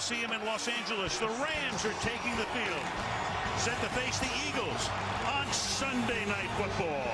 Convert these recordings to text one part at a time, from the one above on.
Coliseum in Los Angeles. The Rams are taking the field, set to face the Eagles on Sunday Night Football.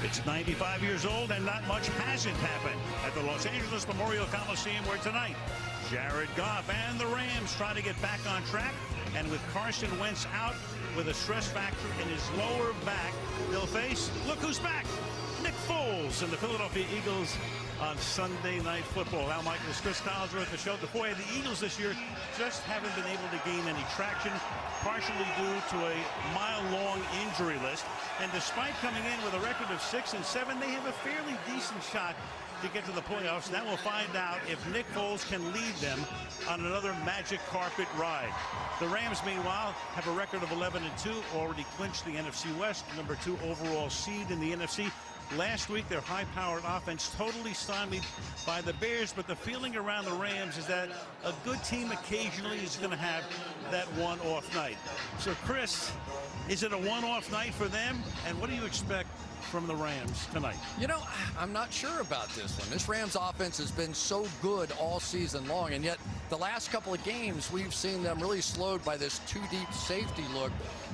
It's 95 years old, and not much hasn't happened at the Los Angeles Memorial Coliseum, where tonight Jared Goff and the Rams try to get back on track. And with Carson Wentz out with a stress factor in his lower back, they'll face, look who's back, Nick Foles and the Philadelphia Eagles on Sunday Night Football. Al Michaels, Chris Collinsworth at the show. Boy, the Eagles this year just haven't been able to gain any traction, partially due to a mile-long injury list. And despite coming in with a record of 6-7, they have a fairly decent shot to get to the playoffs. Now we'll find out if Nick Foles can lead them on another magic carpet ride. The Rams, meanwhile, have a record of 11-2, already clinched the NFC West, number 2 overall seed in the NFC. Last week, their high-powered offense totally stymied by the Bears, but the feeling around the Rams is that a good team occasionally is going to have that one-off night. So, Chris, is it a one-off night for them? And what do you expect from the Rams tonight? You know, I'm not sure about this one. This Rams offense has been so good all season long, and yet the last couple of games we've seen them really slowed by this too-deep safety look.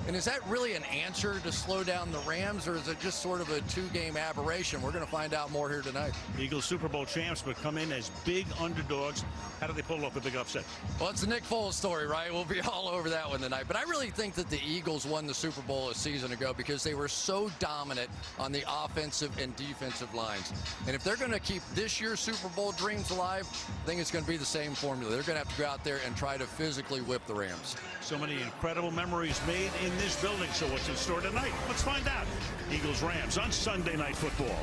And is that really an answer to slow down the Rams, or is it just sort of a two-game aberration? We're going to find out more here tonight. The Eagles Super Bowl champs, but come in as big underdogs. How do they pull off a big upset? Well, it's the Nick Foles story, right? We'll be all over that one tonight. But I really think that the Eagles won the Super Bowl a season ago because they were so dominant on the offensive and defensive lines. And if they're going to keep this year's Super Bowl dreams alive, I think it's going to be the same formula. They're going to have to go out there and try to physically whip the Rams. So many incredible memories made in this building. So what's in store tonight? Let's find out. Eagles-Rams on Sunday Night Football.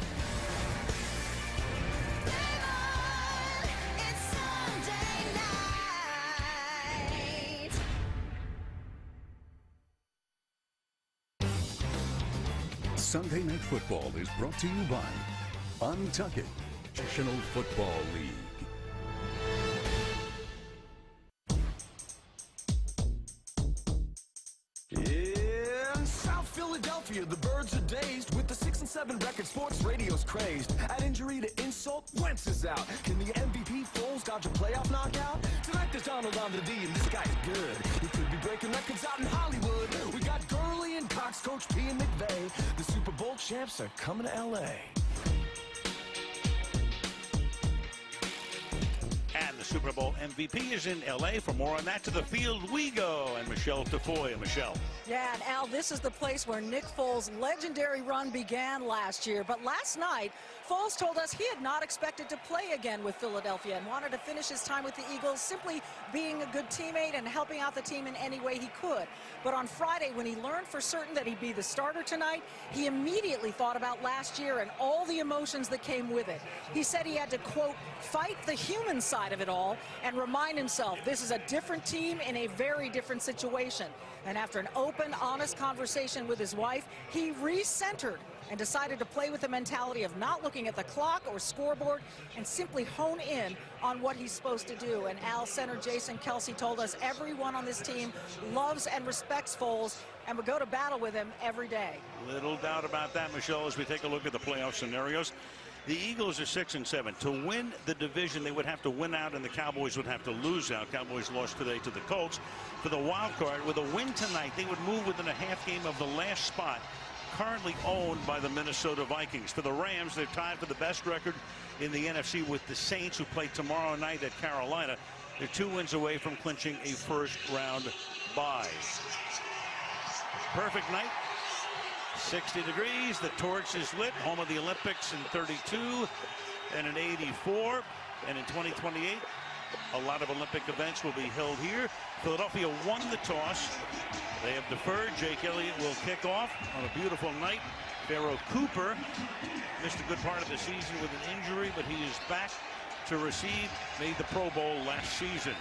Sunday Night Football is brought to you by Untuckit, National Football League. In South Philadelphia, the birds are dazed with the 6-7 record. Sports radio's crazed. Add injury to insult, Wentz is out. Can the MVP Foles dodge a playoff knockout? Tonight there's Donald on the D, and this guy's good. He could be breaking records out in Hollywood. We got Gurley and Cox, Coach P and McVay. The Super Bowl champs are coming to L.A. And the Super Bowl MVP is in L.A. For more on that, to the field we go. And Michelle Tafoya. Michelle. Yeah, and Al, this is the place where Nick Foles' legendary run began last year. But last night, Foles told us he had not expected to play again with Philadelphia and wanted to finish his time with the Eagles simply being a good teammate and helping out the team in any way he could. But on Friday, when he learned for certain that he'd be the starter tonight, he immediately thought about last year and all the emotions that came with it. He said he had to, quote, fight the human side of it all and remind himself this is a different team in a very different situation. And after an open, honest conversation with his wife, he re-centered and decided to play with the mentality of not looking at the clock or scoreboard and simply hone in on what he's supposed to do. And Al, center Jason Kelce told us everyone on this team loves and respects Foles and would go to battle with him every day. Little doubt about that, Michelle, as we take a look at the playoff scenarios. The Eagles are 6-7. To win the division, they would have to win out, and the Cowboys would have to lose out. Cowboys lost today to the Colts. For the wild card, with a win tonight, they would move within a half game of the last spot, currently owned by the Minnesota Vikings. For the Rams, they're tied for the best record in the NFC with the Saints, who play tomorrow night at Carolina. They're 2 wins away from clinching a first-round bye. Perfect night. 60 degrees, the torch is lit, home of the Olympics in 32 and in 84, and in 2028 a lot of Olympic events will be held here. Philadelphia won the toss. They have deferred. Jake Elliott will kick off on a beautiful night. Pharaoh Cooper missed a good part of the season with an injury, but he is back to receive. Made the Pro Bowl last season.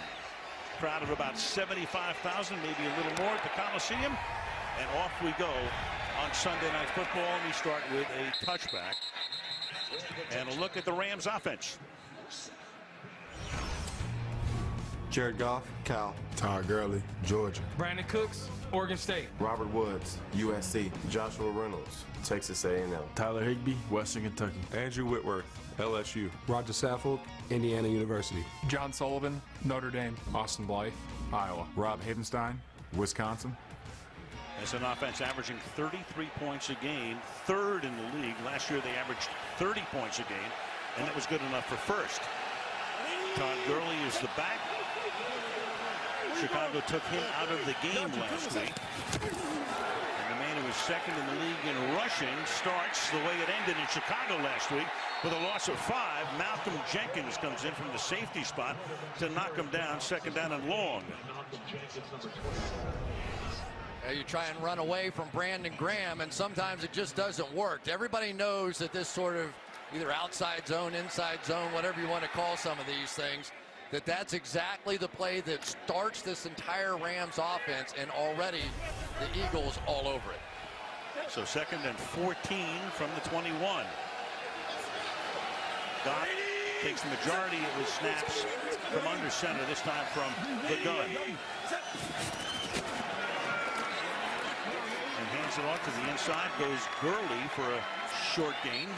Crowd of about 75,000, maybe a little more at the Coliseum, and off we go on Sunday Night Football. We start with a touchback and a look at the Rams offense. Jared Goff, Cal. Todd Gurley, Georgia. Brandon Cooks, Oregon State. Robert Woods, USC. Joshua Reynolds, Texas A&M. Tyler Higbee, Western Kentucky. Andrew Whitworth, LSU. Roger Saffold, Indiana University. John Sullivan, Notre Dame. Austin Blythe, Iowa. Rob Havenstein, Wisconsin. As an offense averaging 33 points a game, third in the league. Last year they averaged 30 points a game, and that was good enough for first. Todd Gurley is the back. Chicago took him out of the game last week. And the man who was second in the league in rushing starts the way it ended in Chicago last week with a loss of 5. Malcolm Jenkins comes in from the safety spot to knock him down, second down and long. You try and run away from Brandon Graham, and sometimes it just doesn't work. Everybody knows that this sort of either outside zone, inside zone, whatever you want to call some of these things, that's exactly the play that starts this entire Rams offense, and already the Eagles all over it. So 2nd and 14 from the 21. Goff takes the majority of his snaps from under center, this time from the gun. And hands it off to the inside. Goes Gurley for a short gain.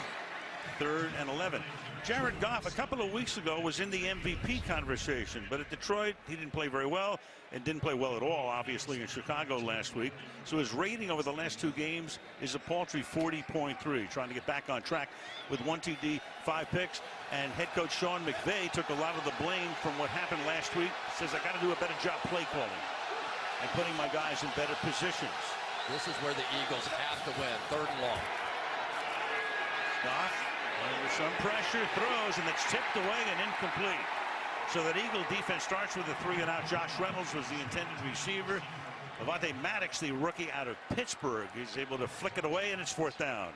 3rd and 11. Jared Goff a couple of weeks ago was in the MVP conversation, but at Detroit he didn't play very well, and didn't play well at all obviously in Chicago last week. So his rating over the last 2 games is a paltry 40.3. Trying to get back on track with 1 TD, 5 picks, and head coach Sean McVay took a lot of the blame from what happened last week. Says I got to do a better job play calling and putting my guys in better positions. This is where the Eagles have to win. 3rd and long. Goff under some pressure, throws, and it's tipped away and incomplete. So that Eagle defense starts with a 3-and-out. Josh Reynolds was the intended receiver. Avonte Maddox, the rookie out of Pittsburgh, is able to flick it away, and it's 4th down.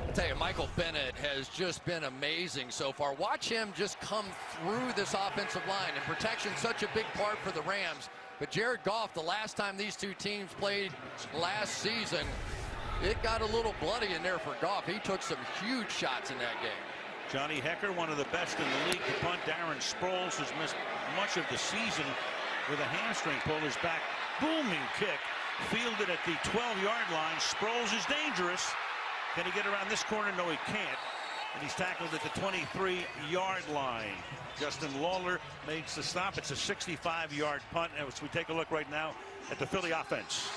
I tell you, Michael Bennett has just been amazing so far. Watch him just come through this offensive line, and protection such a big part for the Rams. But Jared Goff, the last time these two teams played last season, it got a little bloody in there for Goff. He took some huge shots in that game. Johnny Hecker, one of the best in the league to punt. Darren Sproles has missed much of the season with a hamstring pull. His back booming kick fielded at the 12-yard line. Sproles is dangerous. Can he get around this corner? No, he can't. And he's tackled at the 23-yard line. Justin Lawler makes the stop. It's a 65-yard punt. As we take a look right now at the Philly offense.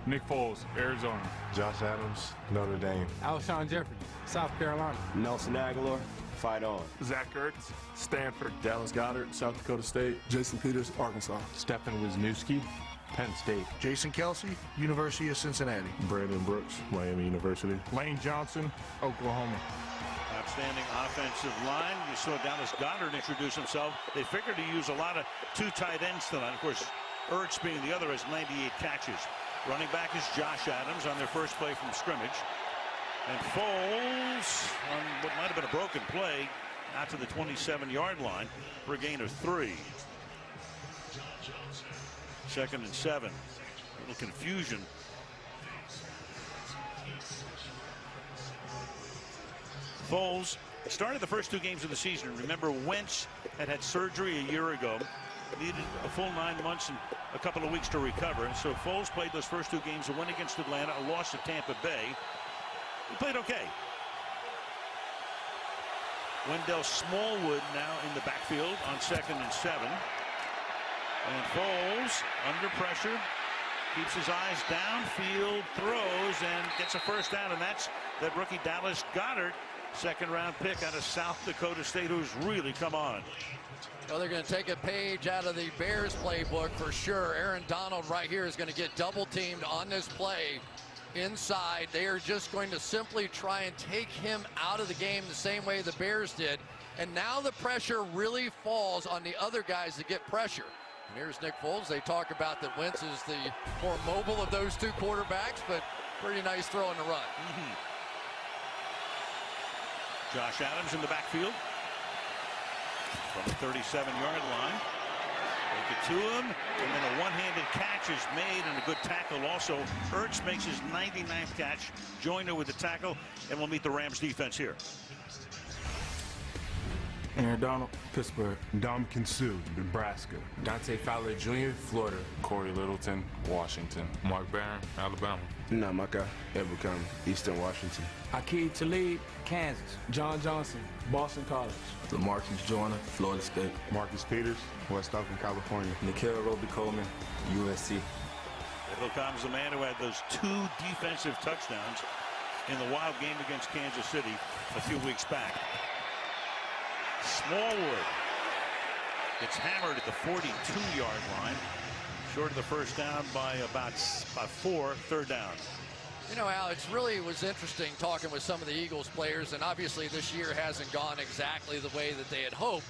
Nick Foles, Arizona. Josh Adams, Notre Dame. Alshon Jeffrey, South Carolina. Nelson Aguilar, Fight On. Zach Ertz, Stanford. Dallas Goedert, South Dakota State. Jason Peters, Arkansas. Stephen Wisniewski, Penn State. Jason Kelce, University of Cincinnati. Brandon Brooks, Miami University. Lane Johnson, Oklahoma. Outstanding offensive line. You saw Dallas Goedert introduce himself. They figured to use a lot of 2 tight ends tonight. Of course, Ertz being the other has 98 catches. Running back is Josh Adams on their first play from scrimmage. And Foles on what might have been a broken play out to the 27-yard line for a gain of 3. 2nd and 7. A little confusion Foles started the first 2 games of the season. Remember, Wentz had surgery a year ago, needed a full 9 months and a couple of weeks to recover. And so Foles played those first 2 games, a win against Atlanta, a loss to Tampa Bay. He played okay. Wendell Smallwood now in the backfield on 2nd and 7. And Foles under pressure, keeps his eyes downfield, throws, and gets a first down. And that's that rookie Dallas Goedert, 2nd-round pick out of South Dakota State, who's really come on. Well, they're going to take a page out of the Bears playbook for sure. Aaron Donald right here is going to get double teamed on this play inside. They are just going to simply try and take him out of the game the same way the Bears did. And now the pressure really falls on the other guys to get pressure. And here's Nick Foles. They talk about that Wentz is the more mobile of those 2 quarterbacks, but pretty nice throw on the run. Josh Adams in the backfield from the 37-yard line. Take it to him, and then a one-handed catch is made and a good tackle also. Ertz makes his 99th catch. Joyner with the tackle, and we'll meet the Rams defense here. Aaron Donald, Pittsburgh. Ndamukong Suh, Nebraska. Dante Fowler Jr., Florida. Corey Littleton, Washington. Mark Barron, Alabama. Namaka Ebukam, Eastern Washington. Akeem Talib, Kansas. John Johnson, Boston College. Lamarcus Joyner, Florida State. Marcus Peters, West Oakland, California. Nikhil Roby Coleman, USC. Here comes the man who had those 2 defensive touchdowns in the wild game against Kansas City a few weeks back. Smallwood gets hammered at the 42-yard line, short of the first down by about 4, 3rd down. You know, Al, it really was interesting talking with some of the Eagles players, and obviously this year hasn't gone exactly the way that they had hoped.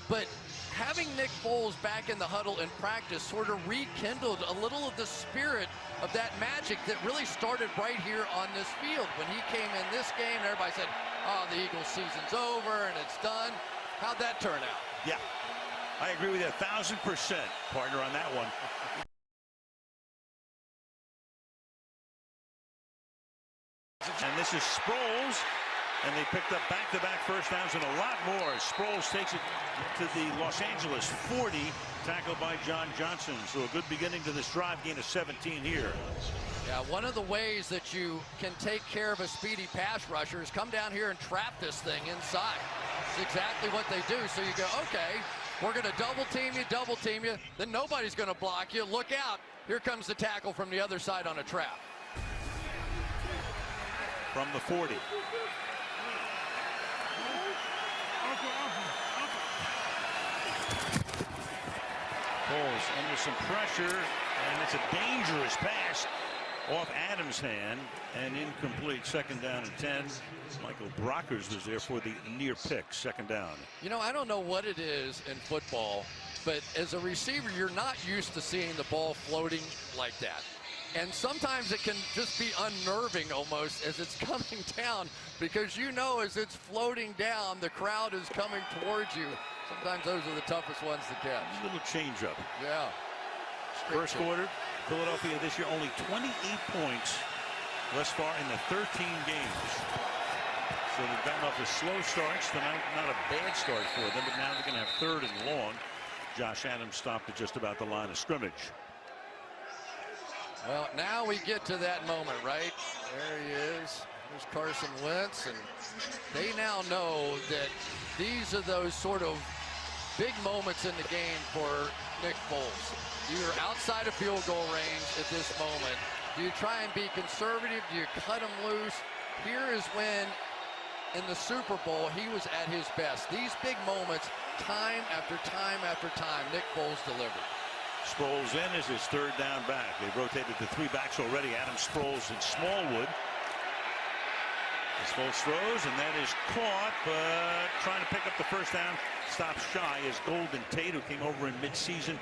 But having Nick Foles back in the huddle in practice sort of rekindled a little of the spirit of that magic that really started right here on this field. When he came in this game, everybody said, oh, the Eagles season's over and it's done. How'd that turn out? Yeah, I agree with you 1,000%, partner, on that one. And this is Sproles, and they picked up back-to-back first downs and a lot more. Sproles takes it to the Los Angeles 40, tackled by John Johnson. So a good beginning to this drive, gain of 17 here. Yeah, one of the ways that you can take care of a speedy pass rusher is come down here and trap this thing inside. It's exactly what they do. So you go, okay, we're going to double team you, then nobody's going to block you. Look out. Here comes the tackle from the other side on a trap. From the 40. Foles under some pressure, and it's a dangerous pass off Adams' hand and incomplete. 2nd down and 10. Michael Brockers was there for the near pick, 2nd down. You know, I don't know what it is in football, but as a receiver, you're not used to seeing the ball floating like that. And sometimes it can just be unnerving almost as it's coming down, because you know as it's floating down, the crowd is coming towards you. Sometimes those are the toughest ones to catch. A little changeup. Yeah. First quarter, Philadelphia this year only 28 points thus far in the 13 games. So they've gotten off the slow starts. Tonight, not a bad start for them, but now they're going to have 3rd and long. Josh Adams stopped at just about the line of scrimmage. Well, now we get to that moment, right? There he is. There's Carson Wentz, and they now know that these are those sort of big moments in the game for Nick Foles. You're outside of field goal range at this moment. Do you try and be conservative? Do you cut him loose? Here is when, in the Super Bowl, he was at his best. These big moments, time after time after time, Nick Foles delivered. Sproles in as his 3rd down back. They've rotated the 3 backs already. Adams, Sproles, and Smallwood. As Foles throws, and that is caught, but trying to pick up the first down, stops shy as Golden Tate, who came over in midseason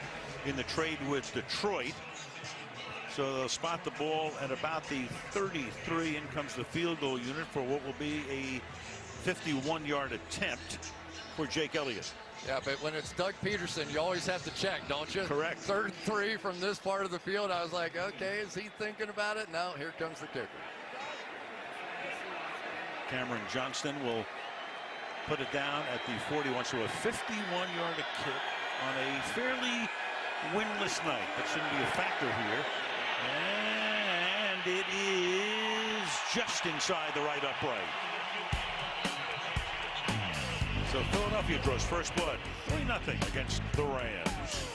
in the trade with Detroit. So they'll spot the ball at about the 33. In comes the field goal unit for what will be a 51-yard attempt for Jake Elliott. Yeah, but when it's Doug Peterson, you always have to check, don't you? Correct. 3rd and 3 from this part of the field. I was like, okay, is he thinking about it? No, here comes the kicker. Cameron Johnston will put it down at the 41. So a 51-yard kick on a fairly windless night. That shouldn't be a factor here. And it is just inside the right upright. So Philadelphia draws first blood, 3-0 against the Rams.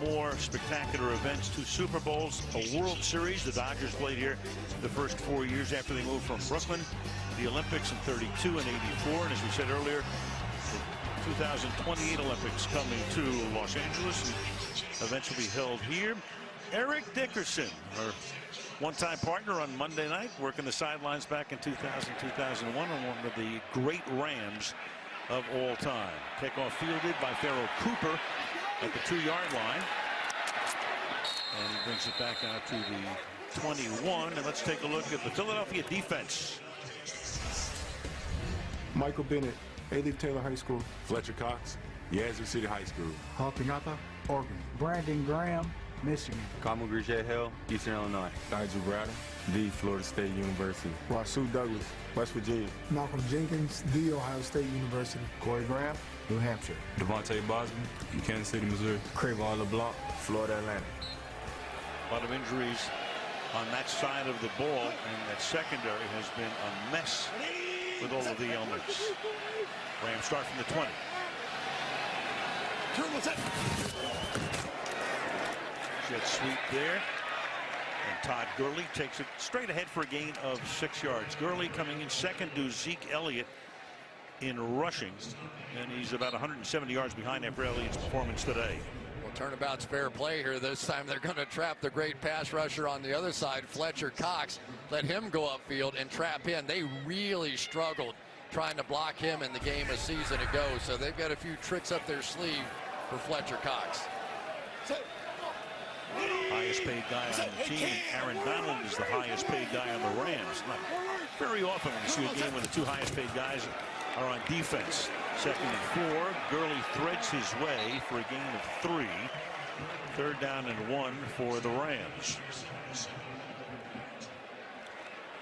More spectacular events, 2 Super Bowls, a World Series. The Dodgers played here the first 4 years after they moved from Brooklyn. The Olympics in 32 and 84. And as we said earlier, the 2028 Olympics coming to Los Angeles. Events will be held here. Eric Dickerson, our one-time partner on Monday night, working the sidelines back in 2000-2001 on one of the great Rams of all time. Kickoff fielded by Pharoh Cooper at the 2-yard line. And he brings it back out to the 21. And let's take a look at the Philadelphia defense. Michael Bennett, A-Leaf Taylor High School. Fletcher Cox, Yazoo City High School. Halpingata, Oregon. Brandon Graham, Michigan. Kamal Grishet Hill, Eastern Illinois. Nigel Bradley, D. Florida State University. Rasul Douglas, West Virginia. Malcolm Jenkins, The Ohio State University. Corey Graham, New Hampshire. Devontae Bosman, Kansas City, Missouri. Crayvon LeBlanc, Florida Atlantic. A lot of injuries on that side of the ball, and that secondary has been a mess with all of the elements. Rams start from the 20. Jet sweep there. And Todd Gurley takes it straight ahead for a gain of 6 yards. Gurley coming in second to Zeke Elliott in rushing. And he's about 170 yards behind after Elliott's performance today. Well, turnabout's fair play here. This time they're going to trap the great pass rusher on the other side, Fletcher Cox. Let him go upfield and trap in. They really struggled trying to block him in the game a season ago. So they've got a few tricks up their sleeve for Fletcher Cox. Highest paid guy on the team. Aaron Donald is the highest paid guy on the Rams. Not very often when you see a game when the 2 highest paid guys are on defense. Second and 4. Gurley threads his way for a gain of 3. Third down and 1 for the Rams.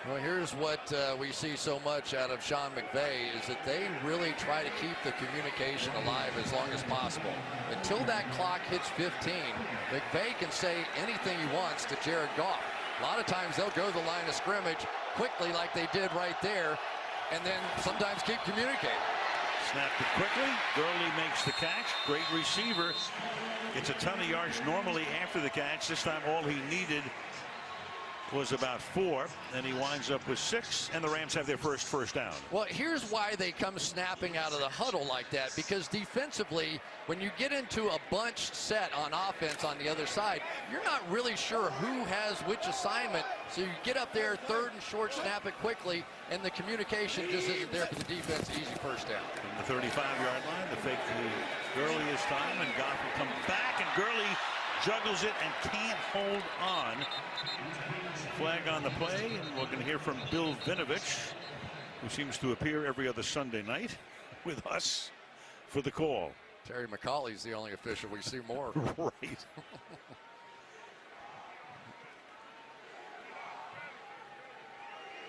Well, here's what we see so much out of Sean McVay is that they really try to keep the communication alive as long as possible. Until that clock hits 15, McVay can say anything he wants to Jared Goff. A lot of times they'll go to the line of scrimmage quickly like they did right there, and then sometimes keep communicating. Snapped it quickly. Gurley makes the catch. Great receiver. Gets a ton of yards normally after the catch. This time all he needed was about 4, and he winds up with 6, and the Rams have their first down. Well, here's why they come snapping out of the huddle like that, because defensively, when you get into a bunched set on offense on the other side, you're not really sure who has which assignment, so you get up there, 3rd and short, snap it quickly, and the communication just isn't there for the defense. Easy first down. From the 35-yard line, the fake to Gurley this time, and Goff will come back, and Gurley juggles it and can't hold on. Flag on the play, and we're going to hear from Bill Vinovich, who seems to appear every other Sunday night with us for the call. Terry McCauley's the only official we see more. Right.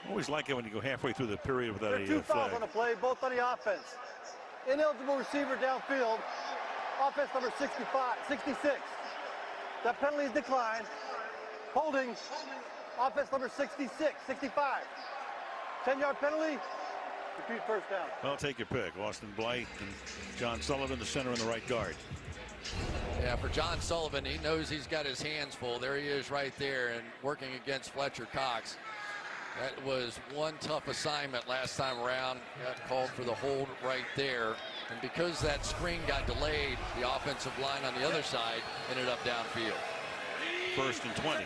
Always like it when you go halfway through the period without a Two fouls flag. on the play, both on the offense. Ineligible receiver downfield. Offense number 66. That penalty is declined. Holding. Offense number 65. 10-yard penalty. Repeat first down. Well, take your pick. Austin Blythe and John Sullivan, the center and the right guard. Yeah, for John Sullivan, he knows he's got his hands full. There he is right there and working against Fletcher Cox. That was one tough assignment last time around. Got called for the hold right there. And because that screen got delayed, the offensive line on the other side ended up downfield. 1st and 20.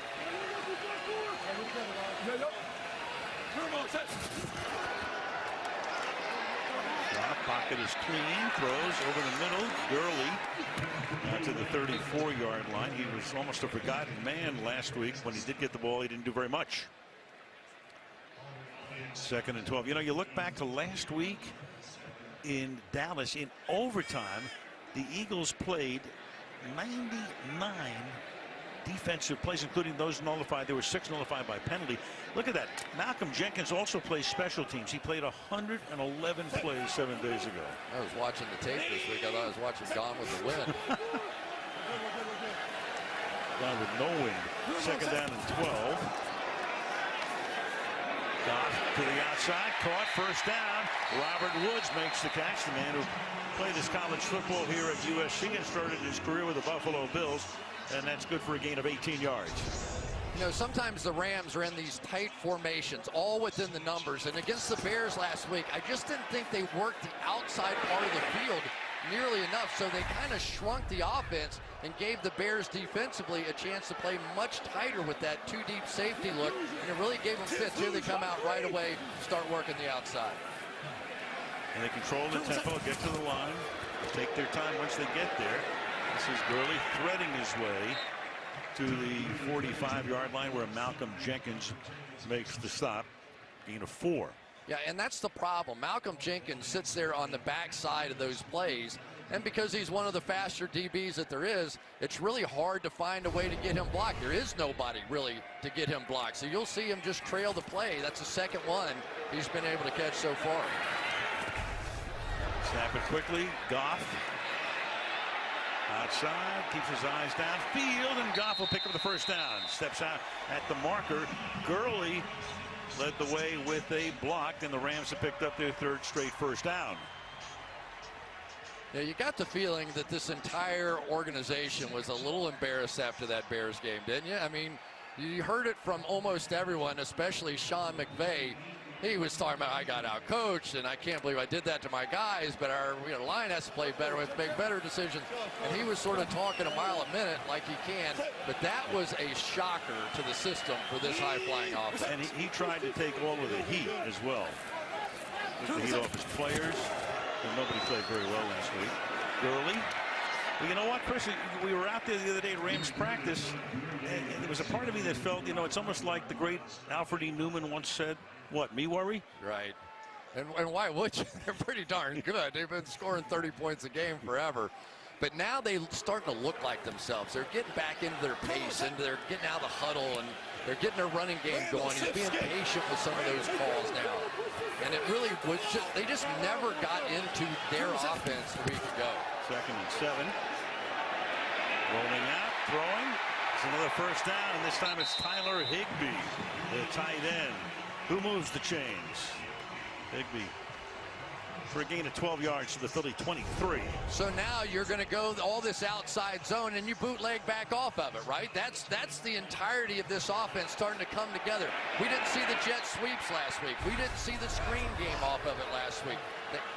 Pocket is clean. Throws over the middle. Gurley to the 34-yard line. He was almost a forgotten man last week. When he did get the ball, he didn't do very much. 2nd and 12. You know, you look back to last week in Dallas in overtime, the Eagles played 99 defensive plays, including those nullified. There were 6 nullified by penalty. Look at that. Malcolm Jenkins also plays special teams. He played 111 plays 7 days ago. I was watching the tape this week. I thought I was watching Gone with the Wind. Down with no wind. Second down and 12. Goff to the outside, caught, first down. Robert Woods makes the catch, the man who played his college football here at USC and started his career with the Buffalo Bills, and that's good for a gain of 18 yards. You know, sometimes the Rams are in these tight formations, all within the numbers, and against the Bears last week, I just didn't think they worked the outside part of the field nearly enough, so they kind of shrunk the offense and gave the Bears defensively a chance to play much tighter with that 2-deep safety look, and it really gave them fits. Here they come out right away, start working the outside. And they control the tempo, get to the line, take their time once they get there. This is Gurley threading his way to the 45-yard line where Malcolm Jenkins makes the stop. Gain of 4. Yeah, and that's the problem. Malcolm Jenkins sits there on the backside of those plays, and because he's one of the faster DBs that there is, it's really hard to find a way to get him blocked. There is nobody really to get him blocked, so you'll see him just trail the play. That's the second one he's been able to catch so far. Snap it quickly. Goff outside, keeps his eyes downfield, and Goff will pick up the first down. Steps out at the marker. Gurley led the way with a block, and the Rams have picked up their 3rd straight first down. Yeah, you got the feeling that this entire organization was a little embarrassed after that Bears game, didn't you? I mean, you heard it from almost everyone, especially Sean McVay. He was talking about, I got out coached and I can't believe I did that to my guys, but our line has to play better, we have to make better decisions. And he was sort of talking a mile a minute like he can, but that was a shocker to the system for this high-flying offense. And he tried to take all of the heat as well. Took the heat off his players, and nobody played very well last week. Gurley. Well, you know what, Chris? We were out there the other day at Rams practice, and there was a part of me that felt, you know, it's almost like the great Alfred E. Newman once said, what, me worry? Right. And why would you? They're pretty darn good. They've been scoring 30 points a game forever. But now they're starting to look like themselves. They're getting back into their pace, and they're getting out of the huddle, and they're getting their running game going. He's being patient with some of those calls now. And it really was just, they just never got into their offense a week ago. 2nd and 7. Rolling out, throwing. It's another first down, and this time it's Tyler Higbee, the tight end, who moves the chains. Higbee for a gain of 12 yards to the Philly 23. So now you're going to go all this outside zone and you bootleg back off of it, right? That's the entirety of this offense starting to come together. We didn't see the jet sweeps last week. We didn't see the screen game off of it last week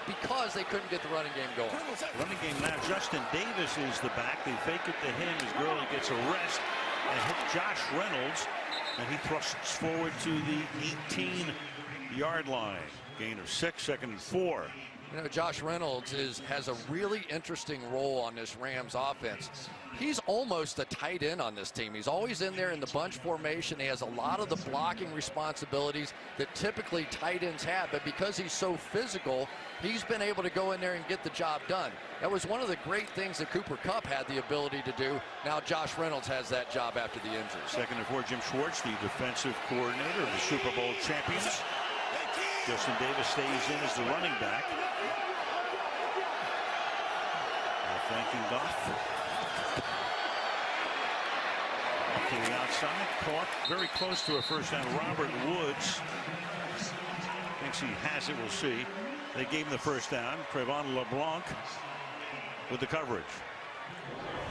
because they couldn't get the running game going. Running game now, Justin Davis is the back. They fake it to him as Gurley gets a rest and hit Josh Reynolds, and he thrusts forward to the 18-yard line. Gain of 6, 2nd and 4. You know, Josh Reynolds has a really interesting role on this Rams offense. He's almost a tight end on this team. He's always in there in the bunch formation. He has a lot of the blocking responsibilities that typically tight ends have, but because he's so physical, he's been able to go in there and get the job done. That was one of the great things that Cooper Kupp had the ability to do. Now Josh Reynolds has that job after the injury. 2nd and 4, Jim Schwartz, the defensive coordinator of the Super Bowl champions. Justin Davis stays in as the running back. Flanking Goff. To the outside, caught very close to a first down. Robert Woods thinks he has it. We'll see. They gave him the first down. Trevon LeBlanc with the coverage.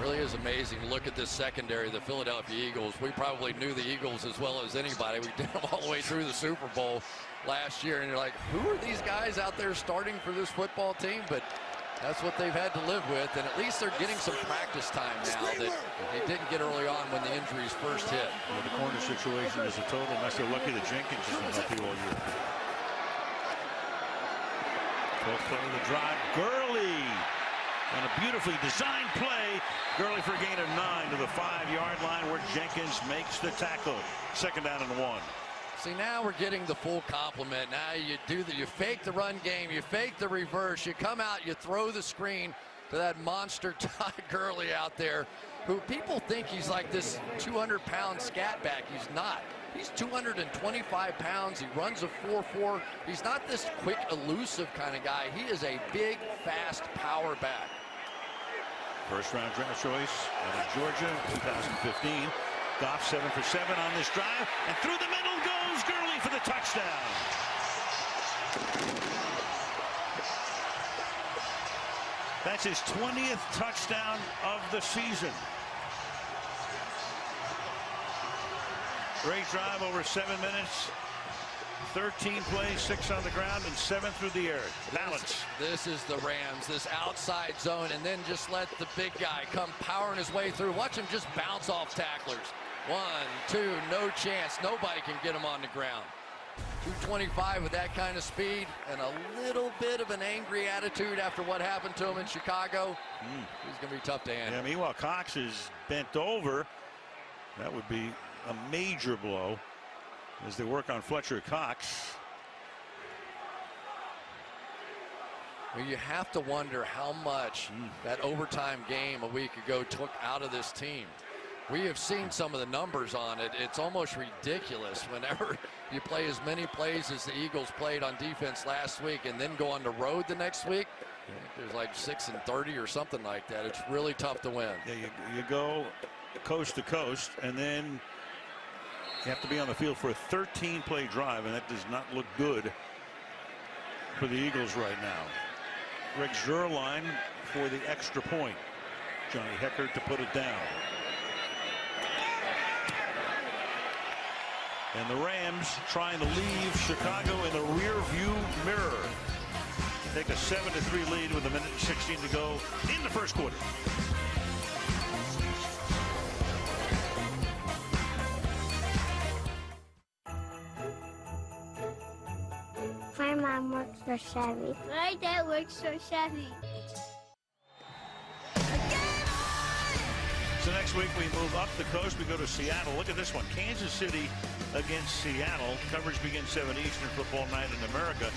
Really is amazing. Look at this secondary, the Philadelphia Eagles. We probably knew the Eagles as well as anybody. We did them all the way through the Super Bowl last year, and you're like, who are these guys out there starting for this football team? But that's what they've had to live with, and at least they're getting some practice time now that they didn't get early on when the injuries first hit. Well, the corner situation is a total mess. They're lucky that Jenkins has been healthy all year. 12th play of the drive. Gurley on a beautifully designed play. Gurley for a gain of 9 to the 5-yard line where Jenkins makes the tackle. 2nd down and 1. See, now we're getting the full complement. Now you fake the run game, you fake the reverse, you come out, you throw the screen to that monster Todd Gurley out there. who people think he's like this 200-pound scat back. He's not. He's 225 pounds. He runs a 4.4. He's not this quick, elusive kind of guy. He is a big, fast power back. First round draft choice out of Georgia, 2015. Goff 7 for 7 on this drive, and through the middle goes Gurley for the touchdown. That's his 20th touchdown of the season. Great drive over 7 minutes. 13 plays, 6 on the ground, and 7 through the air. Balance. This is the Rams, this outside zone, and then just let the big guy come powering his way through. Watch him just bounce off tacklers. 1, 2, no chance. Nobody can get him on the ground. 225 with that kind of speed and a little bit of an angry attitude after what happened to him in Chicago. He's going to be tough to handle. Yeah, meanwhile, Cox is bent over. That would be a major blow as they work on Fletcher Cox. Well, you have to wonder how much that overtime game a week ago took out of this team. We have seen some of the numbers on it. It's almost ridiculous whenever you play as many plays as the Eagles played on defense last week and then go on the road the next week. I think there's like 6 and 30 or something like that. It's really tough to win. Yeah, you go coast to coast, and then you have to be on the field for a 13-play drive, and that does not look good for the Eagles right now. Greg Zuerlein for the extra point. Johnny Hekker to put it down. And the Rams trying to leave Chicago in the rear view mirror. Take a 7-3 lead with 1:16 to go in the first quarter. My mom works for Chevy. My dad works for Chevy. So next week we move up the coast. We go to Seattle. Look at this one. Kansas City against Seattle. Coverage begins 7 Eastern, football night in America.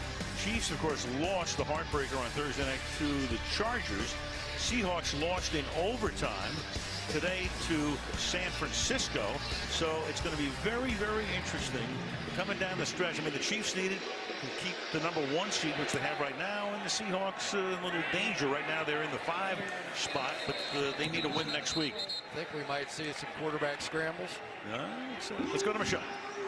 Chiefs, of course, lost the heartbreaker on Thursday night to the Chargers. Seahawks lost in overtime today to San Francisco. So it's going to be very, very interesting coming down the stretch. I mean, the Chiefs needed to keep the #1 seed, which they have right now, and the Seahawks in a little danger right now. They're in the 5 spot, but they need a win next week. I think we might see some quarterback scrambles. Let's go to Michelle.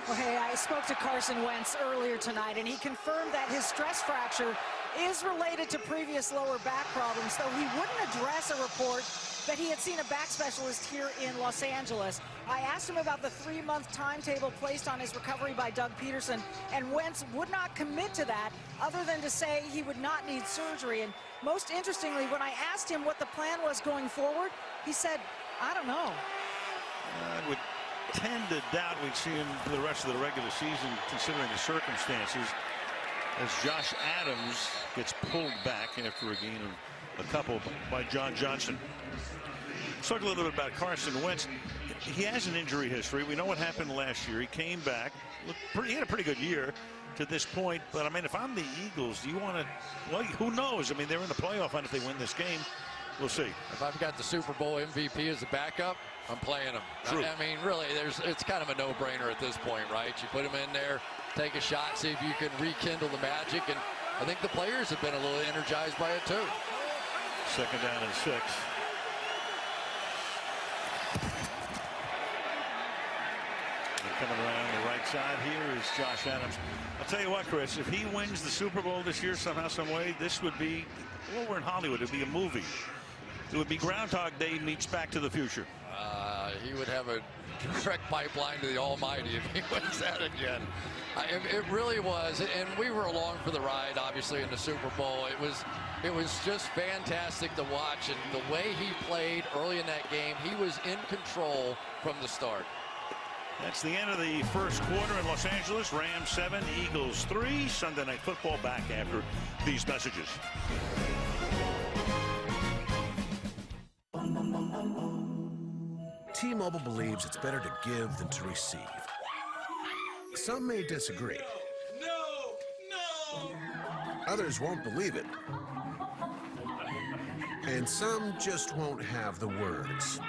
Well, hey, I spoke to Carson Wentz earlier tonight, and he confirmed that his stress fracture is related to previous lower back problems, though he wouldn't address a report that he had seen a back specialist here in Los Angeles. I asked him about the 3-month timetable placed on his recovery by Doug Peterson, and Wentz would not commit to that other than to say he would not need surgery. And most interestingly, when I asked him what the plan was going forward, he said, I don't know. I would tend to doubt we'd see him for the rest of the regular season, considering the circumstances, as Josh Adams gets pulled back after a gain of a couple by John Johnson. Let's talk a little bit about Carson Wentz. He has an injury history. We know what happened last year. He came back. He had a pretty good year to this point. But, I mean, if I'm the Eagles, do you want to – well, who knows? I mean, they're in the playoff hunt if they win this game. We'll see. If I've got the Super Bowl MVP as a backup, I'm playing him. True. I mean, really, it's kind of a no-brainer at this point, right? You put him in there, take a shot, see if you can rekindle the magic. And I think the players have been a little energized by it, too. 2nd down and 6. Coming around the right side here is Josh Adams. I'll tell you what, Chris, if he wins the Super Bowl this year somehow, some way, this would be, well, we're in Hollywood. It would be a movie. It would be Groundhog Day meets Back to the Future. He would have a direct pipeline to the Almighty if he wins that again. It really was, and we were along for the ride, obviously, in the Super Bowl. It was just fantastic to watch, and the way he played early in that game, he was in control from the start. That's the end of the first quarter in Los Angeles. Rams 7, Eagles 3. Sunday Night Football back after these messages. T-Mobile believes it's better to give than to receive. Some may disagree. No! Others won't believe it. And some just won't have the words.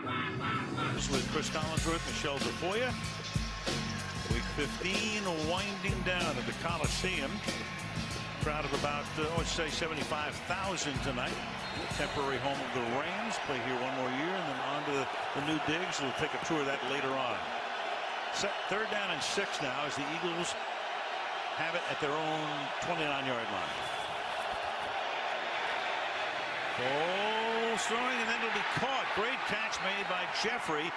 This with Chris Collinsworth, Michelle Tafoya. Week 15 winding down at the Coliseum. Crowd of about, let's say 75,000 tonight. Temporary home of the Rams. Play here one more year and then on to the new digs. We'll take a tour of that later on. Set 3rd down and 6 now as the Eagles have it at their own 29-yard line. Foles throwing, and then it'll be caught. Great catch made by Jeffrey.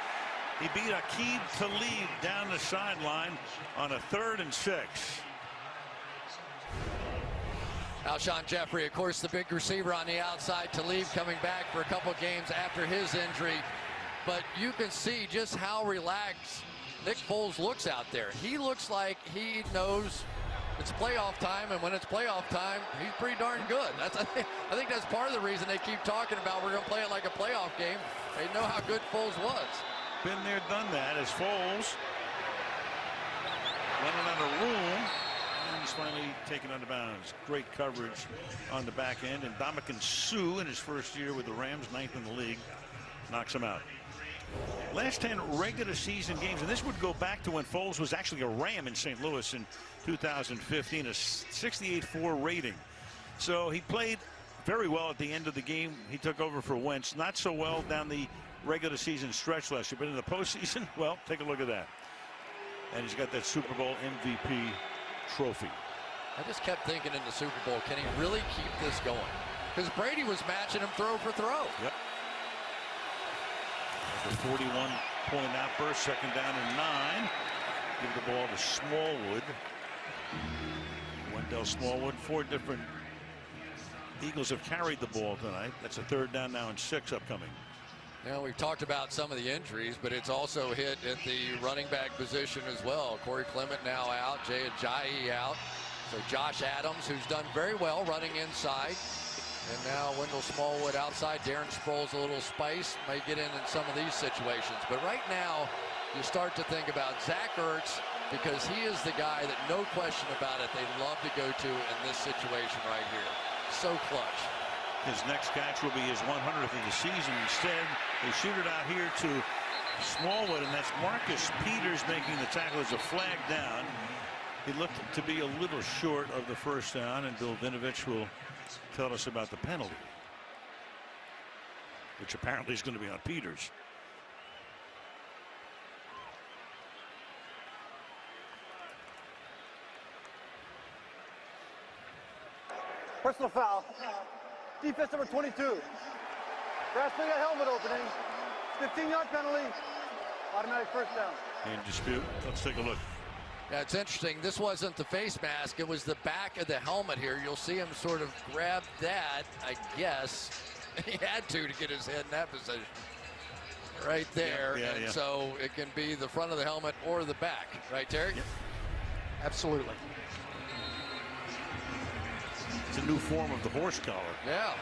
He beat Aqib Talib down the sideline on a 3rd and 6. Alshon Jeffrey, of course, the big receiver on the outside. Talib coming back for a couple games after his injury. But you can see just how relaxed Nick Foles looks out there. He looks like he knows it's playoff time, and when it's playoff time, he's pretty darn good. I think that's part of the reason they keep talking about we're going to play it like a playoff game. They know how good Foles was. Been there, done that as Foles running out of room. And he's finally taken out of bounds. Great coverage on the back end. And Ndamukong Suh in his first year with the Rams, 9th in the league, knocks him out. Last 10 regular season games, and this would go back to when Foles was actually a Ram in St. Louis in 2015, a 68.4 rating. So he played very well at the end of the game. He took over for Wentz. Not so well down the regular season stretch last year, but in the postseason, well, take a look at that. And he's got that Super Bowl MVP trophy. I just kept thinking in the Super Bowl, can he really keep this going? Because Brady was matching him throw for throw. Yep. The 41-point outburst, 2nd down and 9. Give the ball to Smallwood. Wendell Smallwood. 4 different Eagles have carried the ball tonight. That's a 3rd down now and 6 upcoming. Now, we've talked about some of the injuries, but it's also hit at the running back position as well. Corey Clement now out, Jay Ajayi out. So Josh Adams, who's done very well running inside. And now Wendell Smallwood outside. Darren Sproles a little spice. May get in some of these situations. But right now, you start to think about Zach Ertz, because he is the guy that, no question about it, they love to go to in this situation right here. So clutch. His next catch will be his 100th of the season. Instead, they shoot it out here to Smallwood, and that's Marcus Peters making the tackle as a flag down. He looked to be a little short of the 1st down, and Bill Vinovich will tell us about the penalty, which apparently is going to be on Peters. Personal foul. Defense number 22. Grasping a helmet opening. 15-yard penalty. Automatic 1st down. In dispute. Let's take a look. Yeah, it's interesting. This wasn't the face mask. It was the back of the helmet here. You'll see him sort of grab that, I guess. He had to get his head in that position. Right there. Yeah. So it can be the front of the helmet or the back. Right, Terry? Yep. Absolutely. It's a new form of the horse collar. Yeah.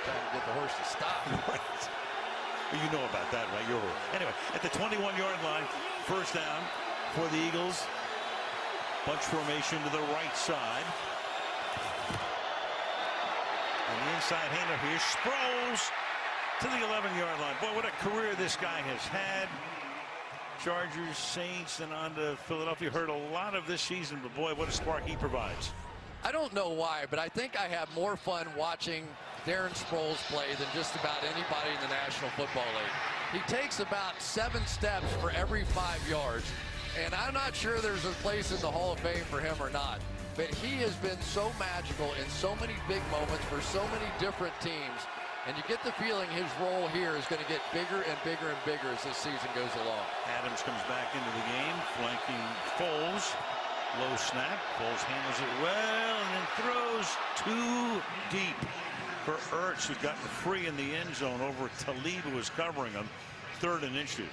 Trying to get the horse to stop. Right. Well, you know about that, right? Anyway, at the 21-yard line, 1st down for the Eagles. Bunch formation to the right side. And the inside hander here, Sproles to the 11-yard line. Boy, what a career this guy has had. Chargers, Saints, and on to Philadelphia. Heard a lot of this season, but boy, what a spark he provides. I don't know why, but I think I have more fun watching Darren Sproles play than just about anybody in the National Football League. He takes about 7 steps for every 5 yards, and I'm not sure there's a place in the Hall of Fame for him or not. But he has been so magical in so many big moments for so many different teams, and you get the feeling his role here is going to get bigger and bigger and bigger as this season goes along. Adams comes back into the game, flanking Foles. Low snap. Foles handles it well and then throws too deep for Ertz, who's gotten free in the end zone over Talib, who was covering him. 3rd and inches.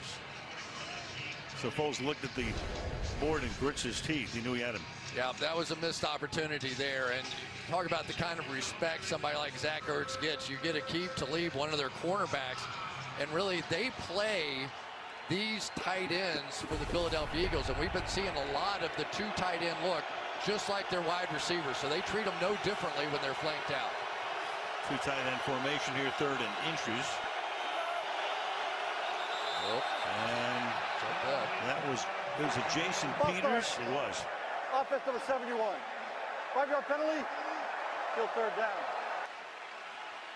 So Foles looked at the board and grits his teeth. He knew he had him. Yeah, that was a missed opportunity there. And talk about the kind of respect somebody like Zach Ertz gets. You get Aqib Talib, one of their cornerbacks, and really they play these tight ends for the Philadelphia Eagles, and we've been seeing a lot of the 2 tight end look just like their wide receivers, so they treat them no differently when they're flanked out. 2 tight end formation here, 3rd and inches. And it was Jason Peters. It was. Offense number 71. 5-yard penalty. Still third down.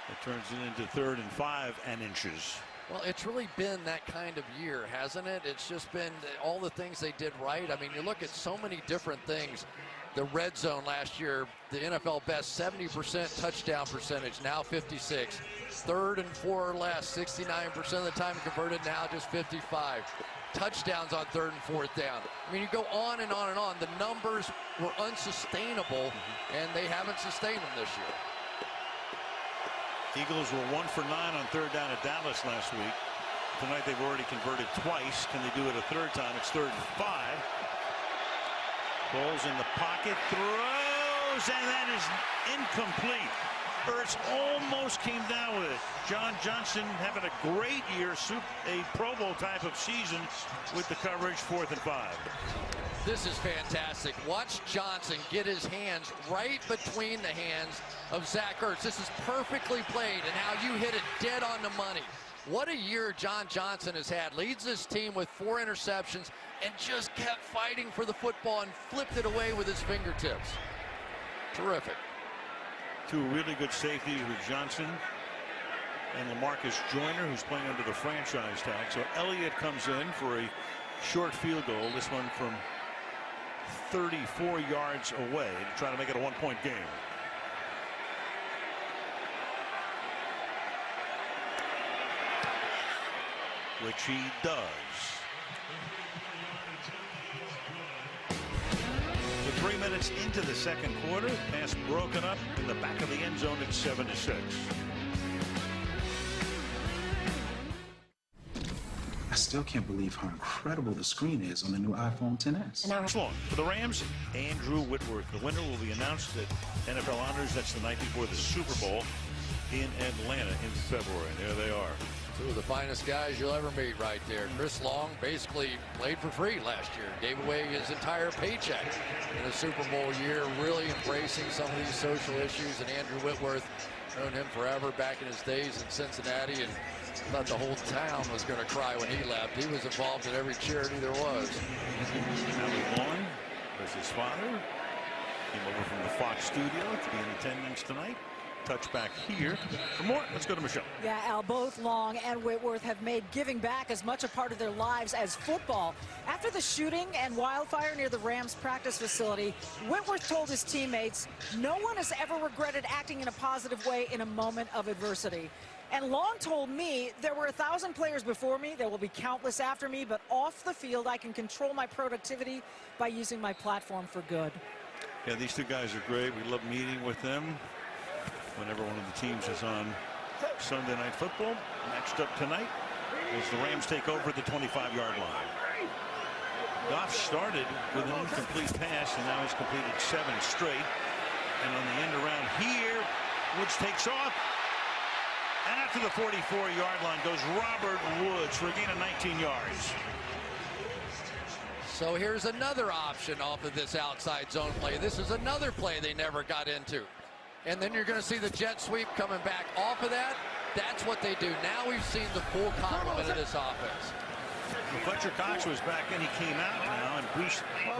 It turns it into 3rd and 5 and inches. Well, it's really been that kind of year, hasn't it? It's just been all the things they did right. I mean, you look at so many different things. The red zone last year, the NFL best 70% touchdown percentage, now 56. 3rd and 4 or less, 69% of the time converted, now just 55. Touchdowns on 3rd and 4th down. I mean, you go on and on and on. The numbers were unsustainable, and they haven't sustained them this year. Eagles were 1 for 9 on 3rd down at Dallas last week. Tonight they've already converted twice. Can they do it a 3rd time? It's 3rd and 5. Foles in the pocket, throws, and that is incomplete. Ertz almost came down with it. John Johnson having a great year, a Pro Bowl type of season with the coverage, 4th and 5. This is fantastic. Watch Johnson get his hands right between the hands of Zach Ertz. This is perfectly played, and now you hit it dead on the money. What a year John Johnson has had. Leads this team with 4 interceptions and just kept fighting for the football and flipped it away with his fingertips. Terrific. 2 really good safeties with Johnson and LaMarcus Joyner, who's playing under the franchise tag. So Elliott comes in for a short field goal, this one from 34 yards away, to try to make it a 1-point game. Which he does. So 3 minutes into the second quarter, pass broken up in the back of the end zone at 7-6. I still can't believe how incredible the screen is on the new iPhone XS. Long for the Rams, Andrew Whitworth. The winner will be announced at NFL Honors. That's the night before the Super Bowl in Atlanta in February. There they are. 2 of the finest guys you'll ever meet right there. Chris Long basically played for free last year, gave away his entire paycheck in a Super Bowl year, really embracing some of these social issues. And Andrew Whitworth, known him forever back in his days in Cincinnati, and thought the whole town was going to cry when he left. He was involved in every charity there was. Howie Long was his father. Came over from the Fox studio to be in attendance tonight. Touchback here. For more, let's go to Michelle. Yeah, Al, both Long and Whitworth have made giving back as much a part of their lives as football. After the shooting and wildfire near the Rams practice facility, Whitworth told his teammates, "No one has ever regretted acting in a positive way in a moment of adversity." And Long told me, "There were 1,000 players before me. There will be countless after me, but off the field, I can control my productivity by using my platform for good." Yeah, these 2 guys are great. We love meeting with them whenever one of the teams is on Sunday Night Football. Next up tonight as the Rams take over at the 25-yard line. Goff started with an incomplete pass, and now he's completed 7 straight. And on the end around here, Woods takes off. And after the 44-yard line goes Robert Woods for a gain of 19 yards. So here's another option off of this outside zone play. This is another play they never got into. And then you're going to see the jet sweep coming back off of that. That's what they do. Now we've seen the full complement of this offense. Well, Fletcher Cox was back in. He came out now, and Bruce, Hector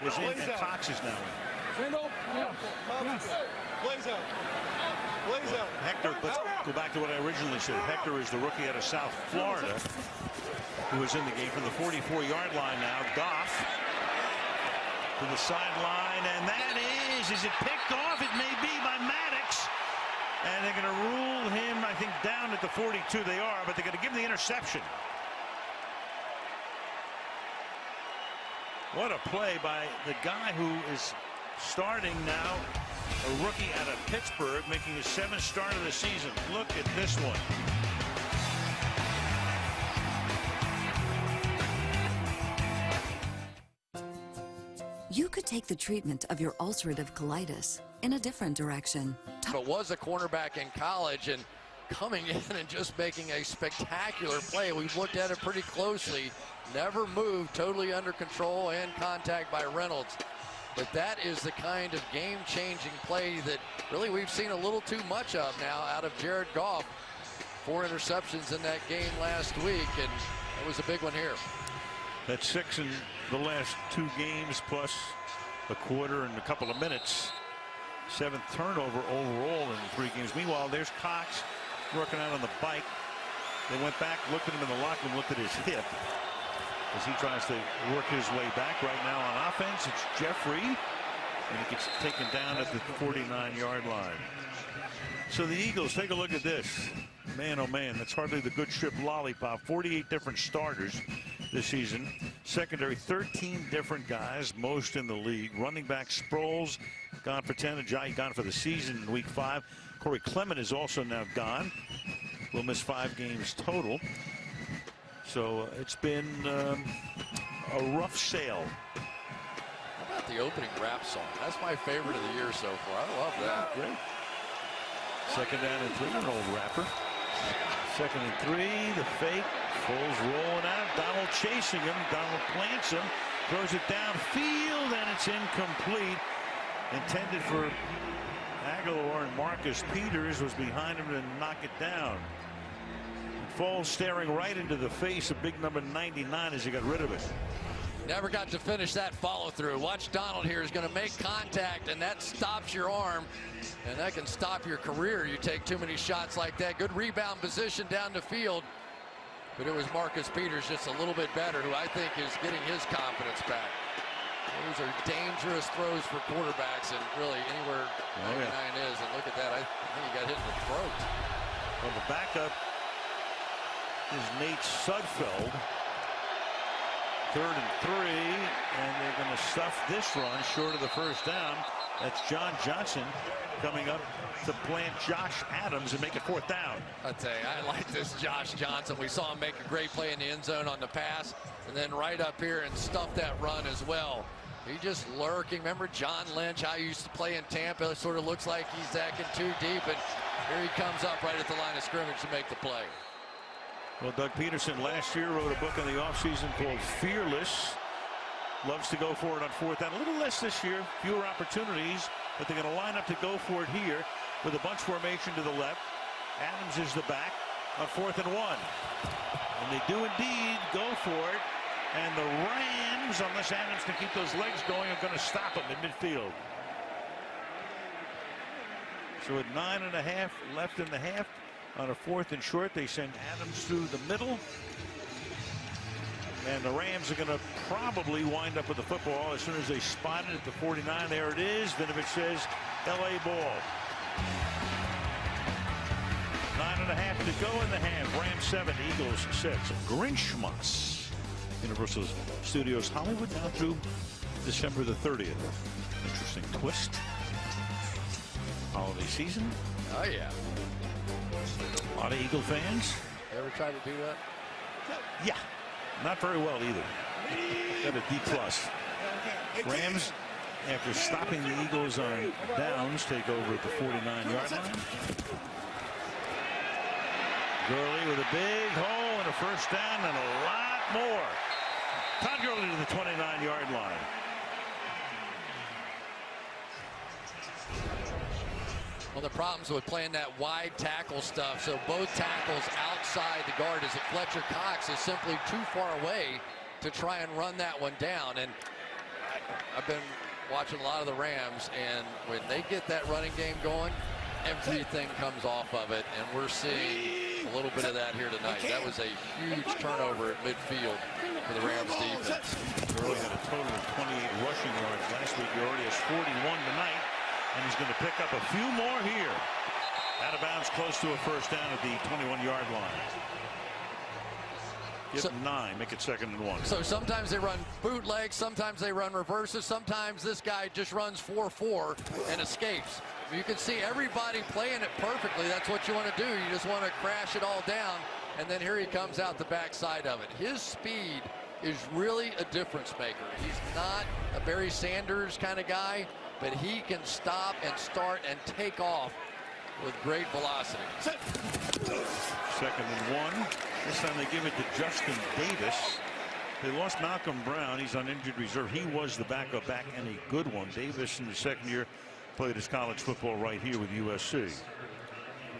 was in, and Cox is now in. Blaze out. Blaze out. Hector, let's go back to what I originally said. Hector is the rookie out of South Florida who is in the game from the 44-yard line now. Goff to the sideline, and that is it picked off? It may be by Maddox. And they're going to rule him, I think, down at the 42. They are, but they're going to give him the interception. What a play by the guy who is starting now, a rookie out of Pittsburgh, making his 7th start of the season. Look at this one. You could take the treatment of your ulcerative colitis in a different direction. But was a cornerback in college and coming in and just making a spectacular play. We've looked at it pretty closely. Never moved, totally under control and contact by Reynolds. But that is the kind of game-changing play that really we've seen a little too much of now out of Jared Goff. 4 interceptions in that game last week, and it was a big one here. That's 6 in the last 2 games, plus a quarter and a couple of minutes. 7th turnover overall in 3 games. Meanwhile, there's Cox working out on the bike. They went back, looked at him in the locker room, looked at his hip as he tries to work his way back. Right now on offense, it's Jeffrey, and he gets taken down at the 49-yard line. So the Eagles, take a look at this. Man, oh man, that's hardly the good ship lollipop. 48 different starters this season. Secondary, 13 different guys, most in the league. Running back Sproles gone for 10. Ajayi gone for the season in week 5. Corey Clement is also now gone. Will miss 5 games total. So it's been a rough sail. How about the opening rap song? That's my favorite of the year so far. I love that. Great. 2nd down and 3, an old rapper. 2nd and 3, the fake. Foles rolling out. Donald chasing him. Donald plants him. Throws it downfield, and it's incomplete. Intended for Aguilar, and Marcus Peters was behind him to knock it down. Foles staring right into the face of big number 99 as he got rid of it. Never got to finish that follow through. Watch Donald here is going to make contact, and that stops your arm, and that can stop your career. You take too many shots like that. Good rebound position down the field, but it was Marcus Peters just a little bit better, who I think is getting his confidence back. Those are dangerous throws for quarterbacks, and really anywhere 99 is. And look at that. I think he got hit in the throat. Well, the backup is Nate Sudfeld. 3rd and 3, and they're going to stuff this run short of the first down. That's John Johnson coming up to plant Josh Adams and make it 4th down. I tell you, I like this Josh Johnson. We saw him make a great play in the end zone on the pass, and then right up here and stuff that run as well. He just lurking. Remember John Lynch, how he used to play in Tampa? It sort of looks like he's acting too deep, and here he comes up right at the line of scrimmage to make the play. Well, Doug Peterson last year wrote a book in the offseason called Fearless. Loves to go for it on 4th down. A little less this year, fewer opportunities, but they're going to line up to go for it here with a bunch formation to the left. Adams is the back on 4th and 1. And they do indeed go for it. And the Rams, unless Adams can keep those legs going, are going to stop them in midfield. So at 9.5 left in the half, on a 4th and short, they send Adams through the middle. And the Rams are going to probably wind up with the football as soon as they spot it at the 49. There it is. Vinovich says LA ball. 9.5 to go in the half. Rams 7, Eagles 6. Grinchmas. Universal Studios Hollywood now through December the 30th. Interesting twist. Holiday season. Oh, yeah. A lot of Eagle fans. You ever try to do that? Yeah. Not very well either. Got a D+. Rams, after stopping the Eagles on downs, take over at the 49-yard line. Gurley with a big hole and a first down and a lot more. Todd Gurley to the 29-yard line. Well, the problems with playing that wide tackle stuff, so both tackles outside the guard, is that Fletcher Cox is simply too far away to try and run that one down. And I've been watching a lot of the Rams, and when they get that running game going, everything comes off of it, and we're seeing a little bit of that here tonight. That was a huge turnover at midfield for the Rams defense. Gurley had a total of 28 rushing yards last week. He already has 41 tonight. And he's going to pick up a few more here. Out of bounds close to a first down at the 21-yard line. Give them 9, make it 2nd and 1. So sometimes they run bootlegs, sometimes they run reverses, sometimes this guy just runs 4-4 and escapes. You can see everybody playing it perfectly. That's what you want to do. You just want to crash it all down, and then here he comes out the backside of it. His speed is really a difference maker. He's not a Barry Sanders kind of guy, but he can stop and start and take off with great velocity. 2nd and 1. This time they give it to Justin Davis. They lost Malcolm Brown. He's on injured reserve. He was the backup back and a good one. Davis in the 2nd year played his college football right here with USC.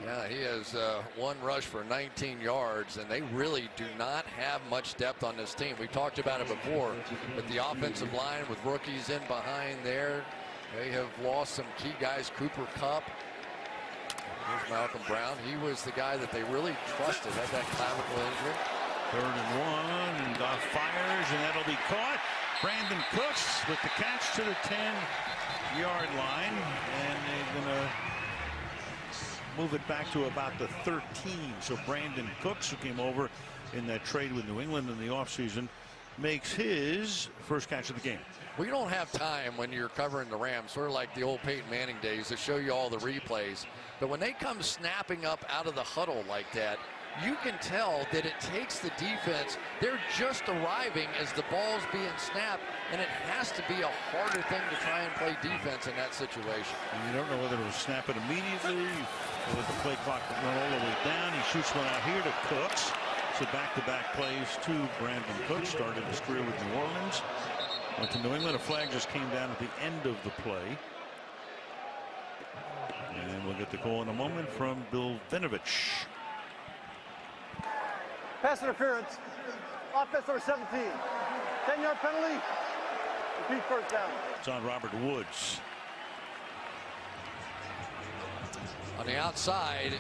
Yeah, he has one rush for 19 yards, and they really do not have much depth on this team. We talked about it before, but the offensive line with rookies in behind there, they have lost some key guys. Cooper Kupp. Here's Malcolm Brown. He was the guy that they really trusted, had that clavicle injury. 3rd and 1, and Goff fires, and that'll be caught. Brandon Cooks with the catch to the 10-yard line, and they're going to move it back to about the 13. So Brandon Cooks, who came over in that trade with New England in the offseason, makes his first catch of the game. We don't have time when you're covering the Rams, sort of like the old Peyton Manning days, to show you all the replays. But when they come snapping up out of the huddle like that, you can tell that it takes the defense. They're just arriving as the ball's being snapped, and it has to be a harder thing to try and play defense in that situation. And you don't know whether to snap it immediately or let the play clock run all the way down. He shoots one out here to Cooks. So back-to-back plays to Brandon Cooks. Started his career with New Orleans. Went to New England. A flag just came down at the end of the play. And we'll get the call in a moment from Bill Vinovich. Pass interference. Offense number 17. 10-yard penalty. Repeat first down. It's on Robert Woods. On the outside,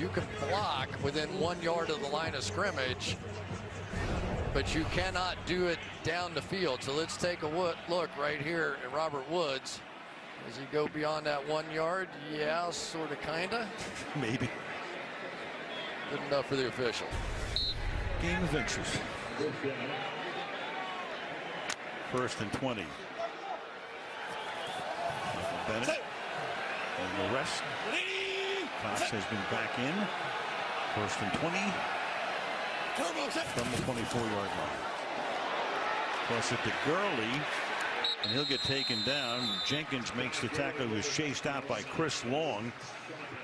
you can block within 1 yard of the line of scrimmage, but you cannot do it down the field. So let's take a look right here at Robert Woods. Does he go beyond that 1 yard? Yeah, sort of, kind of. Maybe. Good enough for the official. Game of inches. 1st and 20. Michael Bennett and the rest. Cox has been back in. 1st and 20 from the 24-yard line. Plus it to Gurley, and he'll get taken down. Jenkins makes the tackle. He was chased out by Chris Long.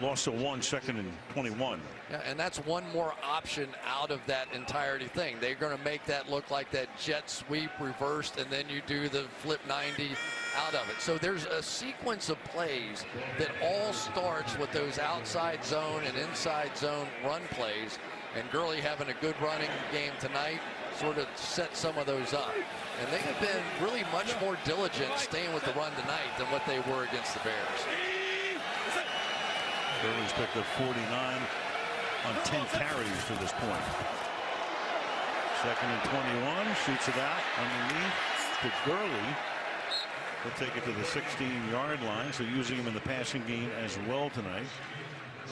Lost to 1, 2nd and 21. Yeah, and that's one more option out of that entirety thing. They're going to make that look like that jet sweep reversed, and then you do the flip 90 out of it. So there's a sequence of plays that all starts with those outside zone and inside zone run plays. And Gurley having a good running game tonight sort of set some of those up. And they have been really much more diligent staying with the run tonight than what they were against the Bears. Gurley's picked up 49 on 10 carries to this point. 2nd and 21, shoots it out underneath to Gurley. He'll take it to the 16-yard line, so using him in the passing game as well tonight,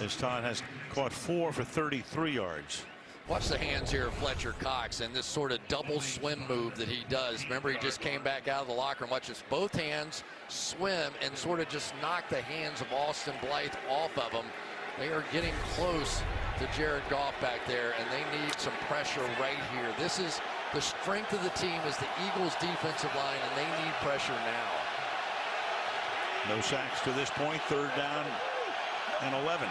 as Todd has caught 4 for 33 yards. Watch the hands here of Fletcher Cox and this sort of double swim move that he does. Remember, he just came back out of the locker room. Watch this, both hands swim and sort of just knock the hands of Austin Blythe off of him. They are getting close to Jared Goff back there, and they need some pressure right here. This is the strength of the team, is the Eagles defensive line, and they need pressure now. No sacks to this point. 3rd down and 11.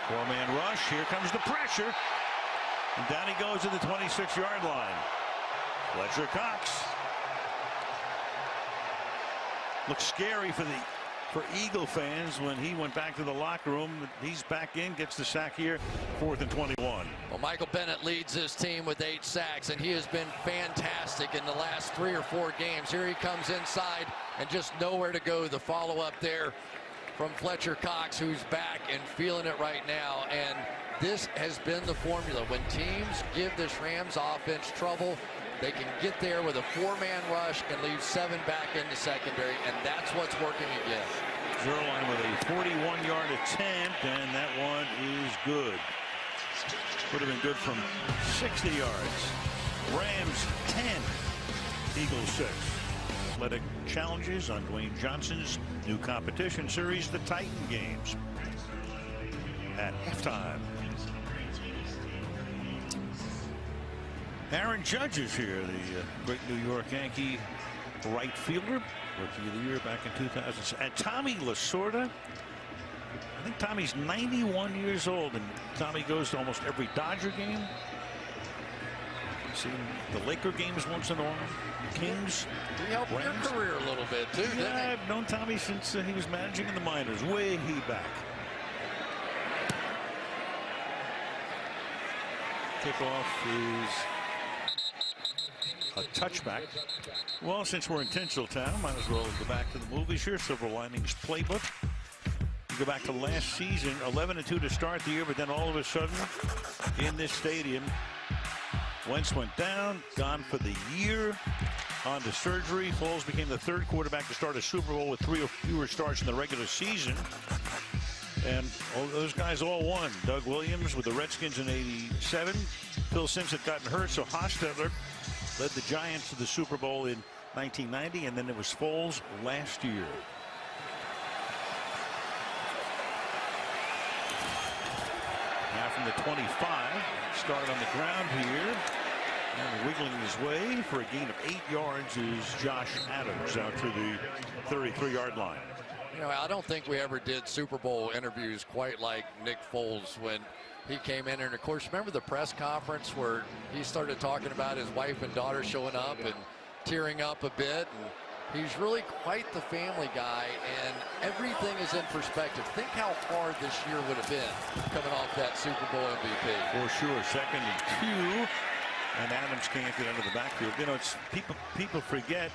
4-man rush. Here comes the pressure. And down he goes to the 26-yard line. Fletcher Cox. Looks scary for Eagle fans when he went back to the locker room. He's back in, gets the sack here. 4th and 21. Well, Michael Bennett leads his team with 8 sacks, and he has been fantastic in the last 3 or 4 games. Here he comes inside and just nowhere to go. The follow-up there from Fletcher Cox, who's back and feeling it right now. And this has been the formula. When teams give this Rams offense trouble, they can get there with a 4-man rush and leave 7 back in the secondary, and that's what's working again. Zuerlein with a 41-yard attempt, and that one is good. Would have been good from 60 yards. Rams 10, Eagles 6. Athletic challenges on Dwayne Johnson's new competition series, the Titan Games. At halftime. Aaron Judge is here, the great New York Yankee right fielder, Rookie of the Year back in 2000. And Tommy Lasorda, I think Tommy's 91 years old, and Tommy goes to almost every Dodger game. Seen the Laker games once in a while. Kings. He helped your career a little bit, too, didn't he? I've known Tommy since he was managing in the minors, way back. Kickoff is a touchback. Well, since we're in Tinseltown, might as well go back to the movies here. Silver Linings Playbook. You go back to last season, 11-2 to start the year, but then all of a sudden, in this stadium, Wentz went down, gone for the year, on to surgery. Foles became the third quarterback to start a Super Bowl with 3 or fewer starts in the regular season. And those guys all won. Doug Williams with the Redskins in '87. Phil Simms had gotten hurt, so Hostetler led the Giants to the Super Bowl in 1990, and then it was Foles last year. Now from the 25, start on the ground here. And wiggling his way for a gain of 8 yards is Josh Adams out to the 33-yard line. You know, I don't think we ever did Super Bowl interviews quite like Nick Foles when he came in. And, of course, remember the press conference where he started talking about his wife and daughter showing up and tearing up a bit. And he's really quite the family guy, and everything is in perspective. Think how hard this year would have been coming off that Super Bowl MVP. For sure, 2nd and 2. And Adams can't get into the backfield. You know, it's people forget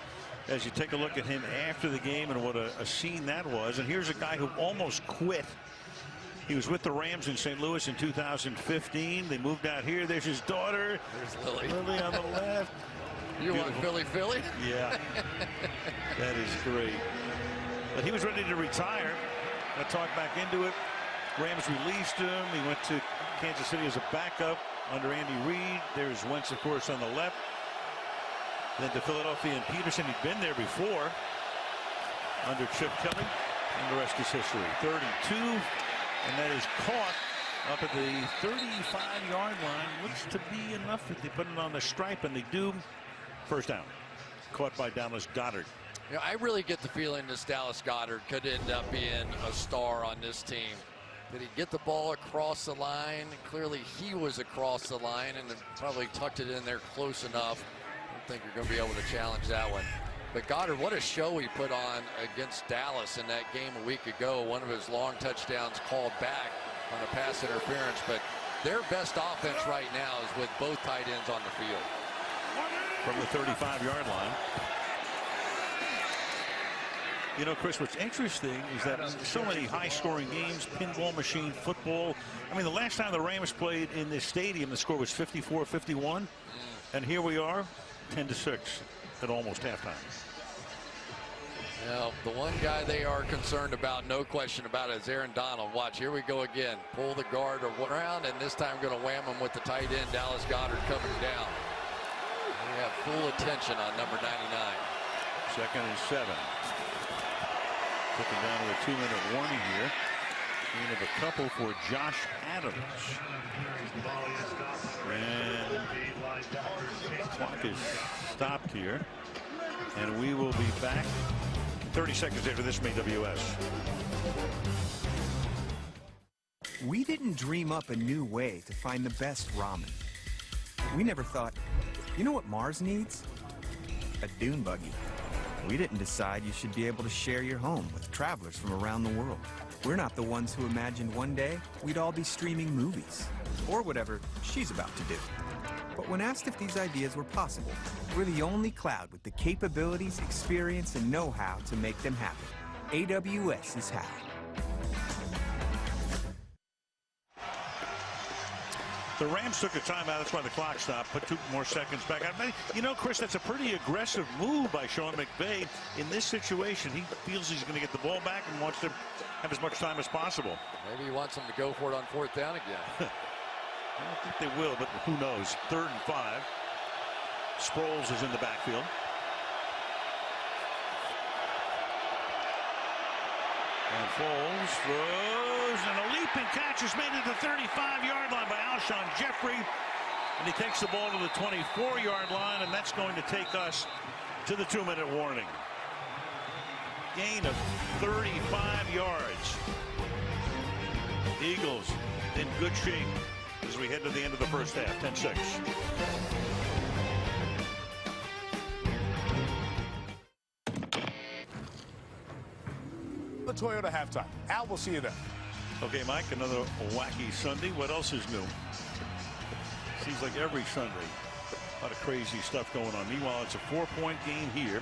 as you take a look at him after the game and what a scene that was. And here's a guy who almost quit. He was with the Rams in St. Louis in 2015. They moved out here. There's his daughter. There's Lily. Lily on the left. You want Philly? Yeah. That is great. But he was ready to retire. Got talked back into it. Rams released him. He went to Kansas City as a backup under Andy Reid. There's Wentz, of course, on the left. Then to Philadelphia and Peterson. He'd been there before under Chip Kelly. And the rest is history. 32. And that is caught up at the 35-yard line. Looks to be enough if they put it on the stripe, and they do. First down. Caught by Dallas Goedert. You know, I really get the feeling this Dallas Goedert could end up being a star on this team. Did he get the ball across the line? Clearly he was across the line and probably tucked it in there close enough. I don't think you're going to be able to challenge that one. But Goedert, what a show he put on against Dallas in that game a week ago. One of his long touchdowns called back on a pass interference. But their best offense right now is with both tight ends on the field. From the 35-yard line. You know, Chris, what's interesting is that so many high-scoring games, pinball machine, football. I mean, the last time the Rams played in this stadium, the score was 54-51. And here we are, 10-6 at almost halftime. Now, the one guy they are concerned about, no question about it, is Aaron Donald. Watch, here we go again. Pull the guard around, and this time going to wham him with the tight end, Dallas Goedert, coming down. We have full attention on number 99. 2nd and 7. Looking down to a 2-minute warning here. Gain of a couple for Josh Adams. And the clock is stopped here. And we will be back 30 seconds after this from AWS. We didn't dream up a new way to find the best ramen. We never thought, you know what Mars needs? A dune buggy. We didn't decide you should be able to share your home with travelers from around the world. We're not the ones who imagined one day we'd all be streaming movies, or whatever she's about to do. But when asked if these ideas were possible, we're the only cloud with the capabilities, experience, and know-how to make them happen. AWS is how. The Rams took a timeout. That's why the clock stopped. Put 2 more seconds back. You know, Chris, that's a pretty aggressive move by Sean McVay. In this situation, he feels he's going to get the ball back and wants to have as much time as possible. Maybe he wants them to go for it on 4th down again. I don't think they will, but who knows? 3rd and 5. Sproles is in the backfield. And Foles throws, and a leaping catch is made at the 35-yard line by Alshon Jeffrey. And he takes the ball to the 24-yard line, and that's going to take us to the 2-minute warning. Gain of 35 yards. Eagles in good shape as we head to the end of the first half, 10-6. Toyota halftime. Al, we'll see you then. Okay, Mike, another wacky Sunday. What else is new? Seems like every Sunday, a lot of crazy stuff going on. Meanwhile, it's a 4-point game here.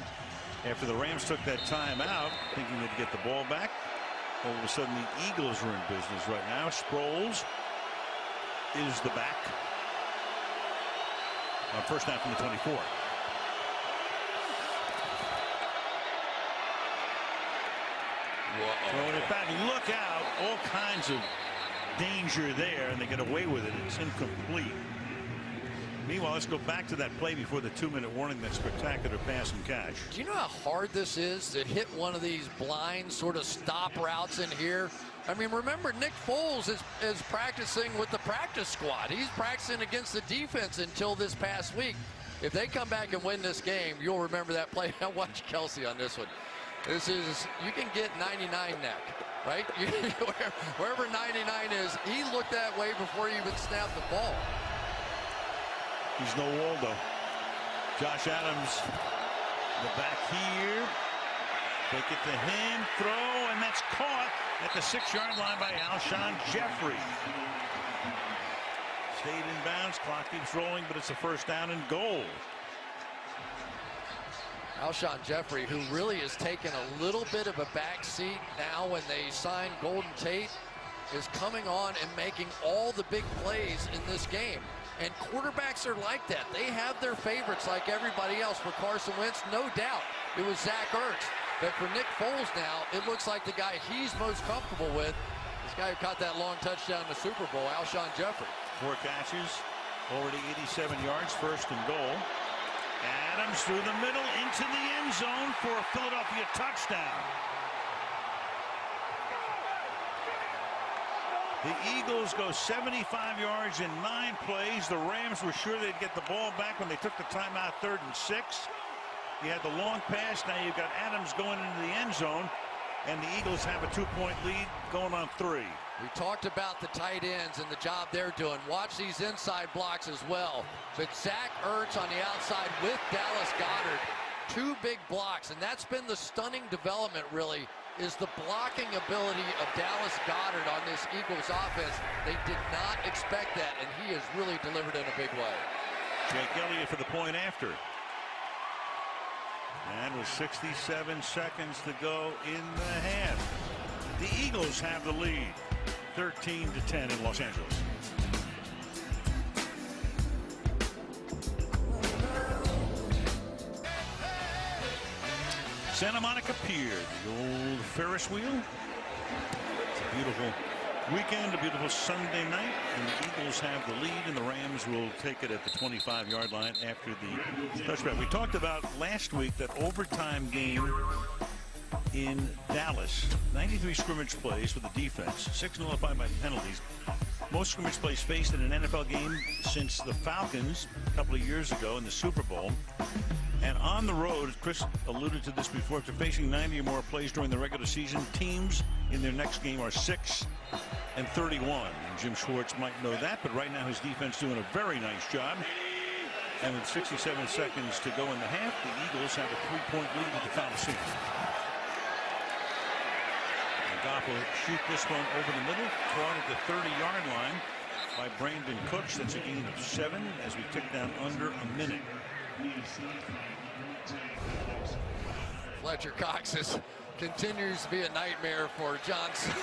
After the Rams took that timeout, thinking they'd get the ball back, all of a sudden the Eagles are in business right now. Sproles is the back. First down from the 24. Throwing it back. Look out. All kinds of danger there, and they get away with it. It's incomplete. Meanwhile, let's go back to that play before the 2-minute warning, that spectacular pass and catch. Do you know how hard this is to hit one of these blind sort of stop routes in here? I mean, remember, Nick Foles is practicing with the practice squad. He's practicing against the defense until this past week. If they come back and win this game, you'll remember that play. Watch Kelsey on this one. This is, you can get 99 neck, right? Wherever 99 is, he looked that way before he even snapped the ball. He's no Waldo. Josh Adams, the back here. Take it to him, throw, and that's caught at the 6-yard line by Alshon Jeffrey. Stayed in bounds, clock keeps rolling, but it's a first down and goal. Alshon Jeffrey, who really has taken a little bit of a back seat now when they signed Golden Tate, is coming on and making all the big plays in this game. And quarterbacks are like that. They have their favorites like everybody else. For Carson Wentz, no doubt, it was Zach Ertz. But for Nick Foles now, it looks like the guy he's most comfortable with, this guy who caught that long touchdown in the Super Bowl, Alshon Jeffrey. 4 catches, already 87 yards, first and goal. Adams through the middle into the end zone for a Philadelphia touchdown. The Eagles go 75 yards in 9 plays. The Rams were sure they'd get the ball back when they took the timeout, 3rd and 6. You had the long pass. Now you've got Adams going into the end zone, and the Eagles have a 2-point lead going on 3. We talked about the tight ends and the job they're doing. Watch these inside blocks as well. But Zach Ertz on the outside with Dallas Goedert. 2 big blocks, and that's been the stunning development, really, is the blocking ability of Dallas Goedert on this Eagles offense. They did not expect that, and he has really delivered in a big way. Jake Elliott for the point after. And with 67 seconds to go in the half, the Eagles have the lead, 13-10 in Los Angeles. Santa Monica Pier, the old Ferris wheel. It's a beautiful weekend, a beautiful Sunday night, and the Eagles have the lead, and the Rams will take it at the 25-yard line after the touchback. We talked about last week that overtime game in Dallas. 93 scrimmage plays for the defense, 6 nullified by penalties. Most scrimmage plays faced in an NFL game since the Falcons a couple of years ago in the Super Bowl. And on the road, Chris alluded to this before, after facing 90 or more plays during the regular season, teams in their next game are 6 and 31. And Jim Schwartz might know that, but right now his defense doing a very nice job. And with 67 seconds to go in the half, the Eagles have a 3-point lead at the Coliseum. Goff will shoot this one over the middle, caught at the 30-yard line by Brandon Cooks. That's a gain of 7 as we tick down under a minute. Fletcher Cox continues to be a nightmare for Johnson.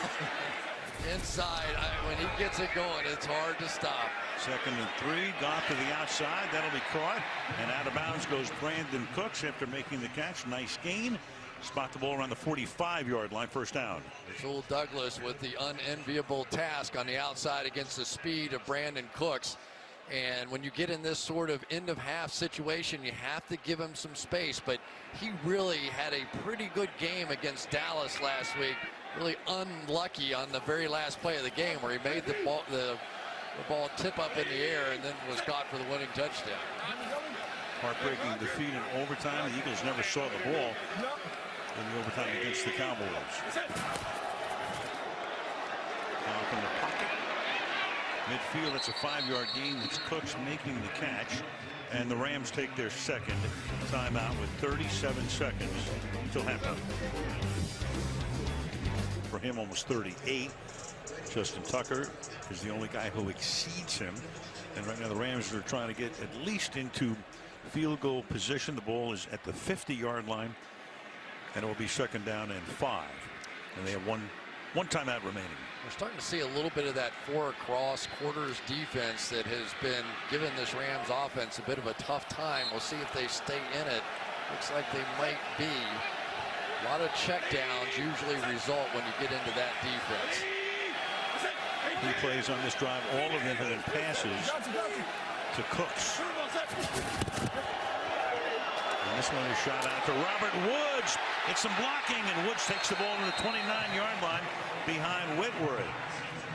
Inside, when he gets it going, it's hard to stop. 2nd and 3, Goff to the outside. That'll be caught. And out of bounds goes Brandon Cooks after making the catch. Nice gain. Spot the ball around the 45-yard line, first down. Rasul Douglas with the unenviable task on the outside against the speed of Brandon Cooks. And when you get in this sort of end-of-half situation, you have to give him some space. But he really had a pretty good game against Dallas last week. Really unlucky on the very last play of the game where he made the ball tip up in the air and then was caught for the winning touchdown. Heartbreaking defeat in overtime. The Eagles never saw the ball in the overtime against the Cowboys. Now from the pocket. Midfield, it's a 5-yard gain. It's Cooks making the catch. And the Rams take their second timeout with 37 seconds until halftime. for him, almost 38. Justin Tucker is the only guy who exceeds him. And right now the Rams are trying to get at least into field goal position. The ball is at the 50-yard line, and it will be 2nd down and 5. And they have one timeout remaining. We're starting to see a little bit of that 4-across quarters defense that has been giving this Rams offense a bit of a tough time. We'll see if they stay in it. Looks like they might be. A lot of checkdowns usually result when you get into that defense. He plays on this drive. All of them have been passes to Cooks. And this one is shot out to Robert Woods. It's some blocking, and Woods takes the ball to the 29-yard line behind Whitworth.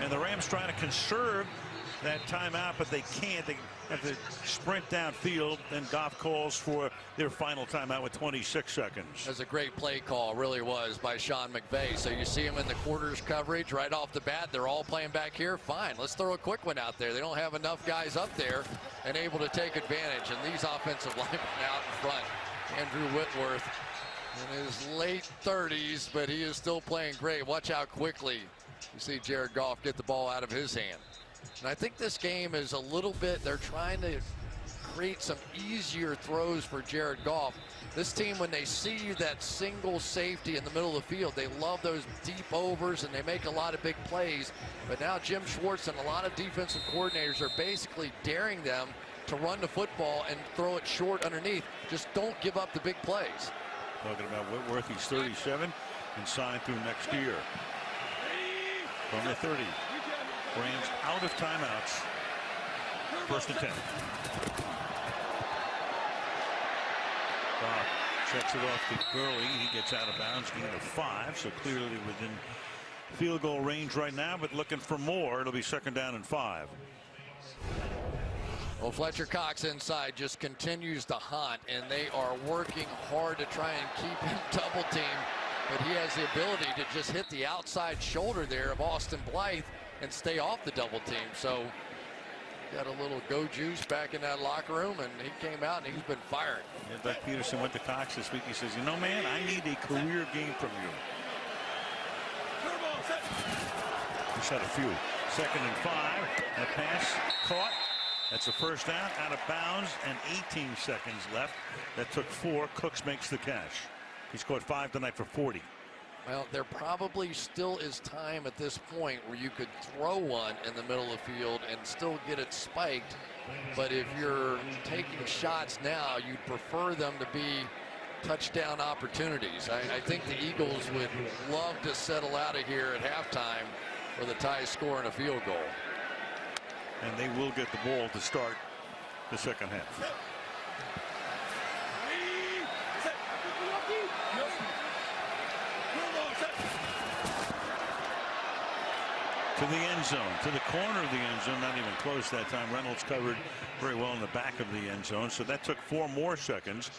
And the Rams trying to conserve that timeout, but they can't. They have to sprint downfield. Then Goff calls for their final timeout with 26 seconds. That's a great play call, really was, by Sean McVay. So you see him in the quarters coverage right off the bat. They're all playing back here. Fine, let's throw a quick one out there. They don't have enough guys up there and able to take advantage. And these offensive linemen out in front. Andrew Whitworth in his late 30s, but he is still playing great. Watch how quickly you see Jared Goff get the ball out of his hand. And I think this game is a little bit, they're trying to create some easier throws for Jared Goff. This team, when they see that single safety in the middle of the field, they love those deep overs and they make a lot of big plays. But now Jim Schwartz and a lot of defensive coordinators are basically daring them to run the football and throw it short underneath. Just don't give up the big plays. Talking about Whitworth, he's 37 and signed through next year. From the 30. Rams out of timeouts. 1st and 10. Goff checks it off to Gurley. He gets out of bounds, gain of 5, so clearly within field goal range right now, but looking for more. It'll be 2nd down and 5. Well, Fletcher Cox inside just continues to haunt, and they are working hard to try and keep him double teamed. But he has the ability to just hit the outside shoulder there of Austin Blythe and stay off the double team. So got a little go juice back in that locker room, and he came out and he's been firing. Yeah, Doug Peterson went to Cox this week. He says, you know, man, I need a career game from you. He's had a few. 2nd and 5. That pass caught. That's a 1st down, out of bounds, and 18 seconds left. That took 4. Cooks makes the catch. He scored 5 tonight for 40. Well, there probably still is time at this point where you could throw one in the middle of the field and still get it spiked. But if you're taking shots now, you'd prefer them to be touchdown opportunities. I think the Eagles would love to settle out of here at halftime with a tie score and a field goal. And they will get the ball to start the 2nd half. To the end zone, to the corner of the end zone, not even close that time. Reynolds covered very well in the back of the end zone, so that took 4 more seconds,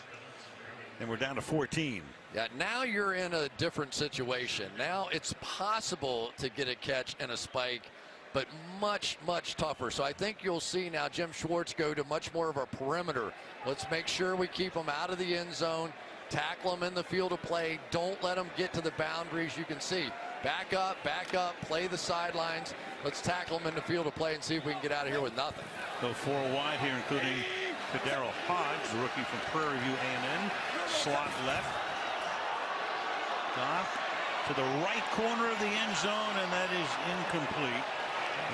and we're down to 14. Yeah, now you're in a different situation. Now it's possible to get a catch and a spike, but much, much tougher. So I think you'll see now Jim Schwartz go to much more of a perimeter. Let's make sure we keep them out of the end zone, tackle them in the field of play. Don't let them get to the boundaries. You can see back up, play the sidelines. Let's tackle them in the field of play and see if we can get out of here with nothing. Go 4 wide here, including to Darryl Hodge, the rookie from Prairie View A&M. Slot left. Goff to the right corner of the end zone, and that is incomplete.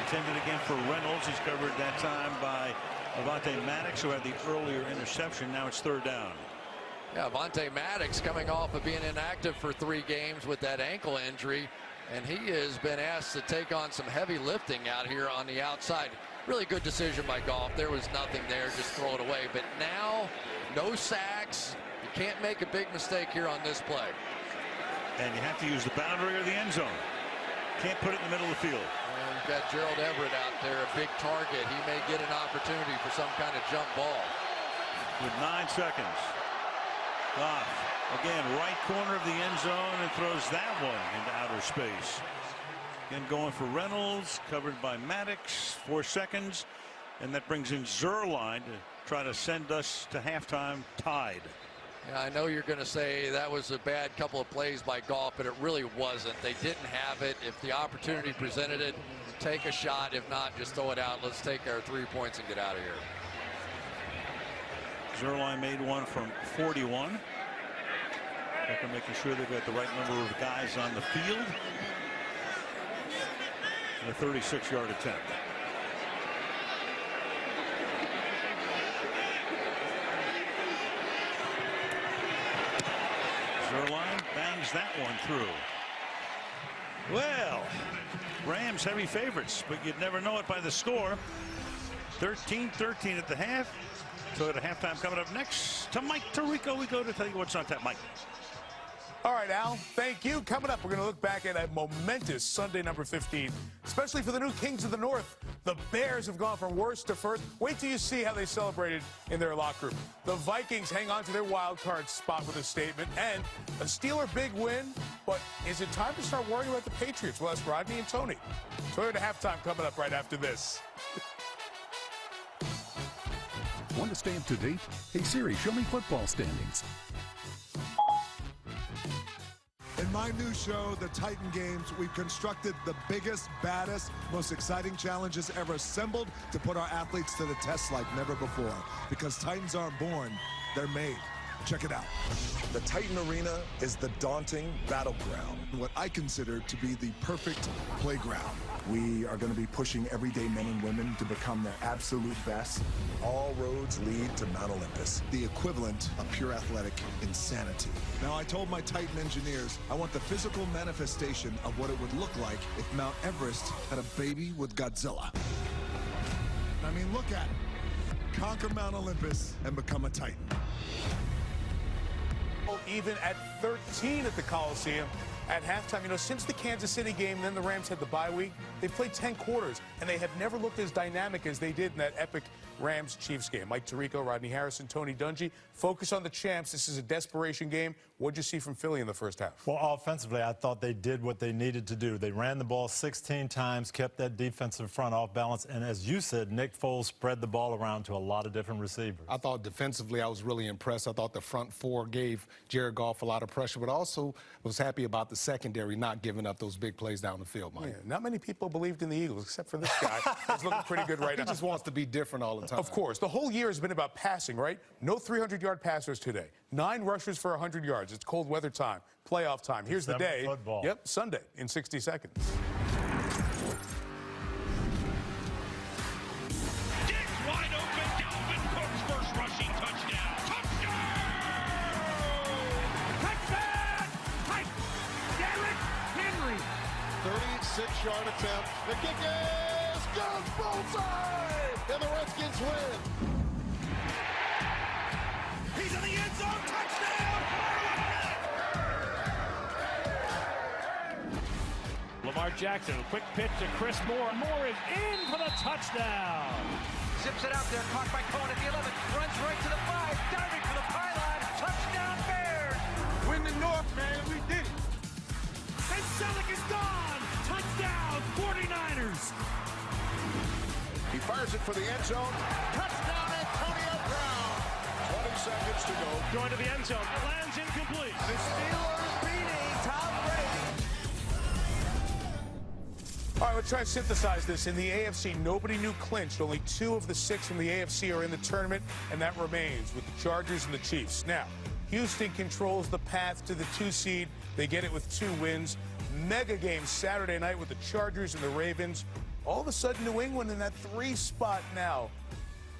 Intended again for Reynolds. He's covered that time by Avonte Maddox, who had the earlier interception. Now it's 3rd down. Yeah, Avonte Maddox coming off of being inactive for 3 games with that ankle injury, and he has been asked to take on some heavy lifting out here on the outside. Really good decision by Goff. There was nothing there, just throw it away. But now, no sacks. You can't make a big mistake here on this play. And you have to use the boundary or the end zone. Can't put it in the middle of the field. Well, you've got Gerald Everett out there, a big target. He may get an opportunity for some kind of jump ball. With 9 seconds. Goff, again, right corner of the end zone, and throws that one into outer space. Again, going for Reynolds, covered by Maddox. 4 seconds, and that brings in Zuerlein to try to send us to halftime tied. Yeah, I know you're going to say that was a bad couple of plays by Goff, but it really wasn't. They didn't have it. If the opportunity presented it, take a shot. If not, just throw it out. Let's take our 3 points and get out of here. Zuerlein made one from 41. They're making sure they've got the right number of guys on the field. And a 36-yard attempt. Zuerlein bangs that one through. Well, Rams heavy favorites, but you'd never know it by the score. 13-13 at the half. So at a halftime coming up next to Mike Tirico, we go to tell you what's on tap. Mike. All right, Al, thank you. Coming up, we're going to look back at a momentous Sunday number 15, especially for the new Kings of the North. The Bears have gone from worst to first. Wait till you see how they celebrated in their locker room. The Vikings hang on to their wild card spot with a statement and a Steeler big win. But is it time to start worrying about the Patriots? Well, that's Rodney and Tony. Toyota halftime coming up right after this. Want to stay up to date? Hey Siri, show me football standings. In my new show, The Titan Games, we've constructed the biggest, baddest, most exciting challenges ever assembled to put our athletes to the test like never before. Because Titans aren't born, they're made. Check it out. The Titan Arena is the daunting battleground, what I consider to be the perfect playground. We are going to be pushing everyday men and women to become their absolute best. All roads lead to Mount Olympus, the equivalent of pure athletic insanity. Now, I told my Titan engineers I want the physical manifestation of what it would look like if Mount Everest had a baby with Godzilla. I mean, look at it. Conquer Mount Olympus and become a Titan. Even at 13 at the Coliseum at halftime. You know, since the Kansas City game, then the Rams had the bye week, they've played 10 quarters, and they have never looked as dynamic as they did in that epic Rams-Chiefs game. Mike Tirico, Rodney Harrison, Tony Dungy. Focus on the champs. This is a desperation game. What'd you see from Philly in the first half? Well, offensively, I thought they did what they needed to do. They ran the ball 16 times, kept that defensive front off balance, and as you said, Nick Foles spread the ball around to a lot of different receivers. I thought defensively I was really impressed. I thought the front four gave Jared Goff a lot of pressure, but also was happy about the secondary not giving up those big plays down the field, Mike. Yeah, not many people believed in the Eagles, except for this guy. He's looking pretty good right now. He just wants to be different all the time. Of course. The whole year has been about passing, right? No 300-yard passers today. 9 rushers for 100 yards. It's cold weather time, playoff time. Here's the day. Football. Yep, Sunday in 60 seconds. Diggs wide open. Dalvin Cook's first rushing touchdown. Touchdown! Titans! Derrick Henry. 36-yard attempt. The kick is goes bullseye, and the Redskins win. He's in the end zone. Touchdown! Lamar Jackson, a quick pitch to Chris Moore. Moore is in for the touchdown. Zips it out there, caught by Cohen at the 11. Runs right to the 5, diving for the pylon. Touchdown Bears! Win the North, man. We did it. And Selleck is gone. Touchdown 49ers. He fires it for the end zone. Touchdown Antonio Brown. 20 seconds to go. Going to the end zone. It lands incomplete. The Steelers beating Tom Brady. All right, let's try to synthesize this. In the AFC, nobody knew clinched. Only 2 of the 6 from the AFC are in the tournament, and that remains with the Chargers and the Chiefs. Now, Houston controls the path to the 2 seed. They get it with 2 wins. Mega game Saturday night with the Chargers and the Ravens. All of a sudden, New England in that 3 spot now.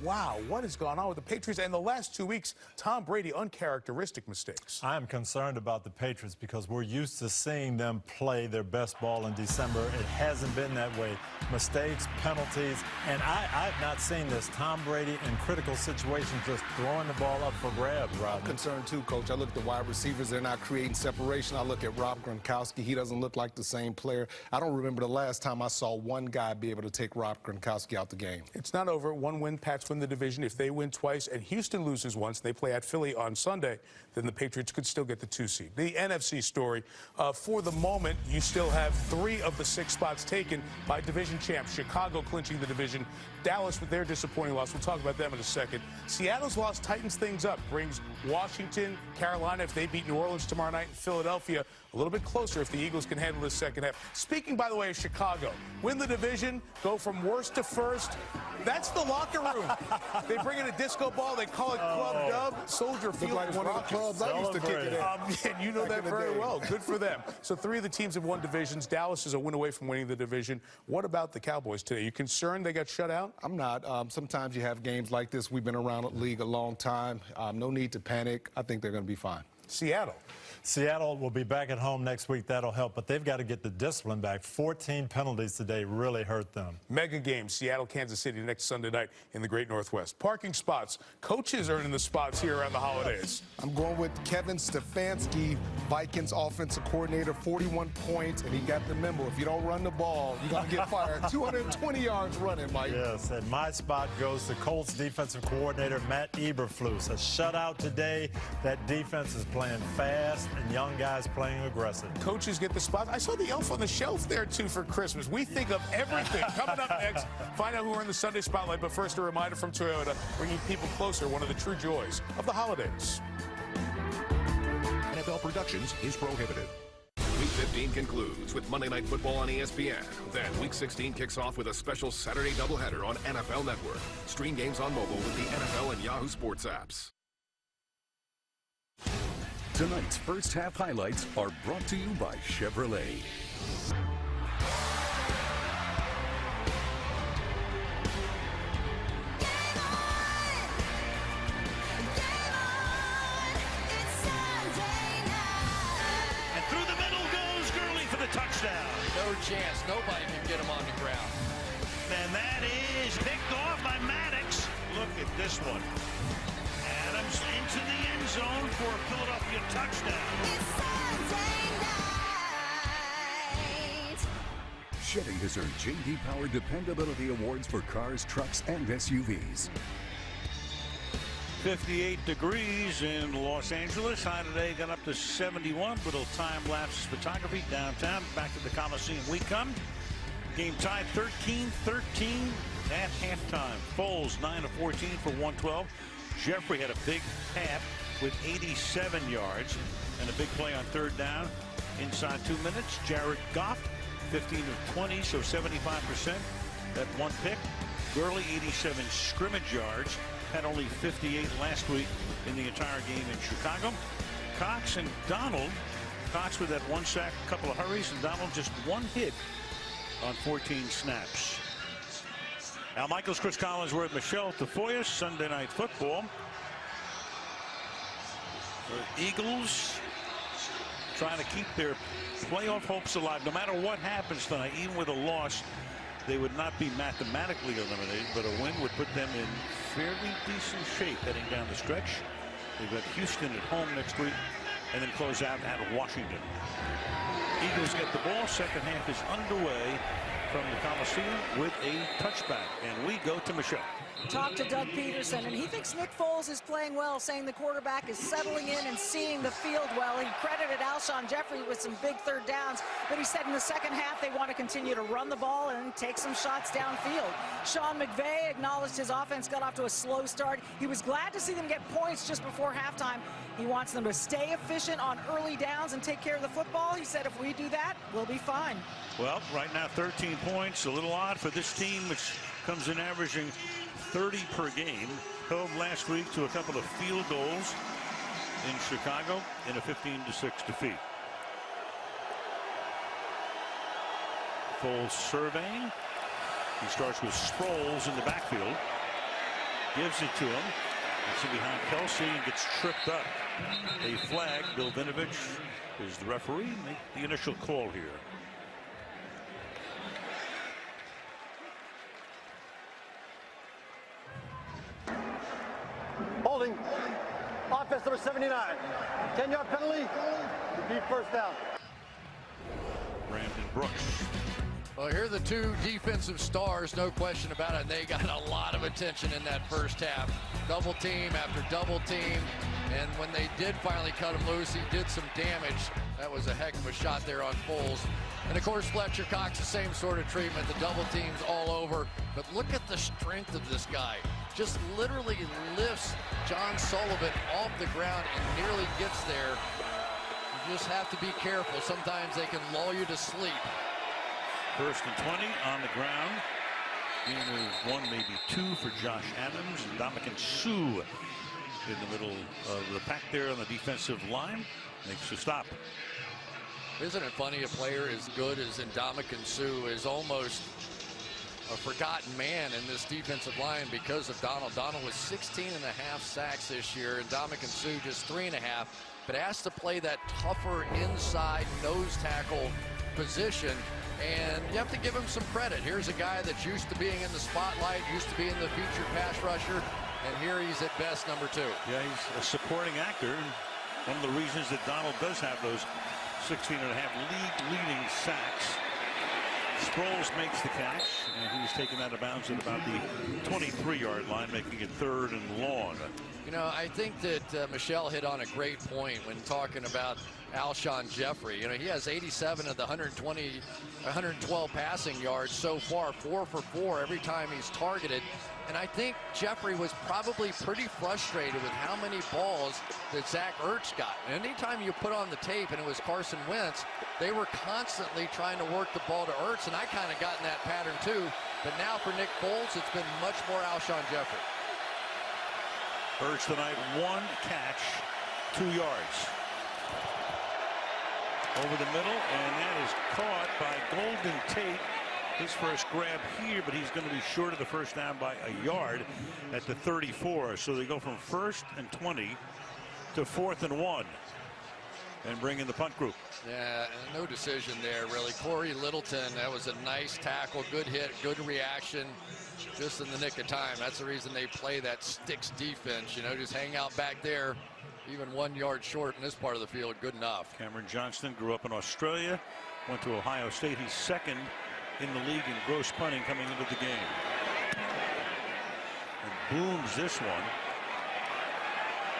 Wow, what has gone on with the Patriots? And the last 2 weeks, Tom Brady, uncharacteristic mistakes. I am concerned about the Patriots because we're used to seeing them play their best ball in December. It hasn't been that way. Mistakes, penalties, and I've not seen this. Tom Brady in critical situations just throwing the ball up for grabs, Rodney. I'm concerned too, Coach. I look at the wide receivers. They're not creating separation. I look at Rob Gronkowski. He doesn't look like the same player. I don't remember the last time I saw one guy be able to take Rob Gronkowski out the game. It's not over. 1 win, Pats win the division. If they win twice and Houston loses once, they play at Philly on Sunday, then the Patriots could still get the 2 seed. The NFC story, for the moment, you still have 3 of the 6 spots taken by division champs. Chicago clinching the division. Dallas with their disappointing loss. We'll talk about them in a second. Seattle's loss tightens things up, brings Washington, Carolina, if they beat New Orleans tomorrow night, and Philadelphia a little bit closer if the Eagles can handle this second half. Speaking, by the way, of Chicago, win the division, go from worst to first. That's the locker room. They bring in a disco ball. They call it Club Dub. Soldier Field. Like one of the clubs I used to kick it in. And you know that very well. Good for them. So 3 of the teams have won divisions. Dallas is a win away from winning the division. What about the Cowboys today? You concerned they got shut out? I'm not. Sometimes you have games like this. We've been around the league a long time. No need to panic. I think they're going to be fine. Seattle. Seattle will be back at home next week. That'll help, but they've got to get the discipline back. 14 penalties today really hurt them. Mega game, Seattle, Kansas City next Sunday night in the Great Northwest. Parking spots. Coaches earning the spots here around the holidays. I'm going with Kevin Stefanski, Vikings offensive coordinator, 41 points, and he got the memo. If you don't run the ball, you're going to get fired. 220 yards running, Mike. Yes, and my spot goes to Colts defensive coordinator Matt Eberflus. A shutout today. That defense is playing fast, and young guys playing aggressive. Coaches get the spot. I saw the elf on the shelf there, too, for Christmas. We think of everything. Coming up next, find out who are in the Sunday Spotlight. But first, a reminder from Toyota, bringing people closer, one of the true joys of the holidays. NFL Productions is prohibited. Week 15 concludes with Monday Night Football on ESPN. Then Week 16 kicks off with a special Saturday doubleheader on NFL Network. Stream games on mobile with the NFL and Yahoo Sports apps. Tonight's first half highlights are brought to you by Chevrolet. And through the middle goes Gurley for the touchdown. No chance. Nobody can get him on the ground. And that is picked off by Maddox. Look at this one. Adams into the end zone for a Philadelphia touchdown. Chevy has earned J.D. Power Dependability Awards for cars, trucks, and SUVs. 58 degrees in Los Angeles. High today got up to 71. Little time-lapse photography downtown. Back to the Coliseum we come. Game tied 13-13 at halftime. Foles 9 of 14 for 112. Jeffrey had a big half with 87 yards and a big play on third down inside 2 minutes. Jared Goff 15 of 20, so 75%. That one pick. Gurley 87 scrimmage yards. Had only 58 last week in the entire game in Chicago. Cox and Donald. Cox with that 1 sack, a couple of hurries, and Donald just 1 hit on 14 snaps. Al Michaels, Chris Collinsworth, Michelle Tafoya, Sunday Night Football. The Eagles trying to keep their playoff hopes alive. No matter what happens tonight, even with a loss, they would not be mathematically eliminated, but a win would put them in fairly decent shape heading down the stretch. They've got Houston at home next week and then close out at Washington. Eagles get the ball. Second half is underway from the Coliseum with a touchback. And we go to Michelle. Talked to Doug Peterson, and he thinks Nick Foles is playing well, saying the quarterback is settling in and seeing the field well. He credited Alshon Jeffrey with some big third downs, but he said in the second half they want to continue to run the ball and take some shots downfield. Sean McVay acknowledged his offense got off to a slow start. He was glad to see them get points just before halftime. He wants them to stay efficient on early downs and take care of the football. He said if we do that, we'll be fine. Well, right now 13 points, a little odd for this team, which comes in averaging 30 per game. Held last week to a couple of field goals in Chicago in a 15-6 defeat. Foles surveying. He starts with Sproles in the backfield. Gives it to him. Gets it behind Kelsey and gets tripped up. A flag. Bill Vinovich is the referee. Make the initial call here. Holding. Offense number 79. 10-yard penalty. Repeat first down. Brandon Brooks Well, here are the two defensive stars, no question about it. And they got a lot of attention in that first half. Double team after double team. And when they did finally cut him loose, he did some damage. That was a heck of a shot there on Foles. And of course, Fletcher Cox, the same sort of treatment. The double teams all over. But look at the strength of this guy. Just literally lifts John Sullivan off the ground and nearly gets there. You just have to be careful. Sometimes they can lull you to sleep. 1st and 20 on the ground. Game of 1, maybe 2 for Josh Adams. And Ndamukong Suh in the middle of the pack there on the defensive line. Makes a stop. Isn't it funny, a player as good as Ndamukong Suh is almost a forgotten man in this defensive line because of Donald. Donald was 16.5 sacks this year, and Ndamukong Suh just 3.5, but has to play that tougher inside nose tackle position. And you have to give him some credit. Here's a guy that's used to being in the spotlight, used to being the featured pass rusher, and here he's at best number 2. Yeah, he's a supporting actor. One of the reasons that Donald does have those 16.5 league-leading sacks. Sproles makes the catch, and he's taken out of bounds at about the 23-yard line, making it 3rd and long. You know, I think that Michelle hit on a great point when talking about Alshon Jeffrey. You know, he has 87 of the 112 passing yards so far, 4 for 4 every time he's targeted. And I think Jeffrey was probably pretty frustrated with how many balls that Zach Ertz got. And anytime you put on the tape, and it was Carson Wentz, they were constantly trying to work the ball to Ertz, and I kind of got in that pattern too. But now for Nick Foles, it's been much more Alshon Jeffrey. Ertz tonight, 1 catch, 2 yards. Over the middle, and that is caught by Golden Tate. His first grab here, but he's going to be short of the first down by a yard at the 34. So they go from 1st and 20 to 4th and 1 and bring in the punt group. Yeah, no decision there, really. Corey Littleton, that was a nice tackle, good hit, good reaction, just in the nick of time. That's the reason they play that sticks defense, you know, just hang out back there. Even 1 yard short in this part of the field, good enough. Cameron Johnston grew up in Australia, went to Ohio State. He's 2nd in the league in gross punting coming into the game. And booms this one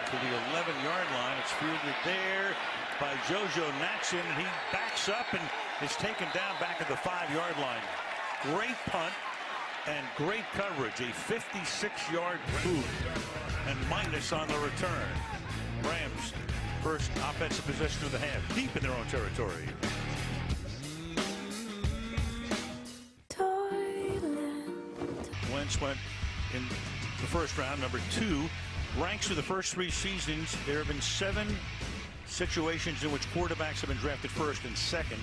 to the 11-yard line. It's fielded there by JoJo Natson, and he backs up and is taken down back at the 5-yard line. Great punt and great coverage. A 56-yard boot and minus on the return. Rams first offensive possession of the half, deep in their own territory. Wentz went in the first round, number 2. Ranks for the first 3 seasons. There have been 7 situations in which quarterbacks have been drafted 1st and 2nd.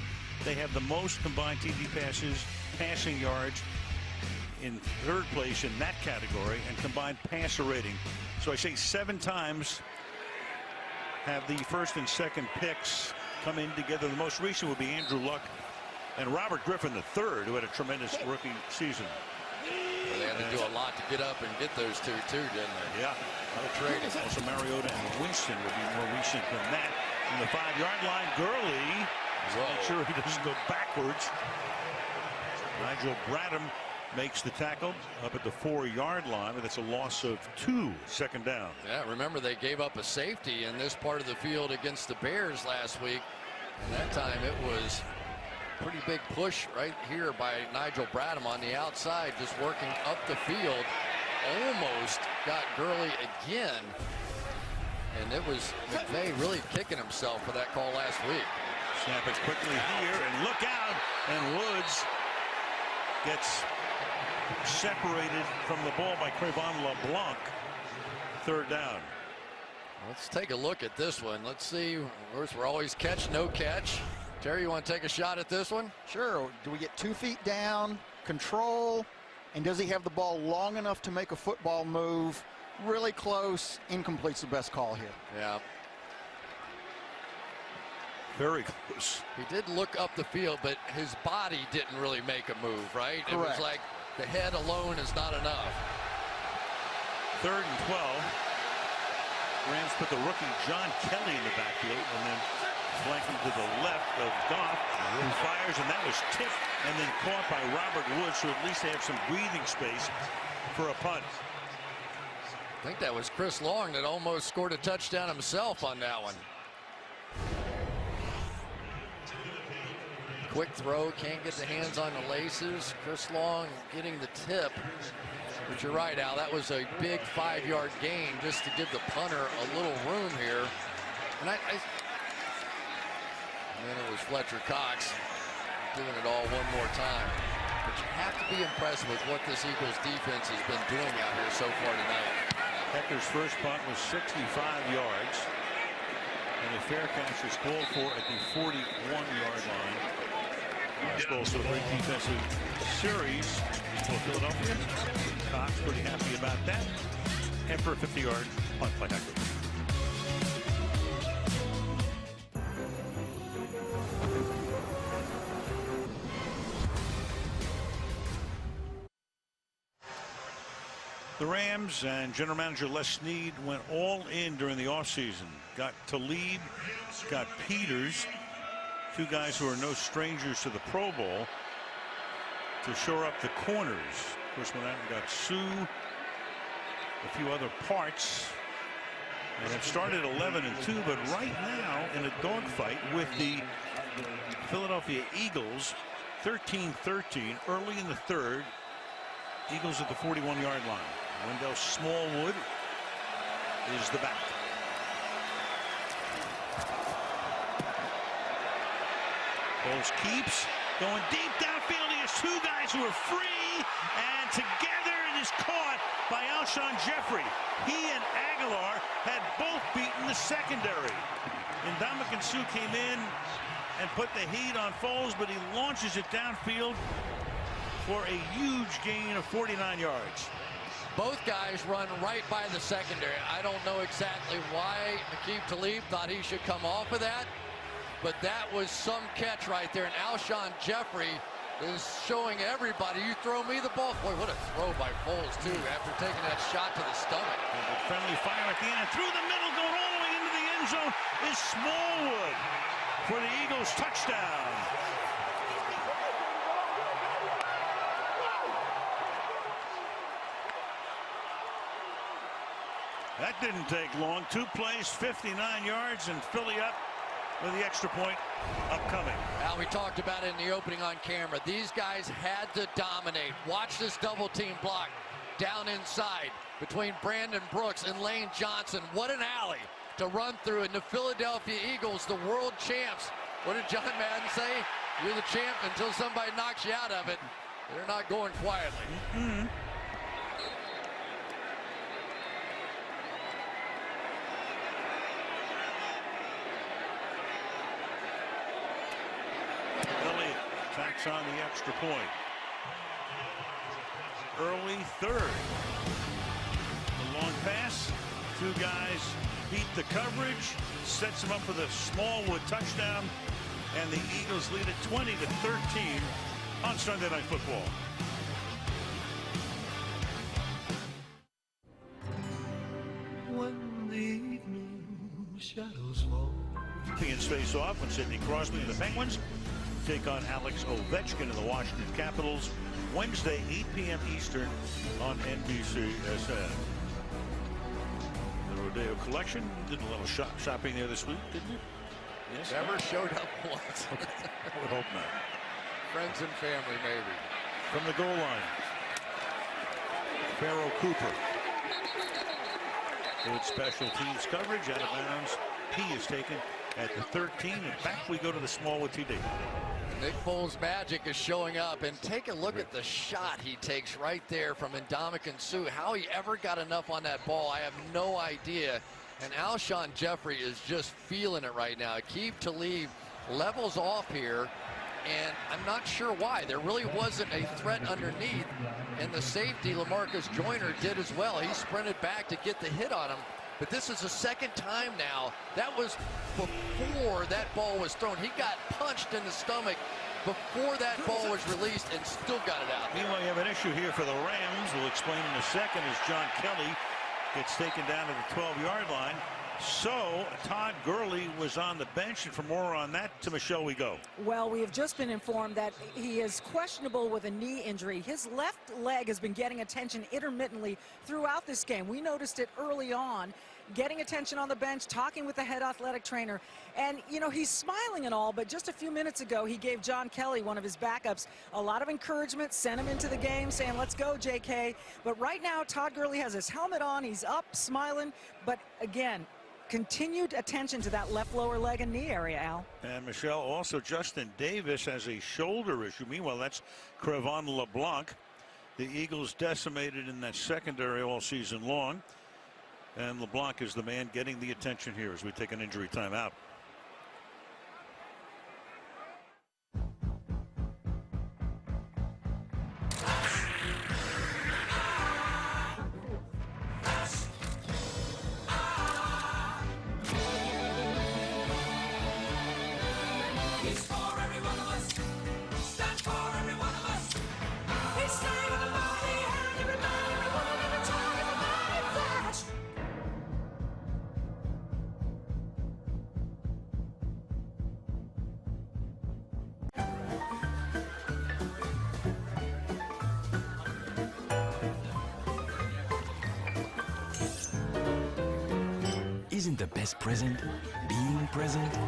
They have the most combined TD passes, passing yards in 3rd place in that category, and combined passer rating. So I say 7 times have the 1st and 2nd picks come in together. The most recent would be Andrew Luck and Robert Griffin III, who had a tremendous rookie season. Well, they had to do a lot to get up and get those 2 too, didn't they? Yeah. A lot of trading. Also Mariota and Winston would be more recent than that. From the 5-yard line, Gurley. Make sure he doesn't go backwards. Nigel Bradham makes the tackle up at the 4-yard line, but it's a loss of 2, 2nd down. Yeah, remember they gave up a safety in this part of the field against the Bears last week. And that time it was pretty big push right here by Nigel Bradham on the outside, just working up the field. Almost got Gurley again. And it was McVay really kicking himself for that call last week. Snap it quickly here, and look out. And Woods gets separated from the ball by Cre'Von LeBlanc. 3rd down. Let's take a look at this one. Let's see. Of course, we're always catch, no catch. Terry, you want to take a shot at this one? Sure. Do we get 2 feet down, control, and does he have the ball long enough to make a football move? Really close. Incomplete's the best call here. Yeah. Very close. He did look up the field, but his body didn't really make a move, right? Correct. It was like the head alone is not enough. 3rd and 12. Rams put the rookie John Kelly in the backfield, and then flanking to the left of Goff, who fires, and that was tipped and then caught by Robert Woods, so at least they have some breathing space for a punt. I think that was Chris Long that almost scored a touchdown himself on that one. Quick throw, can't get the hands on the laces. Chris Long getting the tip. But you're right, Al, that was a big 5-yard gain just to give the punter a little room here. And then it was Fletcher Cox doing it all one more time. But you have to be impressed with what this Eagles defense has been doing out here so far tonight. Hector's first punt was 65 yards. And a fair catch is called for at the 41-yard line. Also a great defensive series for Philadelphia. Cox pretty happy about that. And for a 50-yard punt by Hector. The Rams and general manager Les Snead went all in during the offseason. Got Talib, got Peters, two guys who are no strangers to the Pro Bowl, to shore up the corners. Of course, went out and got Sue, a few other parts, and have started 11-2, but right now in a dogfight with the Philadelphia Eagles, 13-13, early in the third. Eagles at the 41-yard line. Wendell Smallwood is the back. Foles keeps going deep downfield. He has two guys who are free, and together it is caught by Alshon Jeffrey. He and Aguilar had both beaten the secondary. And Ndamukong Suh came in and put the heat on Foles, but he launches it downfield for a huge gain of 49 yards. Both guys run right by the secondary. I don't know exactly why Aqib Talib thought he should come off of that, but that was some catch right there. And Alshon Jeffrey is showing everybody, you throw me the ball. Boy, what a throw by Foles, too, after taking that shot to the stomach. Friendly fire at the end. Through the middle, going all the way into the end zone is Smallwood for the Eagles touchdown. That didn't take long. Two plays, 59 yards, and Philly up with the extra point upcoming. Al, we talked about it in the opening on camera. These guys had to dominate. Watch this double team block down inside between Brandon Brooks and Lane Johnson. What an alley to run through. And the Philadelphia Eagles, the world champs. What did John Madden say? You're the champ until somebody knocks you out of it. They're not going quietly. Tacks on the extra point. Early third. The long pass. Two guys beat the coverage. Sets them up for the Smallwood touchdown. And the Eagles lead it 20-13 on Sunday Night Football. When the evening shadows fall. Champions face off when Sidney Crosby and the Penguins take on Alex Ovechkin and the Washington Capitals Wednesday, 8 p.m. Eastern on NBCSN. The Rodeo Collection did a little shopping there this week, didn't you? Yes. Never showed up once. Okay. I would hope not. Friends and family, maybe. From the goal line, Pharaoh Cooper. Good special teams coverage out of bounds. He is taken at the 13, and back we go to the Smallwood TD. Nick Foles' magic is showing up, and take a look at the shot he takes right there from Ndamukong Suh. How he ever got enough on that ball, I have no idea. And Alshon Jeffrey is just feeling it right now. Aqib Talib levels off here, and I'm not sure why. There really wasn't a threat underneath, and the safety, LaMarcus Joyner, did as well. He sprinted back to get the hit on him. But this is the second time now. That was before that ball was thrown. He got punched in the stomach before that ball was released and still got it out. Meanwhile, you have an issue here for the Rams. We'll explain in a second as John Kelly gets taken down to the 12-yard line. So Todd Gurley was on the bench, and for more on that, to Michelle we go. Well, we have just been informed that he is questionable with a knee injury. His left leg has been getting attention intermittently throughout this game. We noticed it early on, getting attention on the bench, talking with the head athletic trainer. And, you know, he's smiling and all, but just a few minutes ago, he gave John Kelly, one of his backups, a lot of encouragement, sent him into the game saying, let's go, JK. But right now, Todd Gurley has his helmet on. He's up, smiling. But again, continued attention to that left lower leg and knee area, Al. And Michelle, also Justin Davis has a shoulder issue. Meanwhile, that's Cre'Von LeBlanc. The Eagles decimated in that secondary all season long. And LeBlanc is the man getting the attention here as we take an injury timeout. Isn't the best present being present?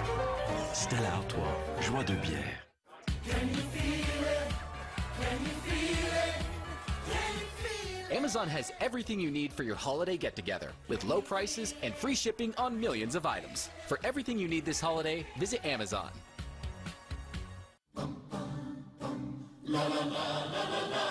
Stella Artois, joie de bière. Can you feel it? Can you feel it? Can you feel it? Amazon has everything you need for your holiday get-together, with low prices and free shipping on millions of items. For everything you need this holiday, visit Amazon. La la la la la la.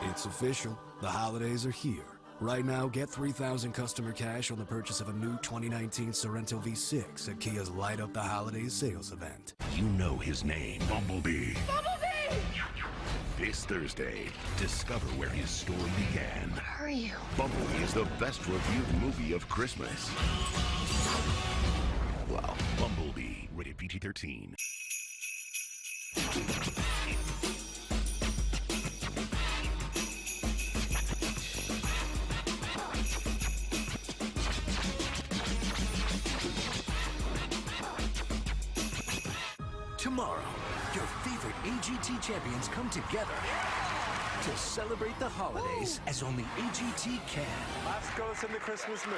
It's official. The holidays are here. Right now, get 3,000 customer cash on the purchase of a new 2019 Sorento V6 at Kia's Light Up the Holidays sales event. You know his name, Bumblebee. Bumblebee! This Thursday, discover where his story began. Who are you? Bumblebee is the best reviewed movie of Christmas. Wow. Bumblebee, rated PG-13. Tomorrow, your favorite AGT champions come together to celebrate the holidays as only AGT can. Let's go in the Christmas mood.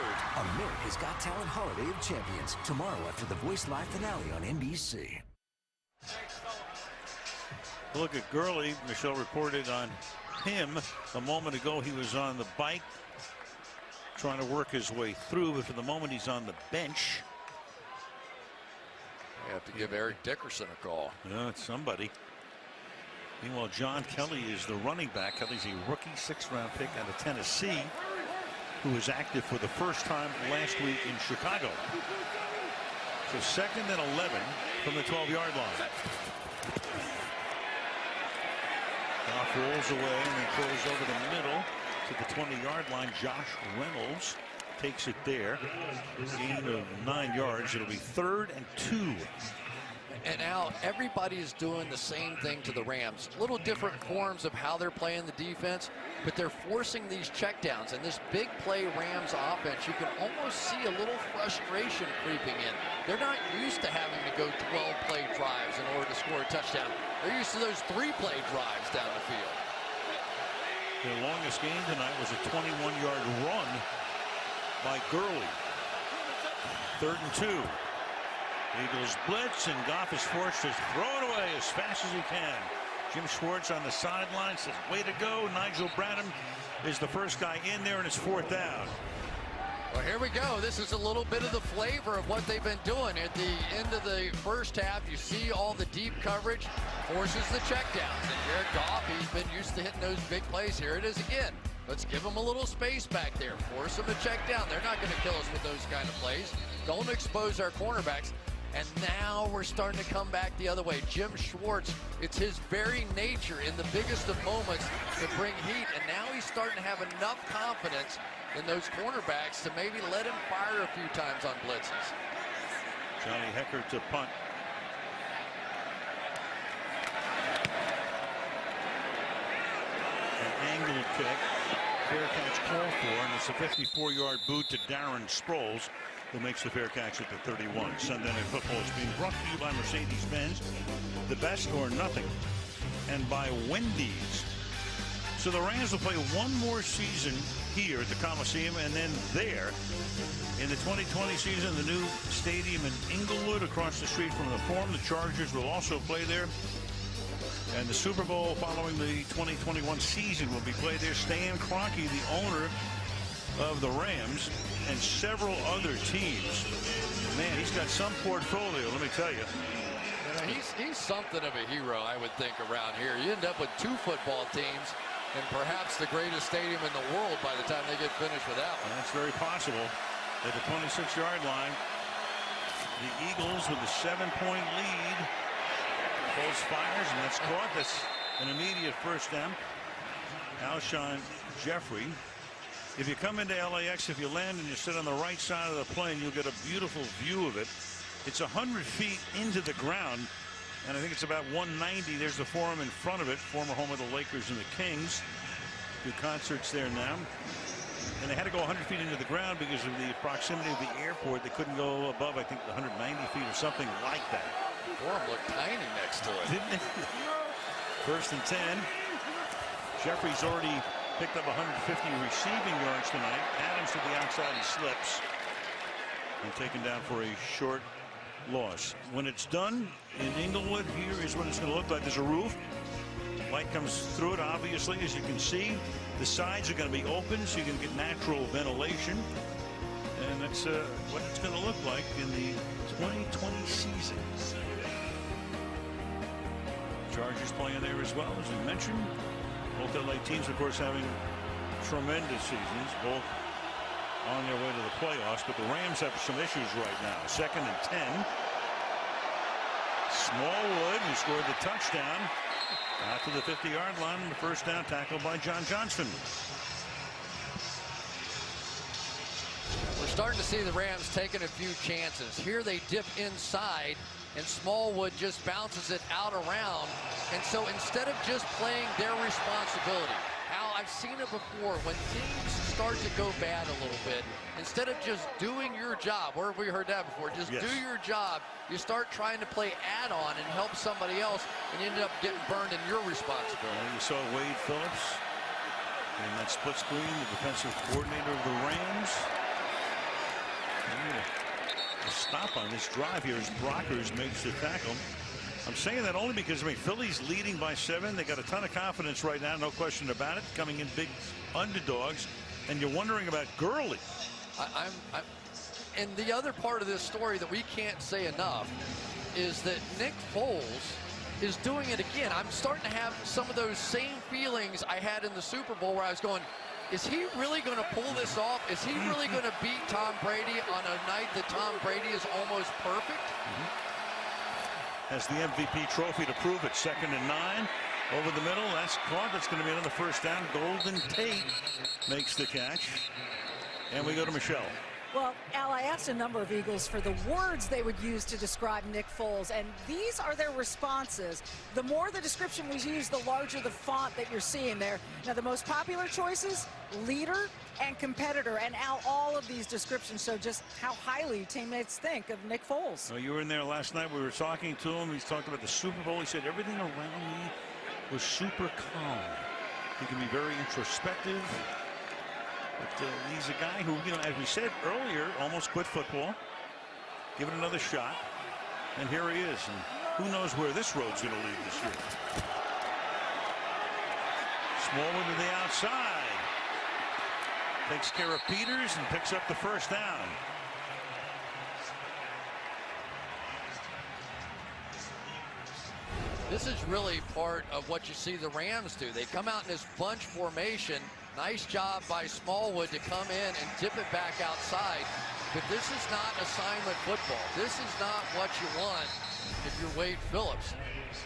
America's Got Talent Holiday of Champions, tomorrow after the Voice Live finale on NBC. Look at Gurley. Michelle reported on him a moment ago. He was on the bike trying to work his way through, but for the moment he's on the bench. You have to give Eric Dickerson a call. Yeah, it's somebody. Meanwhile, John Kelly is the running back. Kelly's a rookie 6th-round pick out of Tennessee, who was active for the first time last week in Chicago. So 2nd and 11 from the 12-yard line. Goff rolls away and then throws over the middle to the 20-yard line. Josh Reynolds takes it there. Gain of 9 yards. It'll be 3rd and 2. And Al, everybody is doing the same thing to the Rams. Little different forms of how they're playing the defense, but they're forcing these checkdowns. And this big play Rams offense, you can almost see a little frustration creeping in. They're not used to having to go 12-play drives in order to score a touchdown. They're used to those 3-play drives down the field. Their longest gain tonight was a 21-yard run by Gurley. 3rd and 2. Eagles blitz, and Goff is forced to throw it away as fast as he can. Jim Schwartz on the sideline says, way to go. Nigel Bradham is the first guy in there, and it's 4th down. Well, here we go. This is a little bit of the flavor of what they've been doing. At the end of the first half, you see all the deep coverage, forces the checkdowns. And Jared Goff, he's been used to hitting those big plays. Here it is again. Let's give them a little space back there. Force them to check down. They're not going to kill us with those kind of plays. Don't expose our cornerbacks. And now we're starting to come back the other way. Jim Schwartz, it's his very nature in the biggest of moments to bring heat. And now he's starting to have enough confidence in those cornerbacks to maybe let him fire a few times on blitzes. Johnny Hecker to punt. An angled kick. Fair catch called for, and it's a 54-yard boot to Darren Sproles, who makes the fair catch at the 31. Sunday Night Football is being brought to you by Mercedes-Benz, the best or nothing, and by Wendy's. So the Rams will play one more season here at the Coliseum, and then there in the 2020 season, the new stadium in Inglewood across the street from the Forum. The Chargers will also play there. And the Super Bowl following the 2021 season will be played there. Stan Kroenke, the owner of the Rams, and several other teams. Man, he's got some portfolio, let me tell you. He's something of a hero, I would think, around here. You end up with 2 football teams and perhaps the greatest stadium in the world by the time they get finished with that one. That's very possible. At the 26-yard line, the Eagles with a 7-point lead. Foles fires, and that's caught. That's an immediate first down. Alshon Jeffrey. If you come into LAX, if you land and you sit on the right side of the plane, you'll get a beautiful view of it. It's 100 feet into the ground, and I think it's about 190. There's the Forum in front of it, former home of the Lakers and the Kings. Do concerts there now. And they had to go 100 feet into the ground because of the proximity of the airport. They couldn't go above, I think, 190 feet or something like that. Forum looked tiny next to it. Didn't it? First and 10. Jeffrey's already picked up 150 receiving yards tonight. Adams to the outside, he slips. And taken down for a short loss. When it's done in Inglewood, here is what it's going to look like. There's a roof. Light comes through it, obviously, as you can see. The sides are going to be open, so you can get natural ventilation. And that's what it's going to look like in the 2020 season. Chargers playing there as well, as we mentioned. Both LA teams, of course, having tremendous seasons, both on their way to the playoffs. But the Rams have some issues right now. 2nd and 10. Smallwood, who scored the touchdown, out to the 50-yard line. The first down tackle by John Johnston. We're starting to see the Rams taking a few chances. Here they dip inside, and Smallwood just bounces it out around. And so instead of just playing their responsibility, Al, I've seen it before, when things start to go bad a little bit, instead of just doing your job, where have we heard that before? Just do your job. You start trying to play add-on and help somebody else, and you end up getting burned in your responsibility. Well, you saw Wade Phillips in that split screen, the defensive coordinator of the Rams. A stop on this drive here as Brockers makes the tackle. I'm saying that only because, I mean, Philly's leading by 7. They got a ton of confidence right now, no question about it, coming in big underdogs. And you're wondering about Gurley. And the other part of this story that we can't say enough is that Nick Foles is doing it again. I'm starting to have some of those same feelings I had in the Super Bowl, where I was going, is he really going to pull this off? Is he really going to beat Tom Brady on a night that Tom Brady is almost perfect? Has the MVP trophy to prove it. 2nd and 9. Over the middle. That's caught. That's going to be another first down. Golden Tate makes the catch. And we go to Michelle. Well, Al, I asked a number of Eagles for the words they would use to describe Nick Foles, and these are their responses. The more the description was used, the larger the font that you're seeing there. Now, the most popular choices, leader and competitor. And Al, all of these descriptions show just how highly teammates think of Nick Foles. Well, you were in there last night. We were talking to him. He's talked about the Super Bowl. He said everything around me was super calm. He can be very introspective. But he's a guy who, you know, as we said earlier, almost quit football. Give it another shot. And here he is. And who knows where this road's going to lead this year. Smallwood to the outside. Takes care of Peters and picks up the first down. This is really part of what you see the Rams do. They come out in this bunch formation, Nice job by Smallwood to come in and tip it back outside. But this is not assignment football. This is not what you want if you're Wade Phillips.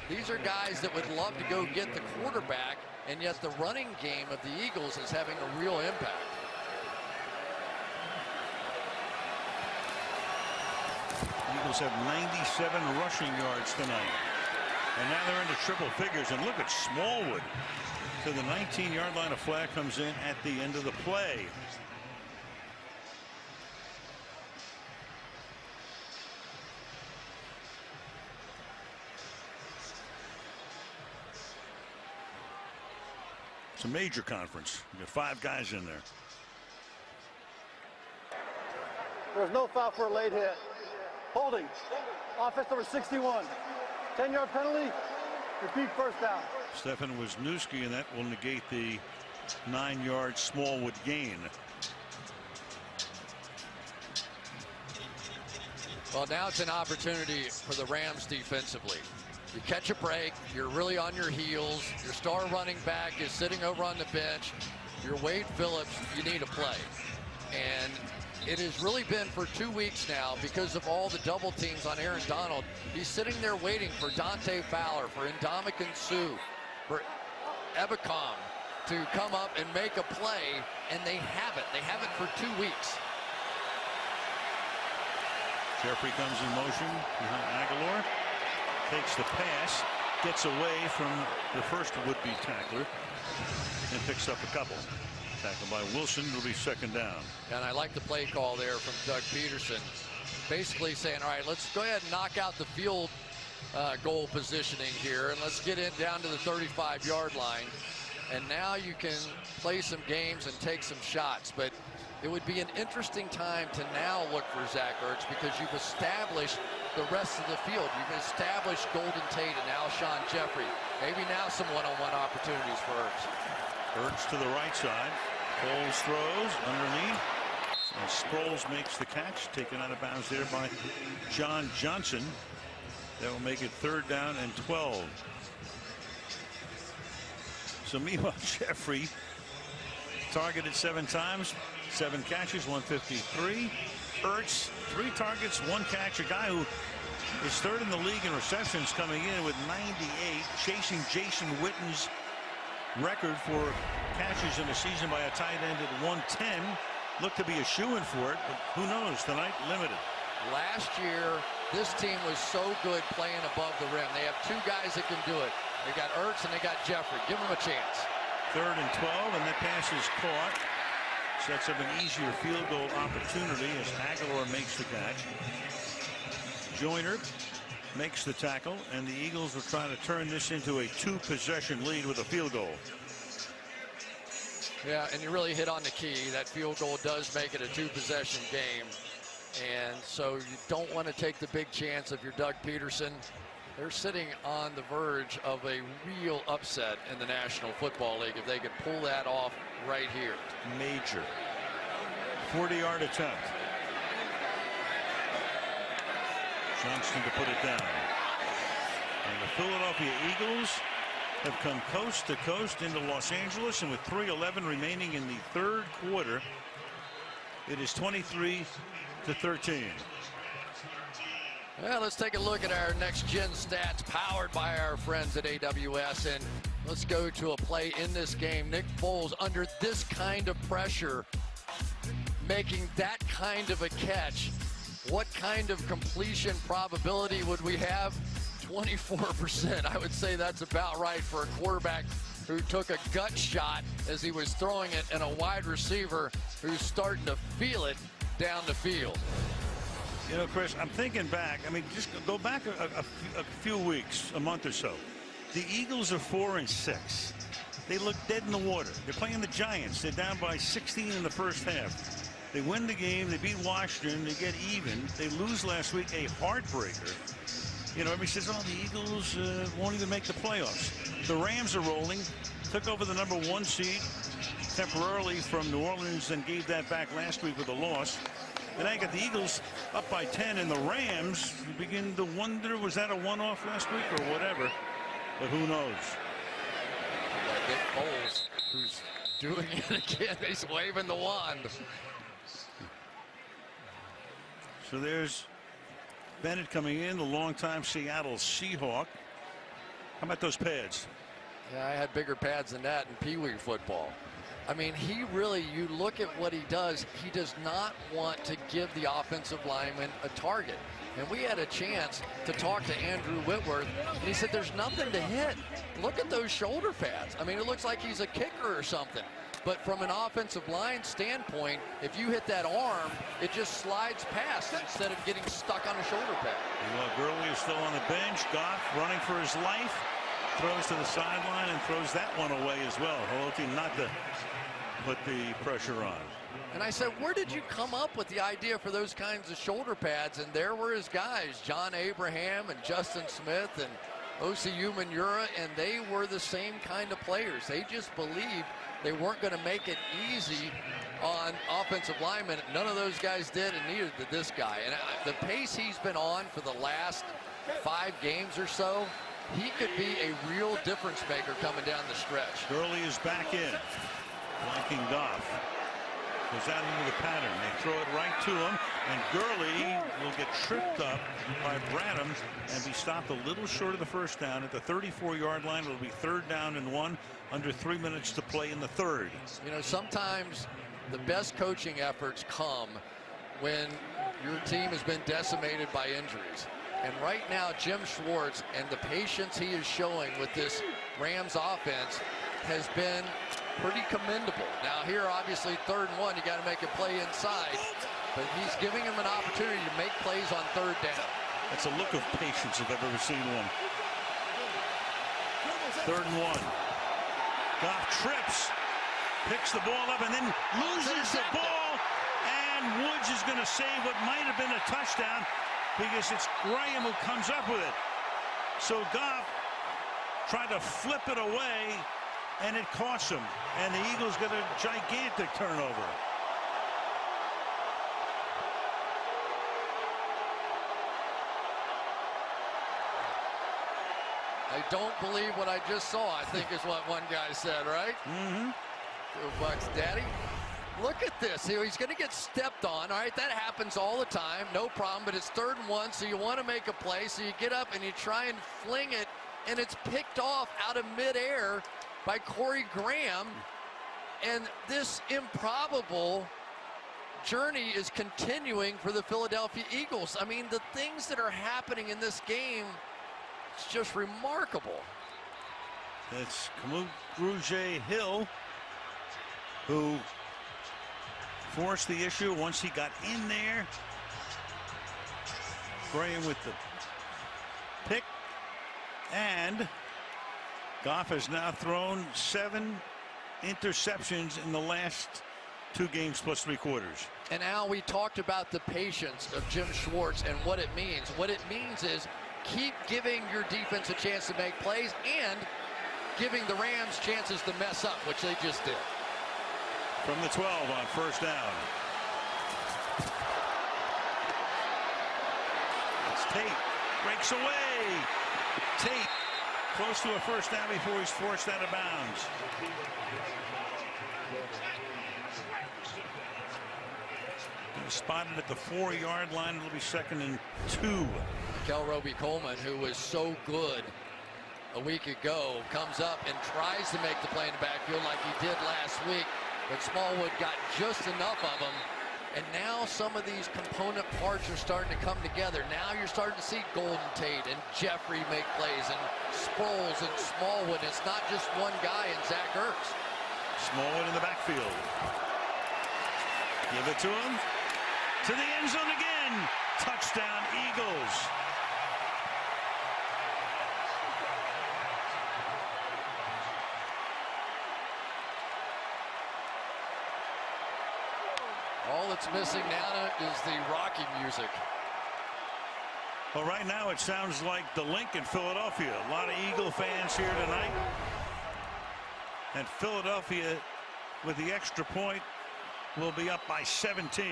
These are guys that would love to go get the quarterback, and yet the running game of the Eagles is having a real impact. Eagles have 97 rushing yards tonight. And now they're into triple figures. And look at Smallwood to the 19-yard line. A flag comes in at the end of the play. It's a major conference. You got 5 guys in there. There's no foul for a late hit. Holding. Offense number 61. 10-yard penalty. Repeat first down. Stefan Wisniewski, and that will negate the 9-yard Smallwood gain. Well, now it's an opportunity for the Rams defensively. You catch a break, you're really on your heels, your star running back is sitting over on the bench, you're Wade Phillips, you need a play. And it has really been for 2 weeks now because of all the double teams on Aaron Donald. He's sitting there waiting for Dante Fowler, for Ndamukong Suh, for Ebukam to come up and make a play, and they haven't. They haven't for 2 weeks. Jeffrey comes in motion behind Aguilar, takes the pass, gets away from the first would-be tackler, and picks up a couple. Tackled by Wilson. It'll be second down. And I like the play call there from Doug Peterson. Basically saying, all right, let's go ahead and knock out the field goal positioning here, and let's get in down to the 35-yard line. And now you can play some games and take some shots. But it would be an interesting time to now look for Zach Ertz because you've established the rest of the field. You've established Golden Tate and Alshon Jeffrey. Maybe now some one-on-one opportunities for Ertz. Ertz to the right side. Foles throws underneath. And Sproles makes the catch. Taken out of bounds there by John Johnson. That will make it 3rd down and 12. So meanwhile, Jeffrey targeted 7 times, 7 catches, 153. Ertz, 3 targets, 1 catch. A guy who is 3rd in the league in receptions, coming in with 98, chasing Jason Witten's record for catches in a season by a tight end at 110. Looked to be a shoo-in for it, but who knows? Tonight, limited. Last year, this team was so good playing above the rim. They have 2 guys that can do it. They got Ertz and they got Jeffrey. Give them a chance. 3rd and 12, and that pass is caught. Sets up an easier field goal opportunity as Aguilar makes the catch. Joyner makes the tackle, and the Eagles will try to turn this into a 2-possession lead with a field goal. Yeah, and you really hit on the key. That field goal does make it a 2-possession game. And so you don't want to take the big chance if you're Doug Peterson. They're sitting on the verge of a real upset in the National Football League if they could pull that off right here. Major. 40-yard attempt. Johnston to put it down. And the Philadelphia Eagles have come coast to coast into Los Angeles, and with 3:11 remaining in the 3rd quarter, it is 23-13. Well, let's take a look at our next-gen stats powered by our friends at AWS, and let's go to a play in this game. Nick Foles under this kind of pressure, making that kind of a catch. What kind of completion probability would we have? 24%. I would say that's about right for a quarterback who took a gut shot as he was throwing it, and a wide receiver who's starting to feel it down the field. You know, Chris, I'm thinking back. I mean, just go back a few weeks, a month or so. The Eagles are 4-6. They look dead in the water. They're playing the Giants. They're down by 16 in the first half. They win the game. They beat Washington. They get even. They lose last week, a heartbreaker. You know, everybody says, oh, the Eagles won't even make the playoffs. The Rams are rolling. Took over the #1 seed temporarily from New Orleans and gave that back last week with a loss. And I got the Eagles up by 10, and the Rams, you begin to wonder, was that a one-off last week or whatever? But who knows? Nick Foles, who's doing it again. He's waving the wand. So there's Bennett coming in, the longtime Seattle Seahawk. How about those pads? Yeah, I had bigger pads than that in Pee Wee football. I mean, he really, you look at what he does not want to give the offensive lineman a target. And we had a chance to talk to Andrew Whitworth, and he said there's nothing to hit. Look at those shoulder pads. I mean, it looks like he's a kicker or something. But from an offensive line standpoint, if you hit that arm, it just slides past instead of getting stuck on a shoulder pad. Well, Gurley is still on the bench. Goff running for his life. Throws to the sideline and throws that one away as well. Haloti not to put the pressure on. And I said, where did you come up with the idea for those kinds of shoulder pads? And there were his guys, John Abraham and Justin Smith and Osi Umenyiora, and they were the same kind of players. They just believed they weren't going to make it easy on offensive linemen. None of those guys did, and neither did this guy. And the pace he's been on for the last 5 games or so, he could be a real difference maker coming down the stretch. Gurley is back in, blocking Goff. Goes out into the pattern. They throw it right to him, and Gurley will get tripped up by Bradham and be stopped a little short of the first down at the 34-yard line. It'll be 3rd down and 1, under 3 minutes to play in the 3rd. You know, sometimes the best coaching efforts come when your team has been decimated by injuries. And right now, Jim Schwartz and the patience he is showing with this Rams offense has been pretty commendable. Now here, obviously, 3rd and 1, you got to make a play inside, but he's giving him an opportunity to make plays on 3rd down. That's a look of patience if I've ever seen one. 3rd and 1. Goff trips, picks the ball up, and then loses the ball, and Woods is going to save what might have been a touchdown because it's Graham who comes up with it. So Goff tried to flip it away, and it costs him, and the Eagles get a gigantic turnover. I don't believe what I just saw, I think is what one guy said, right? Mm-hmm. 2 bucks, Daddy. Look at this. He's going to get stepped on. All right, that happens all the time. No problem, but it's 3rd and 1, so you want to make a play. So you get up and you try and fling it, and it's picked off out of midair by Corey Graham. And this improbable journey is continuing for the Philadelphia Eagles. I mean, the things that are happening in this game, it's just remarkable. It's Kamugruje Hill who forced the issue once he got in there. Graham with the pick, and Goff has now thrown 7 interceptions in the last 2 games plus 3 quarters. And Al, we talked about the patience of Jim Schwartz and what it means. What it means is keep giving your defense a chance to make plays and giving the Rams chances to mess up, which they just did. From the 12 on 1st down. It's Tate. Breaks away. Tate close to a 1st down before he's forced out of bounds. He's spotted at the 4-yard line. It'll be 2nd and 2. Kel Roby-Coleman, who was so good a week ago, comes up and tries to make the play in the backfield like he did last week. But Smallwood got just enough of them, and now some of these component parts are starting to come together. Now you're starting to see Golden Tate and Jeffrey make plays, and Sproles and Smallwood. It's not just one guy in Zach Ertz. Smallwood in the backfield. Give it to him. To the end zone again. Touchdown, Eagles. All that's missing now is the Rocky music. Well, right now it sounds like the Lincoln, Philadelphia. A lot of Eagle fans here tonight. And Philadelphia, with the extra point, will be up by 17.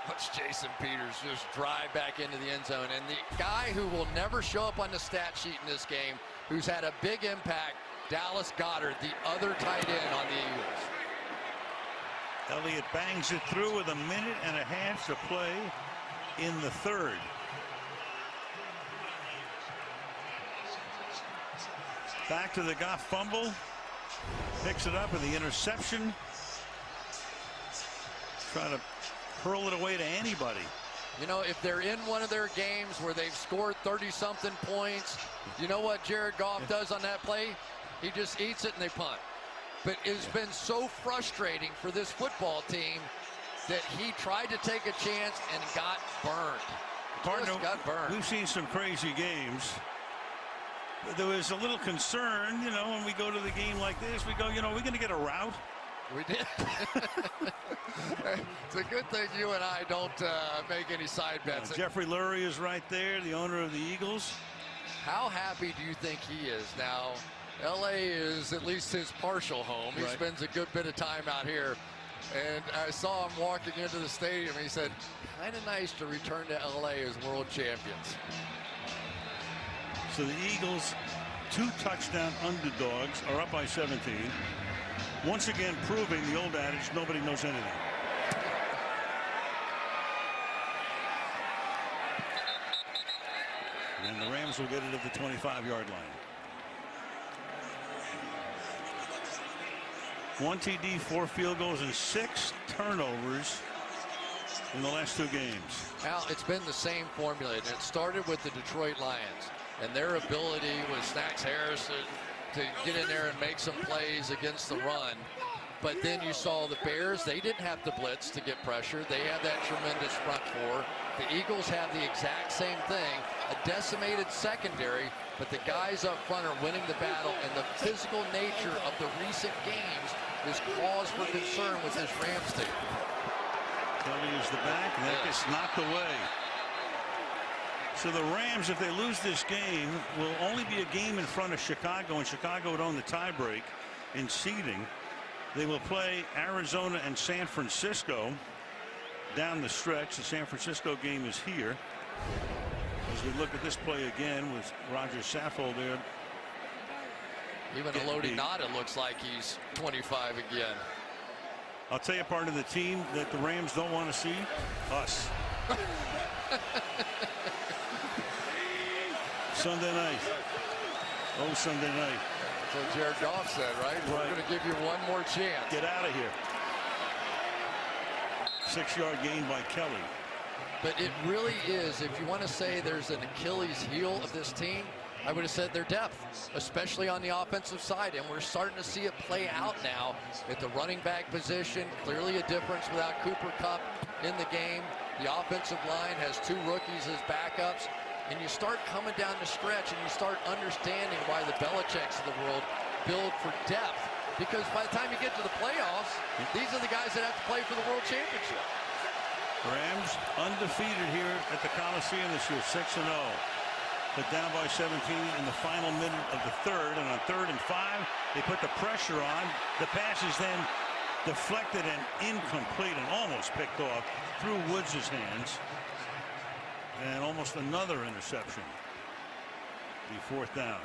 Watch Jason Peters just drive back into the end zone. And the guy who will never show up on the stat sheet in this game, who's had a big impact, Dallas Goedert, the other tight end on the Eagles. Elliott bangs it through with 1.5 minutes to play in the third. Back to the Goff fumble. Picks it up with the interception. Trying to hurl it away to anybody. You know, if they're in one of their games where they've scored 30-something points, you know what Jared Goff does on that play? He just eats it and they punt. But it's been so frustrating for this football team that he tried to take a chance and got burned. Cardinal, we've seen some crazy games. There was a little concern, you know, when we go to the game like this, we go, you know, we're going to get a rout. We did. It's a good thing you and I don't make any side bets. Jeffrey Lurie is right there, the owner of the Eagles. How happy do you think he is now? LA is at least his partial home. He spends a good bit of time out here. And I saw him walking into the stadium. He said, kind of nice to return to LA as world champions. So the Eagles, 2 touchdown underdogs, are up by 17. Once again proving the old adage, nobody knows anything. And the Rams will get it at the 25-yard line. 1 TD, 4 field goals, and 6 turnovers in the last 2 games. Al, it's been the same formula, and it started with the Detroit Lions and their ability with Snacks Harrison to get in there and make some plays against the run. But then you saw the Bears, they didn't have to blitz to get pressure. They had that tremendous front four. The Eagles have the exact same thing, a decimated secondary, but the guys up front are winning the battle, and the physical nature of the recent games is cause for concern with this Rams team. Kelly is the back, and that gets knocked away. So the Rams, if they lose this game, will only be a game in front of Chicago, and Chicago would own the tiebreak in seeding. They will play Arizona and San Francisco down the stretch. The San Francisco game is here. As we look at this play again with Roger Saffold there. Even Elodie Nada looks like he's 25 again. I'll tell you part of the team that the Rams don't want to see. Us. Sunday night. Oh, Sunday night. That's what Jared Goff said, right? We're going to give you one more chance. Get out of here. 6-yard gain by Kelly. But it really is, if you want to say there's an Achilles heel of this team, I would have said their depth, especially on the offensive side. And we're starting to see it play out now at the running back position. Clearly a difference without Cooper Kupp in the game. The offensive line has 2 rookies as backups. And you start coming down the stretch and you start understanding why the Belichicks of the world build for depth. Because by the time you get to the playoffs, these are the guys that have to play for the world championship. Rams undefeated here at the Coliseum this year, 6-0. But down by 17 in the final minute of the third. And on 3rd and 5, they put the pressure on. The pass is then deflected and incomplete and almost picked off through Woods' hands. And almost another interception. Be 4th down.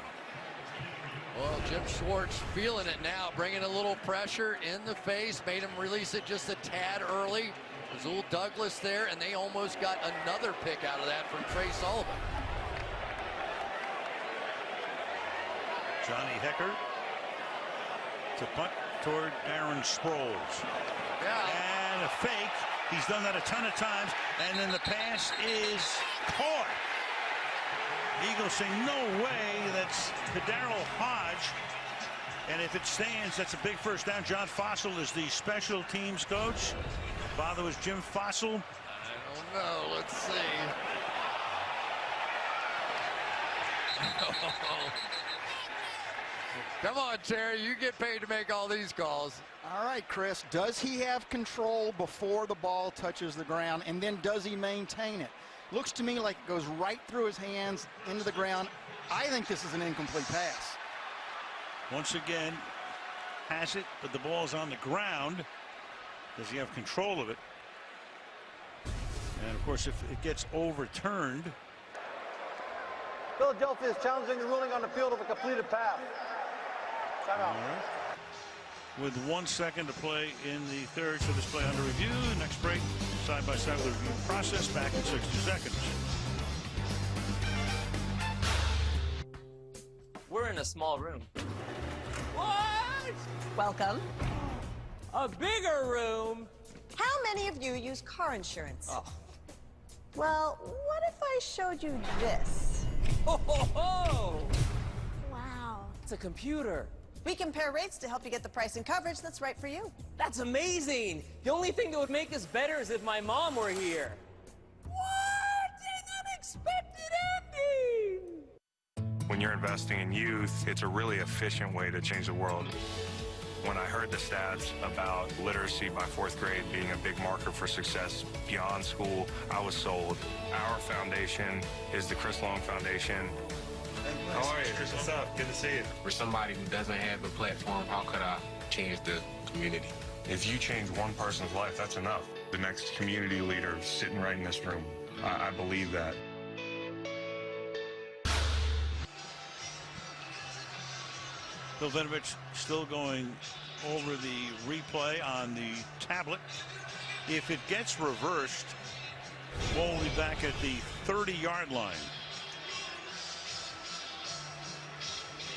Well, Jim Schwartz feeling it now, bringing a little pressure in the face, made him release it just a tad early. Rasul Douglas there, and they almost got another pick out of that from Trey Sullivan. Johnny Hecker to punt toward Aaron Sproles. Yeah. And a fake. He's done that a ton of times, and then the pass is caught. Eagles say, no way, that's Daryl Hodge. And if it stands, that's a big first down. John Fossil is the special teams coach. Father was Jim Fossil. I don't know, let's see. Come on, Terry, you get paid to make all these calls. All right, Chris, does he have control before the ball touches the ground, and then does he maintain it? Looks to me like it goes right through his hands into the ground. I think this is an incomplete pass. Once again, has it, but the ball's on the ground. Does he have control of it? And of course, if it gets overturned. Philadelphia is challenging the ruling on the field of a completed pass. Timeout. With 1 second to play in the third, so this play under review. Next break, side by side with the review process, back in 60 seconds. We're in a small room. What? Welcome. A bigger room. How many of you use car insurance? Oh. Well, what if I showed you this? Ho, ho, ho! Wow. It's a computer. We compare rates to help you get the price and coverage that's right for you. That's amazing. The only thing that would make this better is if my mom were here. What an unexpected ending! When you're investing in youth, it's a really efficient way to change the world. When I heard the stats about literacy by 4th grade being a big marker for success beyond school, I was sold. Our foundation is the Chris Long Foundation. How are you? What's up? Good to see you. For somebody who doesn't have a platform, how could I change the community? If you change one person's life, that's enough. The next community leader sitting right in this room. I believe that. Bill Vinovich still going over the replay on the tablet. If it gets reversed, ball will be back at the 30-yard line.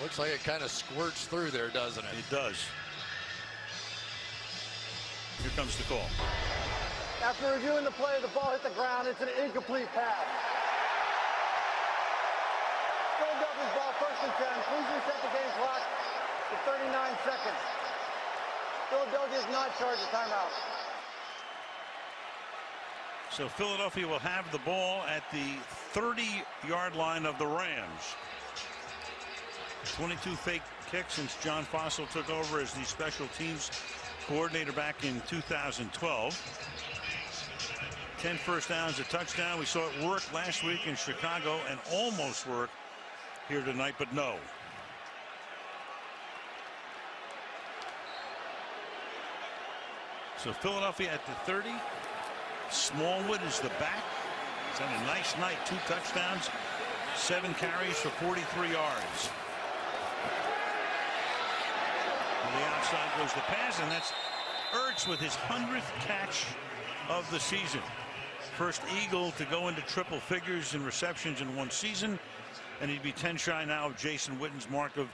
Looks like it kind of squirts through there, doesn't it? It does. Here comes the call. After reviewing the play, the ball hit the ground. It's an incomplete pass. Philadelphia's ball, 1st and 10. Please reset the game clock to 39 seconds. Philadelphia is not charged a timeout. So Philadelphia will have the ball at the 30-yard line of the Rams. 22 fake kicks since John Fossil took over as the special teams coordinator back in 2012. 10 first downs, a touchdown. We saw it work last week in Chicago and almost work here tonight, but no. So Philadelphia at the 30. Smallwood is the back. It's had a nice night. 2 touchdowns, 7 carries for 43 yards. On the outside goes the pass, and that's Ertz with his 100th catch of the season. First Eagle to go into triple figures in receptions in one season, and he'd be 10 shy now of Jason Witten's mark of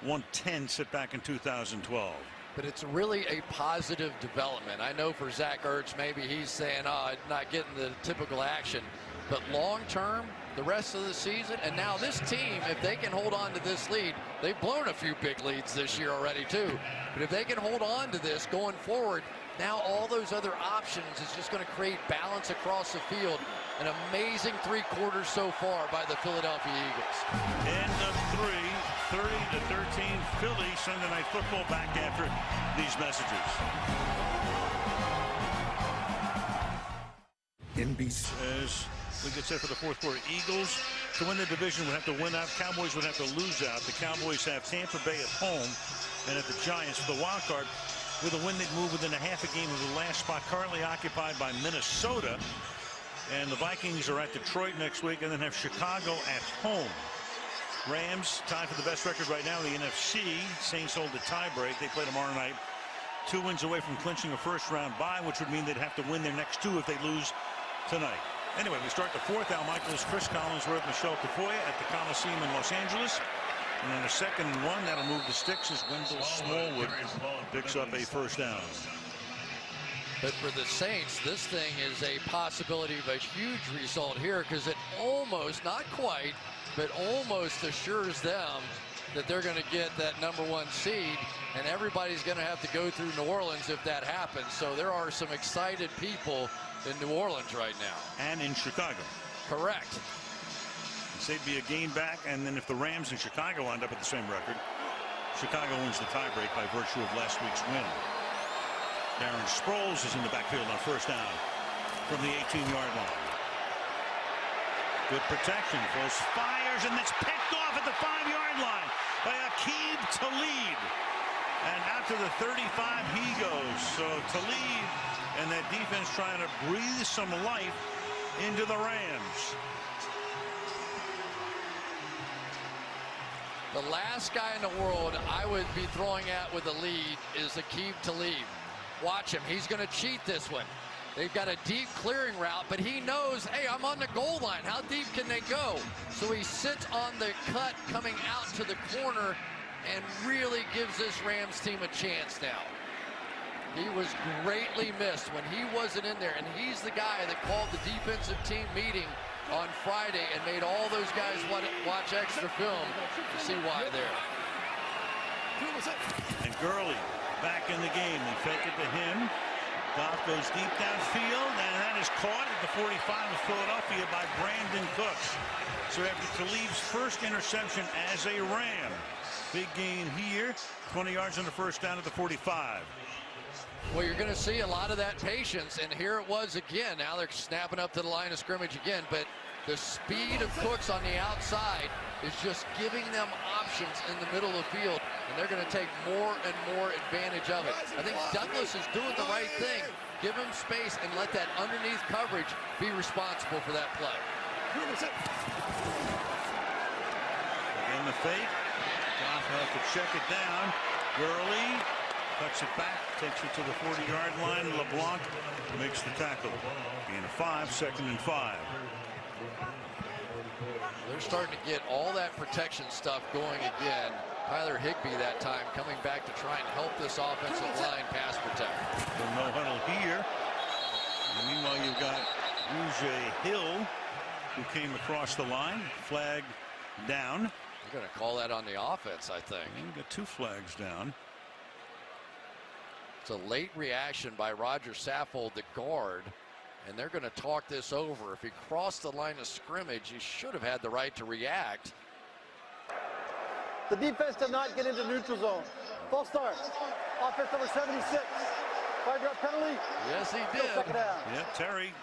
110 set back in 2012. But it's really a positive development. I know for Zach Ertz, maybe he's saying, not getting the typical action. But long term, the rest of the season, and now this team, if they can hold on to this lead, they've blown a few big leads this year already too. But if they can hold on to this going forward, now all those other options is just going to create balance across the field. An amazing 3 quarters so far by the Philadelphia Eagles. End of 3, 30-13, Philly. Sunday Night Football back after these messages. NBC. As we get set for the 4th quarter, Eagles to win the division would have to win out. Cowboys would have to lose out. The Cowboys have Tampa Bay at home and at the Giants for the wild card. With a win, they'd move within a half a game of the last spot, currently occupied by Minnesota. And the Vikings are at Detroit next week and then have Chicago at home. Rams tied for the best record right now in the NFC. Saints hold the tiebreak. They play tomorrow night. 2 wins away from clinching a first-round bye, which would mean they'd have to win their next 2 if they lose tonight. Anyway, we start the 4th. Al Michaels, Chris Collinsworth, Michelle Tafoya at the Coliseum in Los Angeles. And then a 2nd and 1. That'll move the sticks as Wendell Smallwood picks up a first down. But for the Saints, this thing is a possibility of a huge result here because it almost, not quite, but almost assures them that they're going to get that #1 seed, and everybody's going to have to go through New Orleans if that happens. So there are some excited people in New Orleans right now. And in Chicago. Correct. They'd be a game back, and then if the Rams and Chicago end up at the same record, Chicago wins the tiebreak by virtue of last week's win. Darren Sproles is in the backfield on first down from the 18-yard line. Good protection. Foles fires, and it's picked off at the 5-yard line by Aqib Talib. And out to the 35 he goes. So Talib and that defense trying to breathe some life into the Rams. The last guy in the world I would be throwing at with a lead is Aqib Talib. Watch him. He's going to cheat this one. They've got a deep clearing route, but he knows, hey, I'm on the goal line. How deep can they go? So he sits on the cut coming out to the corner and really gives this Rams team a chance now. He was greatly missed when he wasn't in there, and he's the guy that called the defensive team meeting on Friday and made all those guys watch extra film to see why there. And Gurley back in the game. They fake it to him. Goff goes deep downfield, and that is caught at the 45 of Philadelphia by Brandon Cooks. So after Talib's first interception as a Ram, big gain here, 20 yards on the first down at the 45. Well, you're going to see a lot of that patience, and here it was again. Now they're snapping up to the line of scrimmage again, but the speed of Cooks on the outside is just giving them options in the middle of the field, and they're going to take more and more advantage of it. I think Douglas is doing the right thing. Give him space and let that underneath coverage be responsible for that play. Again, the fake. Goff has to check it down. Gurley cuts it back, takes it to the 40-yard line. LeBlanc makes the tackle. Gain of 5, 2nd and 5. They're starting to get all that protection stuff going again. Tyler Higbee that time coming back to try and help this offensive line pass protect. No huddle here. And meanwhile, you've got Ujay Hill, who came across the line. Flag down. They're going to call that on the offense, I think. And we've got 2 flags down. It's a late reaction by Roger Saffold, the guard, and they're going to talk this over. If he crossed the line of scrimmage, he should have had the right to react. The defense did not get into neutral zone. False start. Offense number 76. 5-yard penalty. Yes, he did. Second down. Yep, Terry.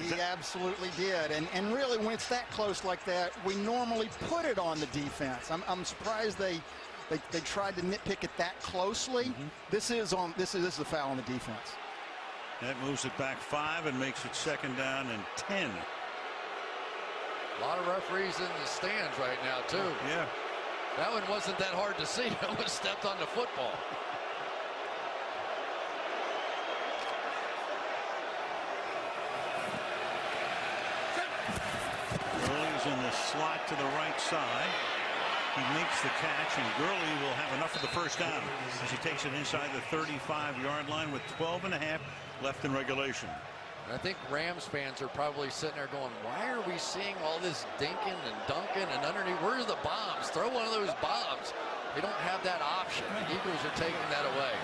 He absolutely did. And really, when it's that close like that, we normally put it on the defense. I'm surprised they tried to nitpick it that closely. This is a foul on the defense. That moves it back 5 and makes it 2nd down and 10. A lot of referees in the stands right now, too. Yeah. That one wasn't that hard to see. It was stepped on the football. Gurley's in the slot to the right side. He makes the catch, and Gurley will have enough of the first down as he takes it inside the 35-yard line with 12.5 left in regulation. I think Rams fans are probably sitting there going, why are we seeing all this dinking and dunking and underneath? Where's the bombs? Throw one of those bombs. They don't have that option. The Eagles are taking that away.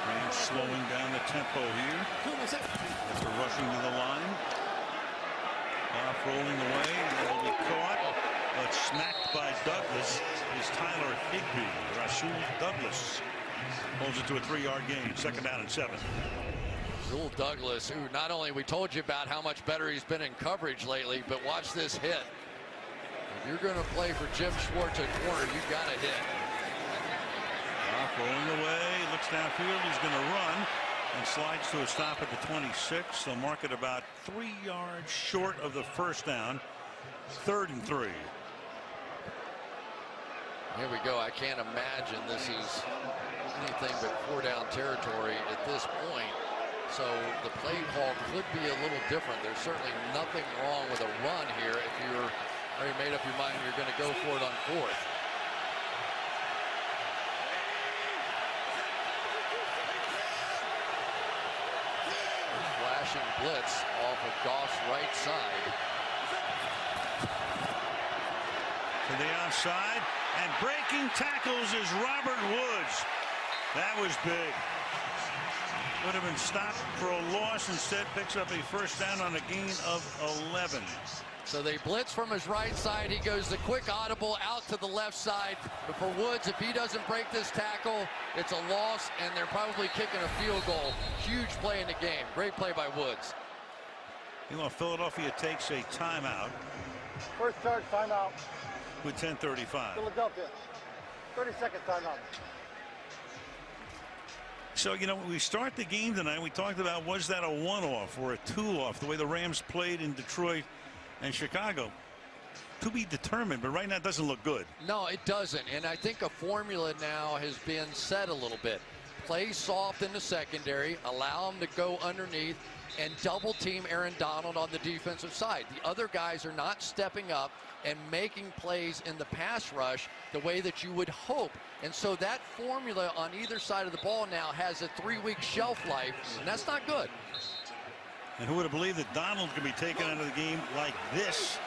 Rams slowing down the tempo here after rushing to the line. Off rolling away, and it'll be caught, but smacked by Douglas is Tyler Higbee. Rasul Douglas holds it to a 3-yard gain, 2nd down and 7. Rasul Douglas, who not only we told you about how much better he's been in coverage lately, but watch this hit. If you're going to play for Jim Schwartz at corner, you got to hit. Off rolling away, looks downfield, he's going to run. And slides to a stop at the 26. They'll mark it about 3 yards short of the first down. 3rd and 3. Here we go. I can't imagine this is anything but 4-down territory at this point. So the play call could be a little different. There's certainly nothing wrong with a run here if you're already made up your mind you're going to go for it on 4th. Blitz off of Goff's right side. To the outside, and breaking tackles is Robert Woods. That was big. Would have been stopped for a loss. Instead picks up a first down on a gain of 11. So they blitz from his right side. He goes the quick audible out to the left side. But for Woods, if he doesn't break this tackle, it's a loss, and they're probably kicking a field goal. Huge play in the game. Great play by Woods. You know, Philadelphia takes a timeout. First charge timeout. With 10:35. Philadelphia. 30-second timeout. So, you know, we start the game tonight. We talked about, was that a one-off or a two-off, the way the Rams played in Detroit and Chicago. To be determined, but right now it doesn't look good. No, it doesn't. And I think a formula now has been set a little bit. Play soft in the secondary, allow them to go underneath, and double team Aaron Donald on the defensive side. The other guys are not stepping up and making plays in the pass rush the way that you would hope. And so that formula on either side of the ball now has a 3-week shelf life, and that's not good. And who would have believed that Donald could be taken out of the game like this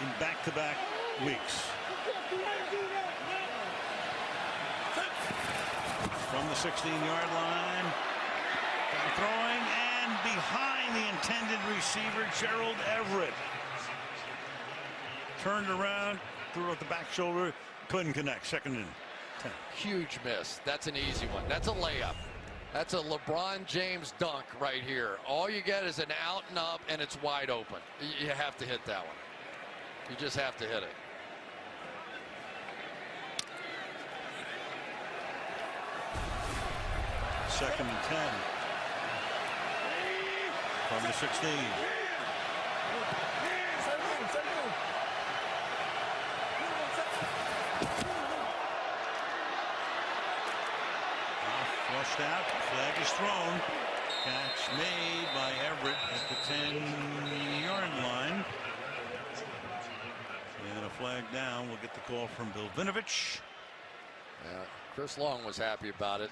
in back-to-back weeks? From the 16-yard line, throwing and behind the intended receiver, Gerald Everett. Turned around, threw out the back shoulder, couldn't connect. 2nd and 10. Huge miss. That's an easy one. That's a layup. That's a LeBron James dunk right here. All you get is an out and up, and it's wide open. You have to hit that one. You just have to hit it. Second and 10 from the 16. Flushed out, flag is thrown. Catch made by Everett at the 10-yard line. And a flag down. We'll get the call from Bill Vinovich. Yeah, Chris Long was happy about it.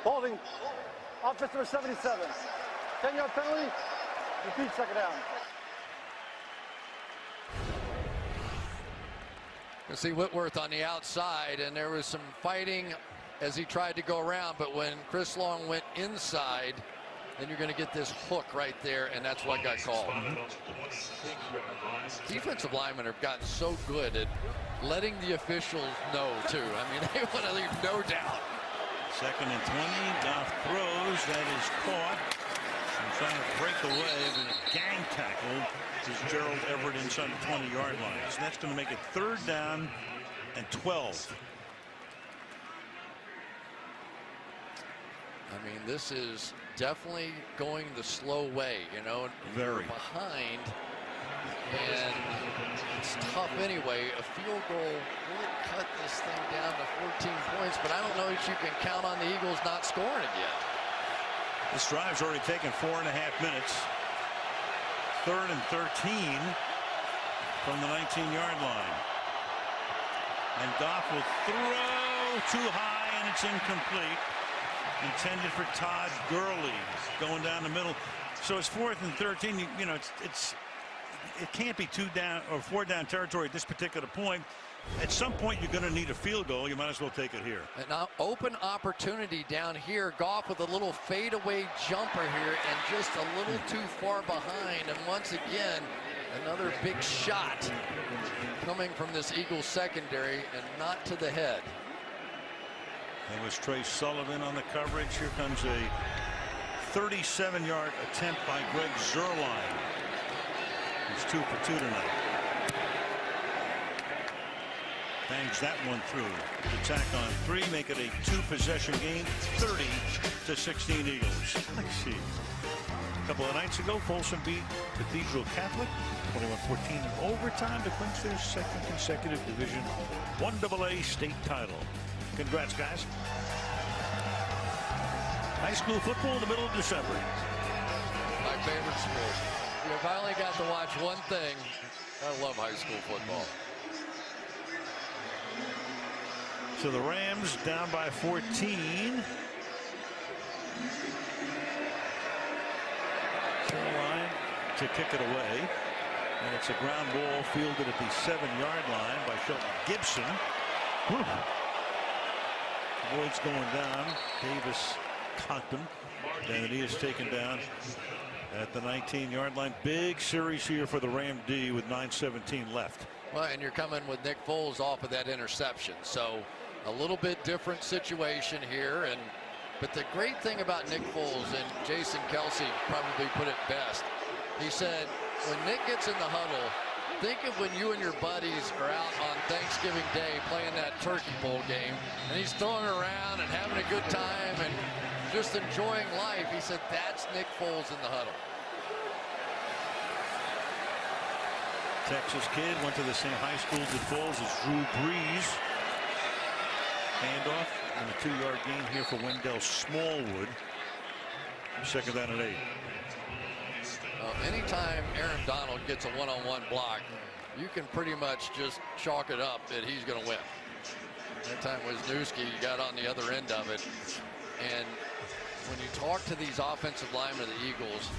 Holding. Offense number 77. 10-yard penalty. Repeat 2nd down. You see Whitworth on the outside, and there was some fighting as he tried to go around, but when Chris Long went inside, then you're going to get this hook right there, and that's what got called. Defensive linemen have gotten so good at letting the officials know, too. I mean, they want to leave no doubt. 2nd and 20. Goff throws. That is caught. And trying to break away, but gang tackle is Gerald Everett inside the 20-yard line. So that's going to make it 3rd down and 12. I mean, this is definitely going the slow way, you know. Very. Behind, and it's tough anyway. A field goal would cut this thing down to 14 points, but I don't know if you can count on the Eagles not scoring it yet. This drive's already taken 4.5 minutes. 3rd and 13 from the 19-yard line. And Goff will throw too high, and it's incomplete. Intended for Todd Gurley, going down the middle. So it's 4th and 13. You know, it can't be 2 down or 4 down territory at this particular point. At some point, you're going to need a field goal. You might as well take it here. An open opportunity down here. Goff with a little fadeaway jumper here, and just a little too far behind. And once again, another big shot coming from this Eagles secondary, and not to the head. That was Trey Sullivan on the coverage. Here comes a 37-yard attempt by Greg Zuerlein. He's 2 for 2 tonight. Bangs that one through. The tack on 3, make it a 2-possession game, 30-16 Eagles. Let's see. A couple of nights ago, Folsom beat Cathedral Catholic 21-14 in overtime to clinch their 2nd consecutive Division I AA state title. Congrats, guys. High school football in the middle of December. My favorite sport. If I only got to watch one thing, I love high school football. So the Rams down by 14. Line to kick it away. And it's a ground ball fielded at the 7-yard line by Shelton Gibson. Whew. Avoids going down. Davis conked him. And he is taken down at the 19-yard line. Big series here for the Ram D with 9:17 left. Well, and you're coming with Nick Foles off of that interception. So a little bit different situation here. But the great thing about Nick Foles, and Jason Kelsey probably put it best, he said when Nick gets in the huddle, think of when you and your buddies are out on Thanksgiving Day playing that Turkey Bowl game, and he's throwing around and having a good time and just enjoying life. He said that's Nick Foles in the huddle. Texas kid, went to the same high school as Foles as Drew Brees. Handoff and a 2-yard gain here for Wendell Smallwood. Second down and 8. Anytime Aaron Donald gets a one-on-one block, you can pretty much just chalk it up that he's going to win. That time Wisniewski got on the other end of it. And when you talk to these offensive linemen of the Eagles,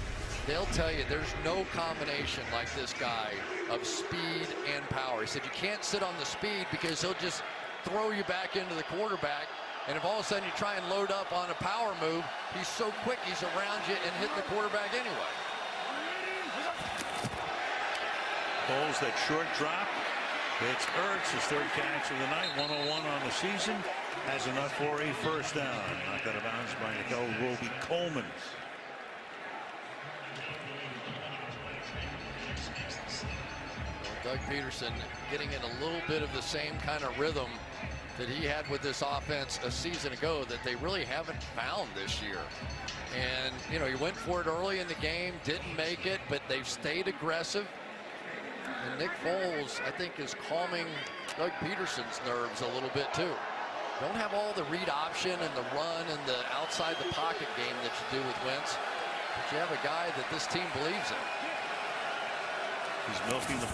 they'll tell you there's no combination like this guy of speed and power. He said you can't sit on the speed because he'll just throw you back into the quarterback. And if all of a sudden you try and load up on a power move, he's so quick he's around you and hitting the quarterback anyway. Foles, that short drop. It's Ertz, his third catch of the night, 101 on the season. Has enough for a first down. Knocked out of bounds by Nickel Roby Coleman. Doug Peterson getting in a little bit of the same kind of rhythm that he had with this offense a season ago that they really haven't found this year. And, you know, he went for it early in the game, didn't make it, but they've stayed aggressive. And Nick Foles, I think, is calming Doug Peterson's nerves a little bit, too. Don't have all the read option and the run and the outside the pocket game that you do with Wentz, but you have a guy that this team believes in. He's milking the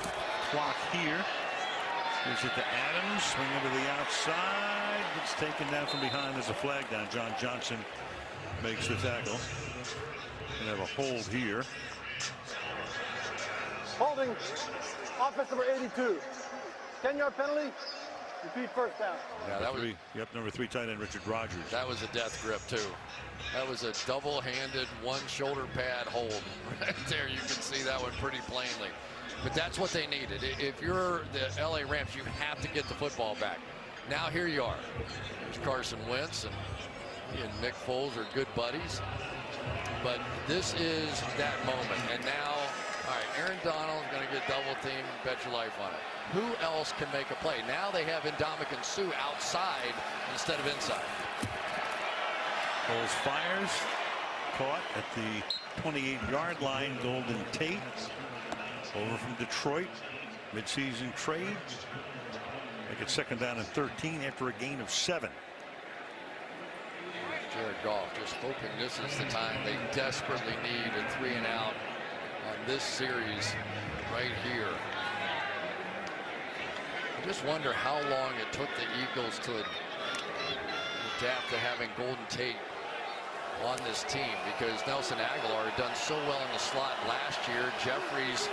clock here. Gives it to Adams, swinging to the outside. Gets taken down from behind. There's a flag down. John Johnson makes the tackle. Gonna have a hold here. Holding, offense number 82. 10-yard penalty. Repeat first down. Yeah, that was number 3 tight end Richard Rodgers. That was a death grip too. That was a double-handed one shoulder pad hold right there. You can see that one pretty plainly. But that's what they needed. If you're the LA Rams, you have to get the football back. Now here you are. There's Carson Wentz, and he and Nick Foles are good buddies. But this is that moment. And now, all right, Aaron Donald's going to get double teamed. Bet your life on it. Who else can make a play? Now they have Ndamukong Suh outside instead of inside. Foles fires. Caught at the 28-yard line. Golden Tate over from Detroit. Midseason trade. Make it second down and 13 after a gain of 7. Jared Goff just hoping this is the time they desperately need a 3-and-out on this series right here. I just wonder how long it took the Eagles to adapt to having Golden Tate on this team, because Nelson Aguilar had done so well in the slot last year. Jeffries'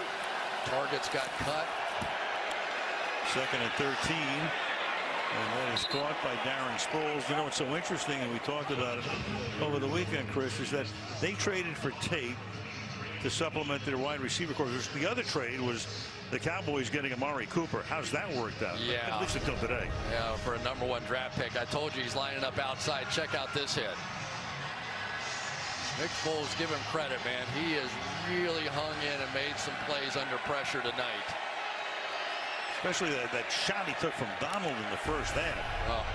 targets got cut. Second and 13. And that is caught by Darren Sproles. You know what's so interesting, and we talked about it over the weekend, Chris, is that they traded for Tate to supplement their wide receiver corps. The other trade was the Cowboys getting Amari Cooper. How's that worked out? Yeah. At least until today. Yeah, for a #1 draft pick. I told you he's lining up outside. Check out this hit. Nick Foles, give him credit, man. He has really hung in and made some plays under pressure tonight. Especially that shot he took from Donald in the first half. Oh.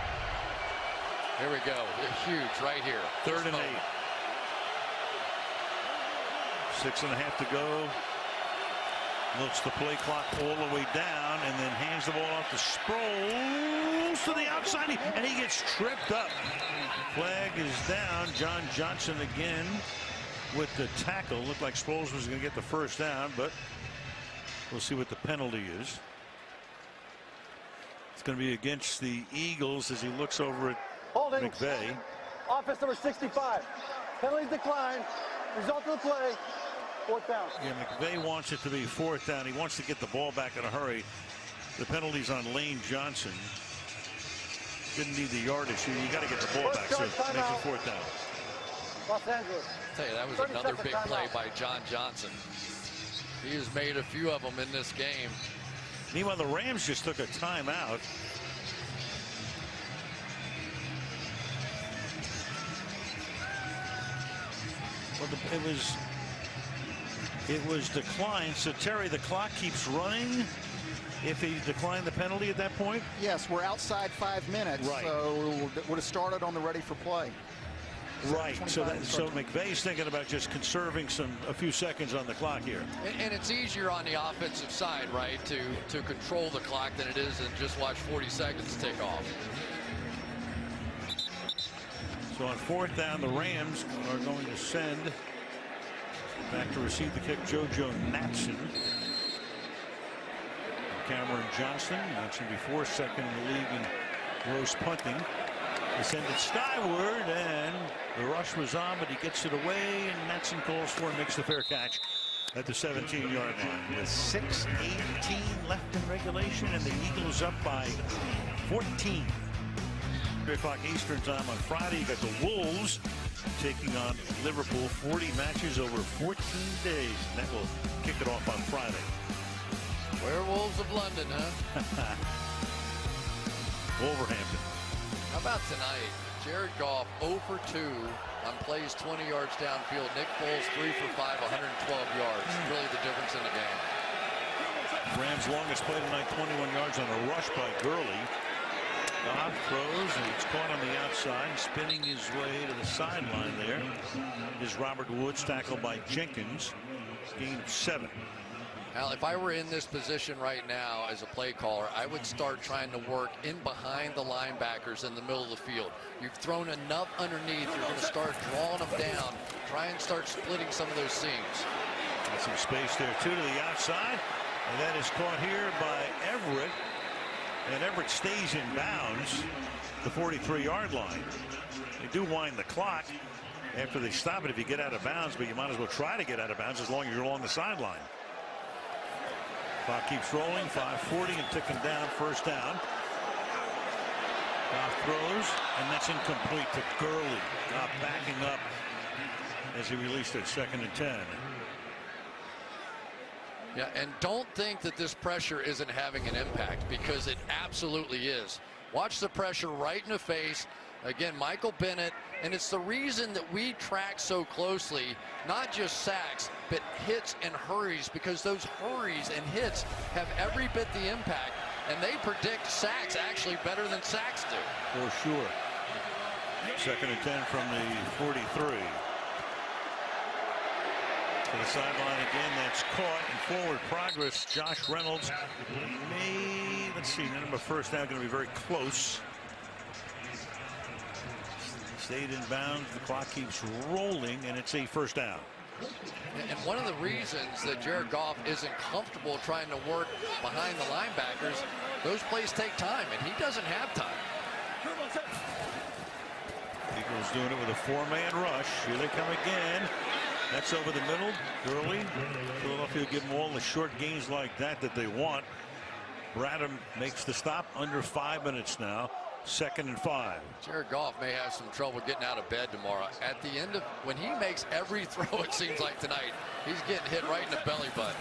Here we go. Huge right here. Third and 8. 6.5 to go. Looks the play clock all the way down and then hands the ball off to Sproles to the outside, and he gets tripped up. Flag is down. John Johnson again with the tackle. Looked like Sproles was going to get the first down, but we'll see what the penalty is. It's going to be against the Eagles as he looks over at Holding. McVay. Offense number 65. Penalties decline. Result of the play. 4th down. Yeah, McVay wants it to be 4th down. He wants to get the ball back in a hurry. The penalty's on Lane Johnson. Didn't need the yardage here. You got to get the ball back, so it makes it 4th down. Los Angeles. I'll tell you, that was another big play by John Johnson. He has made a few of them in this game. Meanwhile, the Rams just took a timeout. Well, it was It was declined. So, Terry, the clock keeps running if he declined the penalty at that point? Yes, we're outside 5 minutes, right. So it would have started on the ready for play. Right, so McVay's thinking about just conserving a few seconds on the clock here. And it's easier on the offensive side, right, to control the clock than it is and just watch 40 seconds tick off. So on 4th down, the Rams are going to send back to receive the kick JoJo Natson. Cameron Johnston, mentioned before, second in the league in gross punting. They send it skyward, and the rush was on, but he gets it away, and Natson calls for and makes the fair catch at the 17-yard line. With 6:18 left in regulation, and the Eagles up by 14. 3 o'clock Eastern time on Friday. You got the Wolves taking on Liverpool. 40 matches over 14 days, and that will kick it off on Friday. Werewolves of London, huh? Wolverhampton. How about tonight? Jared Goff 0 for 2 on plays 20 yards downfield. Nick Foles 3 for 5, 112 yards. Really the difference in the game. Rams' longest play tonight, 21 yards on a rush by Gurley. Goff throws, and it's caught on the outside, spinning his way to the sideline there. Is Robert Woods, tackled by Jenkins. Gain of 7. Al, if I were in this position right now as a play caller, I would start trying to work in behind the linebackers in the middle of the field. You've thrown enough underneath, you're going to start drawing them down. Try and start splitting some of those seams. Got some space there, too, to the outside. And that is caught here by Everett. And Everett stays in bounds, the 43-yard line. They do wind the clock after they stop it if you get out of bounds, but you might as well try to get out of bounds as long as you're along the sideline. Clock keeps rolling, 5:40 and ticking down, 1st down. Goff throws, and that's incomplete to Gurley. Goff backing up as he released it, 2nd and 10. Yeah, and don't think that this pressure isn't having an impact, because it absolutely is. Watch the pressure right in the face. Again, Michael Bennett, and it's the reason that we track so closely, not just sacks, but hits and hurries, because those hurries and hits have every bit the impact, and they predict sacks actually better than sacks do. For sure. 2nd and 10 from the 43. To the sideline again, that's caught, and forward progress. Josh Reynolds may, let's see, number 1st down, going to be very close. Stayed in bounds, the clock keeps rolling, and it's a 1st down. And one of the reasons that Jared Goff isn't comfortable trying to work behind the linebackers, those plays take time, and he doesn't have time. Eagles doing it with a 4-man rush. Here they come again. That's over the middle. Gurley. Philadelphia will give them all the short gains like that they want. Bradham makes the stop under 5 minutes now. 2nd and 5. Jared Goff may have some trouble getting out of bed tomorrow. At the end of, when he makes every throw, it seems like tonight, he's getting hit right in the belly button.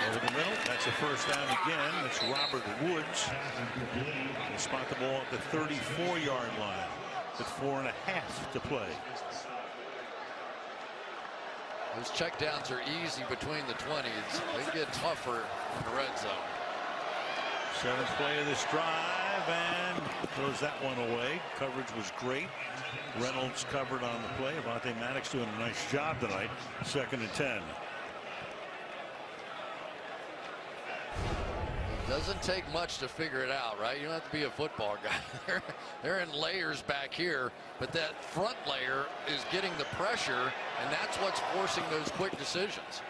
Over the middle, that's a 1st down again. That's Robert Woods. He'll spot the ball at the 34-yard line with 4.5 to play. Those checkdowns are easy between the 20s. They get tougher in the red zone. 7th play of this drive, and throws that one away. Coverage was great. Reynolds covered on the play. Avonte Maddox doing a nice job tonight. 2nd and 10. It doesn't take much to figure it out, right? You don't have to be a football guy. They're in layers back here, but that front layer is getting the pressure, and that's what's forcing those quick decisions.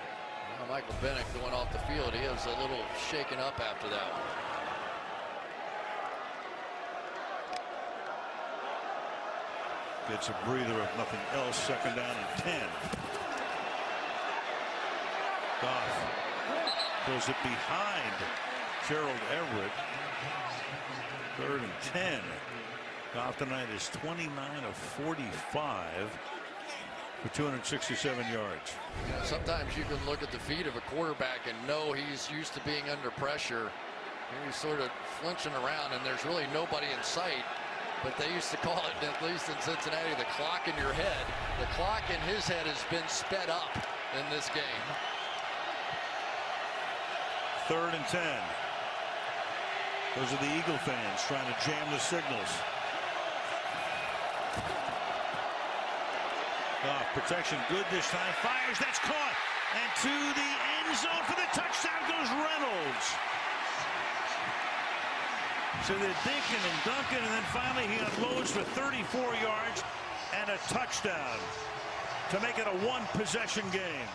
Well, Michael Bennett going off the field. He is a little shaken up after that one. Gets a breather if nothing else. 2nd down and 10. Goff throws it behind Gerald Everett. 3rd and 10. Goff tonight is 29 of 45 for 267 yards. You know, sometimes you can look at the feet of a quarterback and know he's used to being under pressure. He's sort of flinching around, and there's really nobody in sight. but they used to call it, at least in Cincinnati, the clock in your head. The clock in his head has been sped up in this game. 3rd and 10. Those are the Eagle fans trying to jam the signals. Protection good this time. Fires. That's caught. And to the end zone for the touchdown goes Reynolds. So they're dinking and dunking, and then finally he unloads for 34 yards and a touchdown to make it a one-possession game.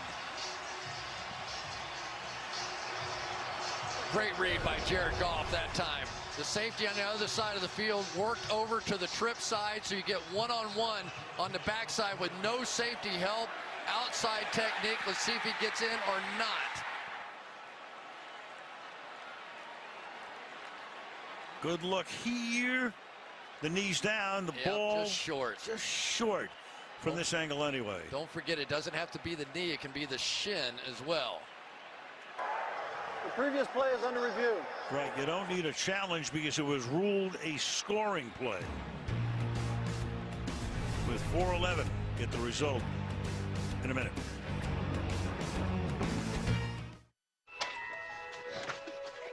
Great read by Jared Goff that time. The safety on the other side of the field worked over to the trip side, so you get one-on-one on the backside with no safety help. Outside technique. Let's see if he gets in or not. Good look here. The knees down. The ball just short. Just short from this angle anyway. Don't forget, it doesn't have to be the knee. It can be the shin as well. The previous play is under review. Right, you don't need a challenge because it was ruled a scoring play. With 4:11, get the result in a minute.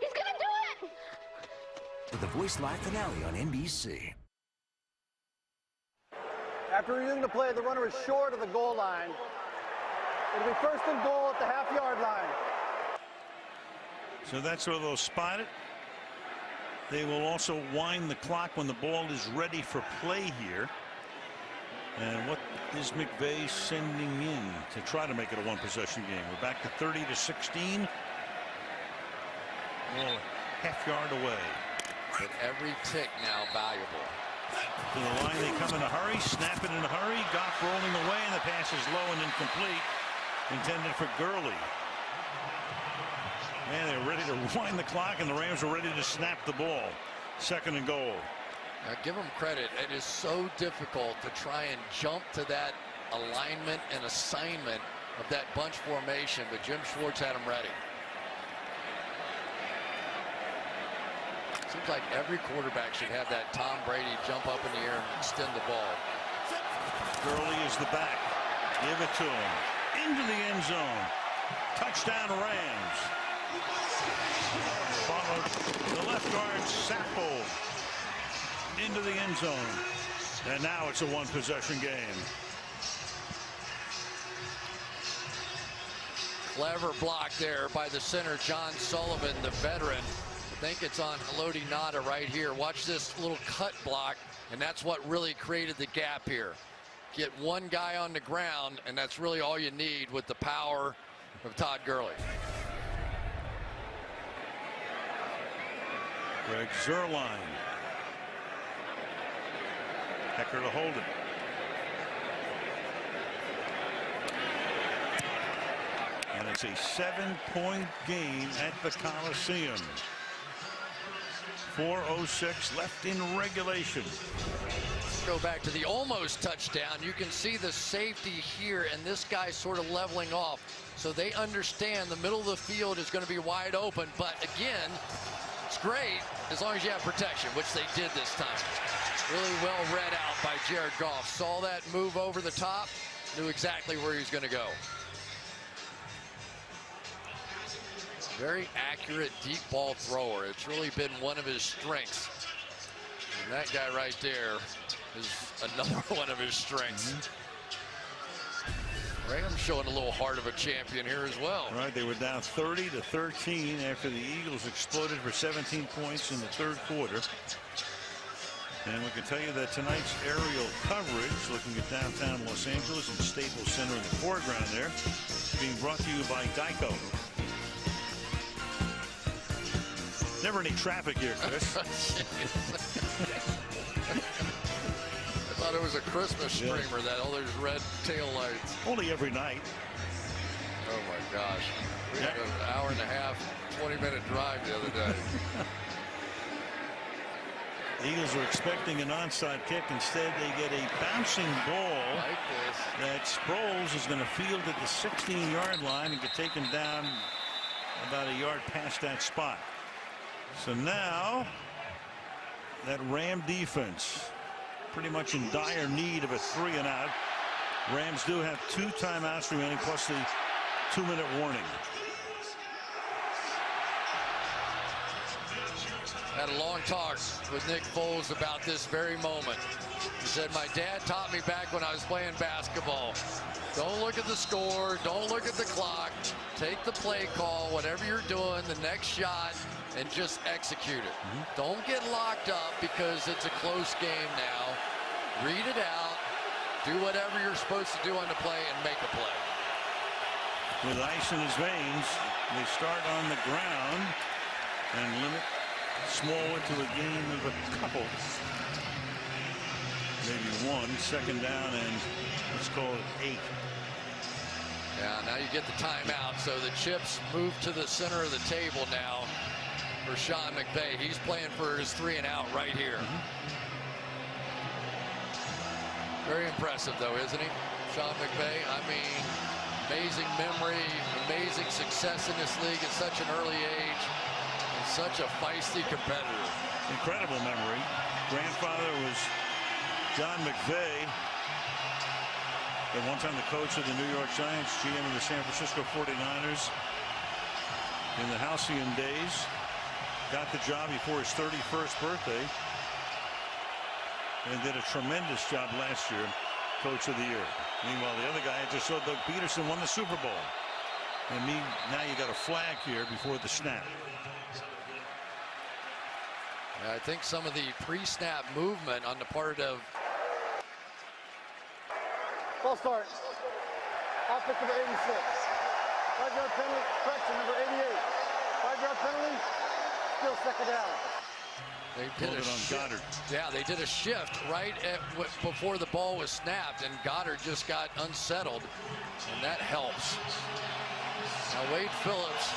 He's gonna do it! With the Voice Live finale on NBC. After reviewing the play, the runner is short of the goal line. It'll be 1st and goal at the half-yard line. So that's where they'll spot it. They will also wind the clock when the ball is ready for play here. And what is McVay sending in to try to make it a one-possession game? We're back to 30-16. Well, half-yard away. But every tick now valuable. To the line they come in a hurry, snap it in a hurry. Goff rolling away, and the pass is low and incomplete. Intended for Gurley. Man, they're ready to wind the clock, and the Rams are ready to snap the ball. 2nd and goal. Now give them credit. It is so difficult to try and jump to that alignment and assignment of that bunch formation, but Jim Schwartz had them ready. Seems like every quarterback should have that Tom Brady jump up in the air and extend the ball. Gurley is the back. Give it to him. Into the end zone. Touchdown Rams. Followed the left guard Sapple into the end zone. And now it's a one-possession game. Clever block there by the center, John Sullivan, the veteran. I think it's on Haloti Ngata right here. Watch this little cut block, and that's what really created the gap here. Get one guy on the ground, and that's really all you need with the power of Todd Gurley. Greg Zuerlein. Hecker to hold it. And it's a 7-point game at the Coliseum. 4:06 left in regulation. Go back to the almost touchdown. You can see the safety here, and this guy sort of leveling off. So they understand the middle of the field is going to be wide open. But again, it's great as long as you have protection, which they did this time. Really well read out by Jared Goff. Saw that move over the top, knew exactly where he was going to go. Very accurate deep ball thrower. It's really been one of his strengths. And that guy right there is another one of his strengths. Rams showing a little heart of a champion here as well. Right, they were down 30-13 after the Eagles exploded for 17 points in the third quarter. And we can tell you that tonight's aerial coverage, looking at downtown Los Angeles and Staples Center in the foreground there, being brought to you by Geico. Never any traffic here, Chris. I thought it was a Christmas streamer, that all those red tail lights. Only every night. Oh my gosh. We had an hour and a half, 20-minute drive the other day. The Eagles are expecting an onside kick. Instead, they get a bouncing ball that Sproles is going to field at the 16-yard line and get taken down about a yard past that spot. So now that Ram defense pretty much in dire need of a 3-and-out. Rams do have 2 timeouts remaining plus the 2-minute warning. Had a long talk with Nick Foles about this very moment. He said, my dad taught me back when I was playing basketball. Don't look at the score. Don't look at the clock. Take the play call, whatever you're doing, the next shot, and just execute it. Don't get locked up because it's a close game now. Read it out. Do whatever you're supposed to do on the play and make a play. With ice in his veins, they start on the ground and limit Smallwood to a game of a couple. Maybe 1. 2nd down and let's call it 8. Yeah, now you get the timeout, so the chips move to the center of the table now for Sean McVay. He's playing for his 3-and-out right here. Very impressive, though, isn't he? Sean McVay, I mean, amazing memory, amazing success in this league at such an early age, and such a feisty competitor. Incredible memory. Grandfather was John McVay, at one time the coach of the New York Giants, GM of the San Francisco 49ers in the halcyon days. Got the job before his 31st birthday and did a tremendous job last year, coach of the year. Meanwhile, the other guy, I just saw Doug Peterson won the Super Bowl. And now you got a flag here before the snap. I think some of the pre-snap movement on the part of False start. Offense number 86. 5-yard penalty. Correction, number 88. 5-yard penalty. Still 2nd down. They did it on Goddard. Yeah, they did a shift right before the ball was snapped, and Goddard just got unsettled, and that helps. Now Wade Phillips,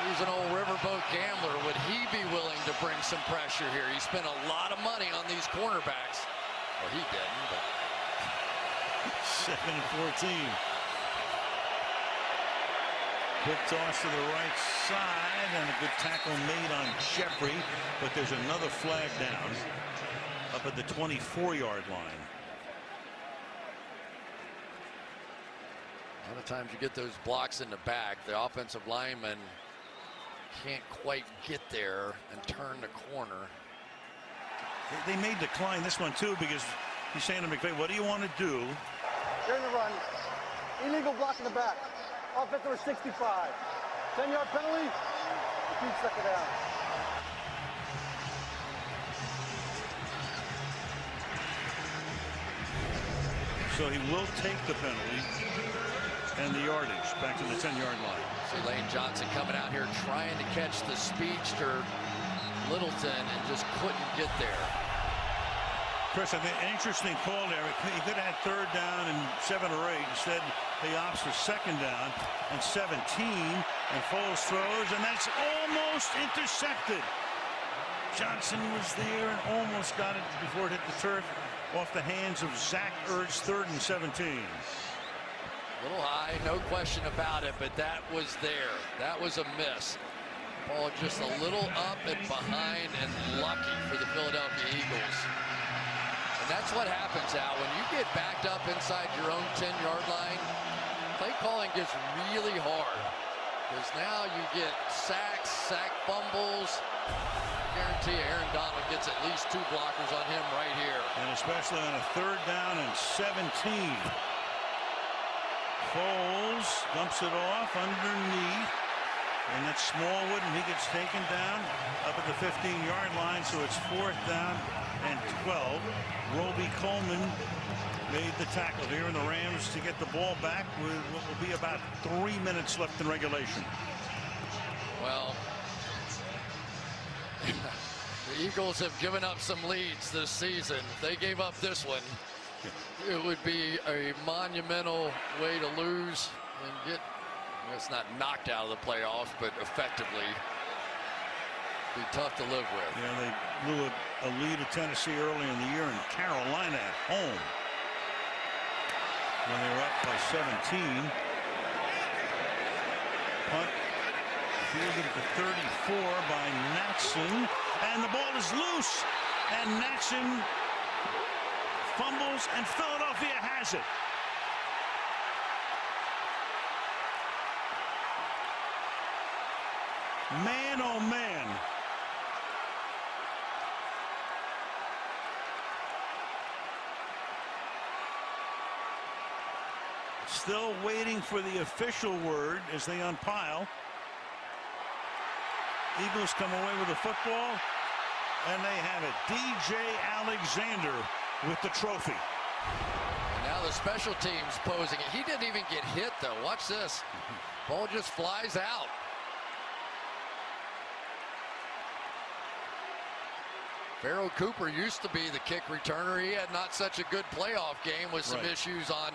he's an old riverboat gambler. Would he be willing to bring some pressure here? He spent a lot of money on these cornerbacks. Well, he didn't, but 2nd and 14. Quick toss to the right side and a good tackle made on Jeffrey, but there's another flag down up at the 24-yard line. A lot of times you get those blocks in the back, the offensive lineman can't quite get there and turn the corner. They may decline this one too because he's saying to McVay, what do you want to do? During the run, illegal block in the back. Offense number 65. 10-yard penalty. Repeat 2nd down. So he will take the penalty and the yardage back to the 10-yard line. So Lane Johnson coming out here trying to catch the speedster Littleton and just couldn't get there. Chris, I think an interesting call there. He could have had 3rd down and 7 or 8. Instead, he opts for 2nd down and 17. And Foles throws, and that's almost intercepted. Johnson was there and almost got it before it hit the turf off the hands of Zach Ertz. 3rd and 17. A little high, no question about it, but that was there. That was a miss. Ball just a little up and behind and lucky for the Philadelphia Eagles. And that's what happens, Al. When you get backed up inside your own 10-yard line, play calling gets really hard. Because now you get sacks, sack fumbles. I guarantee you Aaron Donald gets at least 2 blockers on him right here. And especially on a 3rd down and 17. Foles dumps it off underneath. And that's Smallwood, and he gets taken down up at the 15-yard line, so it's 4th down and 12. Roby Coleman made the tackle here, and the Rams to get the ball back with what will be about 3 minutes left in regulation. Well, the Eagles have given up some leads this season. If they gave up this one, it would be a monumental way to lose and get, it's not knocked out of the playoffs, but effectively be tough to live with. Yeah, they blew a lead to Tennessee early in the year, and Carolina at home when they were up by 17. Punt fielded at the 34 by Natson, and the ball is loose, and Natson fumbles, and Philadelphia has it. Man, oh man. Still waiting for the official word as they unpile. Eagles come away with the football, and they have it. DJ Alexander with the trophy. And now the special teams posing it. He didn't even get hit, though. Watch this. Ball just flies out. Pharoh Cooper used to be the kick returner. He had not such a good playoff game with some issues on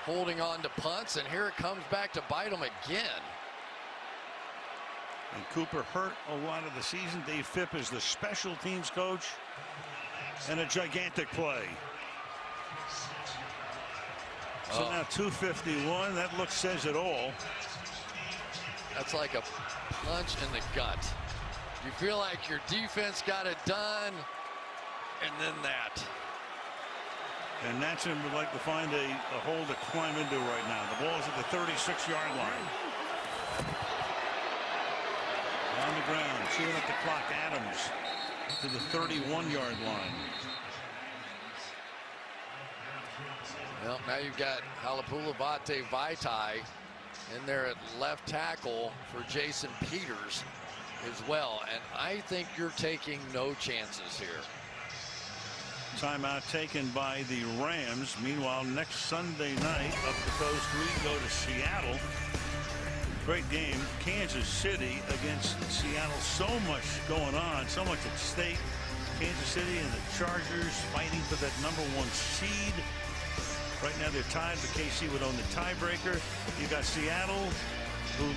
holding on to punts, and here it comes back to bite him again. And Cooper hurt a lot of the season. Dave Phipp is the special teams coach, and a gigantic play. So now 251. That look says it all. That's like a punch in the gut. You feel like your defense got it done, and then that. And Natson would like to find a hole to climb into right now. The ball is at the 36-yard line. On the ground, chewing up the clock. Adams to the 31-yard line. Well, now you've got Halapoulivaati Vaitai in there at left tackle for Jason Peters as well. And I think you're taking no chances here. Timeout taken by the Rams. Meanwhile, next Sunday night, up the coast, we go to Seattle. Great game. Kansas City against Seattle. So much going on, so much at stake. Kansas City and the Chargers fighting for that #1 seed. Right now they're tied, but KC would own the tiebreaker. You got Seattle, who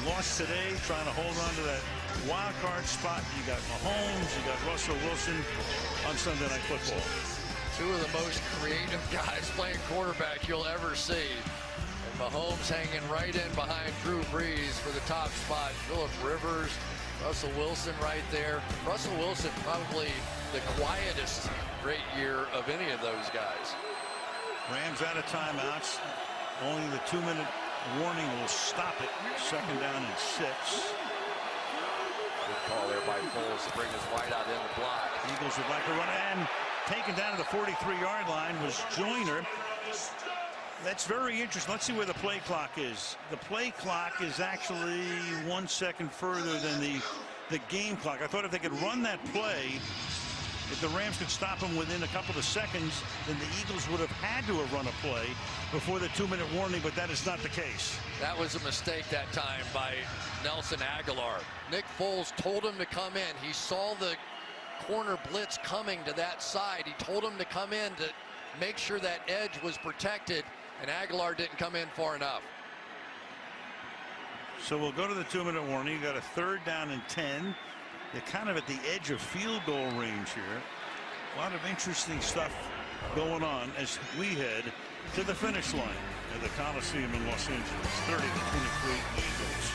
lost today, trying to hold on to that wild card spot. You got Mahomes, you got Russell Wilson on Sunday Night Football. Two of the most creative guys playing quarterback you'll ever see. And Mahomes hanging right in behind Drew Brees for the top spot. Phillip Rivers, Russell Wilson right there. Russell Wilson probably the quietest great year of any of those guys. Rams out of timeouts. Only the 2-minute warning will stop it. 2nd down and 6. Good call there by Foles to bring his wideout in the block. Eagles would like to run, and taken down to the 43-yard line was Joyner. That's very interesting. Let's see where the play clock is. The play clock is actually 1 second further than the game clock. I thought if they could run that play, if the Rams could stop them within a couple of seconds, then the Eagles would have had to have run a play before the 2-minute warning, but that is not the case. That was a mistake that time by Nelson Aguilar. Nick Foles told him to come in. He saw the corner blitz coming to that side. He told him to come in to make sure that edge was protected, and Aguilar didn't come in far enough. So we'll go to the 2-minute warning. You got a 3rd down and 10. They're kind of at the edge of field goal range here. A lot of interesting stuff going on as we head to the finish line at the Coliseum in Los Angeles. 30-23 Eagles.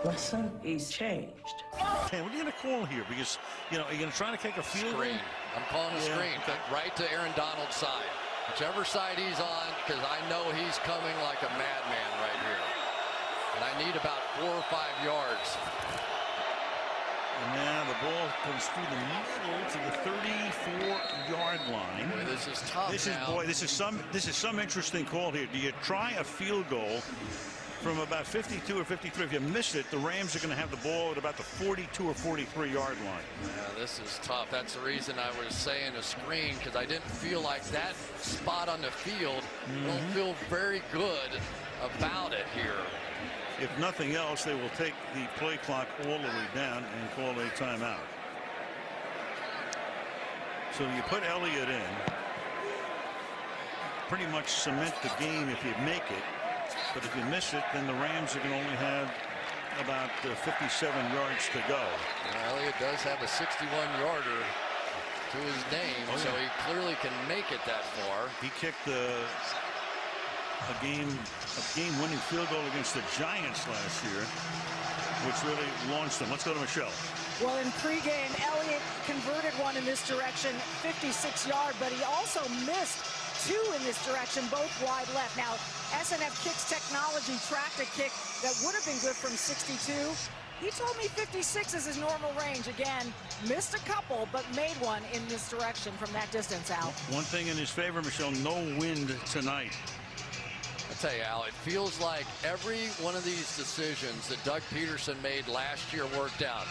My son, he's changed. Hey, what are you going to call here? Because, you know, are you going to try to take a field goal? Screen. I'm calling a screen. Okay. Right to Aaron Donald's side. Whichever side he's on, because I know he's coming like a madman right here. And I need about 4 or 5 yards. And now the ball comes through the middle to the 34-yard line. Boy, this is tough This is some interesting call here. Do you try a field goal from about 52 or 53? If you miss it, the Rams are going to have the ball at about the 42 or 43-yard line. Yeah, this is tough. That's the reason I was saying a screen, because I didn't feel like that spot on the field. Don't feel very good about it here. If nothing else, they will take the play clock all the way down and call a timeout. So you put Elliott in, pretty much cement the game if you make it. But if you miss it, then the Rams are going to only have about 57 yards to go. Elliott does have a 61-yarder to his name, so he clearly can make it that far. He kicked the a game-winning field goal against the Giants last year, which really launched them. Let's go to Michelle. Well, in pregame, Elliott converted one in this direction, 56-yard, but he also missed two in this direction, both wide left. Now, SNF Kicks Technology tracked a kick that would have been good from 62. He told me 56 is his normal range. Again, missed a couple, but made one in this direction from that distance out. One thing in his favor, Michelle, no wind tonight. I tell you, Al, it feels like every one of these decisions that Doug Peterson made last year worked out.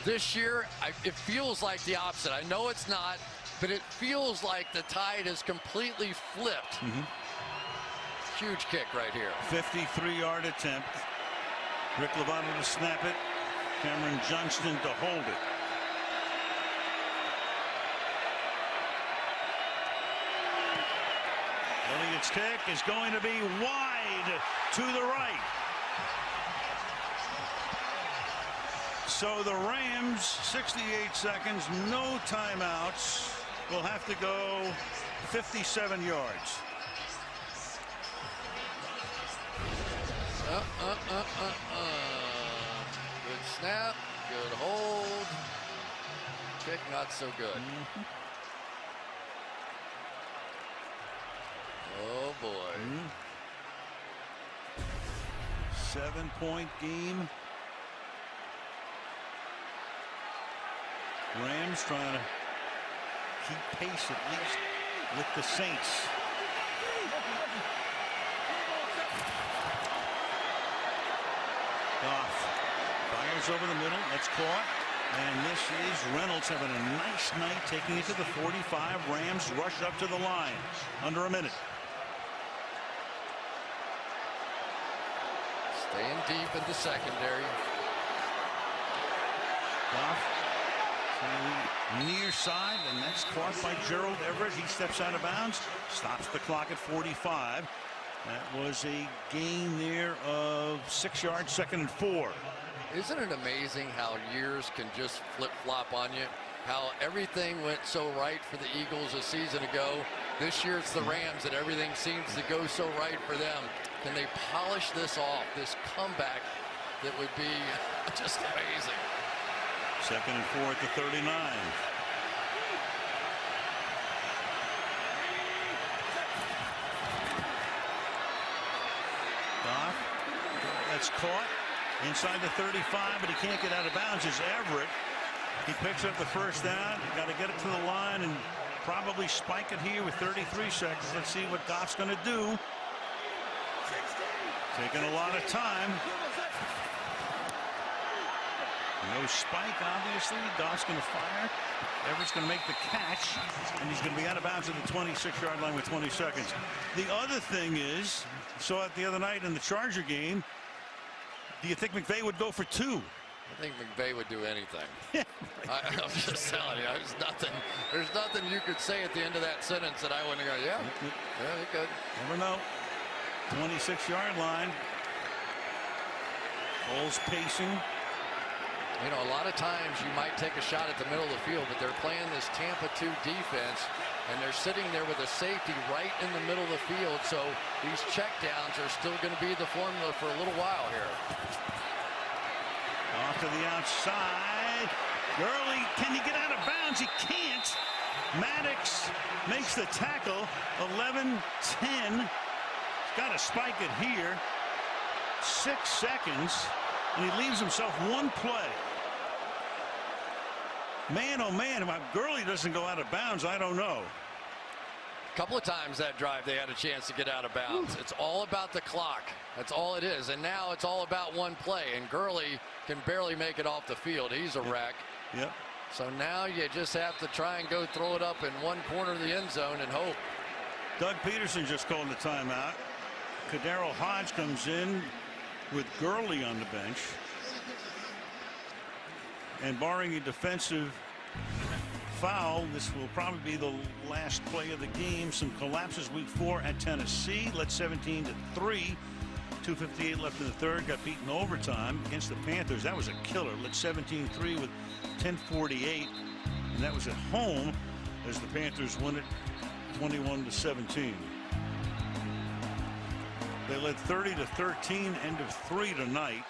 This year, it feels like the opposite. I know it's not, but it feels like the tide has completely flipped. Huge kick right here. 53-yard attempt. Rick Lovato to snap it. Cameron Johnston to hold it. Elliott's kick is going to be wide to the right. So the Rams, 68 seconds, no timeouts, will have to go 57 yards. Good snap, good hold. Kick not so good. Oh boy. 7-point game. Rams trying to keep pace at least with the Saints. Goff fires over the middle. That's caught. And this is Reynolds having a nice night, taking it to the 45. Rams rush up to the line. Under a minute. Staying deep in the secondary. Goff near side, and that's caught by Gerald Everett. He steps out of bounds, stops the clock at 45. That was a gain there of 6 yards, 2nd and 4. Isn't it amazing how years can just flip-flop on you? How everything went so right for the Eagles a season ago. This year it's the Rams and everything seems to go so right for them. Can they polish this off, this comeback that would be just amazing? 2nd and 4 at the 39. Goff, that's caught inside the 35, but he can't get out of bounds. Is Everett. He picks up the first down. Got to get it to the line and probably spike it here with 33 seconds. Let's see what Goff's going to do. Taking a lot of time. No spike, obviously. Goff's going to fire. Everett's going to make the catch, and he's going to be out of bounds at the 26-yard line with 20 seconds. The other thing is, saw it the other night in the Charger game, do you think McVay would go for 2? I think McVay would do anything. I'm just telling you, there's nothing you could say at the end of that sentence that I wouldn't go, yeah, he could. Never know. 26-yard line. Foles pacing. You know, a lot of times you might take a shot at the middle of the field, but they're playing this Tampa 2 defense, and they're sitting there with a safety right in the middle of the field, so these checkdowns are still going to be the formula for a little while here. Off to the outside. Gurley, can he get out of bounds? He can't. Maddox makes the tackle. 11-10. He's got to spike it here. 6 seconds, and he leaves himself one play. Man, oh man, if Gurley doesn't go out of bounds, I don't know. A couple of times that drive they had a chance to get out of bounds. It's all about the clock. That's all it is. And now it's all about one play. And Gurley can barely make it off the field. He's a wreck. Yep. So now you just have to try and go throw it up in one corner of the end zone and hope. Doug Peterson just called the timeout. Kadaro Hodge comes in with Gurley on the bench. And barring a defensive foul, this will probably be the last play of the game. Some collapses week 4 at Tennessee. Led 17-3. 2:58 left in the third. Got beaten overtime against the Panthers. That was a killer. Led 17-3 with 10:48. And that was at home as the Panthers won it 21-17. They led 30-13, end of 3 tonight.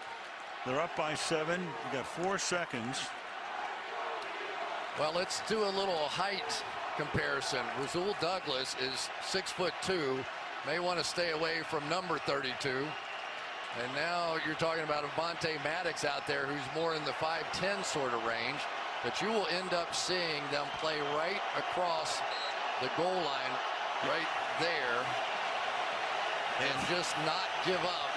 They're up by 7. You got 4 seconds. Well, let's do a little height comparison. Rasul Douglas is 6'2", may want to stay away from number 32. And now you're talking about Avonte Maddox out there who's more in the 5'10" sort of range. But you will end up seeing them play right across the goal line right there and just not give up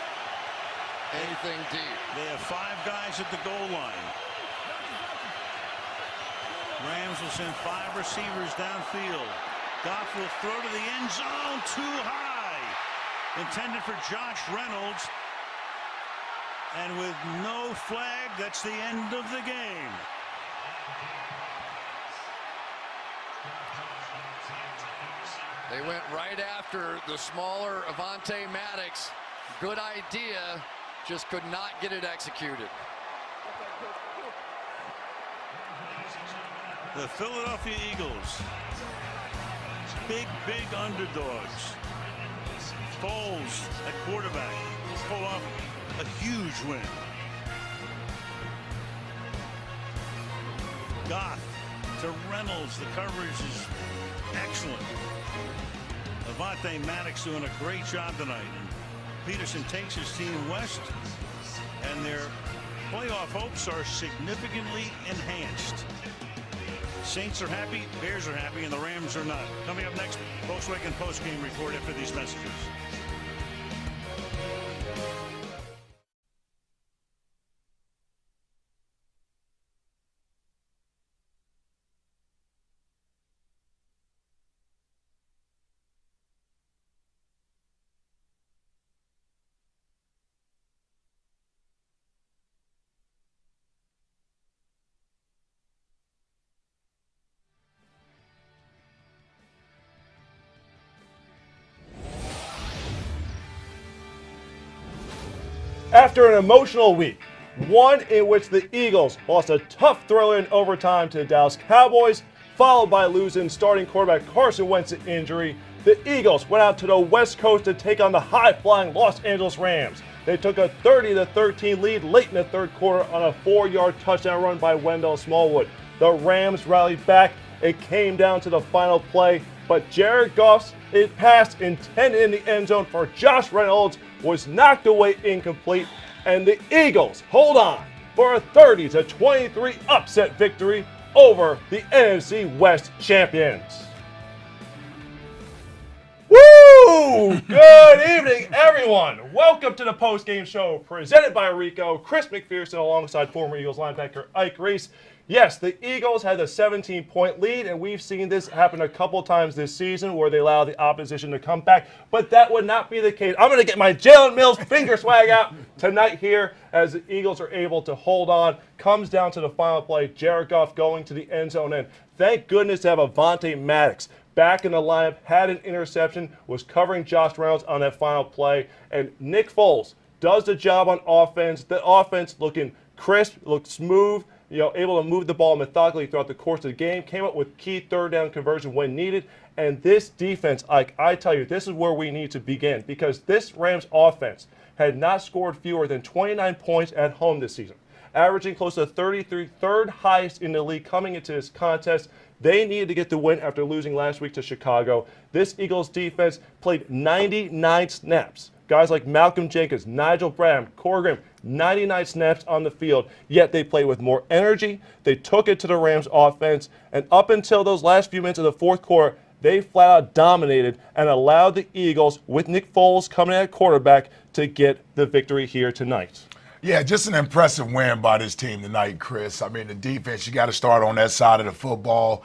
anything deep. They have 5 guys at the goal line. Rams will send 5 receivers downfield. Goff will throw to the end zone, too high. Intended for Josh Reynolds. And with no flag, that's the end of the game. They went right after the smaller Avonte Maddox. Good idea, just could not get it executed. The Philadelphia Eagles, big underdogs. Foles at quarterback pull off a huge win. Goff to Reynolds. The coverage is excellent. Avonte Maddox doing a great job tonight. And Peterson takes his team west, and their playoff hopes are significantly enhanced. Saints are happy, Bears are happy, and the Rams are not. Coming up next, Volkswagen post-game report after these messages. After an emotional week, one in which the Eagles lost a tough thriller in overtime to the Dallas Cowboys, followed by losing starting quarterback Carson Wentz to injury, the Eagles went out to the West Coast to take on the high-flying Los Angeles Rams. They took a 30-13 lead late in the third quarter on a 4-yard touchdown run by Wendell Smallwood. The Rams rallied back. It came down to the final play, but Jared Goff's pass intended in the end zone for Josh Reynolds was knocked away incomplete, and the Eagles hold on for a 30-23 upset victory over the NFC West champions. Woo! Good evening, everyone. Welcome to the post-game show presented by Rico. Chris McPherson alongside former Eagles linebacker Ike Reese. Yes, the Eagles had a 17-point lead, and we've seen this happen a couple times this season where they allow the opposition to come back, but that would not be the case. I'm going to get my Jalen Mills finger swag out tonight here as the Eagles are able to hold on. Comes down to the final play, Jared Goff going to the end zone, and thank goodness to have Avonte Maddox back in the lineup, had an interception, was covering Josh Reynolds on that final play, and Nick Foles does the job on offense. The offense looking crisp, looked smooth, able to move the ball methodically throughout the course of the game, came up with key third down conversion when needed. And this defense, I tell you, this is where we need to begin, because this Rams offense had not scored fewer than 29 points at home this season, averaging close to 33, third highest in the league coming into this contest. They needed to get the win after losing last week to Chicago. This Eagles defense played 99 snaps. Guys like Malcolm Jenkins, Nigel Bradham, Corey Graham, 99 snaps on the field, yet they played with more energy. They took it to the Rams offense, and up until those last few minutes of the fourth quarter, they flat out dominated and allowed the Eagles, with Nick Foles coming at quarterback, to get the victory here tonight. Yeah, just an impressive win by this team tonight, Chris. I mean, the defense, you got to start on that side of the football.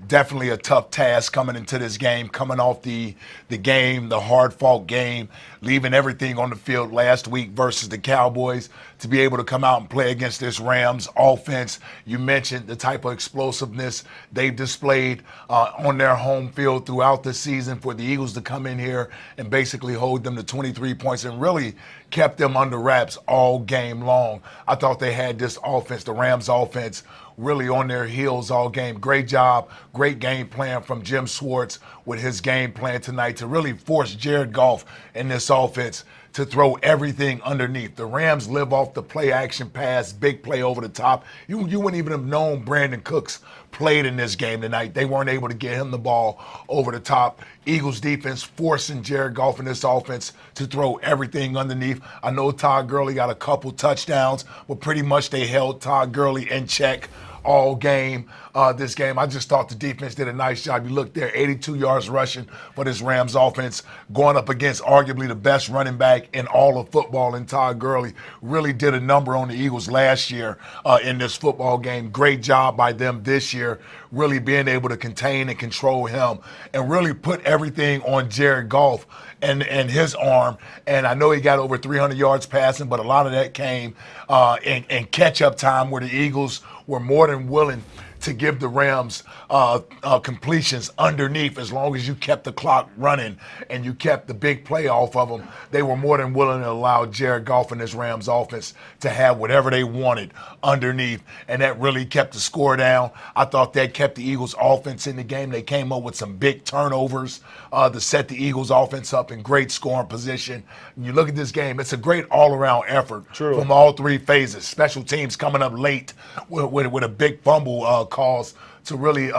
Definitely a tough task coming into this game, coming off the game, the hard-fought game, leaving everything on the field last week versus the Cowboys, to be able to come out and play against this Rams offense. You mentioned the type of explosiveness they've displayed on their home field throughout the season, for the Eagles to come in here and basically hold them to 23 points and really kept them under wraps all game long. I thought they had this offense, the Rams offense, really on their heels all game. Great job, great game plan from Jim Schwartz with his game plan tonight to really force Jared Goff in this offense to throw everything underneath. The Rams live off the play action pass, big play over the top. You wouldn't even have known Brandon Cooks played in this game tonight. They weren't able to get him the ball over the top. Eagles defense forcing Jared Goff in this offense to throw everything underneath. I know Todd Gurley got a couple touchdowns, but pretty much they held Todd Gurley in check all game. This game, I just thought the defense did a nice job. You look there, 82 yards rushing for this Rams offense, going up against arguably the best running back in all of football in Todd Gurley. Really did a number on the Eagles last year in this football game. Great job by them this year, really being able to contain and control him and really put everything on Jared Goff and his arm. And I know he got over 300 yards passing, but a lot of that came in catch-up time where the Eagles were more than willing to give the Rams completions underneath as long as you kept the clock running and you kept the big play off of them. They were more than willing to allow Jared Goff and this Rams offense to have whatever they wanted underneath, and that really kept the score down. I thought that kept the Eagles offense in the game. They came up with some big turnovers to set the Eagles offense up in great scoring position. When you look at this game, it's a great all-around effort from all three phases. Special teams coming up late with a big fumble cause to really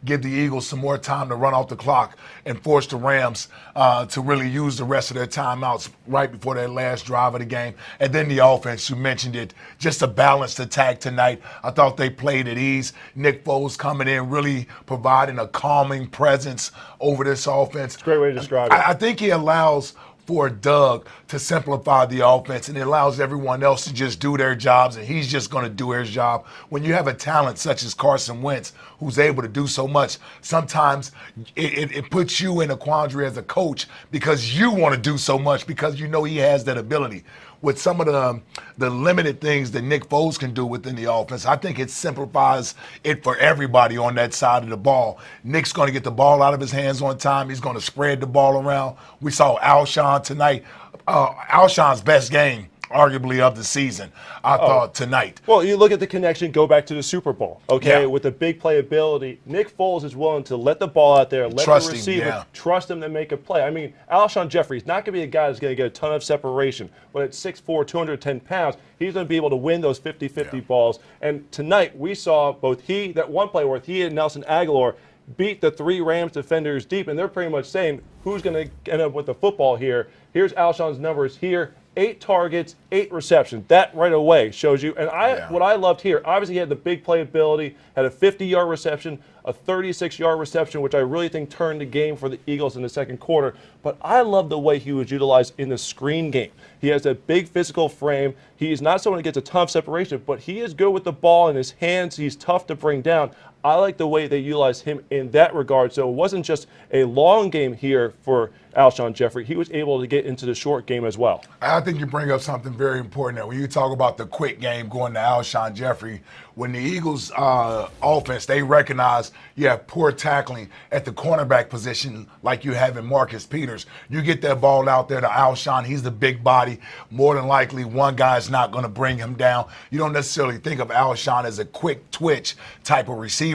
give the Eagles some more time to run off the clock and force the Rams to really use the rest of their timeouts right before their last drive of the game. And then the offense, you mentioned it, just a balanced attack tonight. I thought they played at ease. Nick Foles coming in, really providing a calming presence over this offense. Great way to describe it. I think he allows for Doug to simplify the offense, and it allows everyone else to just do their jobs, and he's just going to do his job. When you have a talent such as Carson Wentz, who's able to do so much, sometimes it puts you in a quandary as a coach because you want to do so much because you know he has that ability. With some of the limited things that Nick Foles can do within the offense, I think it simplifies it for everybody on that side of the ball. Nick's going to get the ball out of his hands on time. He's going to spread the ball around. We saw Alshon tonight. Alshon's best game, arguably, of the season, I thought, tonight. Well, you look at the connection, go back to the Super Bowl, okay? Yeah. With the big playability, Nick Foles is willing to let the ball out there, let the receiver trust him to make a play. I mean, Alshon Jeffrey is not going to be a guy that's going to get a ton of separation, but at 6'4", 210 pounds, he's going to be able to win those 50-50 balls. And tonight, we saw both that one play where he and Nelson Aguilar beat the three Rams defenders deep, and they're pretty much saying, who's going to end up with the football here? Here's Alshon's numbers here. 8 targets, 8 receptions. That right away shows you. And what I loved here, obviously he had the big playability, had a 50-yard reception, a 36-yard reception, which I really think turned the game for the Eagles in the second quarter. But I love the way he was utilized in the screen game. He has a big physical frame. He is not someone that gets a ton of separation, but he is good with the ball in his hands. He's tough to bring down. I like the way they utilized him in that regard. So it wasn't just a long game here for Alshon Jeffrey. He was able to get into the short game as well. I think you bring up something very important there. When you talk about the quick game going to Alshon Jeffrey, when the Eagles offense, they recognize you have poor tackling at the cornerback position like you have in Marcus Peters. You get that ball out there to Alshon. He's the big body. More than likely, one guy's not going to bring him down. You don't necessarily think of Alshon as a quick twitch type of receiver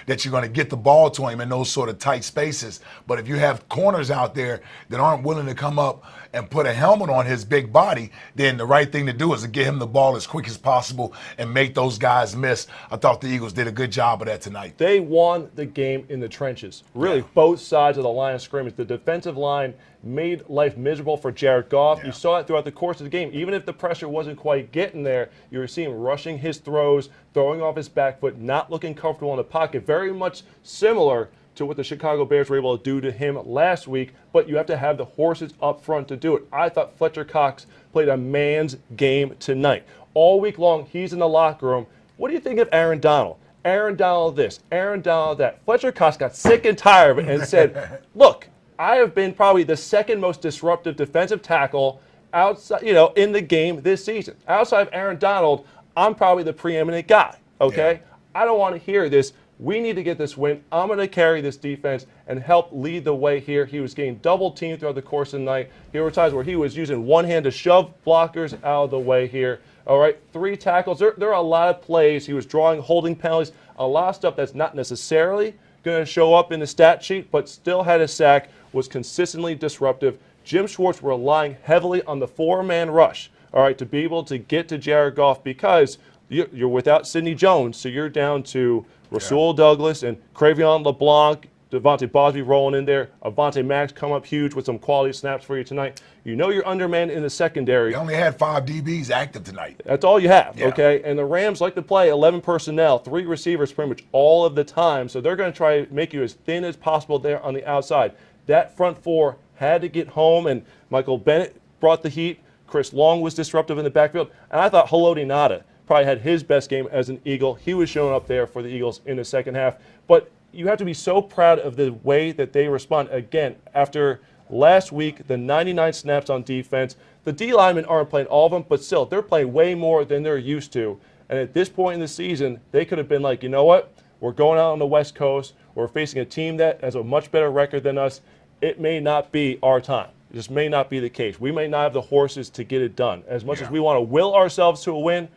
that you're going to get the ball to him in those sort of tight spaces. But if you have corners out there that aren't willing to come up and put a helmet on his big body, then the right thing to do is to get him the ball as quick as possible and make those guys miss. I thought the Eagles did a good job of that tonight. They won the game in the trenches. Really, both sides of the line of scrimmage. The defensive line made life miserable for Jared Goff. You saw it throughout the course of the game. Even if the pressure wasn't quite getting there, you were seeing rushing his throws, throwing off his back foot, not looking comfortable in the pocket. Very much similar to what the Chicago Bears were able to do to him last week, but you have to have the horses up front to do it. I thought Fletcher Cox played a man's game tonight. All week long, he's in the locker room. What do you think of Aaron Donald? Aaron Donald this, Aaron Donald that. Fletcher Cox got sick and tired of it and said, look, I have been probably the second most disruptive defensive tackle outside, in the game this season. Outside of Aaron Donald, I'm probably the preeminent guy, okay? I don't want to hear this. We need to get this win. I'm going to carry this defense and help lead the way here. He was getting double teamed throughout the course of the night. There were times where he was using one hand to shove blockers out of the way here. All right, 3 tackles. There are a lot of plays. He was drawing holding penalties, a lot of stuff that's not necessarily going to show up in the stat sheet, but still had a sack, was consistently disruptive. Jim Schwartz relying heavily on the 4-man rush, all right, to be able to get to Jared Goff because you're without Sidney Jones, so you're down to Rasul Douglas and Cravion LeBlanc, Devontae Bosby rolling in there. Avonte Max come up huge with some quality snaps for you tonight. You know you're undermanned in the secondary. They only had 5 DBs active tonight. That's all you have, okay? And the Rams like to play 11 personnel, 3 receivers pretty much all of the time, so they're going to try to make you as thin as possible there on the outside. That front 4 had to get home, and Michael Bennett brought the heat. Chris Long was disruptive in the backfield, and I thought Haloti Ngata probably had his best game as an Eagle. He was showing up there for the Eagles in the second half, but you have to be so proud of the way that they respond. Again, after last week, the 99 snaps on defense, the D linemen aren't playing all of them, but still, they're playing way more than they're used to. And at this point in the season, they could have been like, you know what? We're going out on the West Coast. We're facing a team that has a much better record than us. It may not be our time. It just may not be the case. We may not have the horses to get it done. As much as we want to will ourselves to a win,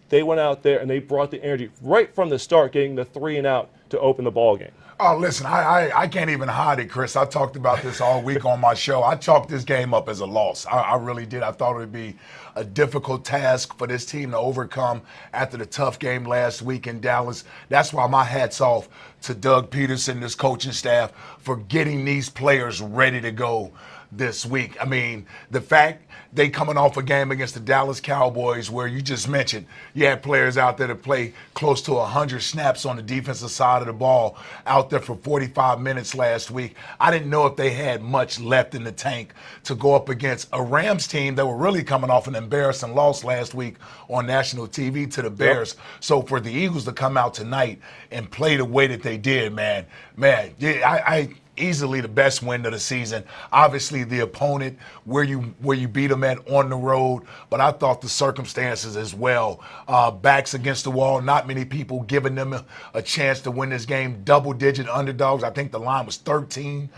they went out there and they brought the energy right from the start, getting the 3 and out to open the ball game. Oh, listen, I can't even hide it, Chris. I talked about this all week on my show. I chalked this game up as a loss. I really did. I thought it would be a difficult task for this team to overcome after the tough game last week in Dallas. That's why my hat's off to Doug Peterson and his coaching staff for getting these players ready to go this week. I mean, the fact they coming off a game against the Dallas Cowboys where you just mentioned you had players out there that play close to 100 snaps on the defensive side of the ball out there for 45 minutes last week. I didn't know if they had much left in the tank to go up against a Rams team that were really coming off an embarrassing loss last week on national TV to the Bears. So for the Eagles to come out tonight and play the way that they did, man, I easily the best win of the season. Obviously, the opponent, where you beat them at on the road, but I thought the circumstances as well. Backs against the wall, not many people giving them a chance to win this game. Double-digit underdogs. I think the line was 13.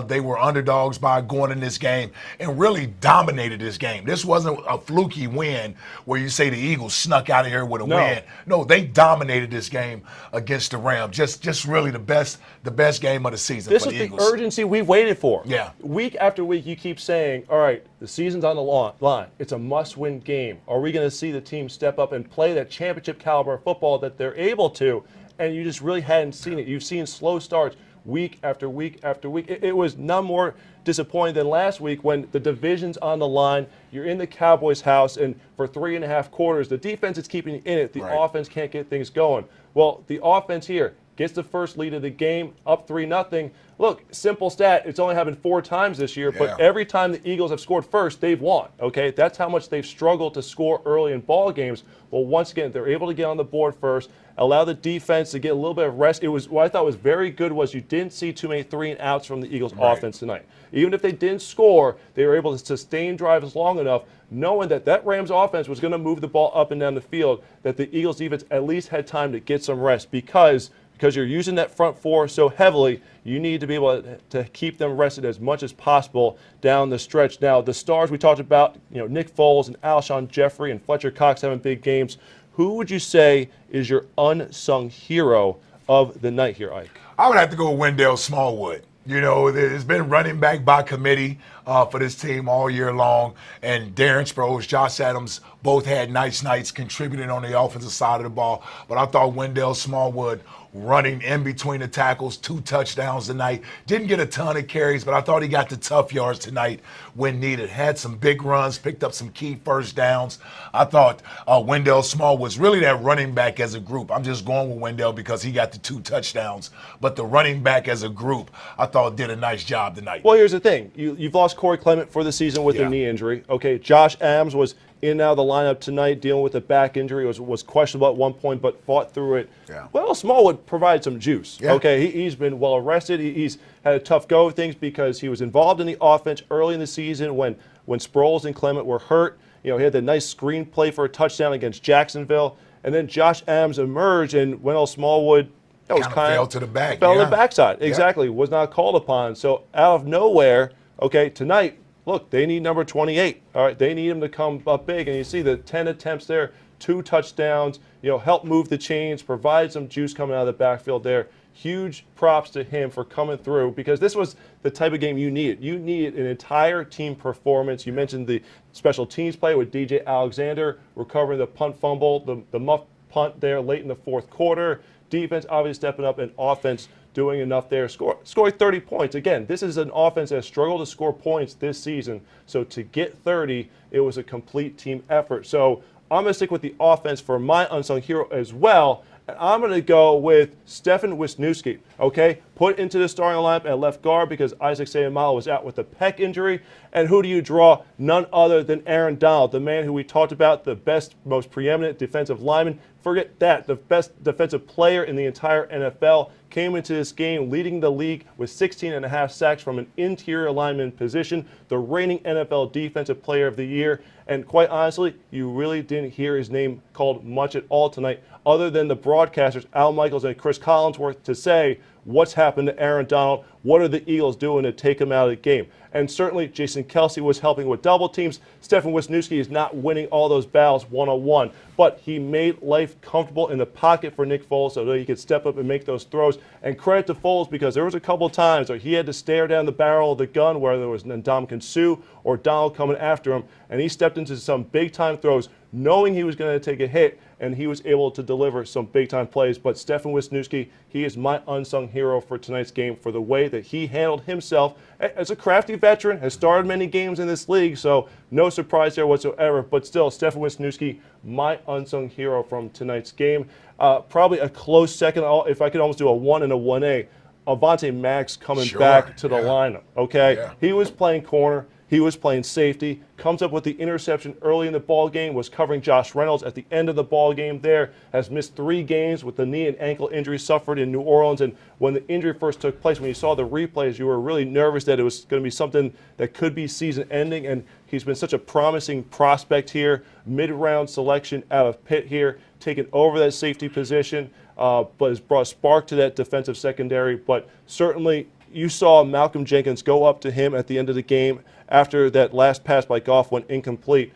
They were underdogs by going in this game and really dominated this game. This wasn't a fluky win where you say the Eagles snuck out of here with a win. No, they dominated this game against the Rams. Just really the best game of the season. This is the urgency we waited for. Yeah. Week after week, you keep saying, all right, the season's on the line. It's a must-win game. Are we going to see the team step up and play that championship caliber of football that they're able to? And you just really hadn't seen it. You've seen slow starts week after week after week. It was none more disappointing than last week when the division's on the line. You're in the Cowboys' house, and for 3.5 quarters, the defense is keeping you in it. The offense can't get things going. Well, the offense here gets the first lead of the game, up 3-0. Look, simple stat, it's only happened 4 times this year, but every time the Eagles have scored first, they've won, okay? That's how much they've struggled to score early in ball games. Well, once again, they're able to get on the board first, allow the defense to get a little bit of rest. What I thought was very good was you didn't see too many 3-and-outs from the Eagles offense tonight. Even if they didn't score, they were able to sustain drives long enough, knowing that Rams offense was going to move the ball up and down the field, that the Eagles defense at least had time to get some rest because you're using that front 4 so heavily, you need to be able to keep them rested as much as possible down the stretch. Now, the stars we talked about, Nick Foles and Alshon Jeffrey and Fletcher Cox having big games. Who would you say is your unsung hero of the night here, Ike? I would have to go with Wendell Smallwood. There's been running back by committee for this team all year long, and Darren Sproles, Josh Adams, both had nice nights contributing on the offensive side of the ball. But I thought Wendell Smallwood running in between the tackles, 2 touchdowns tonight. Didn't get a ton of carries, but I thought he got the tough yards tonight when needed. Had some big runs, picked up some key first downs. I thought Wendell Smallwood was really that running back as a group. I'm just going with Wendell because he got the 2 touchdowns. But the running back as a group, I thought did a nice job tonight. Well, here's the thing. You've lost Corey Clement for the season with a knee injury. Okay, Josh Adams was in and out of the lineup tonight dealing with a back injury. Was questionable at one point, but fought through it. Well, Smallwood provided some juice. Okay, he's been well arrested. He's had a tough go of things because he was involved in the offense early in the season when Sproles and Clement were hurt. He had the nice screenplay for a touchdown against Jacksonville. And then Josh Adams emerged, and Wendell Smallwood was kind fell to the back. Fell to the backside. Exactly. Was not called upon. So out of nowhere, okay, tonight, look, they need number 28. All right, they need him to come up big. And you see the 10 attempts there, 2 touchdowns, help move the chains, provide some juice coming out of the backfield there. Huge props to him for coming through, because this was the type of game you needed. You needed an entire team performance. You mentioned the special teams play with DJ Alexander recovering the punt fumble, the muff punt there late in the fourth quarter. Defense obviously stepping up, and offense doing enough there, scoring 30 points. Again, this is an offense that has struggled to score points this season. So to get 30, it was a complete team effort. So I'm going to stick with the offense for my unsung hero as well. And I'm going to go with Stefan Wisniewski, okay? Put into the starting lineup at left guard because Isaac Seumalo was out with a pec injury. And who do you draw? None other than Aaron Donald, the man who we talked about, the best, most preeminent defensive lineman. Forget that. The best defensive player in the entire NFL came into this game leading the league with 16.5 sacks from an interior lineman position, the reigning NFL Defensive Player of the Year. And quite honestly, you really didn't hear his name called much at all tonight, other than the broadcasters, Al Michaels and Chris Collinsworth, to say what's happened to Aaron Donald, what are the Eagles doing to take him out of the game. And certainly Jason Kelce was helping with double teams. Stefan Wisniewski is not winning all those battles one-on-one, but he made life comfortable in the pocket for Nick Foles so that he could step up and make those throws. And credit to Foles, because there was a couple of times where he had to stare down the barrel of the gun, whether there was Ndamukong Suh or Donald coming after him, and he stepped into some big-time throws knowing he was going to take a hit, and he was able to deliver some big-time plays. But Stefan Wisniewski, he is my unsung hero for tonight's game for the way that he handled himself as a crafty veteran, has started many games in this league, so no surprise there whatsoever. But still, Stefan Wisniewski, my unsung hero from tonight's game. Probably a close second, if I could almost do a 1 and a 1A, Avonte Maddox coming back to the lineup, okay? Yeah. He was playing corner. He was playing safety, comes up with the interception early in the ball game, was covering Josh Reynolds at the end of the ball game there, has missed 3 games with the knee and ankle injury suffered in New Orleans. And when the injury first took place, when you saw the replays, you were really nervous that it was going to be something that could be season ending. And he's been such a promising prospect here, mid-round selection out of Pitt here, taking over that safety position, but has brought a spark to that defensive secondary. But certainly you saw Malcolm Jenkins go up to him at the end of the game after that last pass by Goff went incomplete.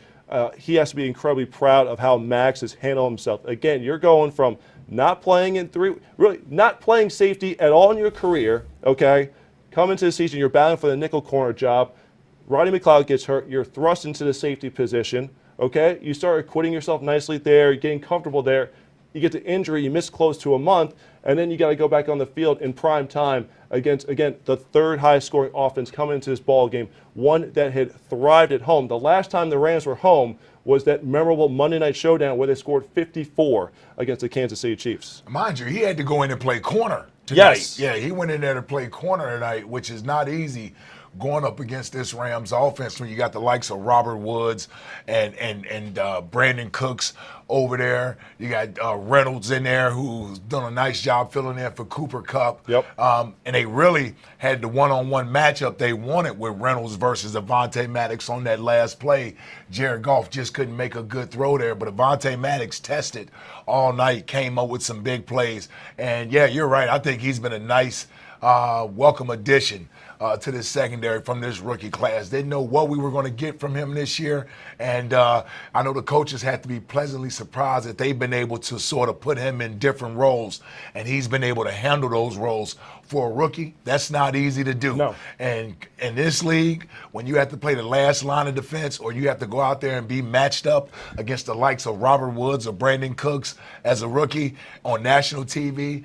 He has to be incredibly proud of how Max has handled himself. Again, you're going from not playing in 3, really not playing safety at all in your career, okay? Coming to the season, you're battling for the nickel corner job. Rodney McLeod gets hurt. You're thrust into the safety position, okay? You start acquitting yourself nicely there. You're getting comfortable there. You get the injury. You miss close to a month, and then you got to go back on the field in prime time against, again, the 3rd highest scoring offense coming into this ball game, one that had thrived at home. The last time the Rams were home was that memorable Monday Night Showdown where they scored 54 against the Kansas City Chiefs. Mind you, he had to go in and play corner tonight. Yes. Yeah, he went in there to play corner tonight, which is not easy going up against this Rams offense when you got the likes of Robert Woods and Brandon Cooks over there. You got Reynolds in there who's done a nice job filling in for Cooper Kupp. Yep. And they really had the one-on-one matchup they wanted with Reynolds versus Avonte Maddox on that last play. Jared Goff just couldn't make a good throw there, but Avonte Maddox tested all night, came up with some big plays. And, yeah, you're right. I think he's been a nice welcome addition to this secondary from this rookie class. Didn't know what we were going to get from him this year, and I know the coaches had to be pleasantly surprised that they've been able to sort of put him in different roles, and he's been able to handle those roles. For a rookie, that's not easy to do. No. And in this league, when you have to play the last line of defense or you have to go out there and be matched up against the likes of Robert Woods or Brandon Cooks as a rookie on national TV,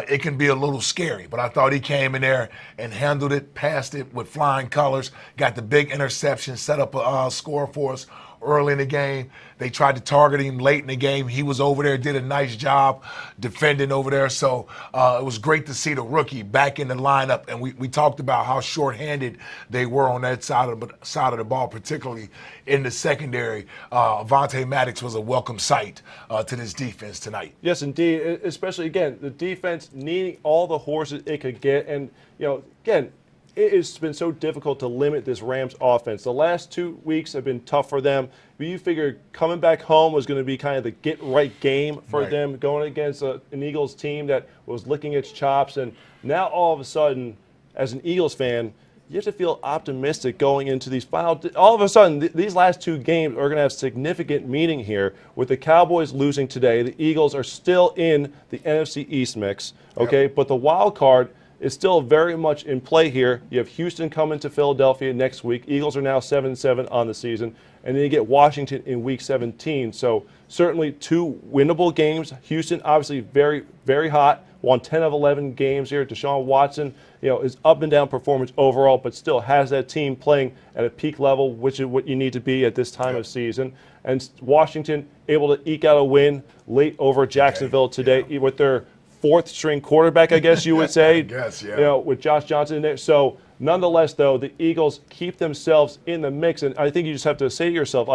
it can be a little scary. But I thought he came in there and handled it, passed it with flying colors, got the big interception, set up a score for us early in the game. They tried to target him late in the game. He was over there, did a nice job defending over there. So it was great to see the rookie back in the lineup. And we talked about how shorthanded they were on that side of the ball, particularly in the secondary. Avonte Maddox was a welcome sight to this defense tonight. Yes, indeed. Especially, again, the defense needing all the horses it could get. And, again, it has been so difficult to limit this Rams offense. The last 2 weeks have been tough for them. But you figured coming back home was going to be kind of the get-right game for them, going against an Eagles team that was licking its chops. And now all of a sudden, as an Eagles fan, you have to feel optimistic going into these final. All of a sudden, these last two games are going to have significant meaning here. With the Cowboys losing today, the Eagles are still in the NFC East mix, okay? Yep. But the wild card is still very much in play here. You have Houston coming to Philadelphia next week. Eagles are now 7-7 on the season. And then you get Washington in Week 17. So certainly two winnable games. Houston obviously very, very hot. Won 10 of 11 games here. Deshaun Watson, is up and down performance overall, but still has that team playing at a peak level, which is what you need to be at this time of season. And Washington able to eke out a win late over Jacksonville today with their fourth-string quarterback, I guess you would say. I guess, yeah. With Josh Johnson in there. So nonetheless, though, the Eagles keep themselves in the mix, and I think you just have to say to yourself,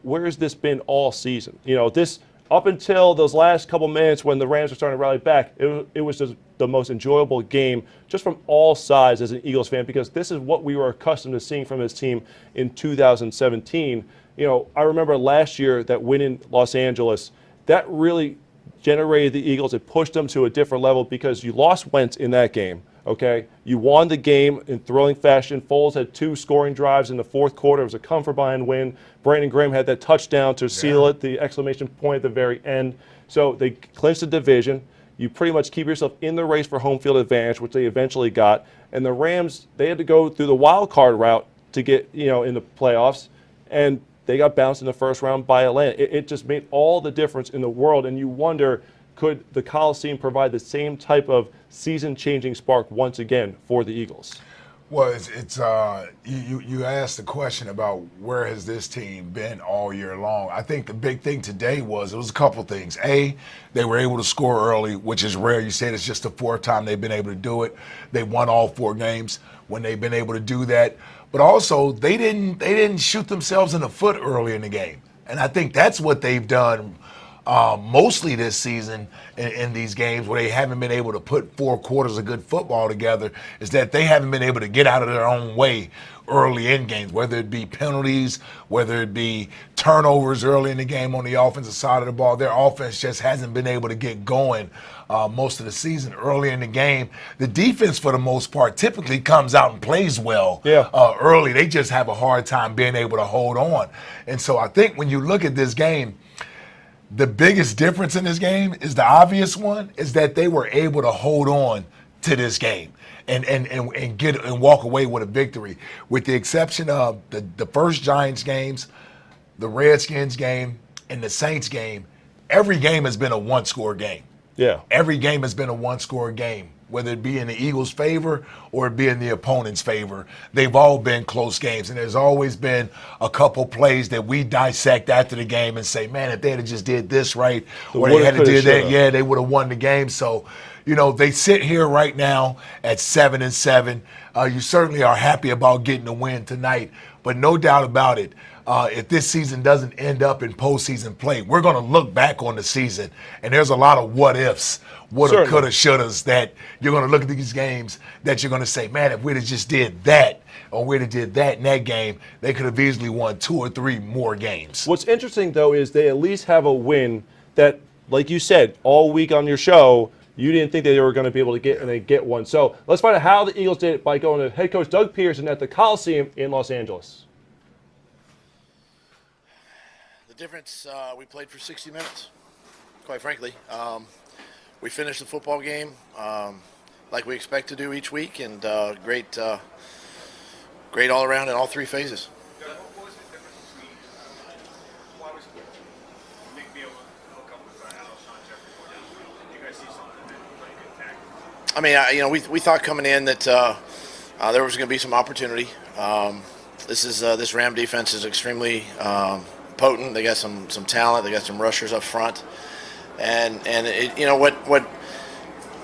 where has this been all season? This up until those last couple minutes when the Rams were starting to rally back, it was just the most enjoyable game just from all sides as an Eagles fan, because this is what we were accustomed to seeing from this team in 2017. I remember last year that win in Los Angeles, that really generated the Eagles. It pushed them to a different level because you lost Wentz in that game. Okay, you won the game in thrilling fashion. Foles had 2 scoring drives in the fourth quarter. It was a come-from-behind win. Brandon Graham had that touchdown to seal it, the exclamation point at the very end. So they clinched the division. You pretty much keep yourself in the race for home field advantage, which they eventually got. And the Rams, they had to go through the wild card route to get in the playoffs, and they got bounced in the first round by Atlanta. It just made all the difference in the world, and you wonder, could the Coliseum provide the same type of season-changing spark once again for the Eagles? Well, you asked the question about where has this team been all year long. I think the big thing today was a couple things. A, they were able to score early, which is rare. You said it's just the 4th time they've been able to do it. They won all 4 games when they've been able to do that. But also, they didn't shoot themselves in the foot early in the game, and I think that's what they've done mostly this season in these games where they haven't been able to put 4 quarters of good football together, is that they haven't been able to get out of their own way early in games, whether it be penalties, whether it be turnovers early in the game on the offensive side of the ball. Their offense just hasn't been able to get going most of the season early in the game. The defense, for the most part, typically comes out and plays well early. They just have a hard time being able to hold on. And so I think when you look at this game, the biggest difference in this game is the obvious one, is that they were able to hold on to this game and walk away with a victory, with the exception of the first Giants games, the Redskins game, and the Saints game. Every game has been a 1-score game. Yeah. Every game has been a 1-score game, whether it be in the Eagles' favor or it be in the opponent's favor. They've all been close games, and there's always been a couple plays that we dissect after the game and say, man, if they had just did this right, or they had to do that, they would have won the game. So, they sit here right now at 7-7. You certainly are happy about getting the win tonight, but no doubt about it, if this season doesn't end up in postseason play, we're going to look back on the season, and there's a lot of what-ifs, woulda, coulda, shouldas, that you're going to look at these games that you're going to say, man, if we'd have just did that or we'd have did that in that game, they could have easily won 2 or 3 more games. What's interesting, though, is they at least have a win that, like you said, all week on your show, you didn't think that they were going to be able to get, and they get one. So let's find out how the Eagles did it by going to head coach Doug Peterson at the Coliseum in Los Angeles. The difference, we played for 60 minutes, quite frankly. We finished the football game like we expect to do each week, and great all around in all 3 phases. What was the difference between why was Nick be able to hook up with Alshon Jeffrey more downfield? Did you guys see something that played good tackle? I mean, we thought coming in that there was going to be some opportunity. This Ram defense is extremely potent. They got some talent. They got some rushers up front, and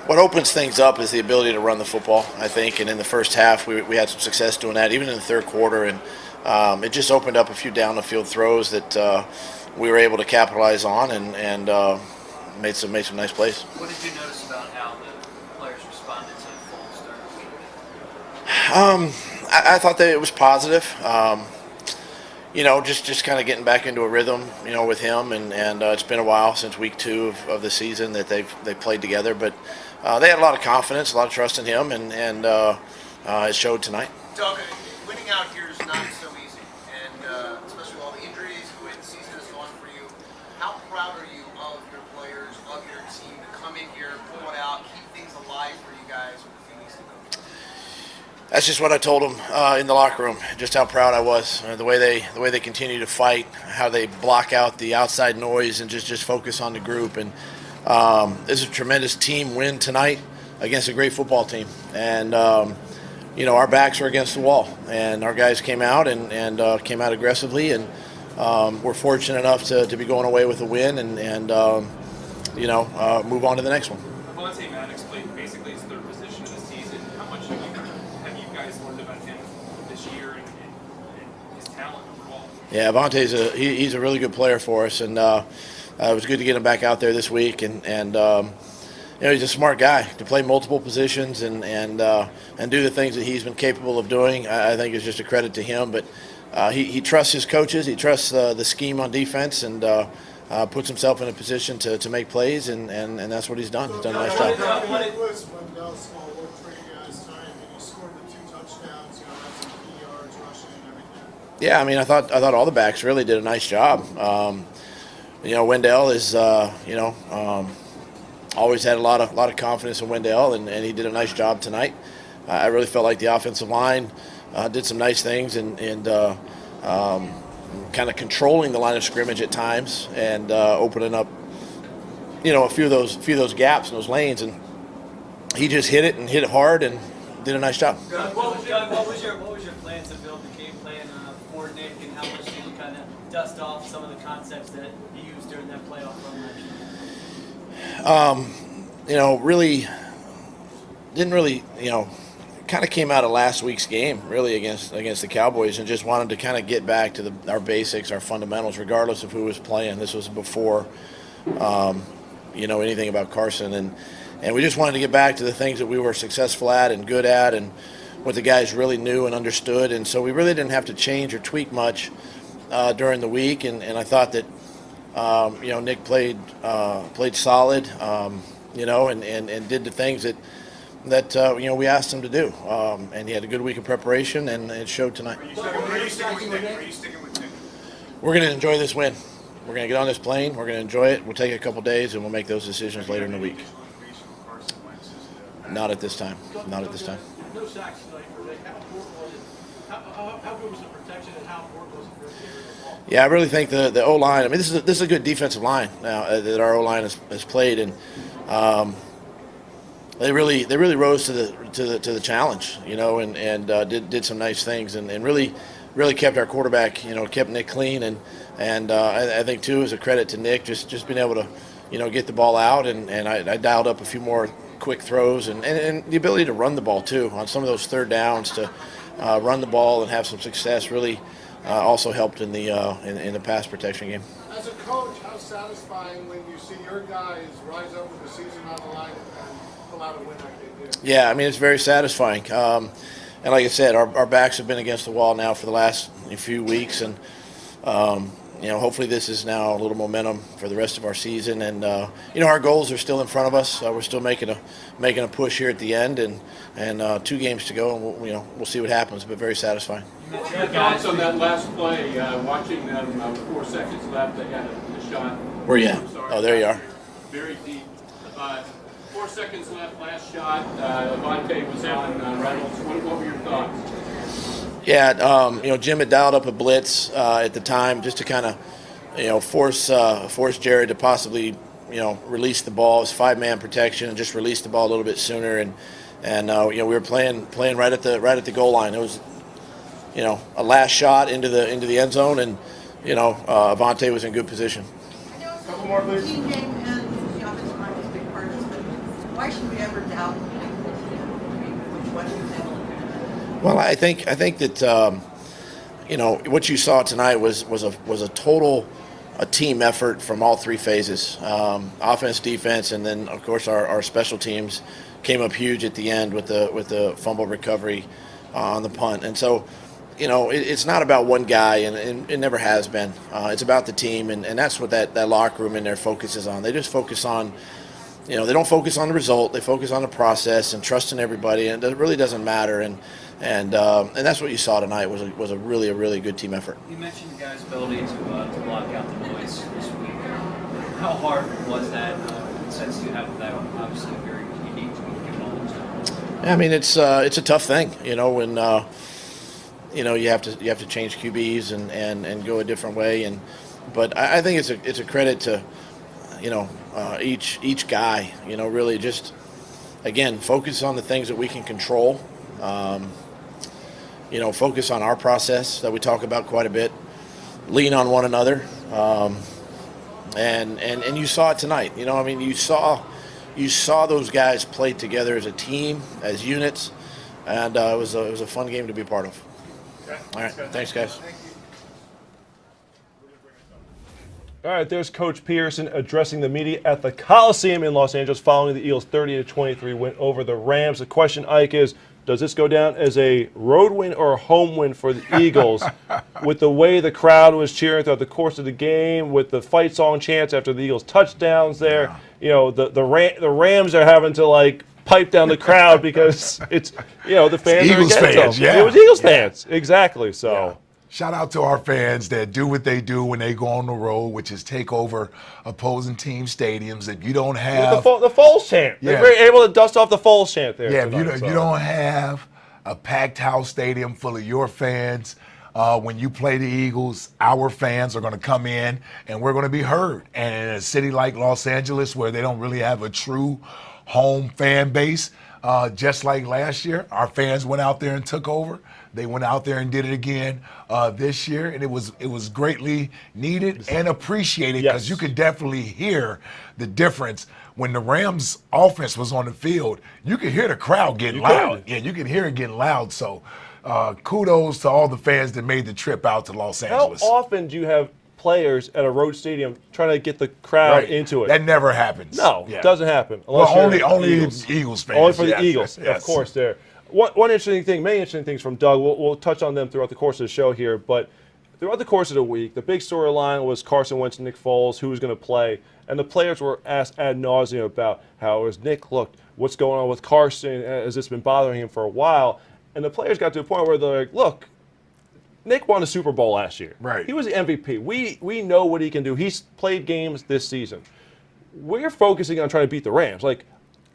what opens things up is the ability to run the football, I think. And in the first half, we had some success doing that, even in the third quarter, and it just opened up a few down the field throws that we were able to capitalize on and made some nice plays. What did you notice about how the players responded to Foles during the week? I thought that it was positive. Just kind of getting back into a rhythm, with him, and it's been a while since week 2 of the season that they played together, but they had a lot of confidence, a lot of trust in him, and it showed tonight. Doug, winning out here is not so easy, and especially with all the injuries, the way the season has gone for you. How proud are you of your players, of your team to come in here, pull it out, keep things alive for you guys with a few weeks to go? That's just what I told them in the locker room. Just how proud I was, the way they continue to fight, how they block out the outside noise and just focus on the group. And this is a tremendous team win tonight against a great football team. And our backs were against the wall, and our guys came out and came out aggressively, and we're fortunate enough to be going away with a win and move on to the next one. Avonte Maddox played basically his third position of the season. How much have you guys learned about him this year and his talent overall? Yeah, Avonte's he's a really good player for us, and it was good to get him back out there this week. And he's a smart guy to play multiple positions and do the things that he's been capable of doing. I think is just a credit to him. But he trusts his coaches. He trusts the scheme on defense and puts himself in a position to make plays, and that's what he's done. He's done a nice job. Yeah, I mean, I thought all the backs really did a nice job. Wendell is, always had a lot of confidence in Wendell, and he did a nice job tonight. I really felt like the offensive line did some nice things and kind of controlling the line of scrimmage at times and opening up, a few of those gaps in those lanes, and he just hit it hard and did a nice job. Doug, what was your plan to build the game plan for Nick, and how much did you kind of dust off some of the concepts that he used during that playoff run last year? Really didn't really, kind of came out of last week's game really against the Cowboys and just wanted to kind of get back to our basics, our fundamentals, regardless of who was playing. This was before, anything about Carson, and we just wanted to get back to the things that we were successful at and good at and what the guys really knew and understood. And so we really didn't have to change or tweak much during the week. And I thought that, Nick played solid, and did the things that we asked him to do. And he had a good week of preparation, and it showed tonight. Are you sticking with Nick? We're going to enjoy this win. We're going to get on this plane. We're going to enjoy it. We'll take a couple days, and we'll make those decisions later in the week. Not at this time. Not at this time. No sacks tonight for Nick. How important was it? How good was the protection, and how important was it for him to get the ball? Yeah, I really think the O-line. I mean, this is a good defensive line now that our O-line has played, and they really rose to the challenge, and did some nice things, and really kept our quarterback, kept Nick clean, and I think too is a credit to Nick just being able to, get the ball out, and I dialed up a few more quick throws and the ability to run the ball too on some of those third downs to run the ball and have some success really also helped in the pass protection game. As a coach, how satisfying when you see your guys rise up with the season on the line and pull out a win like they did? Yeah, I mean, it's very satisfying. And like I said, our backs have been against the wall now for the last few weeks, and hopefully this is now a little momentum for the rest of our season. And our goals are still in front of us. We're still making a push here at the end, and 2 games to go, and we'll see what happens. But very satisfying. What's your thoughts on that last play? Watching them with 4 seconds left, they had a shot. Where you at? Oh, there you are. Very deep. 4 seconds left, last shot. Avonte was on Reynolds. What were your thoughts? Yeah, Jim had dialed up a blitz at the time just to kind of, force Jared to possibly, release the ball. It was 5-man protection and just release the ball a little bit sooner. And we were playing right at the goal line. It was, a last shot into the end zone, and Avonte was in good position. A couple more, please. Team game and the offensive line is a big part of this, but why should we ever doubt what he was able to do? Well, I think that what you saw tonight was a total team effort from all 3 phases, offense, defense, and then of course our special teams came up huge at the end with the fumble recovery on the punt. And so, it's not about one guy, and it never has been. It's about the team, and that's what that locker room in there focuses on. They just focus on they don't focus on the result. They focus on the process and trusting everybody, and it really doesn't matter. And that's what you saw tonight was a really good team effort. You mentioned the guys' ability to block out the noise this week. How hard was that? Since you have that obviously very unique given all those numbers. I mean, it's a tough thing, when you have to change QBs and go a different way. But I think it's a credit to each guy. Really just again focus on the things that we can control. Focus on our process that we talk about quite a bit. Lean on one another. And you saw it tonight. You saw those guys play together as a team, as units, and it was a fun game to be a part of. Okay. All right, thanks guys. All right, there's Coach Peterson addressing the media at the Coliseum in Los Angeles following the Eagles' 30-23 win over the Rams. The question, Ike, is does this go down as a road win or a home win for the Eagles with the way the crowd was cheering throughout the course of the game, with the fight song chants after the Eagles' touchdowns there? Yeah. The Rams are having to, pipe down the crowd because it's, the fans are Eagles against fans, them. yeah. It was Eagles fans, exactly. So. Yeah. Shout out to our fans that do what they do when they go on the road, which is take over opposing team stadiums. If you don't have the Foles chant, Yeah. they were able to dust off the Foles chant there. Yeah, tonight, if you don't have a packed house stadium full of your fans, when you play the Eagles, our fans are going to come in and we're going to be heard. And in a city like Los Angeles, where they don't really have a true home fan base, just like last year, our fans went out there and took over. They went out there and did it again this year, and it was greatly needed and appreciated because you could definitely hear the difference. When the Rams offense was on the field, you could hear the crowd getting loud. Yeah, you could hear it getting loud. So kudos to all the fans that made the trip out to Los Angeles. How often do you have players at a road stadium trying to get the crowd into it? That never happens. No, Yeah. it doesn't happen. Well, Unless only Eagles. Eagles fans. Only for Yes, the Eagles, yes. of course. There. One interesting thing, many interesting things from Doug. We'll touch on them throughout the course of the show here, but throughout the course of the week, the big storyline was Carson Wentz and Nick Foles, who was going to play, and the players were asked ad nauseum about how has Nick looked, what's going on with Carson, has this been bothering him for a while, and the players got to a point where they're like, look, Nick won a Super Bowl last year. Right. He was the MVP. We know what he can do. He's played games this season. We're focusing on trying to beat the Rams.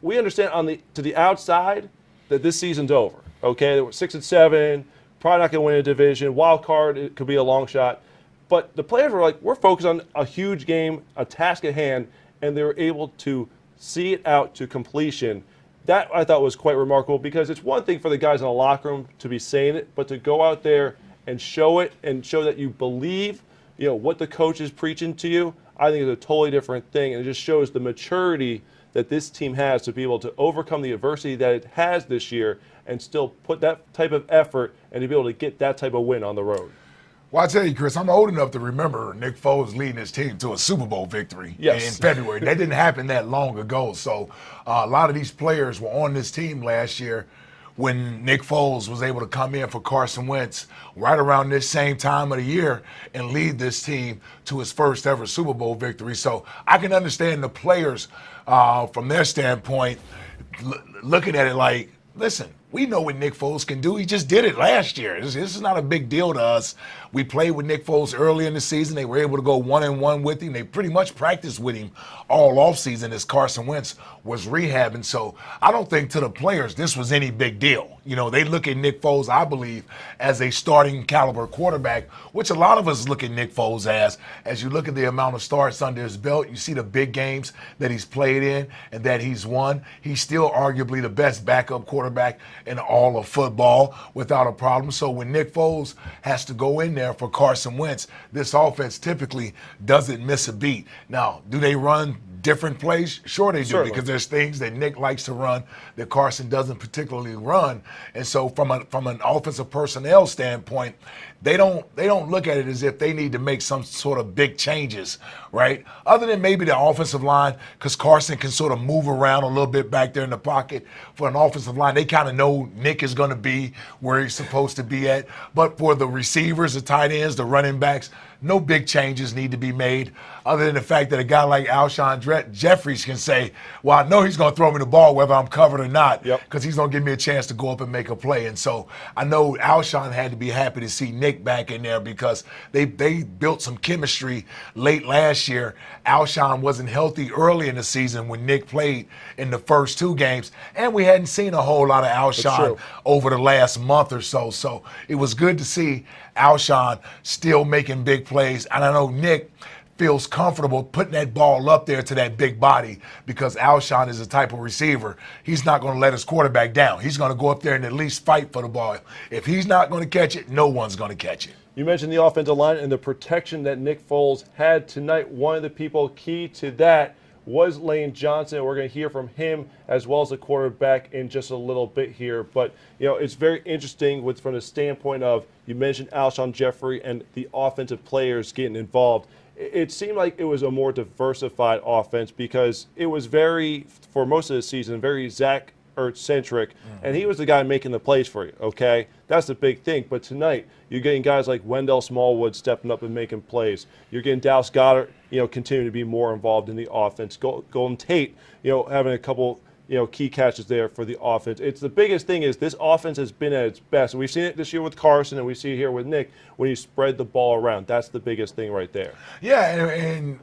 We understand to the outside that this season's over. Okay, they were 6-7, probably not going to win a division. Wild card, it could be a long shot. But the players were like, we're focused on a huge game, a task at hand, and they were able to see it out to completion. That I thought was quite remarkable because it's one thing for the guys in the locker room to be saying it, but to go out there and show it and show that you believe, what the coach is preaching to you, I think is a totally different thing. And it just shows the maturity that this team has to be able to overcome the adversity that it has this year and still put that type of effort and to be able to get that type of win on the road. Well, I tell you, Chris, I'm old enough to remember Nick Foles leading his team to a Super Bowl victory in February. That didn't happen that long ago. So a lot of these players were on this team last year when Nick Foles was able to come in for Carson Wentz right around this same time of the year and lead this team to his first ever Super Bowl victory. So I can understand the players from their standpoint looking at it like, listen, we know what Nick Foles can do. He just did it last year. This is not a big deal to us. We played with Nick Foles early in the season. They were able to go 1-1 with him. They pretty much practiced with him all offseason as Carson Wentz was rehabbing. So I don't think to the players this was any big deal. They look at Nick Foles, I believe, as a starting caliber quarterback, which a lot of us look at Nick Foles as you look at the amount of starts under his belt, you see the big games that he's played in and that he's won. He's still arguably the best backup quarterback in all of football without a problem. So when Nick Foles has to go in there for Carson Wentz, this offense typically doesn't miss a beat. Now, do they run different plays? Sure they do, Certainly. because there's things that Nick likes to run that Carson doesn't particularly run. And so from an offensive personnel standpoint, they don't look at it as if they need to make some sort of big changes, right? Other than maybe the offensive line, because Carson can sort of move around a little bit back there in the pocket. For an offensive line, they kind of know Nick is going to be where he's supposed to be at. But for the receivers, the tight ends, the running backs, no big changes need to be made other than the fact that a guy like Alshon Jeffries can say, well, I know he's going to throw me the ball whether I'm covered or not because he's going to give me a chance to go up and make a play. And so I know Alshon had to be happy to see Nick back in there because they built some chemistry late last year. Alshon wasn't healthy early in the season when Nick played in the first 2 games, and we hadn't seen a whole lot of Alshon over the last month or so. So it was good to see Alshon still making big plays. And I know Nick feels comfortable putting that ball up there to that big body because Alshon is the type of receiver. He's not going to let his quarterback down. He's going to go up there and at least fight for the ball. If he's not going to catch it, no one's going to catch it. You mentioned the offensive line and the protection that Nick Foles had tonight. One of the people key to that was Lane Johnson. We're going to hear from him as well as the quarterback in just a little bit here. But, it's very interesting from the standpoint of, you mentioned Alshon Jeffrey and the offensive players getting involved. It seemed like it was a more diversified offense because it was for most of the season, very Zach Ertz-centric, and he was the guy making the plays for you, okay? That's the big thing. But tonight, you're getting guys like Wendell Smallwood stepping up and making plays. You're getting Dallas Goedert, continuing to be more involved in the offense. Golden Tate, having a couple, key catches there for the offense. It's the biggest thing is this offense has been at its best. And we've seen it this year with Carson, and we see it here with Nick when you spread the ball around. That's the biggest thing right there. Yeah, and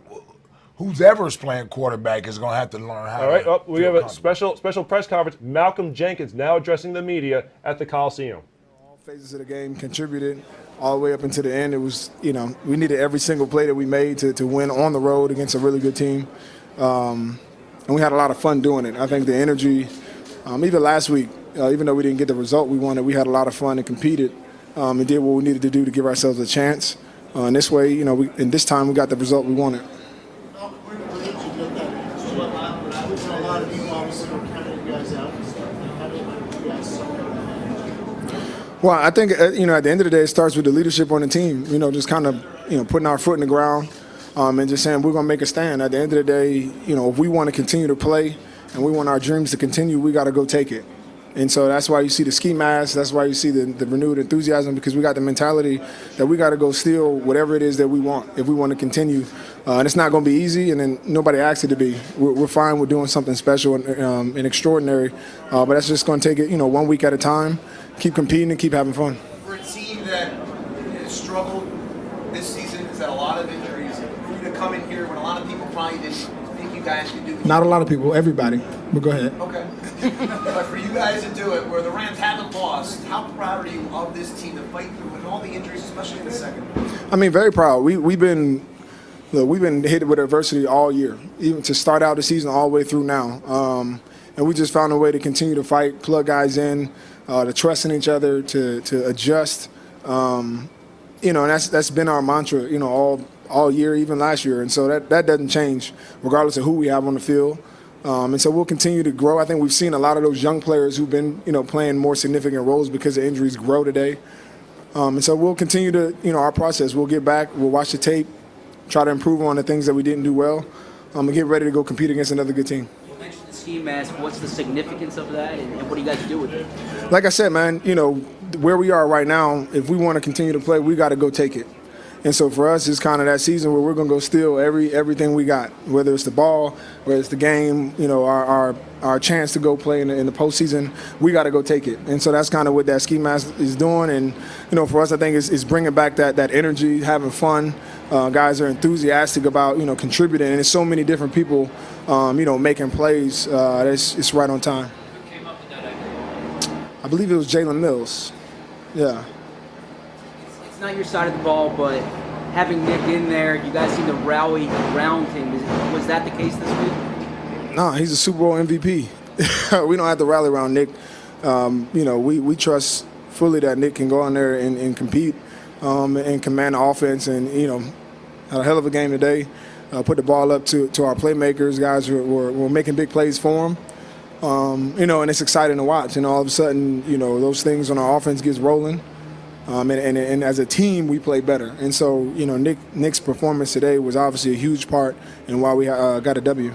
whoever's playing quarterback is going to have to learn how. All right, we have a special press conference. Malcolm Jenkins now addressing the media at the Coliseum. All phases of the game contributed all the way up into the end. It was, we needed every single play that we made to win on the road against a really good team. And we had a lot of fun doing it. I think the energy, even last week, even though we didn't get the result we wanted, we had a lot of fun and competed and did what we needed to do to give ourselves a chance. And this way, in this time, we got the result we wanted. Well, I think, at the end of the day, it starts with the leadership on the team, just kind of, putting our foot in the ground and just saying we're going to make a stand. At the end of the day, if we want to continue to play and we want our dreams to continue, we got to go take it. And so that's why you see the ski mask. That's why you see the renewed enthusiasm, because we got the mentality that we got to go steal whatever it is that we want if we want to continue. And it's not going to be easy, and then nobody asked it to be. We're fine with doing something special and extraordinary, but that's just going to take it, 1 week at a time, keep competing and keep having fun. For a team that has struggled this season, has had a lot of injuries, for you to come in here when a lot of people probably didn't think you guys could do. Not a lot of people, everybody, but go ahead. Okay. But for you guys to do it, where the Rams haven't lost, how proud are you of this team to fight through with all the injuries, especially in the second? I mean, very proud. We've been hit with adversity all year, even to start out the season all the way through now. And we just found a way to continue to fight, plug guys in, to trust in each other, to adjust. And that's been our mantra, all year, even last year. And so that doesn't change, regardless of who we have on the field. And so we'll continue to grow. I think we've seen a lot of those young players who've been, playing more significant roles because of injuries grow today. And so we'll continue to, our process. We'll get back, we'll watch the tape, try to improve on the things that we didn't do well, and get ready to go compete against another good team. You mentioned the ski mask. What's the significance of that, and what do you guys do with it? Like I said, man, where we are right now, if we want to continue to play, we got to go take it. And so for us, it's kind of that season where we're going to go steal everything we got, whether it's the ball, whether it's the game, our chance to go play in the postseason, we got to go take it. And so that's kind of what that ski mask is doing. And, for us, I think it's bringing back that energy, having fun. Guys are enthusiastic about, contributing. And there's so many different people, making plays. It's right on time. Who came up with that idea? I believe it was Jalen Mills. Yeah. It's not your side of the ball, but having Nick in there, you guys seem to rally around him. Was that the case this week? No, he's a Super Bowl MVP. We don't have to rally around Nick. We trust fully that Nick can go in there and compete and command the offense. And, had a hell of a game today. Put the ball up to our playmakers. Guys were making big plays for him. And it's exciting to watch. And all of a sudden, those things on our offense gets rolling. And as a team, we play better. And so, Nick's performance today was obviously a huge part in why we got a W.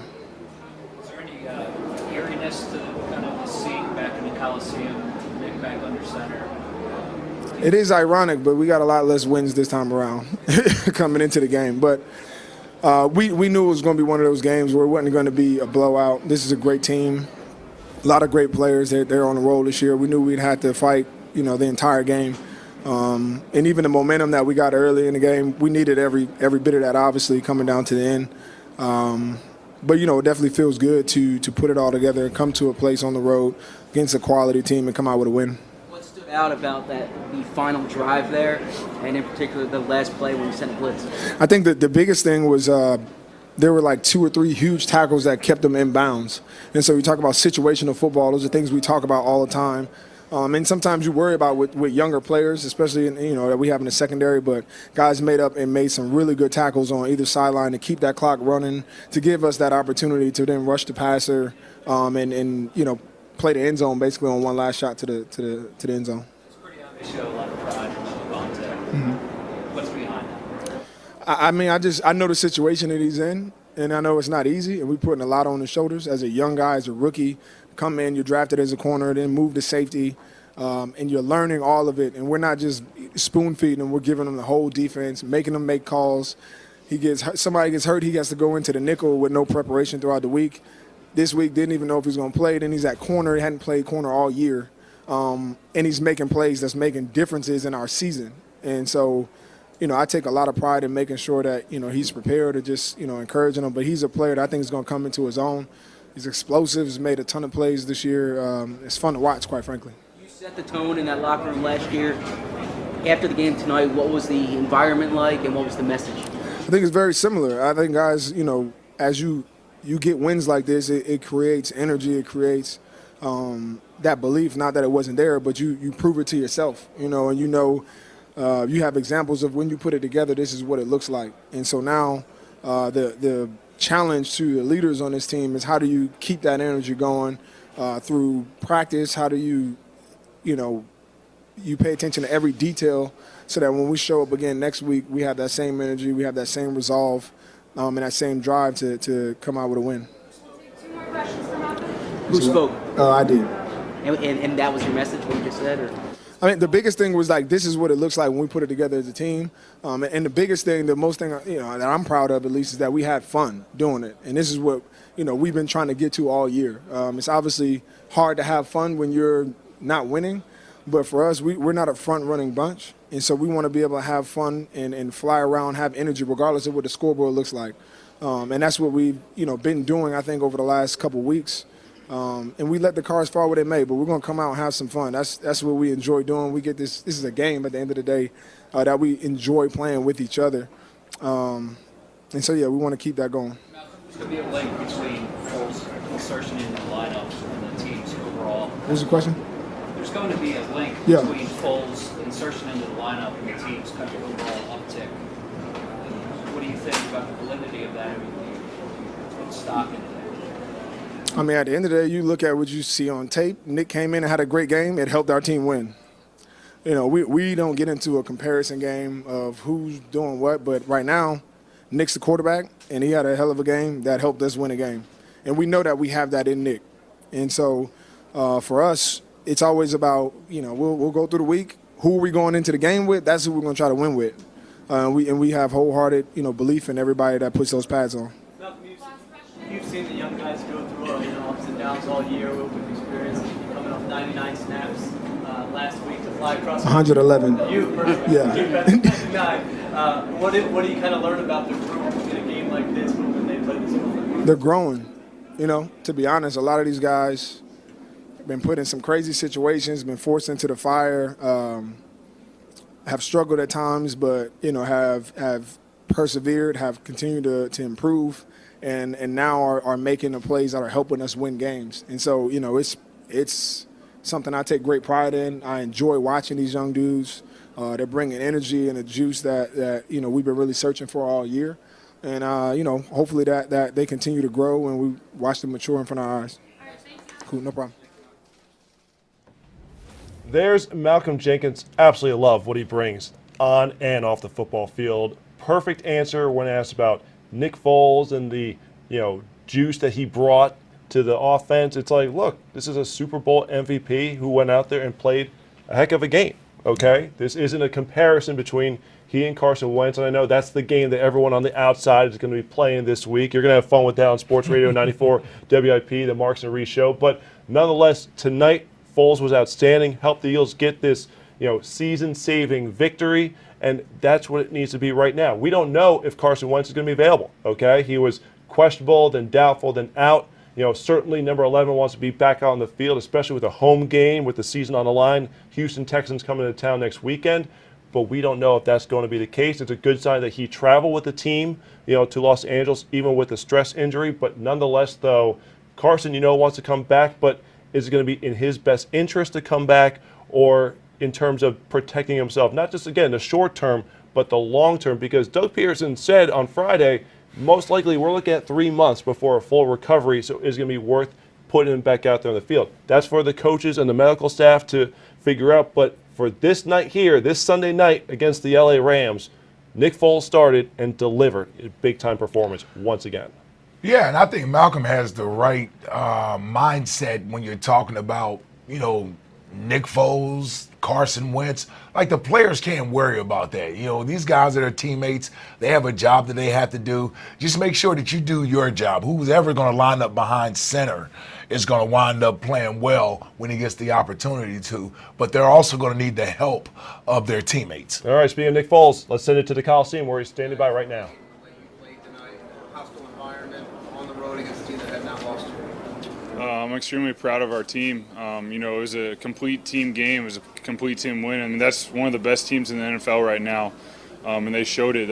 Is there any eeriness to kind of seeing back in the Coliseum, Nick back under center? It is ironic, but we got a lot less wins this time around coming into the game. But we knew it was going to be one of those games where it wasn't going to be a blowout. This is a great team, a lot of great players. They're on the roll this year. We knew we'd have to fight, the entire game. And even the momentum that we got early in the game, we needed every bit of that, obviously, coming down to the end. But, it definitely feels good to put it all together and come to a place on the road against a quality team and come out with a win. What stood out about the final drive there, and in particular the last play when you sent a blitz? I think that the biggest thing was there were like 2 or 3 huge tackles that kept them in bounds. And so we talk about situational football. Those are things we talk about all the time. And sometimes you worry about with younger players, especially that we have in the secondary. But guys made up and made some really good tackles on either sideline to keep that clock running, to give us that opportunity to then rush the passer and play the end zone basically on one last shot to the end zone. It's pretty obvious you have a lot of pride from Avonte. What's behind that? I know the situation that he's in, and I know it's not easy, and we're putting a lot on his shoulders as a young guy, as a rookie. Come in, you're drafted as a corner, then move to safety, and you're learning all of it. And we're not just spoon-feeding him. We're giving him the whole defense, making him make calls. Somebody gets hurt, he has to go into the nickel with no preparation throughout the week. This week, didn't even know if he was going to play. Then he's at corner. He hadn't played corner all year. And he's making plays that's making differences in our season. And so, I take a lot of pride in making sure that, he's prepared or just, encouraging him. But he's a player that I think is going to come into his own. He's explosive. He's made a ton of plays this year. It's fun to watch, quite frankly. You set the tone in that locker room last year. After the game tonight, what was the environment like and what was the message? I think it's very similar. I think, guys, as you get wins like this, it creates energy. It creates that belief, not that it wasn't there, but you prove it to yourself, and you have examples of when you put it together, this is what it looks like. And so now the challenge to the leaders on this team is how do you keep that energy going through practice? How do you pay attention to every detail so that when we show up again next week, we have that same energy, we have that same resolve, and that same drive to come out with a win. Who spoke? I did. And that was your message, what you just said? Or? The biggest thing was this is what it looks like when we put it together as a team. And the biggest thing, the most thing, that I'm proud of at least is that we had fun doing it. And this is what, we've been trying to get to all year. It's obviously hard to have fun when you're not winning. But for us, we're not a front-running bunch. And so we want to be able to have fun and fly around, have energy, regardless of what the scoreboard looks like. And that's what we've, been doing, I think, over the last couple weeks. And we let the cards fall where they may, but we're going to come out and have some fun. That's what we enjoy doing. We get this is a game at the end of the day that we enjoy playing with each other. And so, we want to keep that going. There's going to be a link between Foles' insertion in the lineup and the team's overall. What was the question? There's going to be a link between Foles' insertion into the lineup and the team's kind of overall uptick. What do you think about the validity of that? Put stock in it. At the end of the day, you look at what you see on tape. Nick came in and had a great game. It helped our team win. We don't get into a comparison game of who's doing what, but right now, Nick's the quarterback, and he had a hell of a game that helped us win a game. And we know that we have that in Nick. And so for us, it's always about, we'll go through the week. Who are we going into the game with? That's who we're going to try to win with. We have wholehearted, belief in everybody that puts those pads on. You've seen the young guys go through ups and downs all year with experience. Coming off 99 snaps last week to fly across. 111. You personally. Yeah. 99. What do you kind of learn about the group in a game like this when they play this game? They're growing. To be honest, a lot of these guys have been put in some crazy situations, been forced into the fire, have struggled at times, but have persevered, have continued to improve. And now are making the plays that are helping us win games. And so, it's something I take great pride in. I enjoy watching these young dudes. They're bringing energy and a juice that we've been really searching for all year. And, hopefully that they continue to grow and we watch them mature in front of our eyes. Cool, no problem. There's Malcolm Jenkins. Absolutely love what he brings on and off the football field. Perfect answer when asked about Nick Foles and the juice that he brought to the offense. It's like, look, this is a Super Bowl MVP who went out there and played a heck of a game. okay? This isn't a comparison between he and Carson Wentz, and I know that's the game that everyone on the outside is going to be playing this week. You're going to have fun with that on Sports Radio 94 WIP, the Marks and Reese show. But nonetheless, tonight, Foles was outstanding, helped the Eagles get this, season-saving victory, and that's what it needs to be right now. We don't know if Carson Wentz is going to be available, okay? He was questionable, then doubtful, then out. Certainly number 11 wants to be back out on the field, especially with a home game, with the season on the line. Houston Texans coming to town next weekend. But we don't know if that's going to be the case. It's a good sign that he traveled with the team, to Los Angeles, even with a stress injury. But nonetheless, though, Carson, wants to come back. But is it going to be in his best interest to come back, or in terms of protecting himself? Not just, again, the short term, but the long term. Because Doug Peterson said on Friday, most likely we're looking at 3 months before a full recovery. So it's going to be worth putting him back out there on the field. That's for the coaches and the medical staff to figure out. But for this night here, this Sunday night against the LA Rams, Nick Foles started and delivered a big-time performance once again. Yeah, and I think Malcolm has the right mindset when you're talking about, Nick Foles, Carson Wentz. Like, the players can't worry about that. These guys are their teammates. They have a job that they have to do. Just make sure that you do your job. Who's ever going to line up behind center is going to wind up playing well when he gets the opportunity to. But they're also going to need the help of their teammates. All right, speaking of Nick Foles, let's send it to the Coliseum where he's standing by right now. Hostile environment on the road against a team that had not lost. I'm extremely proud of our team. It was a complete team game. It was a complete team win. I mean, that's one of the best teams in the NFL right now, and they showed it.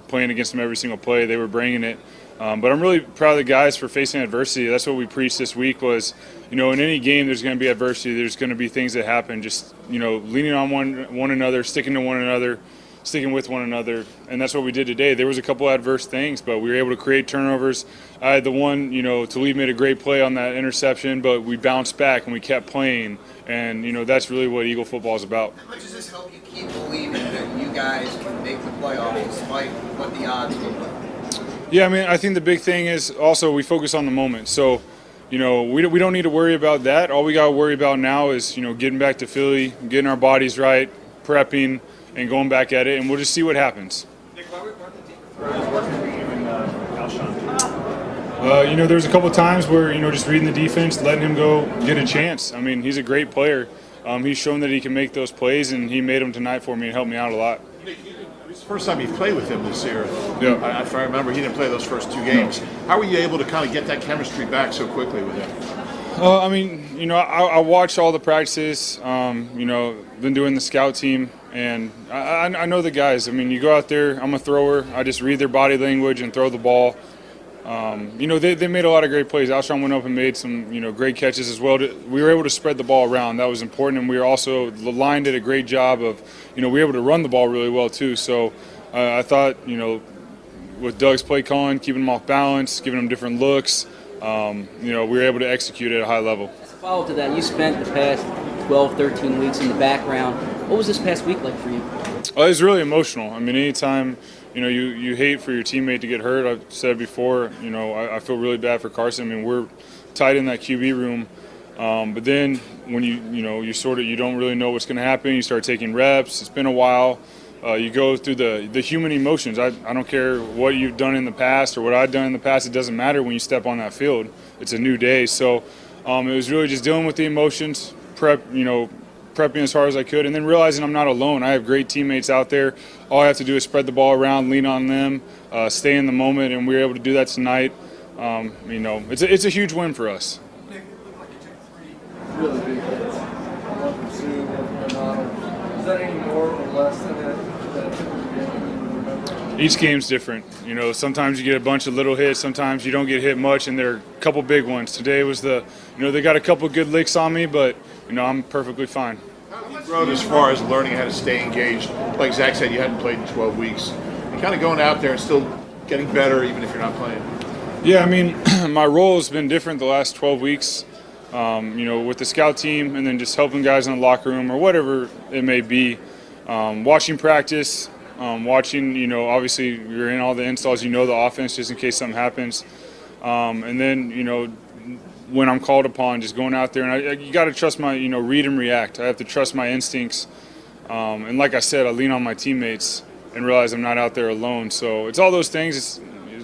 Playing against them every single play, they were bringing it. But I'm really proud of the guys for facing adversity. That's what we preached this week was, in any game there's going to be adversity. There's going to be things that happen. Just, leaning on one another, sticking to one another, sticking with one another, and that's what we did today. There was a couple adverse things, but we were able to create turnovers. I had the one, Talib made a great play on that interception, but we bounced back and we kept playing, and, that's really what Eagle football is about. How much does this help you keep believing that you guys can make the playoffs despite what the odds look like? Yeah, I think the big thing is also we focus on the moment. So, we don't need to worry about that. All we got to worry about now is, getting back to Philly, getting our bodies right, prepping, and going back at it, and we'll just see what happens. Nick, why were the deep throws working for you and Alshon? There's a couple times where, just reading the defense, letting him go get a chance. He's a great player. He's shown that he can make those plays, and he made them tonight for me and helped me out a lot. It's the first time you've played with him this year. Yeah. If I remember, he didn't play those first 2 games. How were you able to kind of get that chemistry back so quickly with him? I watched all the practices, been doing the scout team, and I know the guys. You go out there, I'm a thrower. I just read their body language and throw the ball. They made a lot of great plays. Alshon went up and made some, great catches as well. We were able to spread the ball around. That was important, and we were also, the line did a great job of, we were able to run the ball really well too. So I thought, with Doug's play calling, keeping them off balance, giving them different looks, we were able to execute at a high level. As a follow-up to that, you spent the past 12, 13 weeks in the background. What was this past week like for you? It was really emotional. Anytime, you hate for your teammate to get hurt. I've said it before, I feel really bad for Carson. We're tight in that QB room. But then when you don't really know what's going to happen, you start taking reps. It's been a while. You go through the human emotions. I don't care what you've done in the past or what I've done in the past. It doesn't matter when you step on that field. It's a new day. So it was really just dealing with the emotions, prepping as hard as I could, and then realizing I'm not alone. I have great teammates out there. All I have to do is spread the ball around, lean on them, stay in the moment, and we were able to do that tonight. It's a huge win for us. Nick, it looked like you took 3 really big hits. One from Sue, one from Ronald. Is that any more or less than that typical game you remember? Each game's different. Sometimes you get a bunch of little hits, sometimes you don't get hit much, and there are a couple big ones. Today was they got a couple good licks on me, but, I'm perfectly fine. How have you grown as far as learning how to stay engaged? Like Zach said, you hadn't played in 12 weeks. And kind of going out there and still getting better even if you're not playing. Yeah, my role has been different the last 12 weeks, with the scout team and then just helping guys in the locker room or whatever it may be. Watching practice, obviously you're in all the installs, the offense just in case something happens. And then, when I'm called upon, just going out there, and you got to trust my, read and react. I have to trust my instincts And like I said, I lean on my teammates and realize I'm not out there alone. So it's all those things.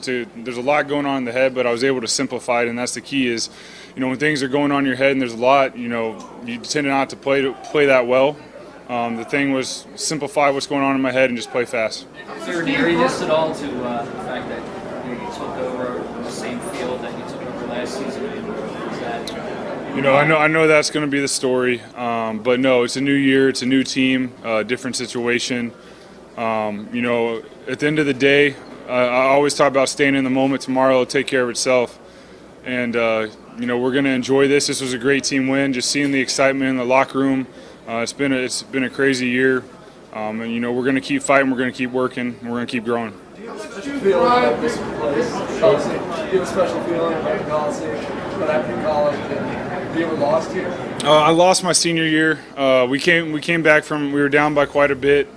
There's a lot going on in the head, but I was able to simplify it, and that's the key is, when things are going on in your head and there's a lot, you tend not to play that well. The thing was simplify what's going on in my head and just play fast. Is there an eeriness at all to the fact that you took over the same field that you took over last season? Is that... I know that's going to be the story, but no, it's a new year, it's a new team, different situation. At the end of the day, I always talk about staying in the moment. Tomorrow will take care of itself, and we're going to enjoy this. This was a great team win. Just seeing the excitement in the locker room, it's been a crazy year, and we're going to keep fighting. We're going to keep working. And we're going to keep growing. Do you have a special feeling about this place? Do you have a special feeling about the Coliseum, what happened in college? Have you ever lost here? I lost my senior year. We came back we were down by quite a bit.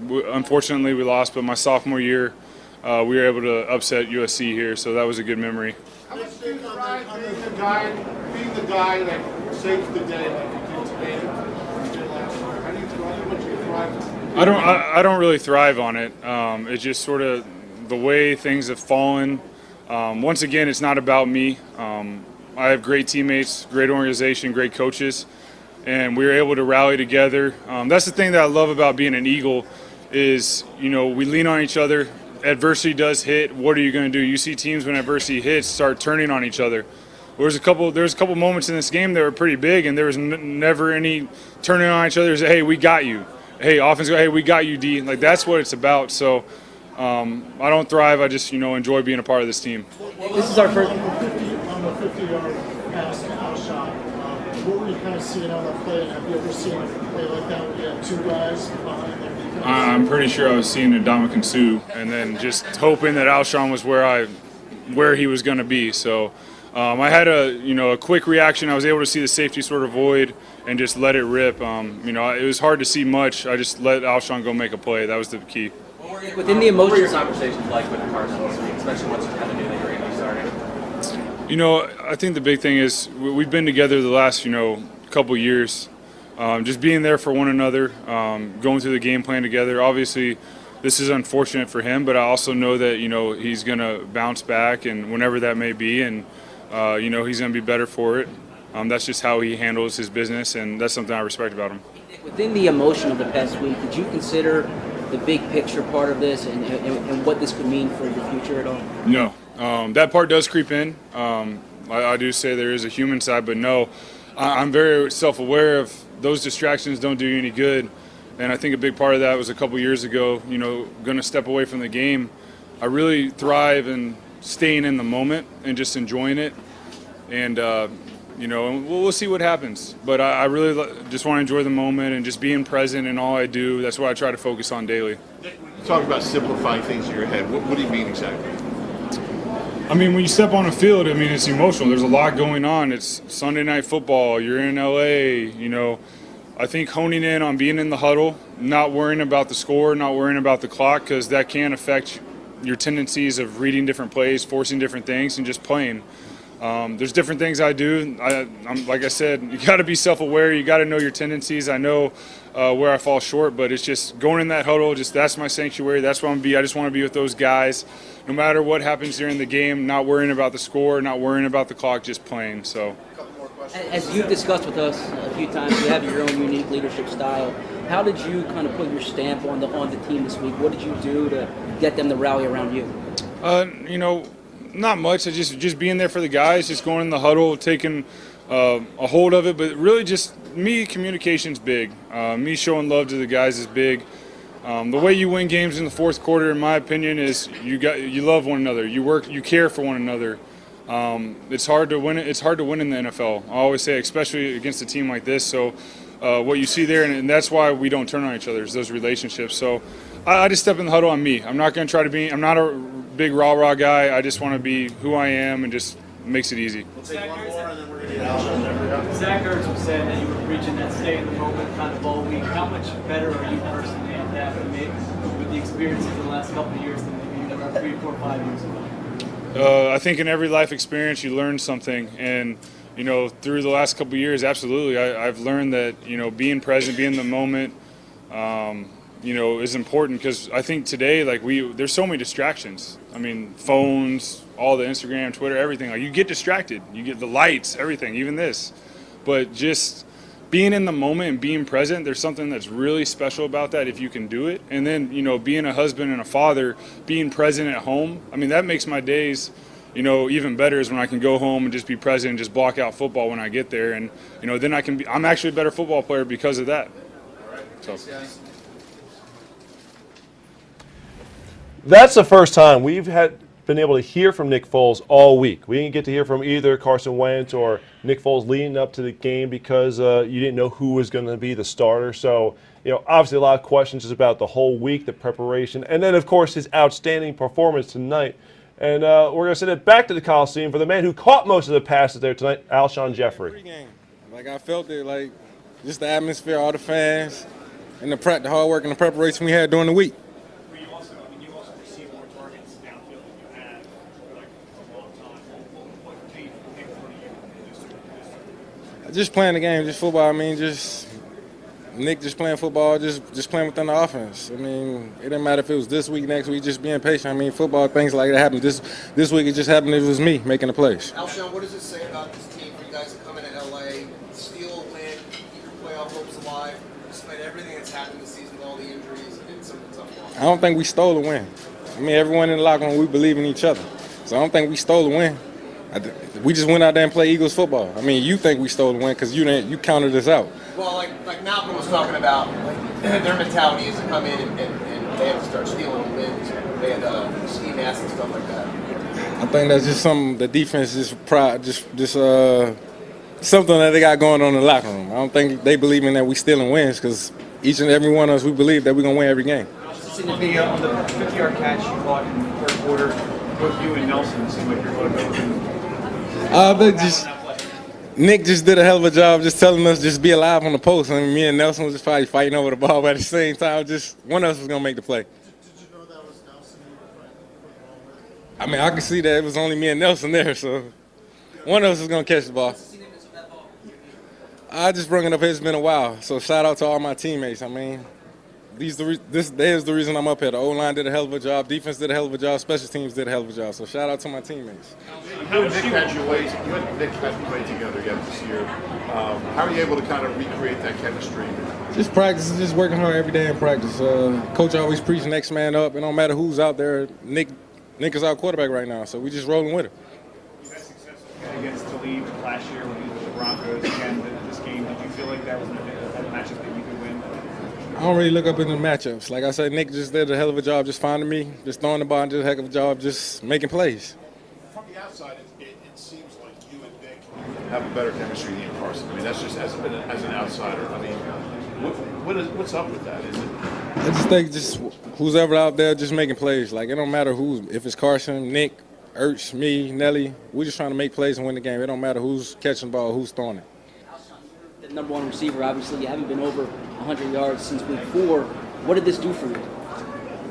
Unfortunately, we lost, but my sophomore year, we were able to upset USC here, so that was a good memory. How much do you thrive being the guy that saves the day like you did today? How do you thrive? How much do you thrive? I don't really thrive on it. It's just sort of the way things have fallen. Once again, it's not about me. I have great teammates, great organization, great coaches, and we were able to rally together. That's the thing that I love about being an Eagle is, we lean on each other. Adversity does hit. What are you going to do? You see teams when adversity hits start turning on each other. There's a couple moments in this game that were pretty big, and there was never any turning on each other. It was, hey, we got you. Hey, offense, hey, we got you, D. Like, that's what it's about. So I don't thrive. I just, enjoy being a part of this team. This is our first. On the 50-yard pass to Alshon, what were you kind of seeing on that play? And have you ever seen a play like that where you had two guys behind their defense? I'm pretty sure I was seeing Ndamukong Suh, and then just hoping that Alshon was where he was going to be. So I had a quick reaction. I was able to see the safety sort of void and just let it rip. It was hard to see much. I just let Alshon go make a play. That was the key. Within the emotions, what were your conversations like with Carson this week, especially once you kind of knew that you were going to be starting? I think the big thing is we've been together the last, couple years. Just being there for one another, going through the game plan together. Obviously, this is unfortunate for him, but I also know that, he's going to bounce back, and whenever that may be, and, he's going to be better for it. That's just how he handles his business, and that's something I respect about him. within the emotion of the past week, did you consider the big picture part of this and what this could mean for your future at all? No. That part does creep in. I do say there is a human side, but no. I'm very self-aware of those distractions don't do you any good. And I think a big part of that was a couple years ago, going to step away from the game. I really thrive in staying in the moment and just enjoying it. And, we'll see what happens. But I really just want to enjoy the moment and just being present in all I do. That's what I try to focus on daily. Talk about simplifying things in your head. What do you mean exactly? I mean, when you step on a field, it's emotional. There's a lot going on. It's Sunday Night Football. You're in L.A., I think honing in on being in the huddle, not worrying about the score, not worrying about the clock, because that can affect your tendencies of reading different plays, forcing different things, and just playing. There's different things I do. I'm like I said, you got to be self-aware. You got to know your tendencies. I know where I fall short, but it's just going in that huddle. That's my sanctuary. That's where I'm going to be. I just want to be with those guys, no matter what happens during the game. Not worrying about the score, not worrying about the clock, just playing. So. As you've discussed with us a few times, you have your own unique leadership style. How did you kind of put your stamp on the team this week? What did you do to get them to rally around you? Not much. Just being there for the guys, just going in the huddle, taking a hold of it. But really, just me, communication's big. Me showing love to the guys is big. The way you win games in the fourth quarter, in my opinion, is you love one another. You work, you care for one another. It's hard to win. It's hard to win in the NFL. I always say, especially against a team like this. So, what you see there, and that's why we don't turn on each other, is those relationships. So, I just step in the huddle on me. I'm not going to try to be. I'm not a big rah-rah guy. I just want to be who I am, and just makes it easy. We'll take one more, and then we're going to get out. Zach Ertz was saying that you were reaching that stay in the moment kind of all week. How much better are you personally at that with the experiences in the last couple of years than maybe you were 3, 4, 5 years ago? I think in every life experience you learn something, and you know, through the last couple of years, absolutely, I've learned that, you know, being present, being in the moment, you know, is important because I think today, like, there's so many distractions. I mean, phones, all the Instagram, Twitter, everything. Like, you get distracted. You get the lights, everything, even this. But just being in the moment and being present, there's something that's really special about that if you can do it. And then, you know, being a husband and a father, being present at home, I mean, that makes my days, you know, even better is when I can go home and just be present and just block out football when I get there. And, you know, then I'm actually a better football player because of that. So. That's the first time we've been able to hear from Nick Foles all week. We didn't get to hear from either Carson Wentz or Nick Foles leading up to the game because you didn't know who was going to be the starter. So, you know, obviously a lot of questions just about the whole week, the preparation, and then, of course, his outstanding performance tonight. And we're going to send it back to the Coliseum for the man who caught most of the passes there tonight, Alshon Jeffrey. Like, I felt it, like, just the atmosphere, all the fans, and the hard work and the preparation we had during the week. Just playing the game, just football. I mean, just Nick just playing football, just playing within the offense. I mean, it didn't matter if it was this week, next week, just being patient. I mean, football, things like that happen. This week, it just happened. It was me making the plays. Alshon, what does it say about this team for you guys to come into LA, steal a win, keep your playoff hopes alive, despite everything that's happened this season, all the injuries and some of the tough losses? I don't think we stole a win. I mean, everyone in the locker room, we believe in each other. So I don't think we stole a win. We just went out there and played Eagles football. I mean, you think we stole the win because you counted us out. Well, like Malcolm was talking about, like, their mentality is to come in and they have to start stealing wins. They had ski masks and stuff like that. I think that's just something the defense is proud, just something that they got going on in the locker room. I don't think they believe in that we stealing wins because each and every one of us, we believe that we're going to win every game. On the 50-yard catch you caught in the third quarter, both you and Nelson seem like you're both open. Nick just did a hell of a job just telling us just be alive on the post. I mean, me and Nelson was just probably fighting over the ball, but at the same time, just one of us was going to make the play. Did you know that was Nelson you were fighting with? I mean, I could see that it was only me and Nelson there, so one of us was going to catch the ball. I just brought it up here. It's been a while, so shout out to all my teammates. I mean, this is the reason I'm up here. The O-line did a hell of a job. Defense did a hell of a job. Special teams did a hell of a job. So shout out to my teammates. You and Nick hadn't played together yet this year. How are you able to kind of recreate that chemistry? Just practice, just working hard every day in practice. Coach always preach next man up. It don't matter who's out there. Nick is our quarterback right now, so we just rolling with him. You had success against Talib last year when he was with the Broncos. Again, this game, did you feel like that was a matchup that you could win? I don't really look up into the matchups. Like I said, Nick just did a hell of a job just finding me, just throwing the ball, and did a heck of a job just making plays. From the outside, it seems like you and Nick have a better chemistry than you and Carson. I mean, that's just as an outsider. I mean, what's up with that? Is it? I just think who's ever out there just making plays. Like, it don't matter if it's Carson, Nick, Ertz, me, Nelly. We're just trying to make plays and win the game. It don't matter who's catching the ball, who's throwing it. The number one receiver, obviously, you haven't been over 100 yards since week 4. What did this do for you?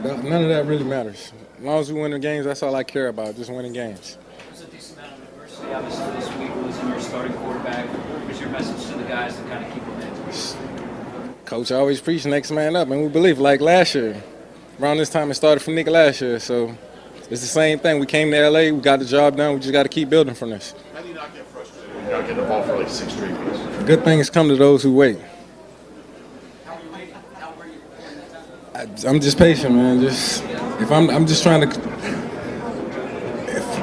None of that really matters. As long as we win the games, that's all I care about, just winning games. There's a decent amount of adversity, obviously, this week. Losing your starting quarterback. What was your message to the guys to kind of keep them in? Coach always preached next man up, and we believe, like last year. Around this time, it started for Nick last year, so it's the same thing. We came to L.A., we got the job done, we just got to keep building from this. How do you not get frustrated when you're not getting the ball for like 6 straight weeks? Good things come to those who wait. I'm just patient, man. I'm just trying to.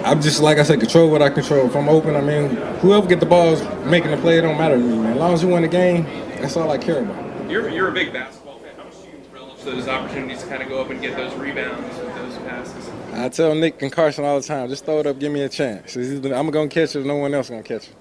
I'm just, like I said, control what I control. If I'm open, I mean, whoever get the ball is making the play. It don't matter to me, man. As long as you win the game, that's all I care about. You're a big basketball fan. How much do you relish those opportunities to kind of go up and get those rebounds with those passes? I tell Nick and Carson all the time, just throw it up, give me a chance. I'm going to catch it, no one else going to catch it.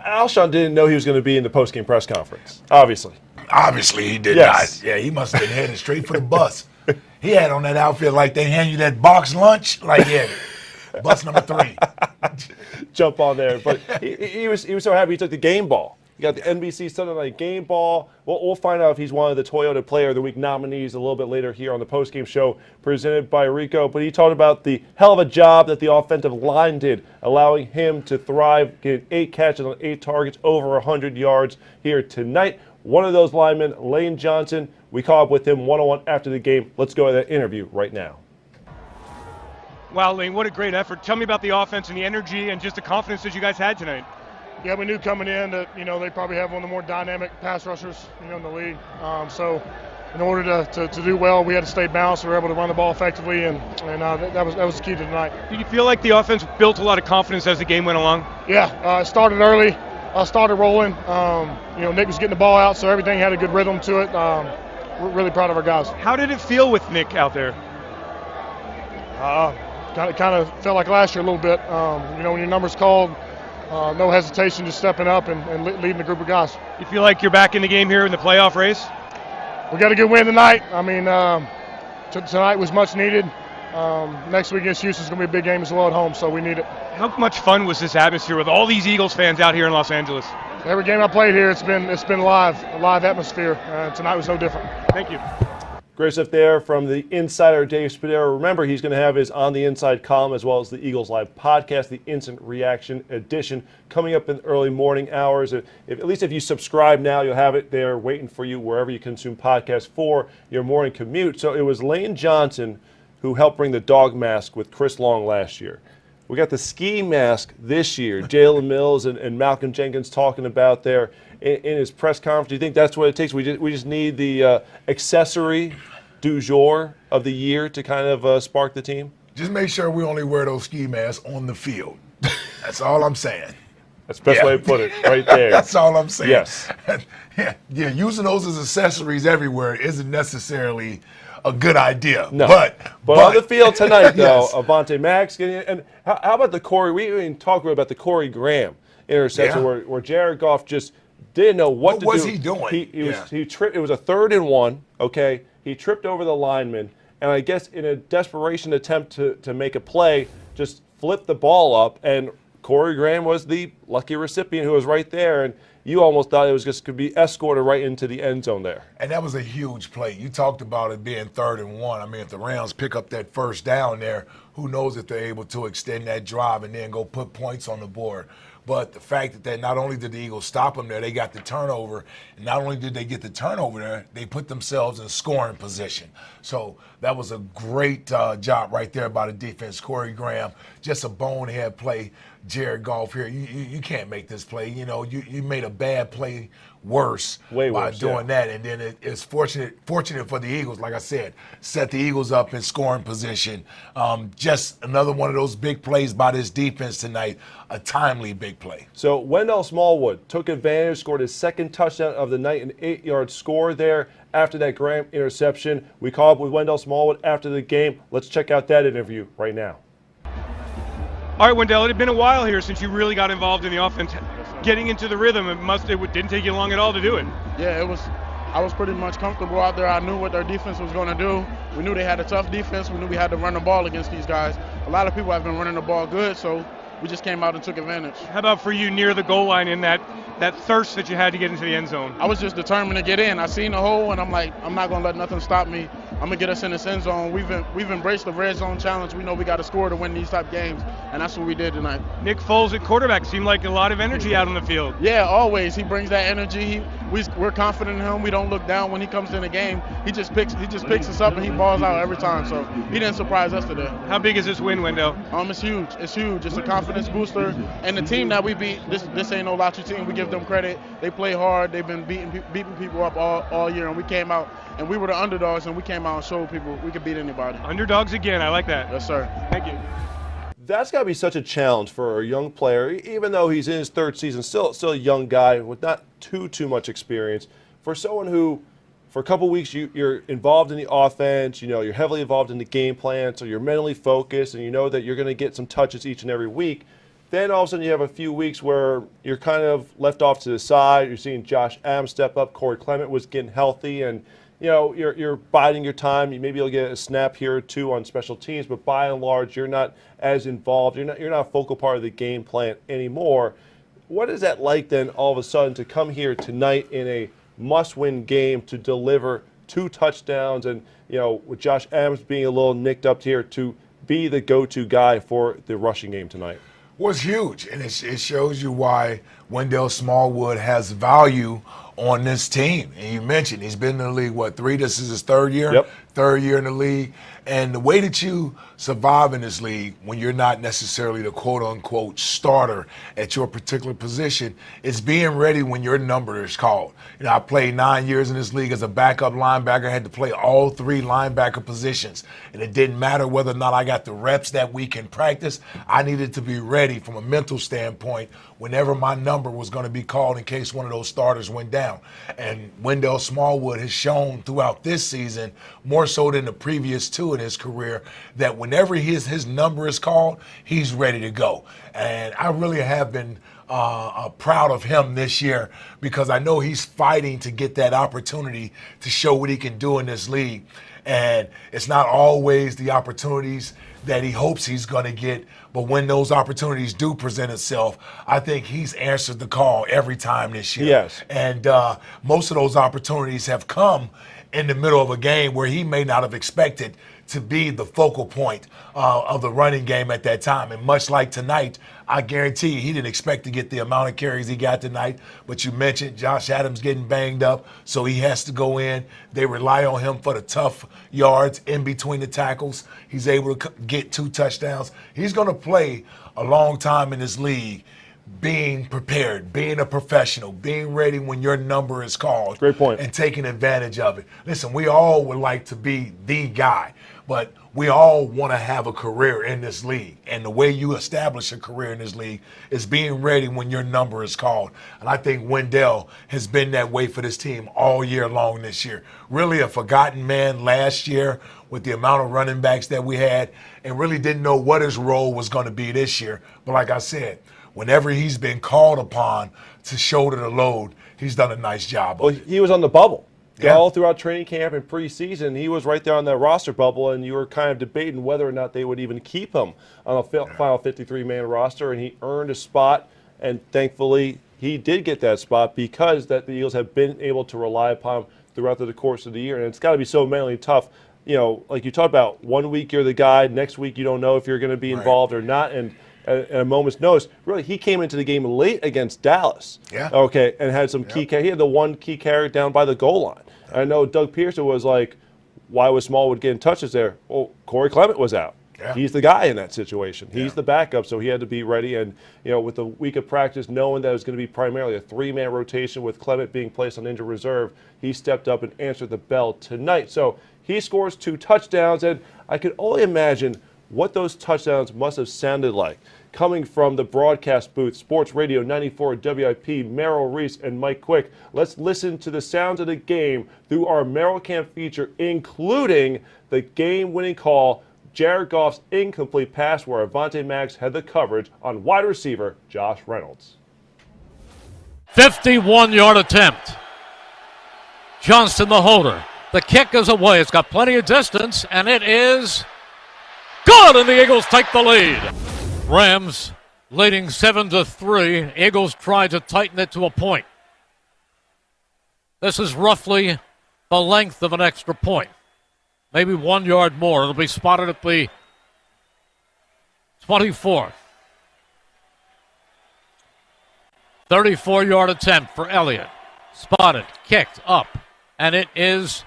Alshon didn't know he was going to be in the postgame press conference, obviously. Obviously he did Yes. not. Yeah, he must have been heading straight for the bus. He had on that outfit like they hand you that box lunch. Like, yeah, bus number 3. Jump on there. But he was so happy he took the game ball. You got the NBC Sunday Night Game Ball. We'll find out if he's one of the Toyota Player of the Week nominees a little bit later here on the postgame show presented by Rico. But he talked about the hell of a job that the offensive line did, allowing him to thrive, get 8 catches on 8 targets, over 100 yards here tonight. One of those linemen, Lane Johnson, we caught up with him one-on-one after the game. Let's go to that interview right now. Wow, Lane, what a great effort. Tell me about the offense and the energy and just the confidence that you guys had tonight. Yeah, we knew coming in that, they probably have one of the more dynamic pass rushers, in the league. So in order to do well, we had to stay balanced. We were able to run the ball effectively, and that was the key to tonight. Did you feel like the offense built a lot of confidence as the game went along? Yeah, it started early, started rolling. Nick was getting the ball out, so everything had a good rhythm to it. We're really proud of our guys. How did it feel with Nick out there? Kind of felt like last year a little bit. When your number's called, no hesitation, just stepping up and leading the group of guys. You feel like you're back in the game here in the playoff race? We got a good win tonight. I mean, tonight was much needed. Next week against Houston's going to be a big game as well at home, so we need it. How much fun was this atmosphere with all these Eagles fans out here in Los Angeles? Every game I played here, it's been live, a live atmosphere. Tonight was no different. Thank you. Great stuff there from the insider Dave Spadaro. Remember, he's going to have his On the Inside column as well as the Eagles Live podcast, the Instant Reaction edition, coming up in the early morning hours. At least if you subscribe now, you'll have it there waiting for you wherever you consume podcasts for your morning commute. So it was Lane Johnson who helped bring the dog mask with Chris Long last year. We got the ski mask this year. Jalen Mills and Malcolm Jenkins talking about there in his press conference. Do you think that's what it takes? We just need the accessory du jour of the year to kind of spark the team? Just make sure we only wear those ski masks on the field. That's all I'm saying. That's the best way to put it, right there. That's all I'm saying. Yes. Yeah, using those as accessories everywhere isn't necessarily a good idea. No. But on the field tonight, though, Yes. Avonte Max getting in. And how about the Corey? We even talked about the Corey Graham interception where Jared Goff just didn't know what to do. What was he doing? He tripped. It was a 3rd and 1. Okay, he tripped over the lineman, and I guess in a desperation attempt to make a play, just flipped the ball up, and Corey Graham was the lucky recipient who was right there, and you almost thought it was just could be escorted right into the end zone there. And that was a huge play. You talked about it being 3rd and 1. I mean, if the Rams pick up that first down there, who knows if they're able to extend that drive and then go put points on the board. But the fact that not only did the Eagles stop them there, they got the turnover. And not only did they get the turnover there, they put themselves in scoring position. So that was a great job right there by the defense. Corey Graham, just a bonehead play. Jared Goff here, you can't make this play. You made a bad play worse by doing that. And then it's fortunate for the Eagles, like I said, set the Eagles up in scoring position. Just another one of those big plays by this defense tonight, a timely big play. So Wendell Smallwood took advantage, scored his 2nd touchdown of the night, an 8-yard score there after that Graham interception. We caught up with Wendell Smallwood after the game. Let's check out that interview right now. All right, Wendell, it had been a while here since you really got involved in the offense. Getting into the rhythm, it didn't take you long at all to do it. Yeah, I was pretty much comfortable out there. I knew what their defense was going to do. We knew they had a tough defense. We knew we had to run the ball against these guys. A lot of people have been running the ball good, so we just came out and took advantage. How about for you near the goal line in that thirst that you had to get into the end zone? I was just determined to get in. I seen the hole, and I'm like, I'm not going to let nothing stop me. I'm going to get us in this end zone. We've embraced the red zone challenge. We know we got to score to win these type games, and that's what we did tonight. Nick Foles at quarterback seemed like a lot of energy out on the field. Yeah, always. He brings that energy. We're confident in him. We don't look down when he comes in the game. He just picks us up, and he balls out every time. So he didn't surprise us today. How big is this win, Wendell? It's huge. It's huge. It's a confidence booster. And the team that we beat, this ain't no lottery team. We give them credit. They play hard. They've been beating people up all year, and we came out, and we were the underdogs, and we came out and showed people we could beat anybody. Underdogs again. I like that. Yes, sir. Thank you. That's got to be such a challenge for a young player, even though he's in his 3rd season, still a young guy with not too much experience. For someone who, for a couple weeks, you're involved in the offense, you're heavily involved in the game plan, so you're mentally focused, and you know that you're going to get some touches each and every week. Then all of a sudden you have a few weeks where you're kind of left off to the side. You're seeing Josh Adams step up. Corey Clement was getting healthy, and you're biding your time. Maybe you'll get a snap here or two on special teams, but by and large, you're not as involved. You're not a focal part of the game plan anymore. What is that like then all of a sudden to come here tonight in a must-win game to deliver 2 touchdowns and, with Josh Adams being a little nicked up here, to be the go-to guy for the rushing game tonight? Was huge, and it shows you why Wendell Smallwood has value on this team. And you mentioned he's been in the league, 3? This is his 3rd year? Yep. 3rd year in the league. And the way that you survive in this league when you're not necessarily the quote-unquote starter at your particular position is being ready when your number is called. I played 9 years in this league as a backup linebacker. I had to play all 3 linebacker positions. And it didn't matter whether or not I got the reps that week in practice. I needed to be ready from a mental standpoint whenever my number was going to be called in case one of those starters went down. And Wendell Smallwood has shown throughout this season, more so than the previous 2 in his career, that whenever his number is called, he's ready to go. And I really have been proud of him this year because I know he's fighting to get that opportunity to show what he can do in this league. And it's not always the opportunities that he hopes he's going to get, but when those opportunities do present itself, I think he's answered the call every time this year. Yes. And most of those opportunities have come in the middle of a game where he may not have expected to be the focal point of the running game at that time. And much like tonight, I guarantee you he didn't expect to get the amount of carries he got tonight. But you mentioned Josh Adams getting banged up, so he has to go in. They rely on him for the tough yards in between the tackles. He's able to get 2 touchdowns. He's going to play a long time in this league, being prepared, being a professional, being ready when your number is called. Great point. And taking advantage of it. Listen, we all would like to be the guy, but we all want to have a career in this league. And the way you establish a career in this league is being ready when your number is called. And I think Wendell has been that way for this team all year long this year. Really a forgotten man last year with the amount of running backs that we had, and really didn't know what his role was going to be this year. But like I said, whenever he's been called upon to shoulder the load, he's done a nice job. Well, he was on the bubble. Yeah. All throughout training camp and preseason, he was right there on that roster bubble, and you were kind of debating whether or not they would even keep him on a final 53-man roster, and he earned a spot, and thankfully he did get that spot because the Eagles have been able to rely upon him throughout the course of the year, and it's got to be so mentally tough. Like you talked about, 1 week you're the guy, next week you don't know if you're going to be involved or not, and at a moment's notice, really, he came into the game late against Dallas. Yeah. Okay, and had some key carry. He had the 1 key carry down by the goal line. I know Doug Pearson was like, why was Smallwood getting touches there? Well, Corey Clement was out. Yeah. He's the guy in that situation. He's the backup, so he had to be ready. And, with the week of practice, knowing that it was going to be primarily a 3-man rotation with Clement being placed on injured reserve, he stepped up and answered the bell tonight. So he scores 2 touchdowns, and I could only imagine what those touchdowns must have sounded like coming from the broadcast booth, Sports Radio 94 WIP, Merrill Reese and Mike Quick. Let's listen to the sounds of the game through our Merrill Camp feature, including the game-winning call, Jared Goff's incomplete pass where Avonte Maddox had the coverage on wide receiver Josh Reynolds. 51-yard attempt. Johnston the holder. The kick is away. It's got plenty of distance, and it is good, and the Eagles take the lead. Rams leading 7-3. Eagles try to tighten it to a point. This is roughly the length of an extra point. Maybe 1 yard more. It'll be spotted at the 24. 34-yard attempt for Elliott. Spotted, kicked up, and it is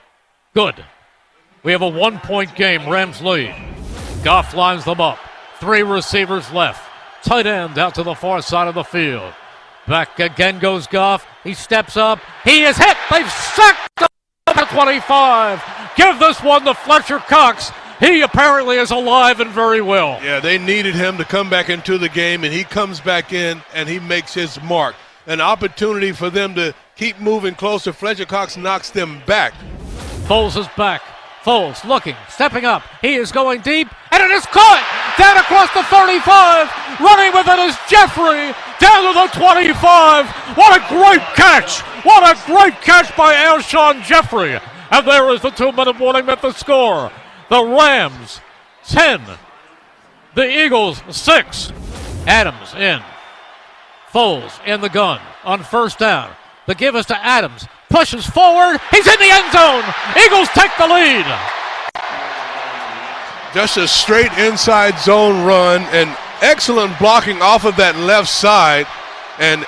good. We have a 1-point game. Rams lead. Goff lines them up. 3 receivers left. Tight end out to the far side of the field. Back again goes Goff. He steps up. He is hit. They've sacked him at 25. Give this one to Fletcher Cox. He apparently is alive and very well. Yeah, they needed him to come back into the game, and he comes back in, and he makes his mark. An opportunity for them to keep moving closer. Fletcher Cox knocks them back. Foles is back. Foles looking, stepping up. He is going deep, and it is caught down across the 35. Running with it is Jeffrey down to the 25. What a great catch! What a great catch by Alshon Jeffrey. And there is the 2-minute warning at the score. The Rams 10, the Eagles 6. Adams in. Foles in the gun on first down. The give is to Adams. Pushes forward. He's in the end zone. Eagles take the lead. Just a straight inside zone run and excellent blocking off of that left side. And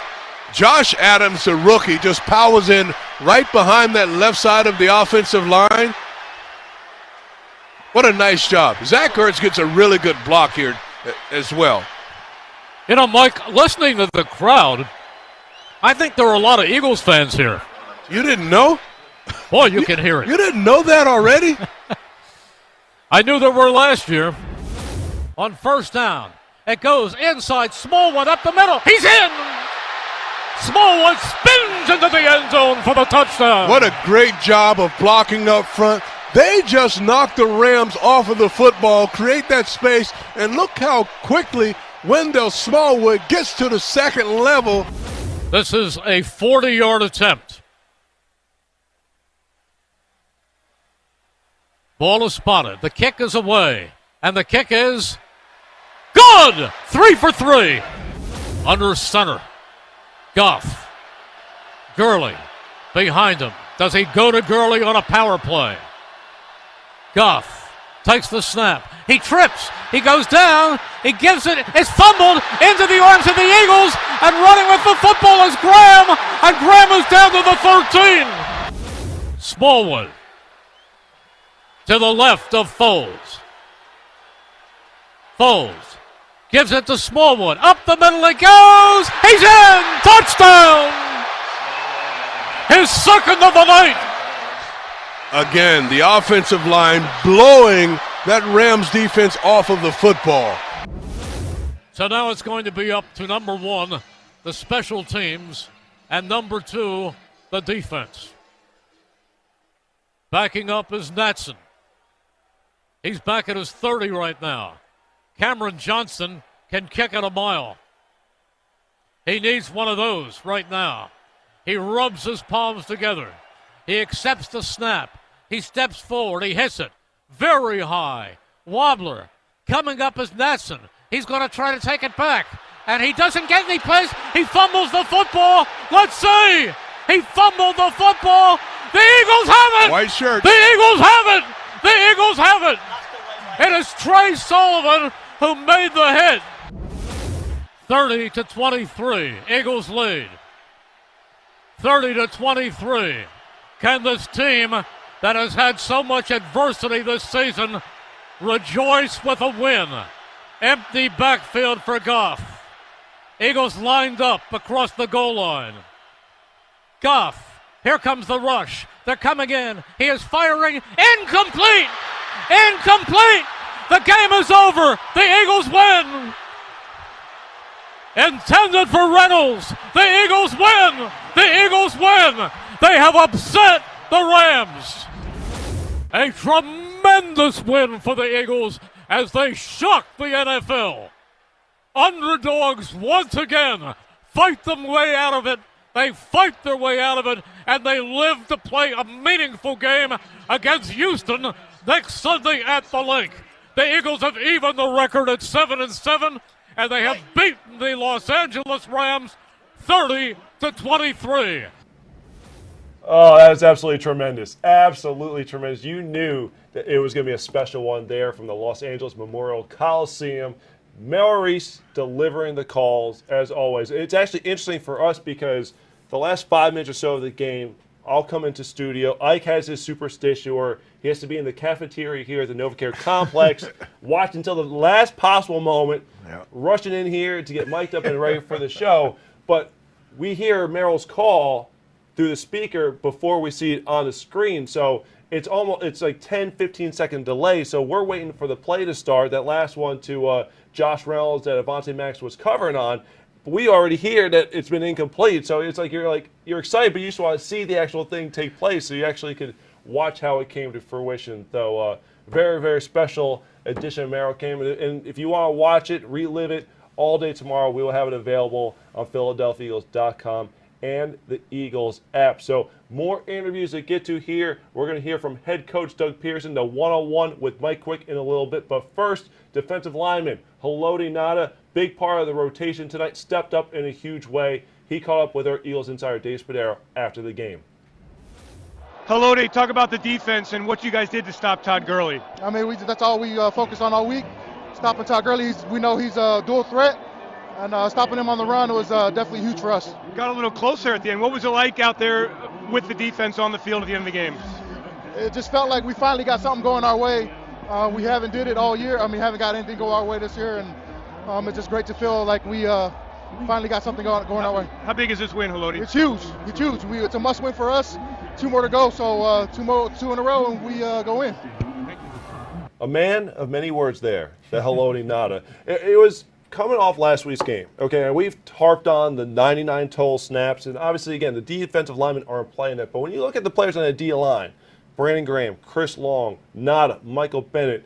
Josh Adams, the rookie, just powers in right behind that left side of the offensive line. What a nice job. Zach Ertz gets a really good block here as well. You know, Mike, listening to the crowd, I think there are a lot of Eagles fans here. You didn't know? Boy, you can hear it. You didn't know that already? I knew there were last year. On first down, it goes inside. Smallwood up the middle. He's in! Smallwood spins into the end zone for the touchdown. What a great job of blocking up front. They just knocked the Rams off of the football, create that space, and look how quickly Wendell Smallwood gets to the second level. This is a 40-yard attempt. Ball is spotted. The kick is away. And the kick is good! 3 for 3. Under center. Goff. Gurley behind him. Does he go to Gurley on a power play? Goff takes the snap. He trips. He goes down. He gives it. It's fumbled into the arms of the Eagles. And running with the football is Graham. And Graham is down to the 13. Smallwood to the left of Foles. Foles gives it to Smallwood. Up the middle it goes. He's in. Touchdown. His second of the night. Again, the offensive line blowing that Rams defense off of the football. So now it's going to be up to number 1, the special teams, and number 2, the defense. Backing up is Natson. He's back at his 30 right now. Cameron Johnson can kick it a mile. He needs one of those right now. He rubs his palms together. He accepts the snap. He steps forward. He hits it very high. Wobbler. Coming up is Natson. He's going to try to take it back. And he doesn't get any place. He fumbles the football. Let's see. He fumbled the football. The Eagles have it. White shirt. The Eagles have it. The Eagles have it. It is Trey Sullivan who made the hit. 30-23. Eagles lead. 30-23. Can this team that has had so much adversity this season rejoice with a win? Empty backfield for Goff. Eagles lined up across the goal line. Goff, here comes the rush. They're coming in. He is firing. Incomplete! Incomplete! The game is over. The Eagles win. Intended for Reynolds. The Eagles win. The Eagles win. They have upset the Rams. A tremendous win for the Eagles as they shock the NFL. Underdogs once again fight their way out of it. They fight their way out of it, and they live to play a meaningful game against Houston next Sunday at the Link. The Eagles have evened the record at 7-7, and they have beaten the Los Angeles Rams 30-23. Oh, that is absolutely tremendous. Absolutely tremendous. You knew that it was going to be a special one there from the Los Angeles Memorial Coliseum. Maurice delivering the calls, as always. It's actually interesting for us because the last 5 minutes or so of the game, I'll come into studio. Ike has his superstition where he has to be in the cafeteria here at the NovaCare Complex, watch until the last possible moment, rushing in here to get mic'd up and ready for the show. But we hear Merrill's call through the speaker before we see it on the screen. So it's like 10, 15-second delay. So we're waiting for the play to start, that last one to Josh Reynolds that Avonte Max was covering on. But we already hear that it's been incomplete. So it's like you're excited, but you just want to see the actual thing take place so you actually could watch how it came to fruition. So very, very special edition of Merrill came. And if you want to watch it, relive it all day tomorrow, we will have it available on PhiladelphiaEagles.com and the Eagles app. So more interviews to get to here. We're going to hear from head coach Doug Pearson, the one-on-one with Mike Quick in a little bit. But first, defensive lineman Haloti Ngata big part of the rotation tonight, stepped up in a huge way. He caught up with our Eagles insider Dave Spadaro after the game. Haloti, talk about the defense and what you guys did to stop Todd Gurley. I mean, that's all we focused on all week. Stopping Todd Gurley, we know he's a dual threat, and stopping him on the run was definitely huge for us. Got a little closer at the end. What was it like out there with the defense on the field at the end of the game? It just felt like we finally got something going our way. We haven't did it all year. I mean, haven't got anything go our way this year, and it's just great to feel like we finally got something going our way. How big is this win, Haloti? It's huge. It's huge. It's a must win for us. 2 more to go, so two in a row, and we go in. A man of many words there, the Haloti Ngata. It was coming off last week's game, okay, and we've harped on the 99 total snaps, and obviously, again, the defensive linemen aren't playing that, but when you look at the players on the D-line, Brandon Graham, Chris Long, Ngata, Michael Bennett,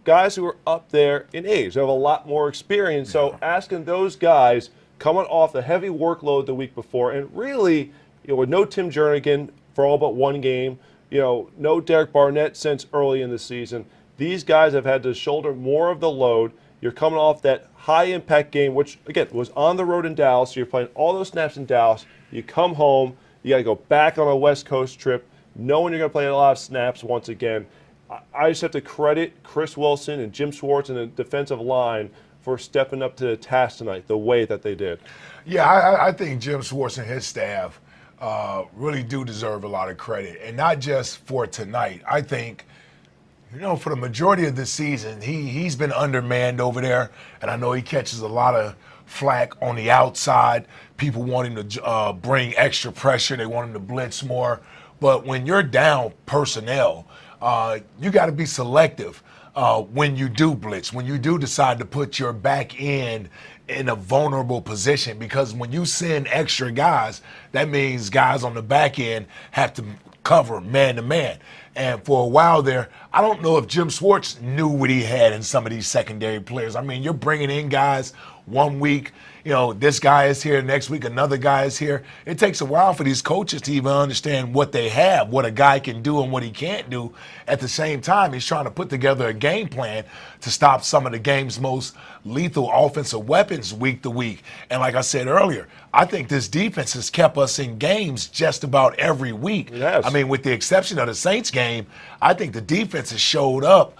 guys who are up there in age, they have a lot more experience, so asking those guys coming off the heavy workload the week before, and really, with no Tim Jernigan for all but one game, no Derek Barnett since early in the season, these guys have had to shoulder more of the load. You're coming off that high-impact game, which, again, was on the road in Dallas. So you're playing all those snaps in Dallas. You come home. You got to go back on a West Coast trip, knowing you're going to play a lot of snaps once again. I just have to credit Chris Wilson and Jim Schwartz and the defensive line for stepping up to the task tonight the way that they did. Yeah, I think Jim Schwartz and his staff really do deserve a lot of credit. And not just for tonight. I think for the majority of this season, he's been undermanned over there, and I know he catches a lot of flack on the outside. People want him to bring extra pressure. They want him to blitz more. But when you're down personnel, you got to be selective when you do blitz, when you do decide to put your back end in a vulnerable position, because when you send extra guys, that means guys on the back end have to cover man to man. And for a while there, I don't know if Jim Schwartz knew what he had in some of these secondary players. I mean, you're bringing in guys one week, this guy is here, next week another guy is here. It takes a while for these coaches to even understand what they have, what a guy can do and what he can't do. At the same time, he's trying to put together a game plan to stop some of the game's most lethal offensive weapons week to week. And like I said earlier, I think this defense has kept us in games just about every week. Yes. I mean, with the exception of the Saints game, I think the defense has showed up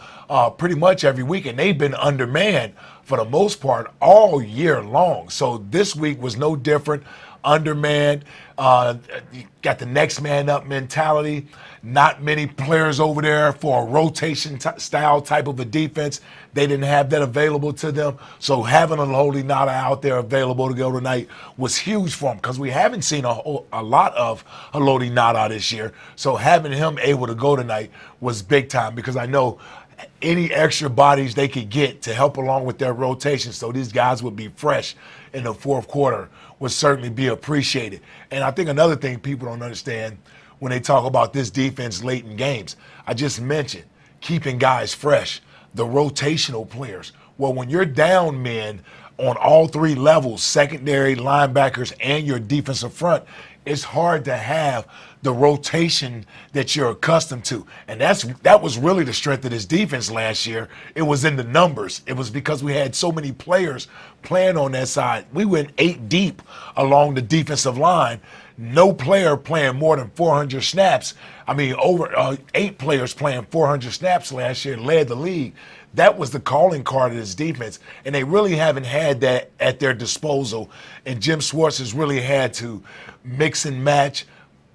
pretty much every week, and they've been undermanned for the most part all year long. So this week was no different. Undermanned, got the next man up mentality. Not many players over there for a rotation style type of a defense. They didn't have that available to them. So having a Haloti Ngata out there available to go tonight was huge for them, because we haven't seen a lot of Haloti Ngata this year. So having him able to go tonight was big time, because I know any extra bodies they could get to help along with their rotation so these guys would be fresh in the fourth quarter would certainly be appreciated. And I think another thing people don't understand when they talk about this defense late in games, I just mentioned keeping guys fresh, the rotational players. Well, when you're down men on all three levels, secondary, linebackers, and your defensive front, it's hard to have the rotation that you're accustomed to. And that was really the strength of this defense last year. It was in the numbers. It was because we had so many players playing on that side. We went 8 deep along the defensive line. No player playing more than 400 snaps. I mean, over 8 players playing 400 snaps last year led the league. That was the calling card of this defense, and they really haven't had that at their disposal. And Jim Schwartz has really had to mix and match,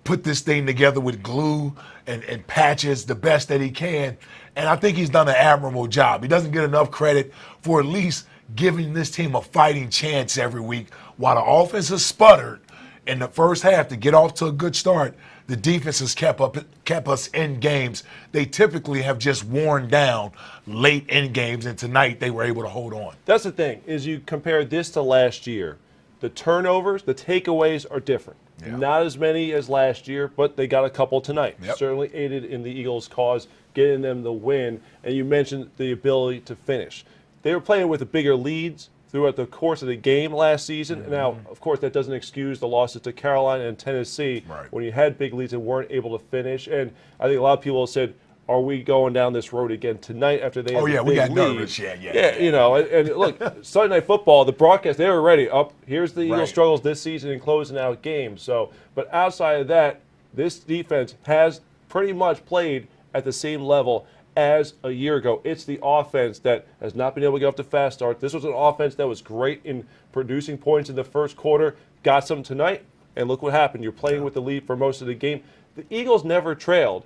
put this thing together with glue and patches the best that he can. And I think he's done an admirable job. He doesn't get enough credit for at least giving this team a fighting chance every week. While the offense has sputtered in the first half to get off to a good start, the defense has kept us in games. They typically have just worn down late in games, and tonight they were able to hold on. That's the thing, is you compare this to last year. The turnovers, the takeaways are different. Yeah. Not as many as last year, but they got a couple tonight. Yep. Certainly aided in the Eagles' cause, getting them the win. And you mentioned the ability to finish. They were playing with the bigger leads throughout the course of the game last season. Mm-hmm. Now, of course, that doesn't excuse the losses to Carolina and Tennessee when you had big leads and weren't able to finish. And I think a lot of people have said, are we going down this road again tonight after they have Oh, yeah, a we big got lead? nervous. Yeah. You know, and look, Sunday Night Football, the broadcast, they were ready. Here's the Eagles' struggles this season in closing out games. So, but outside of that, this defense has pretty much played at the same level as a year ago. It's the offense that has not been able to get off the fast start. This was an offense that was great in producing points in the first quarter, got some tonight, and look what happened. You're playing with the lead for most of the game. The Eagles never trailed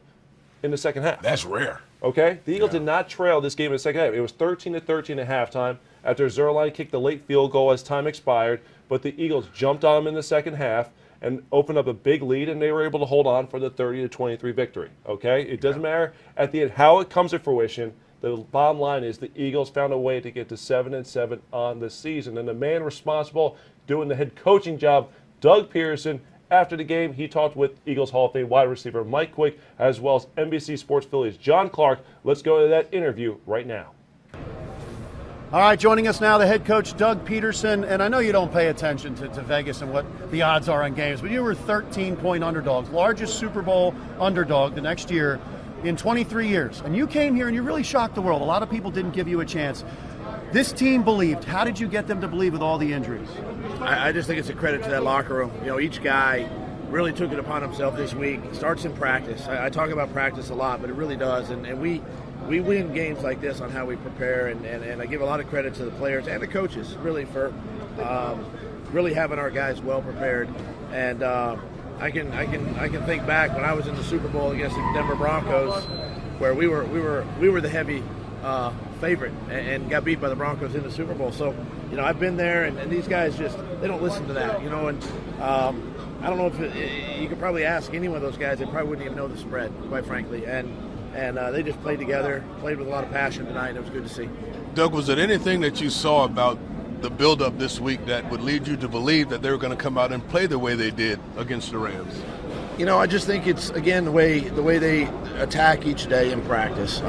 in the second half. That's rare. Okay? The Eagles did not trail this game in the second half. It was 13-13 at halftime after Zuerlein kicked the late field goal as time expired, but the Eagles jumped on them in the second half and opened up a big lead, and they were able to hold on for the 30-23 victory. Okay? It doesn't matter at the end how it comes to fruition. The bottom line is the Eagles found a way to get to 7-7 on the season, and the man responsible doing the head coaching job, Doug Peterson. After the game, he talked with Eagles Hall of Fame wide receiver Mike Quick, as well as NBC Sports Philly's John Clark. Let's go to that interview right now. All right, joining us now, the head coach, Doug Peterson. And I know you don't pay attention to Vegas and what the odds are on games, but you were 13-point underdogs, largest Super Bowl underdog the next year in 23 years. And you came here and you really shocked the world. A lot of people didn't give you a chance. This team believed. How did you get them to believe with all the injuries? I just think it's a credit to that locker room. You know, each guy really took it upon himself this week. It starts in practice. I talk about practice a lot, but it really does. And we win games like this on how we prepare. And I give a lot of credit to the players and the coaches, really, for really having our guys well prepared. And I can think back when I was in the Super Bowl against the Denver Broncos, where we were the heavy favorite and got beat by the Broncos in the Super Bowl. So, you know, I've been there, and these guys they don't listen to that, you know. And I don't know if you could probably ask any one of those guys, they probably wouldn't even know the spread, quite frankly. And they just played together, played with a lot of passion tonight, and it was good to see. Doug, was there anything that you saw about the build-up this week that would lead you to believe that they were going to come out and play the way they did against the Rams? You know, I just think it's, again, the way they attack each day in practice.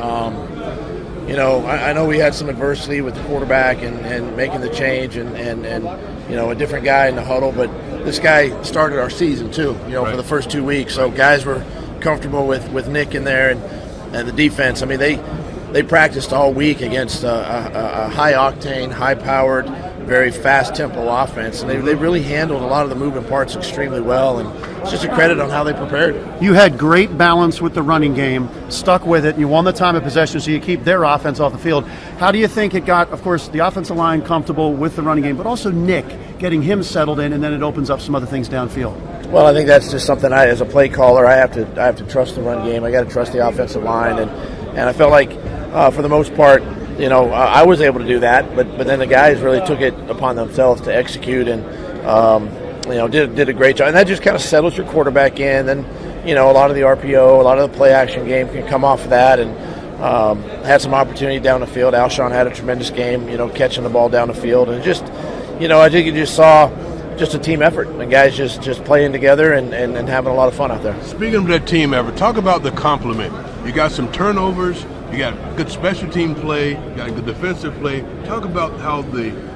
You know, I know we had some adversity with the quarterback and making the change and you know, a different guy in the huddle, but this guy started our season too, you know, for the first 2 weeks. So guys were comfortable with Nick in there and the defense. I mean, they practiced all week against a high-octane, high-powered, very fast-tempo offense, and they really handled a lot of the moving parts extremely well, and it's just a credit on how they prepared. You had great balance with the running game, stuck with it, and you won the time of possession, so you keep their offense off the field. How do you think it got, of course, the offensive line comfortable with the running game, but also Nick getting him settled in, and then it opens up some other things downfield? Well, I think that's just something as a play caller, I have to trust the run game. I got to trust the offensive line, and I felt like for the most part, you know, I was able to do that, but then the guys really took it upon themselves to execute and you know, did a great job, and that just kind of settles your quarterback in. Then, you know, a lot of the RPO, a lot of the play action game can come off of that, and had some opportunity down the field. Alshon had a tremendous game, you know, catching the ball down the field, and just, you know, I think you just saw just a team effort, and guys just playing together and having a lot of fun out there. Speaking of that team effort, talk about the complement. You got some turnovers, you got good special team play, you got good defensive play. Talk about how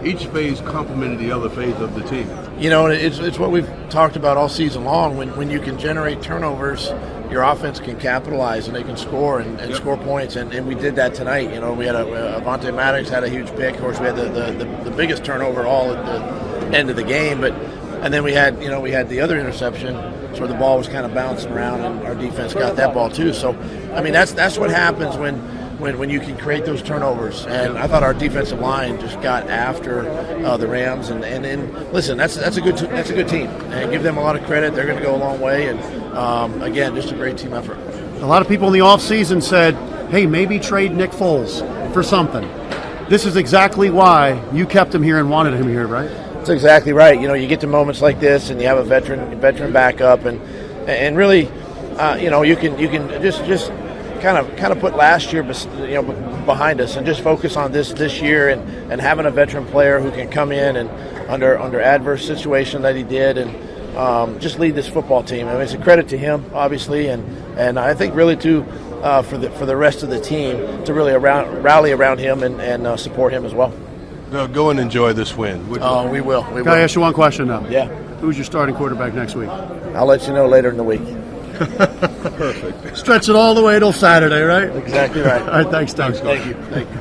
each phase complemented the other phase of the team. You know, it's what we've talked about all season long. When you can generate turnovers, your offense can capitalize and they can score and score points, and we did that tonight. You know, we had Avonte Maddox had a huge pick. Of course, we had the biggest turnover all at the end of the game, and then we had the other interception, so the ball was kind of bouncing around, and our defense got that ball too. So, I mean, that's what happens when you can create those turnovers. And I thought our defensive line just got after the Rams, and listen, that's a good team, and give them a lot of credit. They're going to go a long way, and again, just a great team effort. A lot of people in the offseason said, hey, maybe trade Nick Foles for something. This is exactly why you kept him here and wanted him here, right? That's exactly right. You know, you get to moments like this, and you have a veteran backup, and really, you know, you can just kind of put last year, you know, behind us, and just focus on this year, and having a veteran player who can come in and under adverse situation that he did, and just lead this football team. I mean, it's a credit to him, obviously, and I think really to for the rest of the team to really rally around him and support him as well. Go and enjoy this win. We will. Can I ask you one question now? Yeah. Who's your starting quarterback next week? I'll let you know later in the week. Perfect. Stretch it all the way till Saturday, right? Exactly right. All right, thanks, Doug. Thank you. Thank you.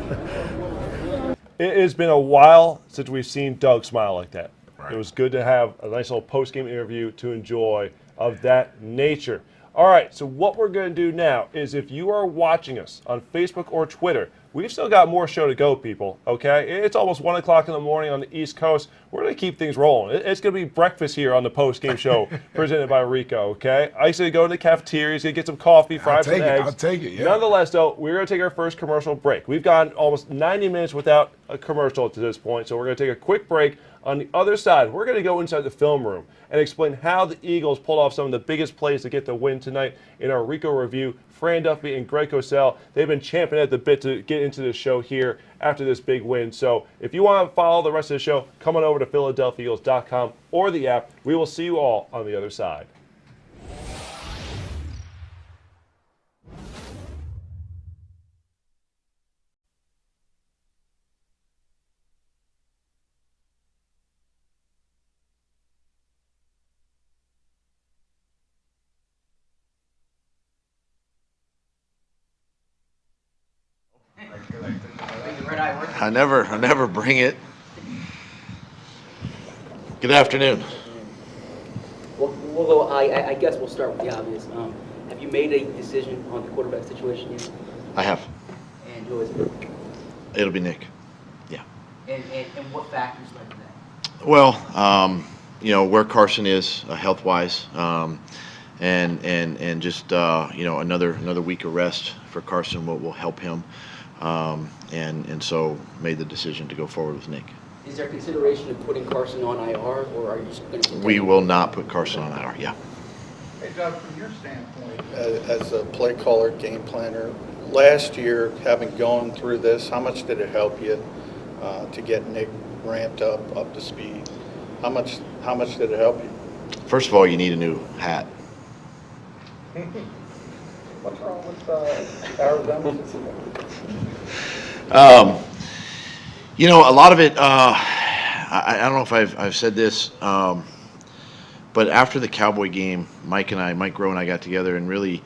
It has been a while since we've seen Doug smile like that. It was good to have a nice little post-game interview to enjoy of that nature. All right, so what we're going to do now is if you are watching us on Facebook or Twitter, we've still got more show to go, people, okay? It's almost 1 o'clock in the morning on the East Coast. We're going to keep things rolling. It's going to be breakfast here on the post-game show presented by Rico, okay? I used to go to the cafeteria, going to get some coffee, fries, and eggs. I'll take it, yeah. Nonetheless, though, we're going to take our first commercial break. We've gone almost 90 minutes without a commercial to this point, so we're going to take a quick break. On the other side, we're going to go inside the film room and explain how the Eagles pulled off some of the biggest plays to get the win tonight in our Rico review. Fran Duffy and Greg Cosell, they've been champing at the bit to get into the show here after this big win. So if you want to follow the rest of the show, come on over to PhiladelphiaEagles.com or the app. We will see you all on the other side. I never bring it. Good afternoon. We'll go. I guess we'll start with the obvious. Have you made a decision on the quarterback situation yet? I have. And who is it? It'll be Nick. Yeah. And what factors led to that? Well, where Carson is health-wise, and just another week of rest for Carson will help him. And so made the decision to go forward with Nick. Is there consideration of putting Carson on IR, or are you just going to? We will not put Carson on IR. Yeah. Hey, Doug, from your standpoint, as a play caller, game planner, last year, having gone through this, how much did it help you to get Nick ramped up to speed? How much did it help you? First of all, you need a new hat. What's wrong with Arizona? A lot of it, I don't know if I've said this, but after the Cowboy game, Mike Groh and I got together and really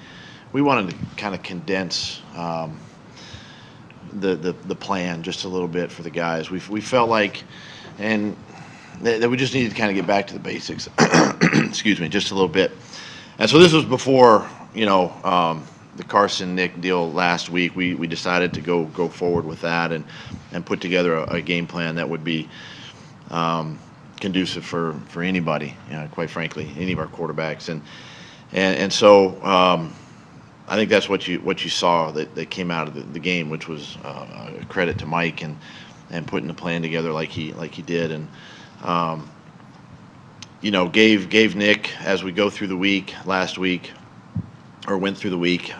we wanted to kind of condense the plan just a little bit for the guys. We felt like that we just needed to kind of get back to the basics. Excuse me, just a little bit. And so this was before, the Carson-Nick deal last week. We decided to go forward with that and put together a game plan that would be conducive for anybody, quite frankly, any of our quarterbacks. And so I think that's what you saw that came out of the game, which was a credit to Mike and putting the plan together like he did. And gave Nick, as we go through the week last week, or went through the week,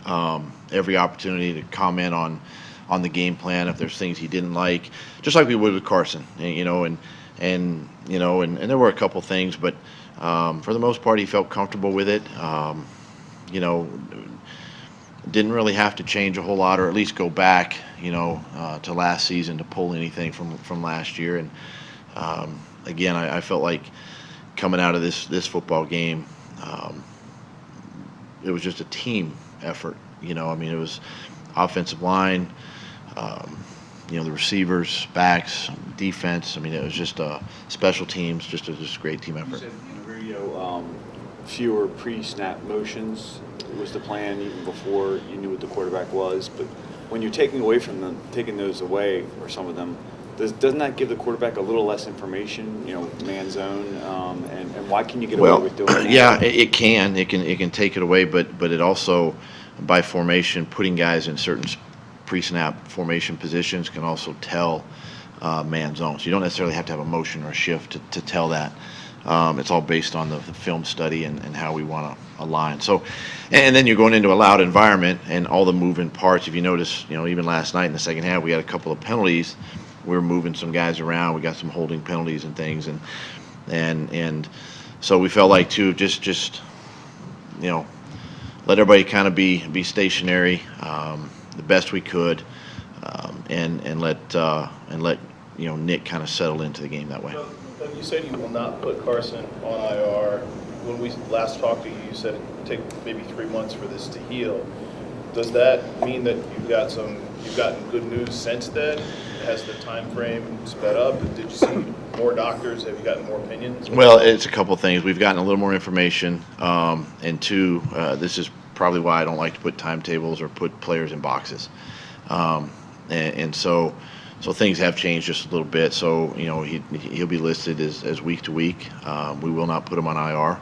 every opportunity to comment on the game plan if there's things he didn't like, just like we would with Carson, and there were a couple things, but for the most part he felt comfortable with it. Didn't really have to change a whole lot, or at least go back, to last season to pull anything from last year. And again, I felt like coming out of this football game, it was just a team effort. It was offensive line, the receivers, backs, defense. It was just special teams, just a great team effort. You said, Radio, fewer pre-snap motions was the plan even before you knew what the quarterback was. But when you're taking those away, or some of them, doesn't that give the quarterback a little less information, man zone, and why can you get away with doing that? Yeah, it can take it away, but it also, by formation, putting guys in certain pre-snap formation positions can also tell man zones. You don't necessarily have to have a motion or a shift to tell that. It's all based on the film study and how we want to align. So, and then you're going into a loud environment and all the moving parts. If you notice, even last night in the second half, we had a couple of penalties. We were moving some guys around. We got some holding penalties and things, and so we felt like just let everybody kind of be stationary the best we could, and let Nick kind of settle into the game that way. So, you said you will not put Carson on IR. when we last talked to you, you said it'd take maybe 3 months for this to heal. Does that mean that you've gotten good news since then? Has the time frame sped up? Did you see more doctors? Have you gotten more opinions? Well, it's a couple of things. We've gotten a little more information, and two, this is probably why I don't like to put timetables or put players in boxes, and so things have changed just a little bit. So he'll be listed as week to week. We will not put him on IR,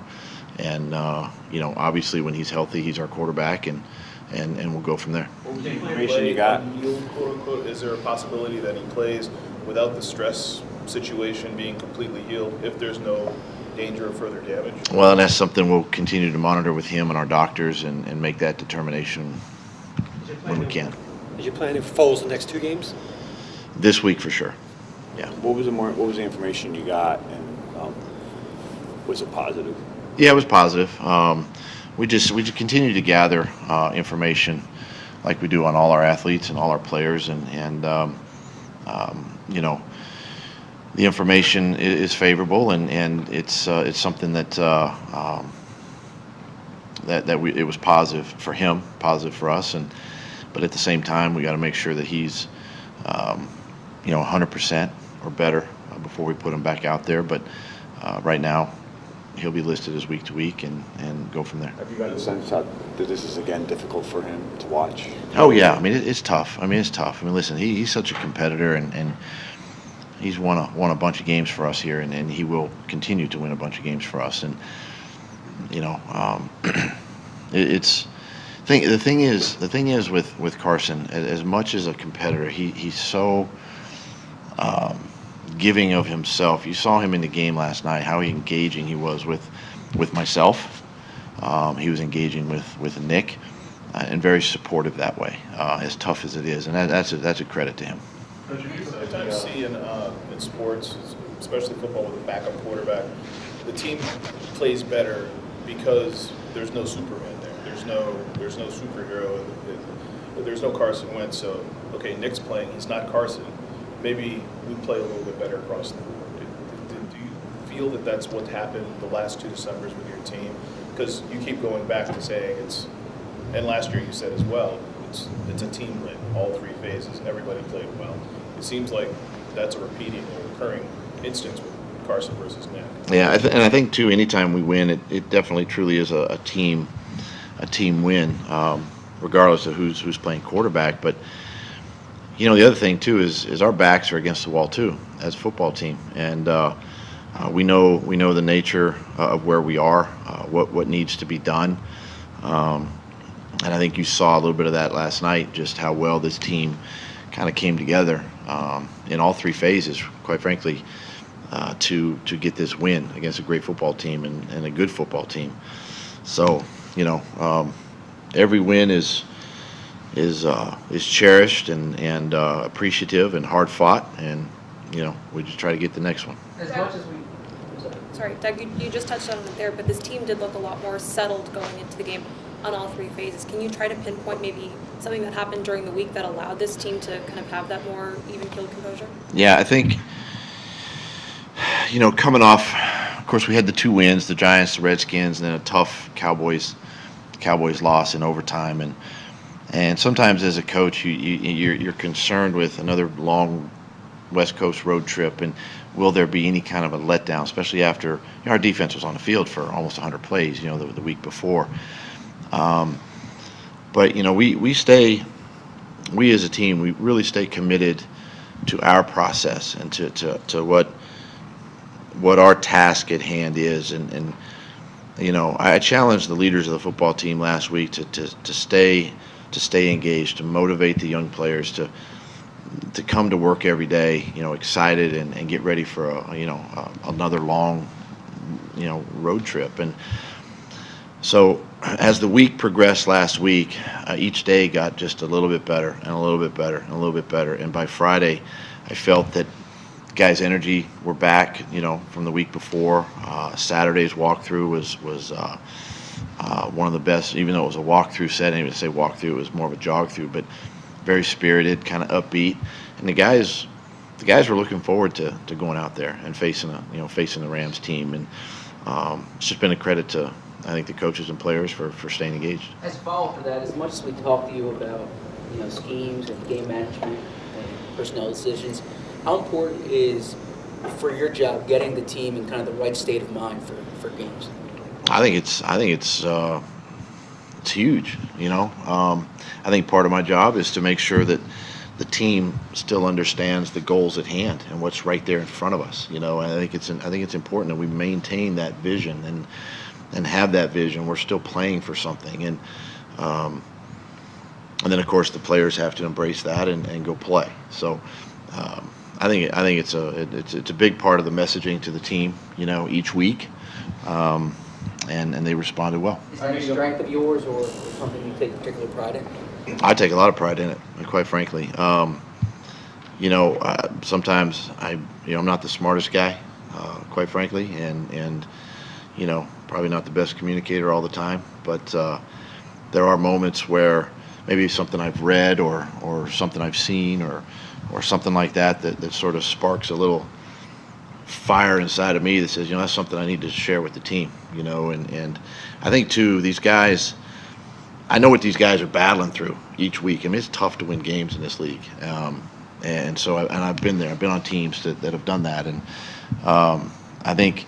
and obviously when he's healthy, he's our quarterback, and we'll go from there. What was the information you got? Quote unquote, is there a possibility that he plays without the stress situation being completely healed if there's no danger of further damage? Well, and that's something we'll continue to monitor with him and our doctors and make that determination when we can. Is your plan for Foles the next 2 games? This week for sure. Yeah. What was the information you got, and was it positive? Yeah, it was positive. We just continue to gather information like we do on all our athletes and all our players, and the information is favorable, and it's something that it was positive for him, positive for us, but at the same time we got to make sure that he's 100% or better before we put him back out there. But right now he'll be listed as week to week and go from there. Have you gotten a sense that this is again difficult for him to watch? Oh yeah, I mean it's tough. It's tough. Listen, he's such a competitor, and he's won a bunch of games for us here, and he will continue to win a bunch of games for us. And the thing is with Carson, as much as a competitor, he's so giving of himself. You saw him in the game last night, how engaging he was with myself. He was engaging with Nick, and very supportive that way, as tough as it is, and that's a credit to him. Sometimes see in sports, especially football, with a backup quarterback, the team plays better because there's no Superman there. There's no superhero. There's no Carson Wentz. So okay, Nick's playing. He's not Carson. Maybe we play a little bit better across the board. Do you feel that that's what happened the last 2 Decembers with your team? Because you keep going back to saying and last year you said as well, it's a team win, all 3 phases, and everybody played well. It seems like that's a repeating or recurring instance with Carson versus Nick. Yeah, and I think too, anytime we win, it definitely truly is a team win, regardless of who's playing quarterback. But the other thing too is our backs are against the wall too as a football team, and we know the nature of where we are, what needs to be done, and I think you saw a little bit of that last night, just how well this team kind of came together in all 3 phases, quite frankly, to get this win against a great football team and a good football team. So every win is cherished and appreciative and hard fought, and we just try to get the next one. As much as we. Sorry, Doug, you just touched on it there, but this team did look a lot more settled going into the game on all 3 phases. Can you try to pinpoint maybe something that happened during the week that allowed this team to kind of have that more even-keeled composure? Yeah, I think, coming off, of course, we had the 2 wins, the Giants, the Redskins, and then a tough Cowboys loss in overtime. And sometimes as a coach, you're concerned with another long West Coast road trip, and will there be any kind of a letdown, especially after our defense was on the field for almost 100 plays, the week before. But we as a team, we really stay committed to our process and to what our task at hand is, and I challenged the leaders of the football team last week to stay engaged, to motivate the young players to come to work every day, excited and get ready for another long, road trip. And so as the week progressed last week, each day got just a little bit better and a little bit better and a little bit better. And by Friday, I felt that guys' energy were back, from the week before. Saturday's walkthrough was one of the best, even though it was a walkthrough setting. I would say walkthrough, it was more of a jog through, but very spirited, kind of upbeat. And the guys were looking forward to going out there and facing the Rams team. And it's just been a credit to, I think, the coaches and players for staying engaged. As a follow-up to that, as much as we talk to you about schemes and game management and personnel decisions, how important is for your job getting the team in kind of the right state of mind for games? I think it's huge. I think part of my job is to make sure that the team still understands the goals at hand and what's right there in front of us. I think it's important that we maintain that vision and have that vision. We're still playing for something, and then of course the players have to embrace that and go play. So I think it's a big part of the messaging to the team, each week, and they responded well. Is that a strength of yours or something you take particular pride in? I take a lot of pride in it, quite frankly. Sometimes I'm not the smartest guy, quite frankly, and probably not the best communicator all the time. But there are moments where maybe something I've read or something I've seen or something like that sort of sparks a little fire inside of me that says, that's something I need to share with the team. And I think too, these guys, I know what these guys are battling through each week. I mean, it's tough to win games in this league, and so I've been there. I've been on teams that have done that, and I think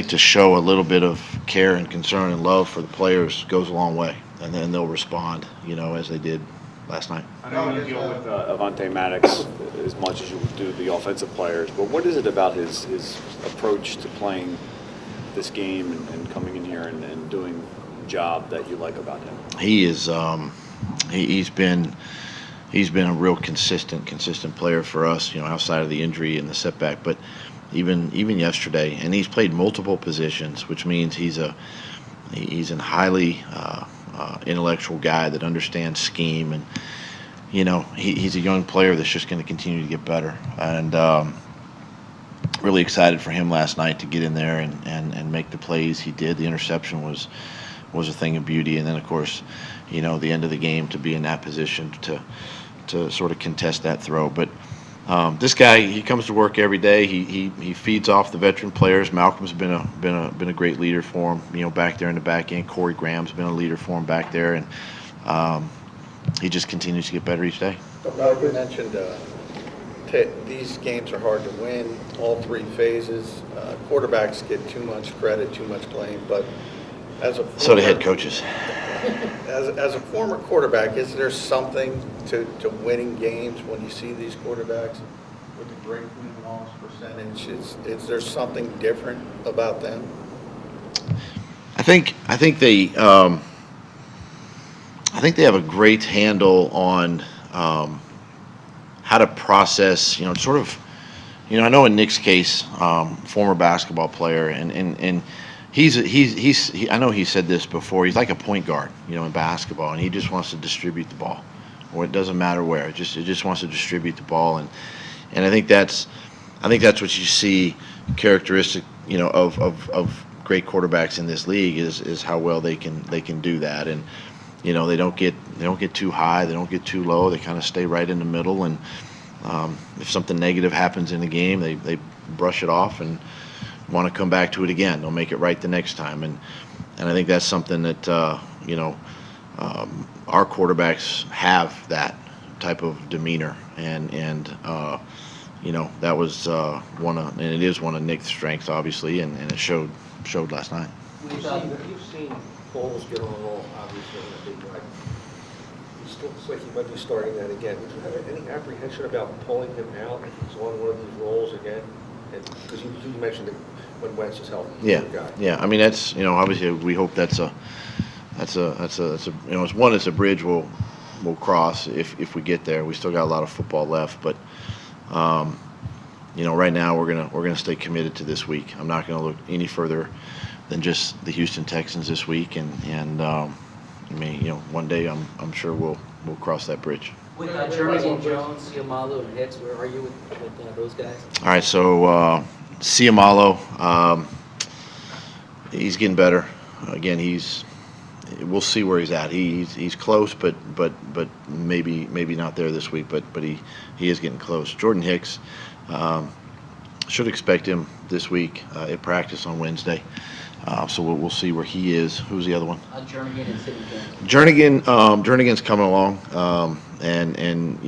to show a little bit of care and concern and love for the players goes a long way, and then they'll respond, as they did last night. I know you deal with Avonte Maddox as much as you do the offensive players, but what is it about his approach to playing this game and coming in here and doing job that you like about him? He is he's been a real consistent player for us, outside of the injury and the setback, but even yesterday, and he's played multiple positions, which means he's a highly intellectual guy that understands scheme, and he's a young player that's just going to continue to get better, and really excited for him last night to get in there and make the plays he did. The interception was a thing of beauty, and then of course, the end of the game to be in that position to sort of contest that throw. But this guy, he comes to work every day. He feeds off the veteran players. Malcolm's been a great leader for him, back there in the back end. Corey Graham's been a leader for him back there, and he just continues to get better each day. Doug, you mentioned these games are hard to win, all three phases. Quarterbacks get too much credit, too much blame, but so do head coaches. As a former quarterback, is there something to winning games when you see these quarterbacks with the great win-loss percentage? Is there something different about them? I think they have a great handle on how to process. Sort of. I know in Nick's case, former basketball player, and I know he said this before. He's like a point guard, in basketball, and he just wants to distribute the ball, or it doesn't matter where. It just wants to distribute the ball, and I think that's what you see characteristic, of great quarterbacks in this league is how well they can do that, and they don't get too high, they don't get too low. They kind of stay right in the middle, and if something negative happens in the game, they brush it off and want to come back to it again. They'll make it right the next time, and I think that's something that our quarterbacks have, that type of demeanor, and that was and it is one of Nick's strengths, obviously, and it showed last night. You've seen Foles get on a roll, obviously, in a big way. He still looks like he might be starting that again. Would you have any apprehension about pulling him out if he's on one of these rolls again? Because you mentioned that when Wentz is healthy, he's a good guy. Yeah. I mean, that's obviously we hope it's a bridge we'll cross if we get there. We still got a lot of football left, but right now we're gonna stay committed to this week. I'm not gonna look any further than just the Houston Texans this week, and one day I'm sure we'll cross that bridge. With Jeremy Jones, Ciamalo, and Hicks, where are you with those guys? All right, so Ciamalo, he's getting better. Again, we'll see where he's at. He's close, but maybe not there this week. But he is getting close. Jordan Hicks, should expect him this week at practice on Wednesday. So we'll see where he is. Who's the other one? Jernigan and Sidney Jones. Jernigan's coming along, and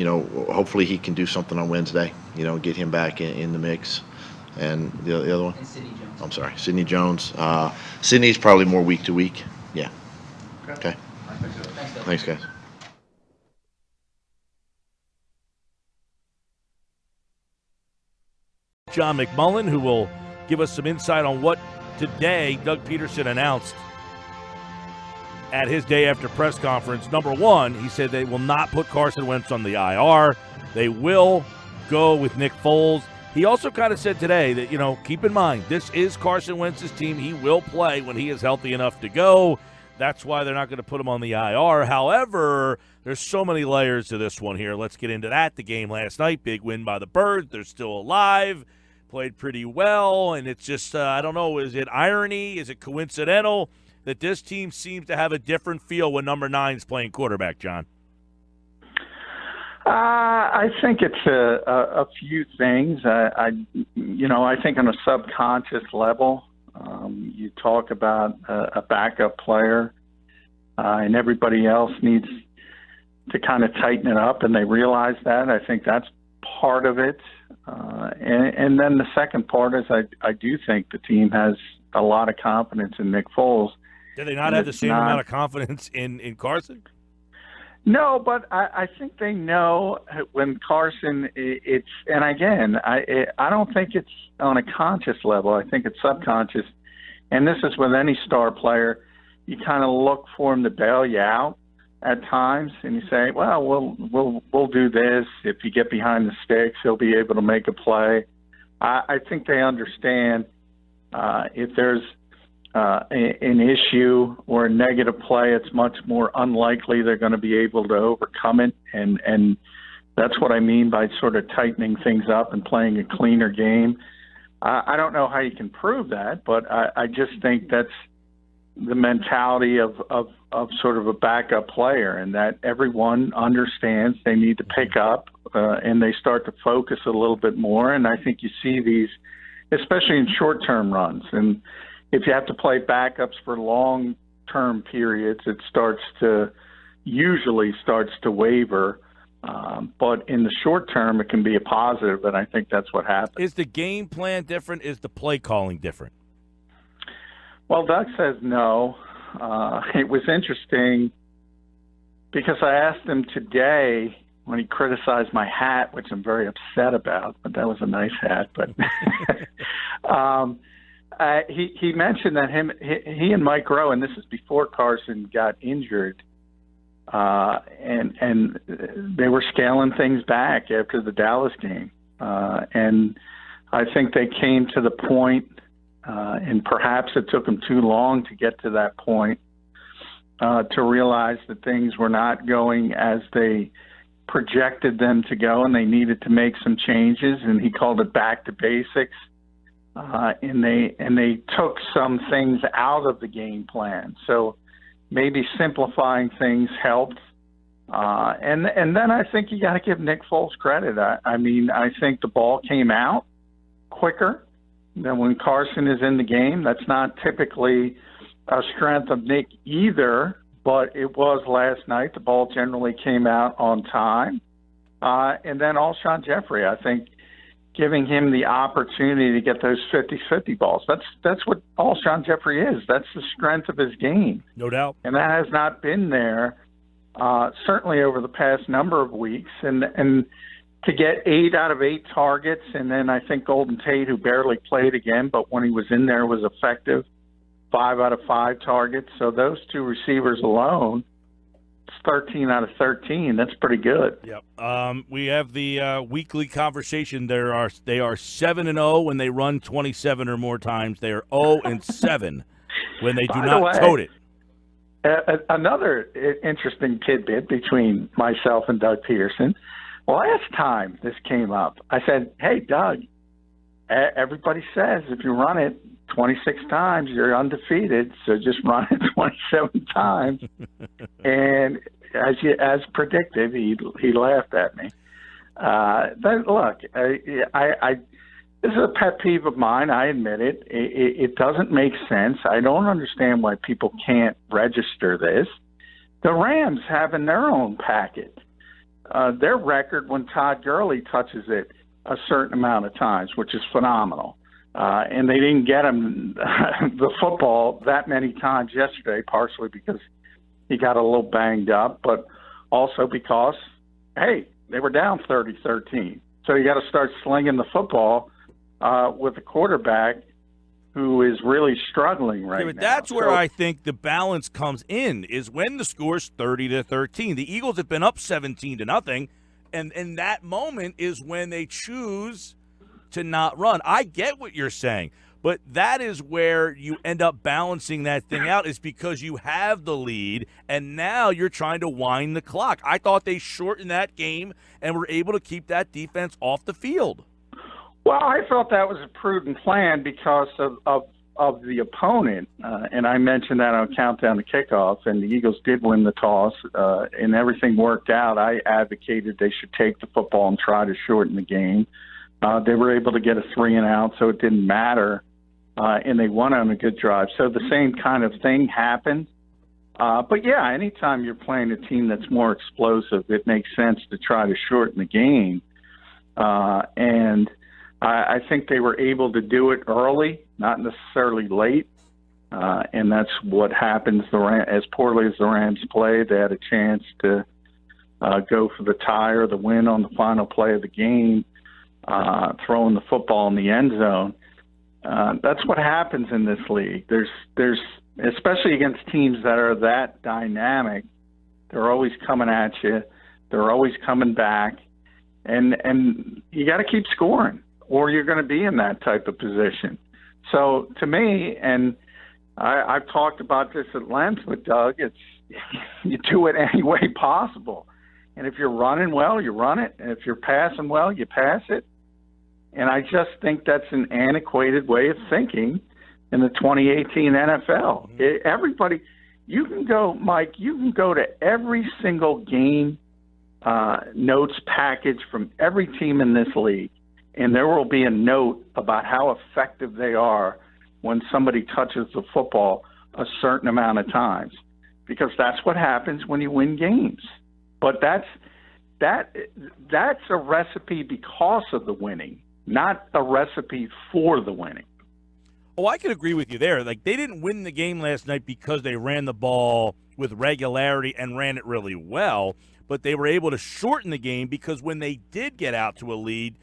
hopefully he can do something on Wednesday. Get him back in the mix. And the other one? And Sidney Jones. I'm sorry, Sidney Jones. Sidney's probably more week to week. Yeah. Okay. Thanks, guys. John McMullen, who will give us some insight on what today Doug Peterson announced at his day after press conference. Number one, he said they will not put Carson Wentz on the IR. They will go with Nick Foles. He also kind of said today that, keep in mind, this is Carson Wentz's team. He will play when he is healthy enough to go. That's why they're not going to put him on the IR. However, there's so many layers to this one here. Let's get into that. The game last night, big win by the Birds. They're still alive. Played pretty well, and it's just, I don't know, is it irony? Is it coincidental that this team seems to have a different feel when number 9's playing quarterback, John? I think it's a few things. I think on a subconscious level, you talk about a backup player, and everybody else needs to kind of tighten it up, and they realize that. I think that's part of it. And then the second part is I do think the team has a lot of confidence in Nick Foles. Do they not have the same amount of confidence in Carson? No, but I think they know when Carson, and again, I don't think it's on a conscious level. I think it's subconscious. And this is with any star player. You kind of look for him to bail you out at times, and you say, well, we'll do this. If you get behind the sticks, he'll be able to make a play. I think they understand if there's an issue or a negative play, it's much more unlikely they're going to be able to overcome it. And that's what I mean by sort of tightening things up and playing a cleaner game. I don't know how you can prove that, but I just think that's the mentality of sort of a backup player, and that everyone understands they need to pick up and they start to focus a little bit more. And I think you see these, especially in short-term runs. And if you have to play backups for long-term periods, it usually starts to waver. But in the short term, it can be a positive, and I think that's what happened. Is the game plan different? Is the play calling different? Well, Doug says no. It was interesting because I asked him today when he criticized my hat, which I'm very upset about, but that was a nice hat. But he mentioned that he and Mike Rowe, and this is before Carson got injured, and they were scaling things back after the Dallas game. And I think they came to the point, and perhaps it took them too long to get to that point, to realize that things were not going as they projected them to go, and they needed to make some changes, and he called it back to basics. And they took some things out of the game plan. So maybe simplifying things helped. And then I think you got to give Nick Foles credit. I mean, I think the ball came out quicker than when Carson is in the game. That's not typically a strength of Nick either, but it was last night. The ball generally came out on time. And then Alshon Jeffrey, I think, giving him the opportunity to get those 50-50 balls. That's what Alshon Jeffrey is. That's the strength of his game. No doubt. And that has not been there, certainly over the past number of weeks. And to get 8 out of 8 targets, and then I think Golden Tate, who barely played again, but when he was in there was effective, 5 out of 5 targets. So those two receivers alone, it's 13 out of 13. That's pretty good. Yep. We have the weekly conversation. They are 7-0 when they run 27 or more times. They are 0-7 when they do not tote it. Another interesting tidbit between myself and Doug Peterson. Last time this came up, I said, hey, Doug, everybody says if you run it 26 times, you're undefeated, so just run it 27 times. And as predicted, he laughed at me. But look, This is a pet peeve of mine. I admit it. It doesn't make sense. I don't understand why people can't register this. The Rams have in their own packet their record when Todd Gurley touches it a certain amount of times, which is phenomenal. And they didn't get him the football that many times yesterday, partially because he got a little banged up, but also because, hey, they were down 30-13. So you got to start slinging the football with a quarterback who is really struggling right but now. that's where I think the balance comes in, is when the score's 30-13. The Eagles have been up 17-0, and in that moment is when they choose to not run. I get what you're saying, but that is where you end up balancing that thing out, is because you have the lead, and now you're trying to wind the clock. I thought they shortened that game and were able to keep that defense off the field. Well, I thought that was a prudent plan because of the opponent, and I mentioned that on Countdown to Kickoff, and the Eagles did win the toss, and everything worked out. I advocated they should take the football and try to shorten the game. They were able to get a 3-and-out, so it didn't matter, and they won on a good drive. So the same kind of thing happened. But, yeah, anytime you're playing a team that's more explosive, it makes sense to try to shorten the game. And I think they were able to do it early, not necessarily late, and that's what happens. As poorly as the Rams played, they had a chance to go for the tie or the win on the final play of the game, throwing the football in the end zone. That's what happens in this league. There's especially against teams that are that dynamic. They're always coming at you. They're always coming back, and you got to keep scoring, or you're going to be in that type of position. So to me, and I've talked about this at length with Doug, it's you do it any way possible. And if you're running well, you run it. And if you're passing well, you pass it. And I just think that's an antiquated way of thinking in the 2018 NFL. Everybody, you can go, Mike, you can go to every single game notes package from every team in this league, and there will be a note about how effective they are when somebody touches the football a certain amount of times, because that's what happens when you win games. But that's a recipe because of the winning, not a recipe for the winning. Oh, I could agree with you there. Like, they didn't win the game last night because they ran the ball with regularity and ran it really well, but they were able to shorten the game because when they did get out to a lead,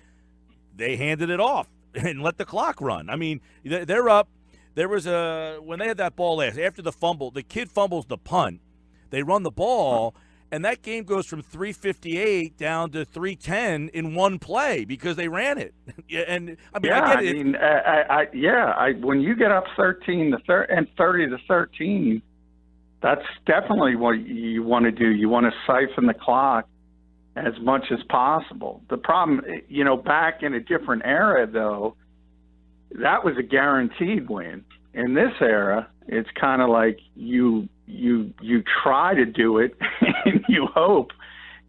they handed it off and let the clock run. I mean, they're up. There was when they had that ball last, after the fumble, the kid fumbles the punt. They run the ball, and that game goes from 3:58 down to 3:10 in one play because they ran it. And I mean, I get it. When you get up 30-13, that's definitely what you want to do. You want to siphon the clock as much as possible. The problem, back in a different era, though, that was a guaranteed win. In this era, it's kind of like you try to do it and you hope.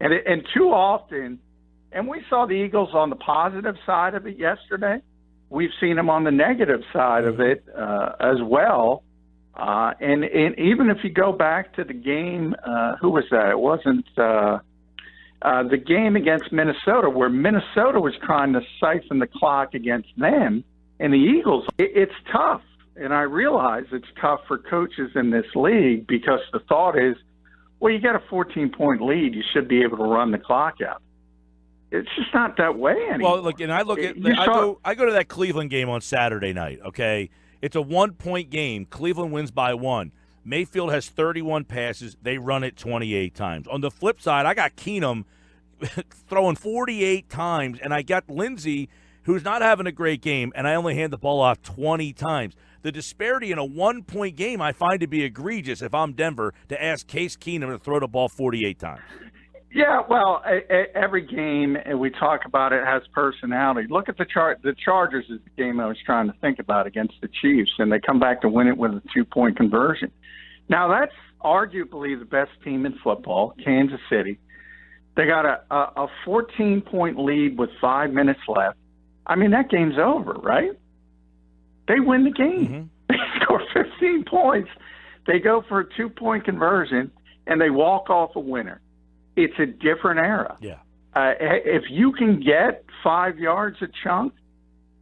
And too often, and we saw the Eagles on the positive side of it yesterday. We've seen them on the negative side of it as well. And even if you go back to the game, who was that? It wasn't the game against Minnesota, where Minnesota was trying to siphon the clock against them, and the Eagles. It's tough, and I realize it's tough for coaches in this league because the thought is, well, you got a 14-point lead, you should be able to run the clock out. It's just not that way anymore. Well, look, and I go to that Cleveland game on Saturday night, okay? It's a 1-point game. Cleveland wins by 1. Mayfield has 31 passes. They run it 28 times. On the flip side, I got Keenum throwing 48 times, and I got Lindsey, who's not having a great game, and I only hand the ball off 20 times. The disparity in a 1-point game I find to be egregious if I'm Denver to ask Case Keenum to throw the ball 48 times. Yeah, well, every game, and we talk about it, has personality. Look at the Chargers is the game I was trying to think about against the Chiefs, and they come back to win it with a 2-point conversion. Now, that's arguably the best team in football, Kansas City. They got a 14-point lead with 5 minutes left. I mean, that game's over, right? They win the game. They score 15 points. They go for a 2-point conversion, and they walk off a winner. It's a different era. Yeah. If you can get 5 yards a chunk,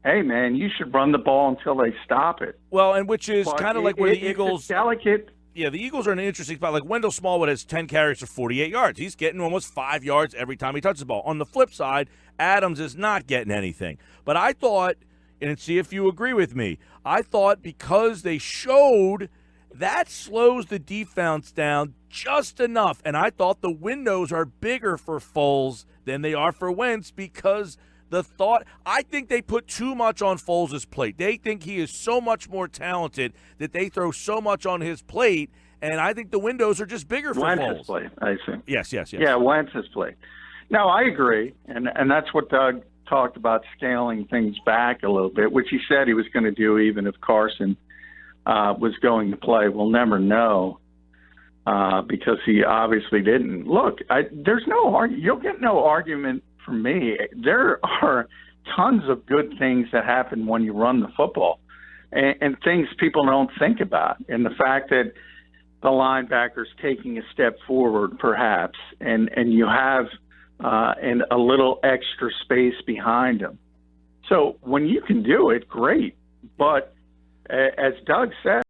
hey, man, you should run the ball until they stop it. Well, and which is kind of like where the Eagles – it's delicate. Yeah, the Eagles are in an interesting spot. Like Wendell Smallwood has 10 carries for 48 yards. He's getting almost 5 yards every time he touches the ball. On the flip side, Adams is not getting anything. But I thought, and see if you agree with me, I thought because they showed that slows the defense down just enough. And I thought the windows are bigger for Foles than they are for Wentz because I think they put too much on Foles' plate. They think he is so much more talented that they throw so much on his plate, and I think the windows are just bigger for Foles. Wentz's plate, I see. Yes. Yeah, Wentz's plate. No, I agree, and that's what Doug talked about, scaling things back a little bit, which he said he was going to do even if Carson was going to play. We'll never know because he obviously didn't. Look, there's no you'll get no argument from me. There are tons of good things that happen when you run the football and things people don't think about. And the fact that the linebacker's taking a step forward perhaps and you have and a little extra space behind him. So when you can do it, great. But as Doug said,